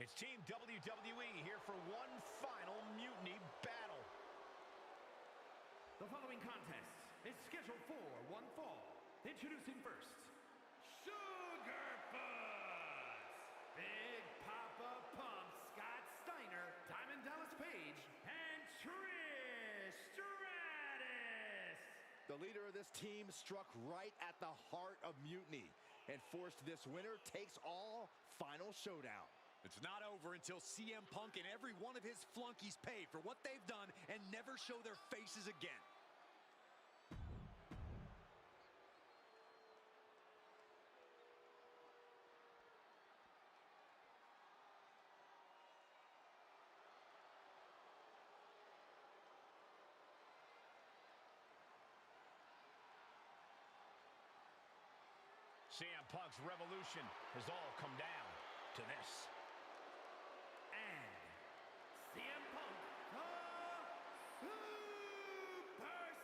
It's Team WWE here for one final mutiny battle.
The following contest is scheduled for one fall. Introducing first, Sugarfoot, Big Papa Pump, Scott Steiner, Diamond Dallas Page, and Trish Stratus.
The leader of this team struck right at the heart of mutiny and forced this winner takes all final showdown.
It's not over until CM Punk and every one of his flunkies pay for what they've done and never show their faces again.
CM Punk's revolution has all come down to this.
And CM Punk, the Superstar,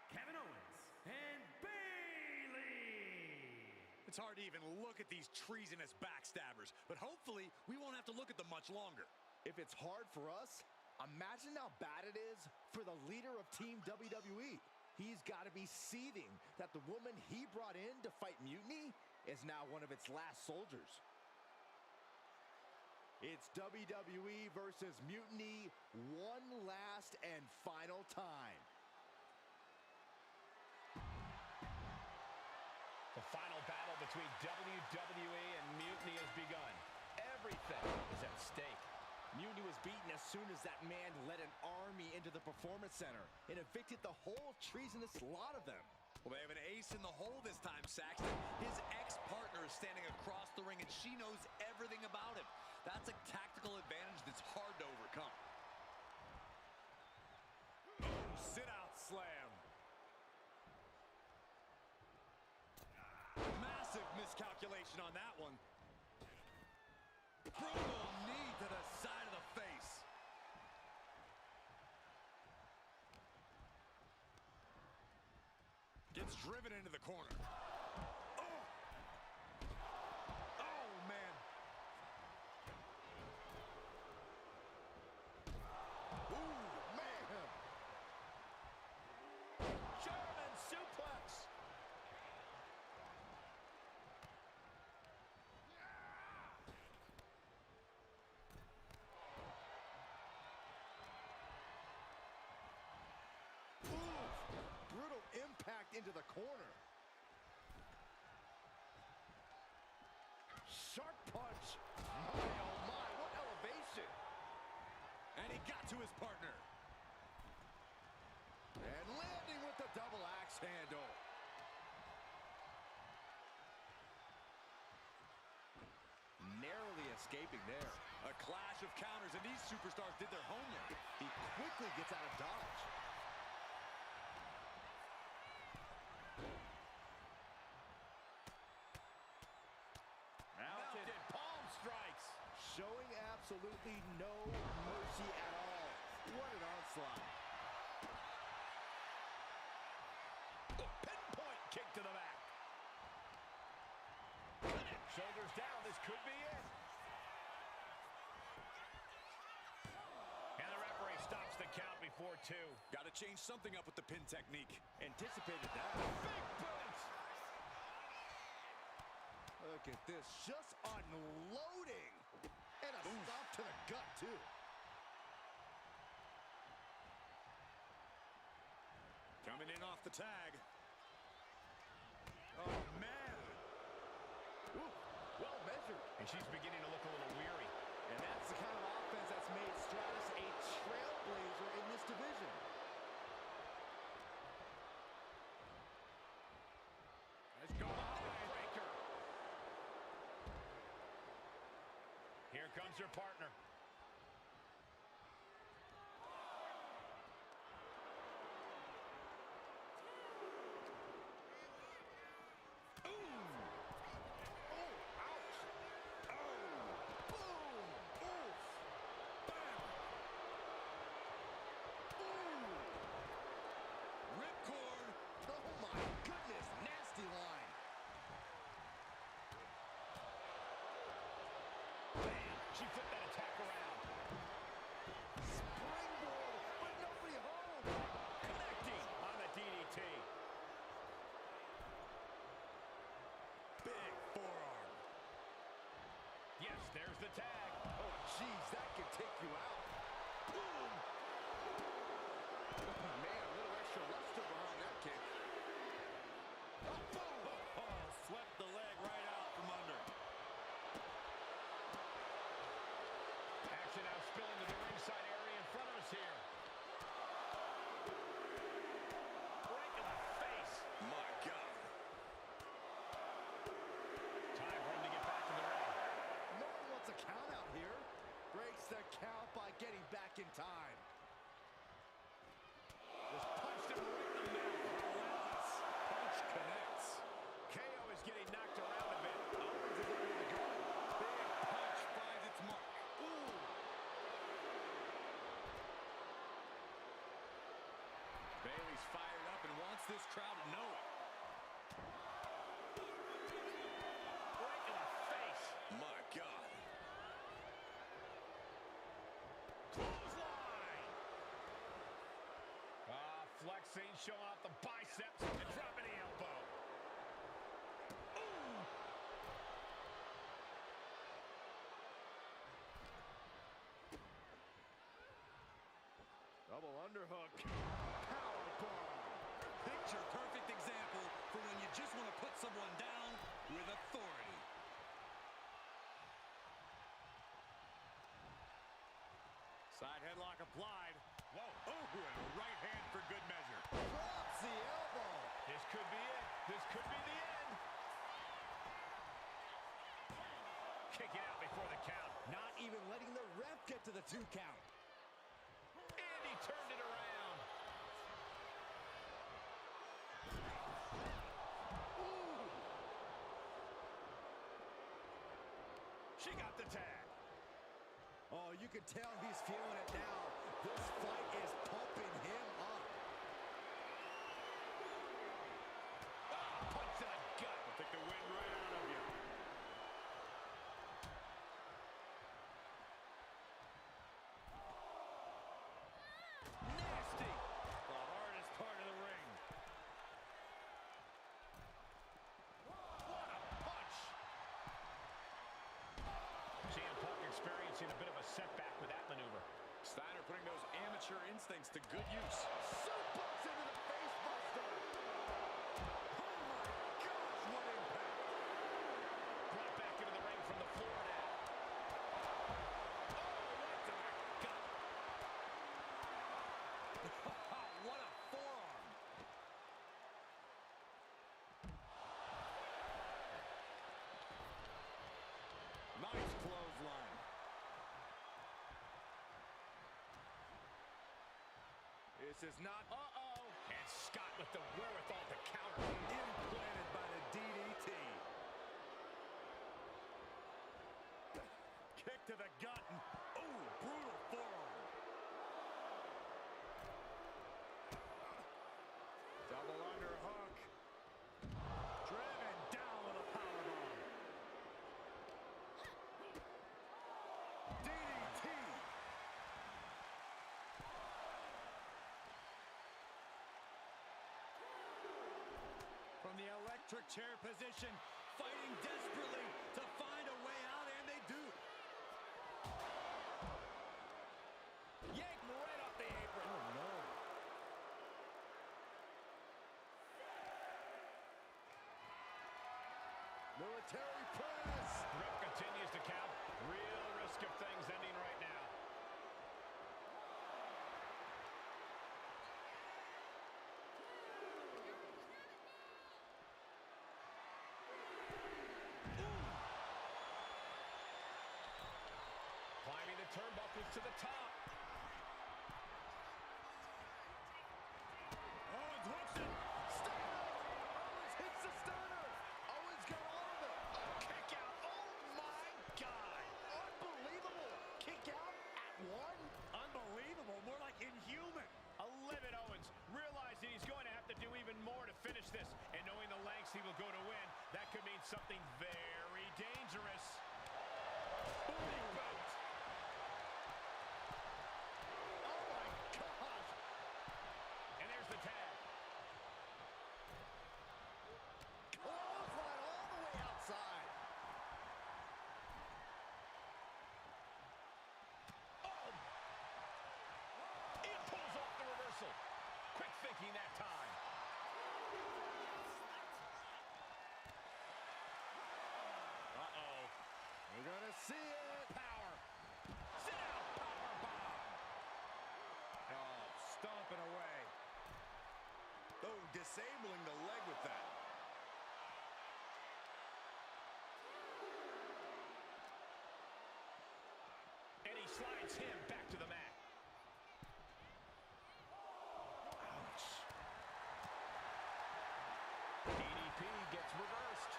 Kevin Owens and Bayley.
It's hard to even look at these treasonous backstabbers, but hopefully we won't have to look at them much longer.
If it's hard for us, imagine how bad it is for the leader of Team WWE. He's got to be seething that the woman he brought in to fight mutiny is now one of its last soldiers. It's WWE versus mutiny one last and final time.
The final battle between WWE and mutiny has begun. Everything is at stake.
Mutiny was beaten as soon as that man led an army into the Performance Center and evicted the whole treasonous lot of them.
Well, they have an ace in the hole this time, Saxton. His ex-partner is standing across the ring, and she knows everything about him. That's a tactical advantage that's hard to overcome. Oh, sit-out slam. Massive miscalculation on that one. Brutal knee to the side of the face. Gets driven into the corner. Oh! Oh, man.
Ooh, man.
German suplex.
Brutal impact into the corner. Sharp punch. My, oh my, what elevation.
And he got to his partner.
And landing with the double axe handle. Narrowly escaping there.
A clash of counters, and these superstars did their homework.
He quickly gets out of dodge.
Mounted palm strikes.
Showing absolutely no mercy at all. What an onslaught.
A pinpoint kick to the back.
Shoulders down, this could be it. And the referee stops the count before 2.
Got to change something up with the pin technique.
Anticipated that.
Big boot.
Look at this, just unloading. And a stop to the gut, too.
Coming in off the tag. Oh, man.
Ooh, well measured.
And she's beginning to look a little weary.
And that's the kind of offense that's made Stratus a trailblazer in this division.
Let's go breaker. Here comes her partner. She flipped that attack around.
Springboard, but nobody home.
Connecting on the DDT.
Big forearm.
Yes, there's the tag.
Oh, jeez, that could take you out. Boom. Oh, man, a little extra luster behind that kick. Oh, boom.
Oh, swept the leg right out from under.
Action now spilling to the ringside area in front of us here. Right to the face.
My God.
Time for him to get back in the ring.
No one wants a count out here. Breaks the count by getting back in time.
Just punched him right in the mouth.
Relentless. Punch connects.
KO is getting knocked around a bit.
Owens is able to go.
Big punch finds its mark.
Ooh.
Bayley's fired up and wants this crowd to know it.
Right to the face.
My God.
Clothesline. Flexing, showing off the biceps and dropping the elbow. Ooh.
Double underhook. Powerbomb.
Picture perfect example for when you just want to put someone down with authority.
Side headlock applied. Whoa. Oh, and a right hand for good measure.
Drops the elbow.
This could be it. This could be the end. Kicking out before the count.
Not even letting the ref get to the 2 count.
And he turned it around.
Ooh.
She got the tag.
Oh, you can tell he's feeling it now. This fight is pumping him up.
Punch to the gut.
I'll take the wind right out of you.
Nasty.
The hardest part of the ring.
What a punch. CM Punk experiencing a bit of a setback with that maneuver.
Steiner putting those amateur instincts to good use.
Suplex into the face buster.
Oh my gosh, what impact. Brought back into the ring from the floor now. Oh, right to the gut.
What a forearm.
Nice clothesline.
This is not...
Uh-oh. And Scott with the wherewithal to counter.
Implanted by the DDT.
Kick to the gut. Ooh, brutal forearm.
Double underhook. Driven down with a powerbomb. DDT.
From the electric chair position, fighting desperately to find a way out, and they do.
Yank him right off the apron.
Oh, no. Military press.
Ref continues to count. Real risk of things ending right now. Climbing the turnbuckles to the top.
Owens hooks it.
Steiner. Owens hits the stunner. Owens got all of it.
A kick out. Oh my God.
Unbelievable. Kick out at 1.
Unbelievable, more like inhuman.
A livid Owens, realizing he's going to have to do even more to finish this, and knowing the lengths he will go to win, that could mean something very dangerous. Booty boot.
Oh, disabling the leg with that.
And he slides him back to the mat.
Ouch.
DDP gets reversed.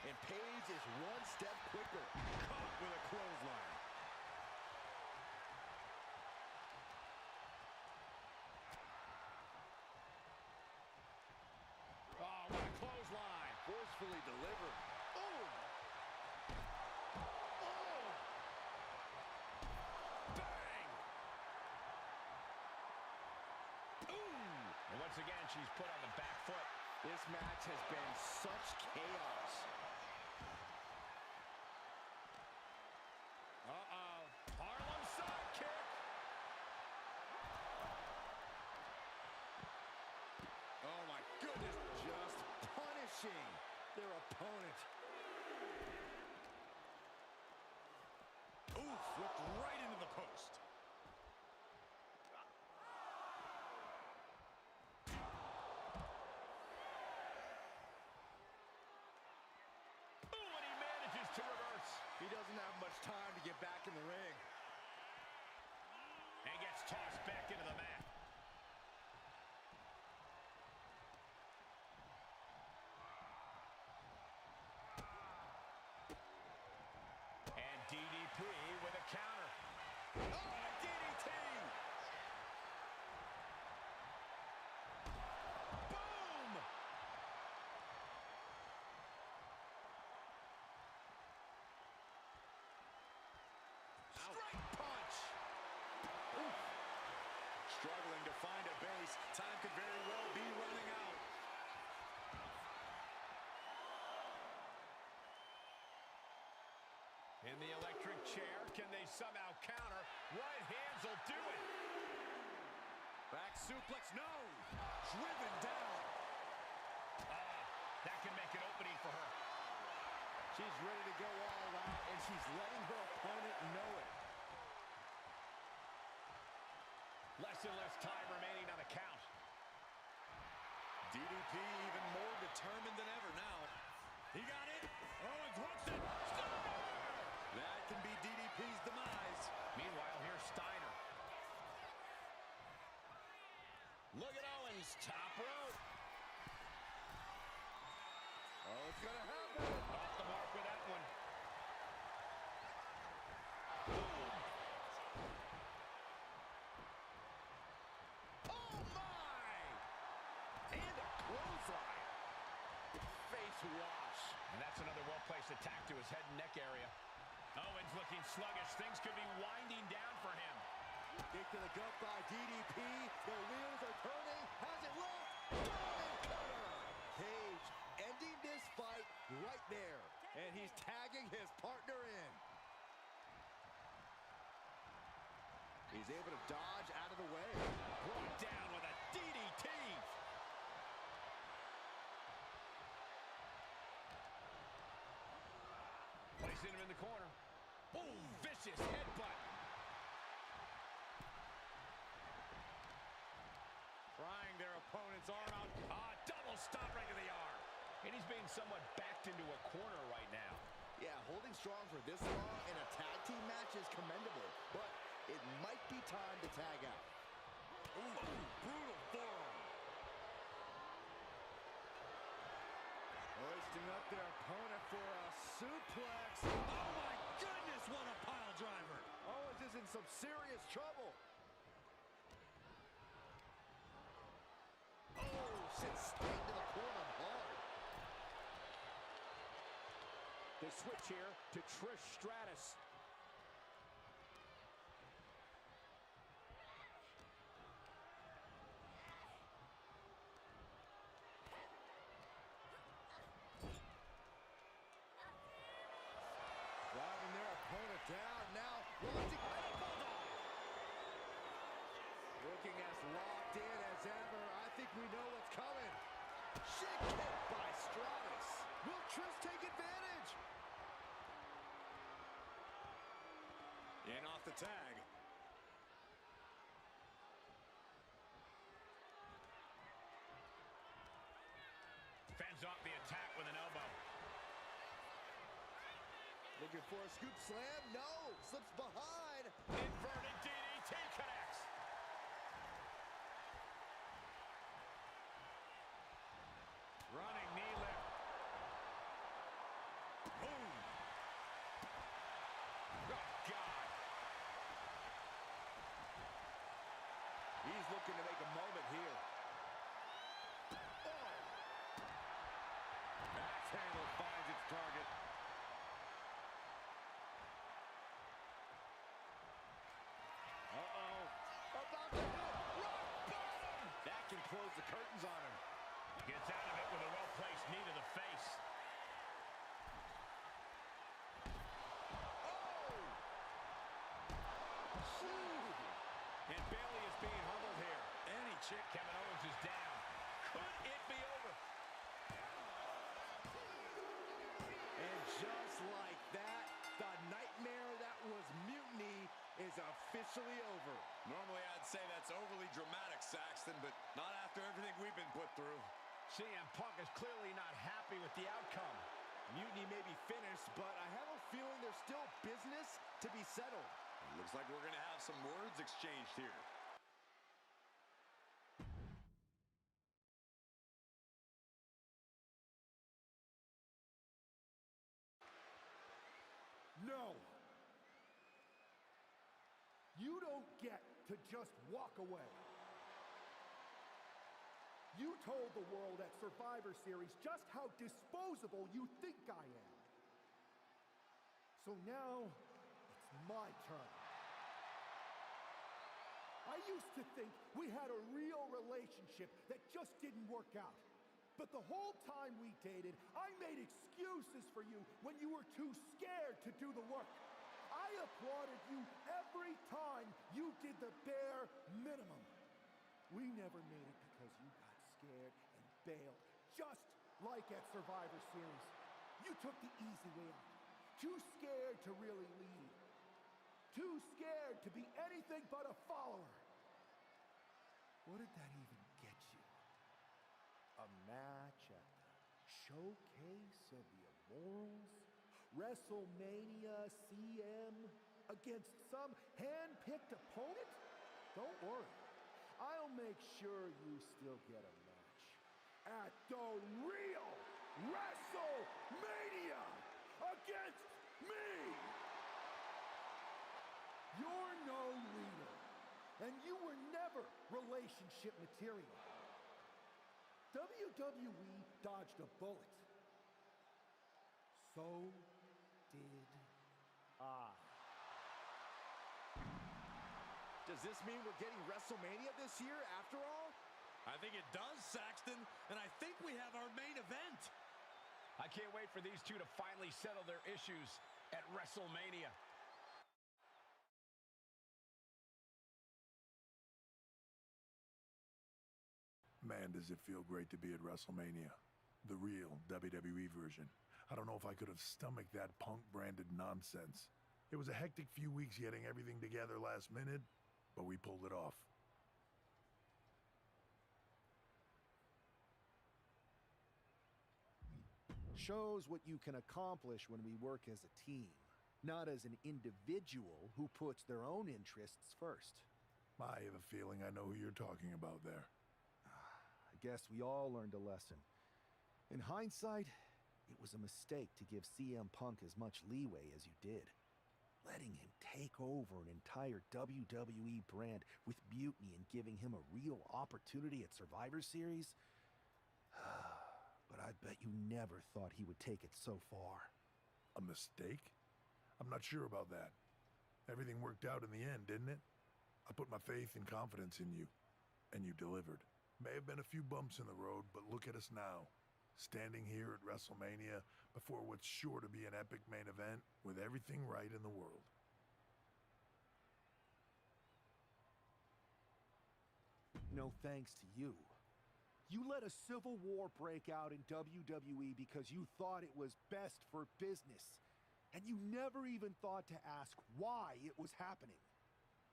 And Paige is one step quicker.
Caught with a clothesline.
Oh, what a clothesline.
Forcefully delivered. Oh!
Oh! Bang! Ooh! And once again, she's put on the back foot.
This match has been such chaos.
Uh-oh. Harlem sidekick.
Oh, my goodness.
Just punishing their opponent.
Ooh, flipped right into the post.
Ooh, and he manages to reverse.
He doesn't have much time to get back in the ring.
And gets tossed back into the mat. And DDP with a counter.
Oh, DDT!
Boom!
Straight punch! Oof. Struggling to find a base. Time could very well be running out.
In the electric chair, can they somehow counter? Right hands will do it.
Back suplex, no! Driven down.
That can make an opening for her.
She's ready to go all out, and she's letting her opponent know it.
Less and less time remaining on the count.
DDP even more determined than ever now. He got it. Owens hooks it. Steiner! That can be DDP's demise.
Meanwhile, here's Steiner. Look at Owens, top rope.
Oh, it's gonna happen.
Off the mark with that one.
Oh, my! And a clothesline. Face wash.
And that's another well-placed attack to his head and neck area. Owens looking sluggish. Things could be winding down for him.
Kick to the gut by DDP. The wheels are turning. Has it left? Diamond cutter. Paige ending this fight right there. And he's tagging his partner in. He's able to dodge out of the way.
Brought down with a DDT. Placing him in the corner. Boom, vicious headbutt.
Prying their opponent's arm out.
Double stop right to the arm. And he's being somewhat backed into a corner right now.
Yeah, holding strong for this long in a tag team match is commendable, but it might be time to tag out.
Ooh, brutal forearm.
Hoisting up their opponent for a suplex.
Oh my goodness, what a pile driver.
Owens is in some serious trouble. Oh, sent straight to the corner hard.
They switch here to Trish Stratus.
Driving their opponent down now. Launching bulldog. Looking as locked in as ever. I think we know what's coming. Shake kick by Stratus. Will Trish take advantage?
In off the tag.
Looking for a scoop slam. No. Slips behind.
Inverted DDT connects. Running knee lift. Boom. Oh, God.
He's looking to make a moment here.
Oh. Axe handle finds its target.
Uh-oh. About to hit. Rock bottom. That can close the curtains on him.
Gets out of it with a well-placed knee to the face. And Bailey is being humbled here. Any chick, Kevin Owens is down. Could it be over?
And just like that, the nightmare that was Mutiny is officially over.
Normally, I'd say that's overly dramatic, Saxton, but not after everything we've been put through.
CM Punk is clearly not happy with the outcome.
Mutiny may be finished, but I have a feeling there's still business to be settled.
It looks like we're going to have some words exchanged here.
No. You don't get to just walk away. You told the world at Survivor Series just how disposable you think I am. So now, it's my turn. I used to think we had a real relationship that just didn't work out. But the whole time we dated, I made excuses for you when you were too scared to do the work. I applauded you every time you did the bare minimum. We never made it because you got scared and bailed, just like at Survivor Series. You took the easy way out. Too scared to really lead. Too scared to be anything but a follower. What did that even get you? A match at the Showcase of the Immortals? WrestleMania CM against some hand-picked opponent? Don't worry. I'll make sure you still get a match at the real WrestleMania against me! You're no leader, and you were never relationship material. WWE dodged a bullet. So did I.
Does this mean we're getting WrestleMania this year after all?
I think it does, Saxton, and I think we have our main event.
I can't wait for these two to finally settle their issues at WrestleMania.
Man, does it feel great to be at WrestleMania. The real WWE version. I don't know if I could have stomached that Punk-branded nonsense. It was a hectic few weeks getting everything together last minute, but we pulled it off.
Shows what you can accomplish when we work as a team, not as an individual who puts their own interests first.
I have a feeling I know who you're talking about there.
I guess we all learned a lesson. In hindsight, it was a mistake to give CM Punk as much leeway as you did. Letting him take over an entire WWE brand with Mutiny and giving him a real opportunity at Survivor Series? But I bet you never thought he would take it so far.
A mistake? I'm not sure about that. Everything worked out in the end, didn't it? I put my faith and confidence in you, and you delivered. May have been a few bumps in the road, but look at us now. Standing here at WrestleMania before what's sure to be an epic main event with everything right in the world.
No thanks to you. You let a civil war break out in WWE because you thought it was best for business. And you never even thought to ask why it was happening.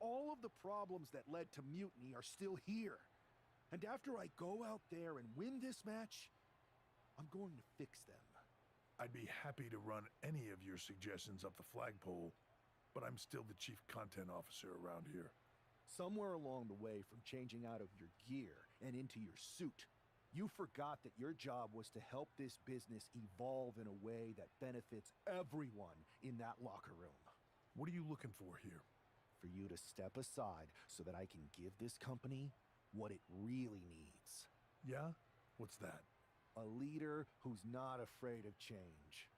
All of the problems that led to Mutiny are still here. And after I go out there and win this match, I'm going to fix them.
I'd be happy to run any of your suggestions up the flagpole, but I'm still the chief content officer around here.
Somewhere along the way from changing out of your gear and into your suit, you forgot that your job was to help this business evolve in a way that benefits everyone in that locker room.
What are you looking for here?
For you to step aside so that I can give this company what it really needs.
Yeah? What's that?
A leader who's not afraid of change.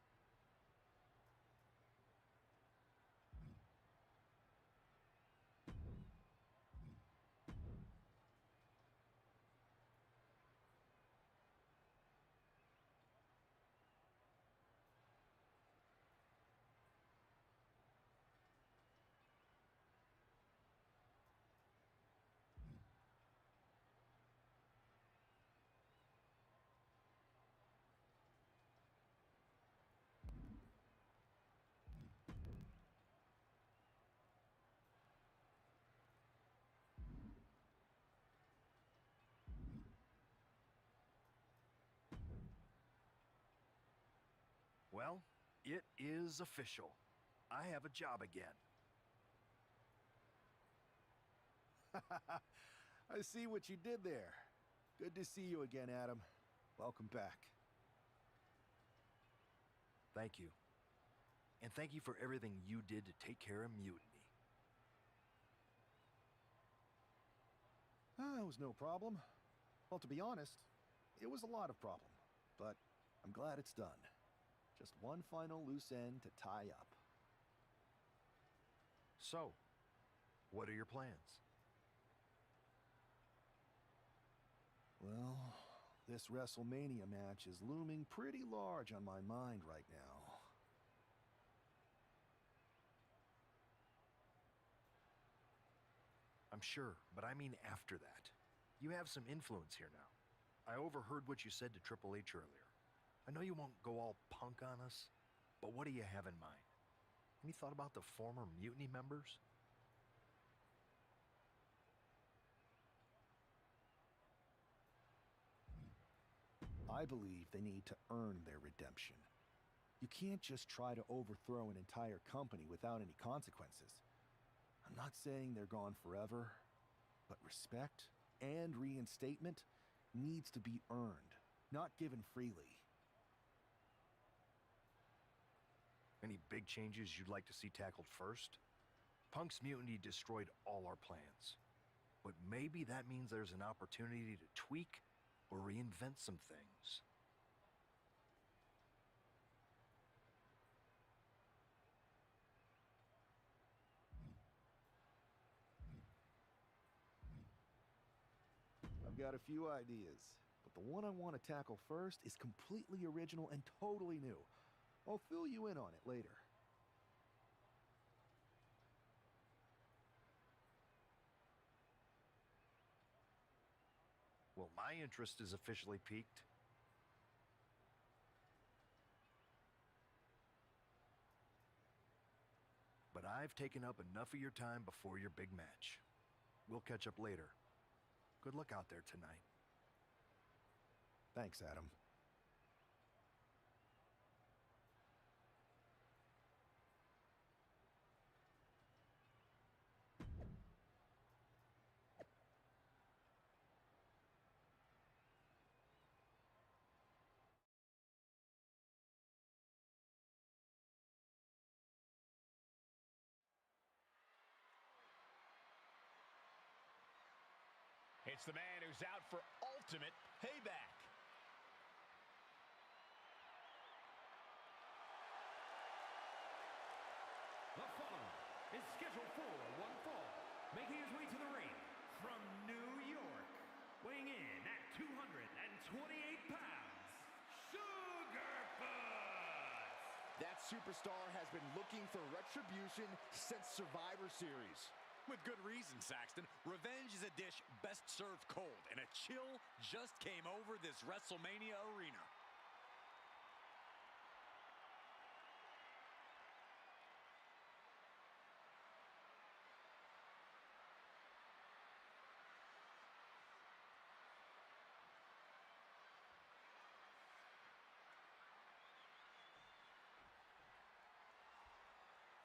Well, it is official. I have a job again.
I see what you did there. Good to see you again, Adam. Welcome back.
Thank you. And thank you for everything you did to take care of Mutiny.
It was no problem. Well, to be honest, it was a lot of problem. But I'm glad it's done. Just one final loose end to tie up.
So, what are your plans?
Well, this WrestleMania match is looming pretty large on my mind right now.
I'm sure, but I mean after that. You have some influence here now. I overheard what you said to Triple H earlier. I know you won't go all punk on us, but what do you have in mind? Any thought about the former Mutiny members?
I believe they need to earn their redemption. You can't just try to overthrow an entire company without any consequences. I'm not saying they're gone forever, but respect and reinstatement needs to be earned, not given freely.
Any big changes you'd like to see tackled first? Punk's mutiny destroyed all our plans. But maybe that means there's an opportunity to tweak or reinvent some things.
I've got a few ideas, but the one I want to tackle first is completely original and totally new. I'll fill you in on it later.
Well, my interest is officially piqued. But I've taken up enough of your time before your big match. We'll catch up later. Good luck out there tonight.
Thanks, Adam.
It's the man who's out for ultimate payback.
The following is scheduled for one fall, making his way to the ring from New York, weighing in at 228 pounds, Sugarfoot!
That superstar has been looking for retribution since Survivor Series.
With good reason, Saxton. Revenge is a dish best served cold, and a chill just came over this WrestleMania arena.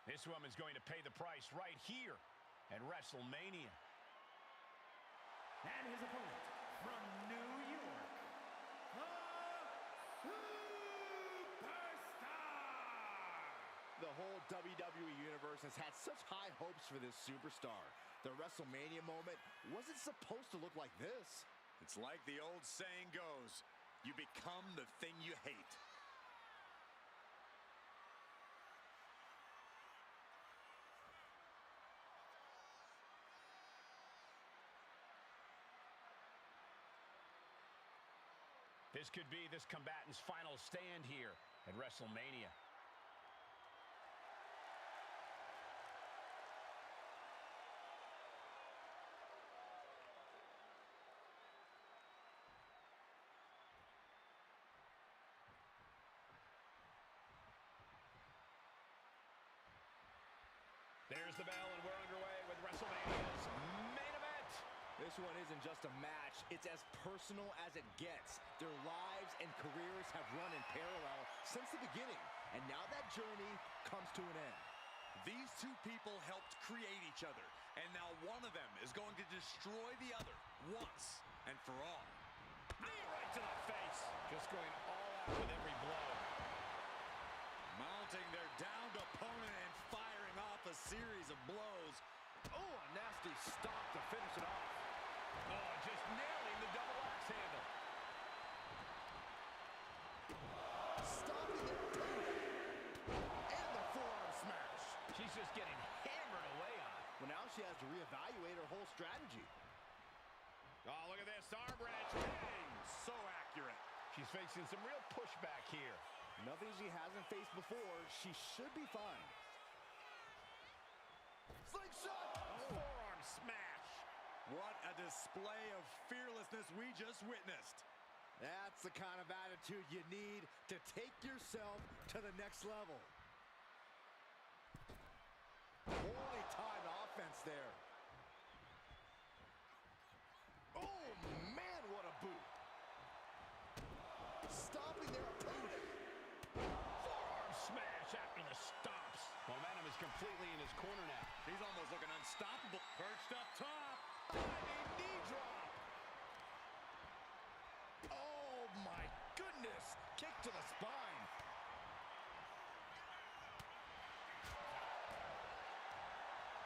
This woman's going to pay the price right here at WrestleMania.
And his opponent from New York, the Superstar!
The whole WWE Universe has had such high hopes for this superstar. The WrestleMania moment wasn't supposed to look like this.
It's like the old saying goes, you become the thing you hate.
This could be this combatant's final stand here at WrestleMania. There's the bell, and we're underway with WrestleMania's main event.
This one isn't just a match, it's as personal as it gets. Their lives and careers have run in parallel since the beginning, and now that journey comes to an end.
These two people helped create each other, and now one of them is going to destroy the other once and for all.
Knee right to the face. Just going all out with every blow.
Mounting their downed opponent and firing off a series of blows.
Oh, a nasty stop to finish it off.
Oh, just nailing the double axe handle.
Stopping it. And the forearm smash.
She's just getting hammered away on.
Well, now she has to reevaluate her whole strategy.
Oh, look at this. Arm wrench. Bang!
So accurate.
She's facing some real pushback here.
Nothing she hasn't faced before. She should be fine. Slingshot!
Oh. Forearm smash. What a display of fearlessness we just witnessed.
That's the kind of attitude you need to take yourself to the next level. Poorly timed offense there. Oh, man, what a boot. Stopping their opponent.
Forearm smash after the stops. Momentum is completely in his corner now.
He's almost looking unstoppable. Perched up top.
Diving knee drop. Oh, my goodness. Kick to the spine.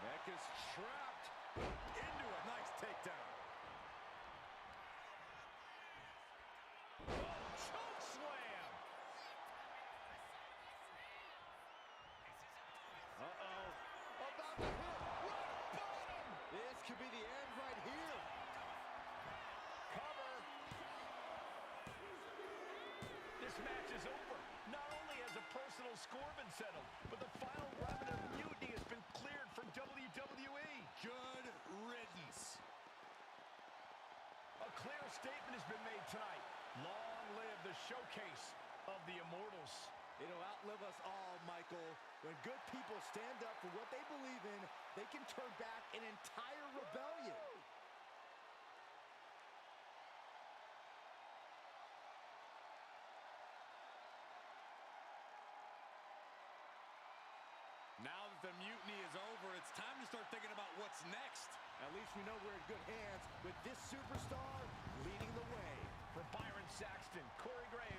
Neck is trapped into a nice takedown.
Oh, choke slam.
Uh-oh. About to hit. Rock bottom. This could be the end right here.
Cover. This match is over. Not only has a personal score been settled, but the final remnant of mutiny has been cleared from WWE.
Good riddance.
A clear statement has been made tonight. Long live the showcase of the Immortals.
It'll outlive us all, Michael. When good people stand up for what they believe in, they can turn back an entire rebellion.
Now that the mutiny is over, it's time to start thinking about what's next.
At least we know we're in good hands with this superstar leading the way.
For Byron Saxton, Corey Graham,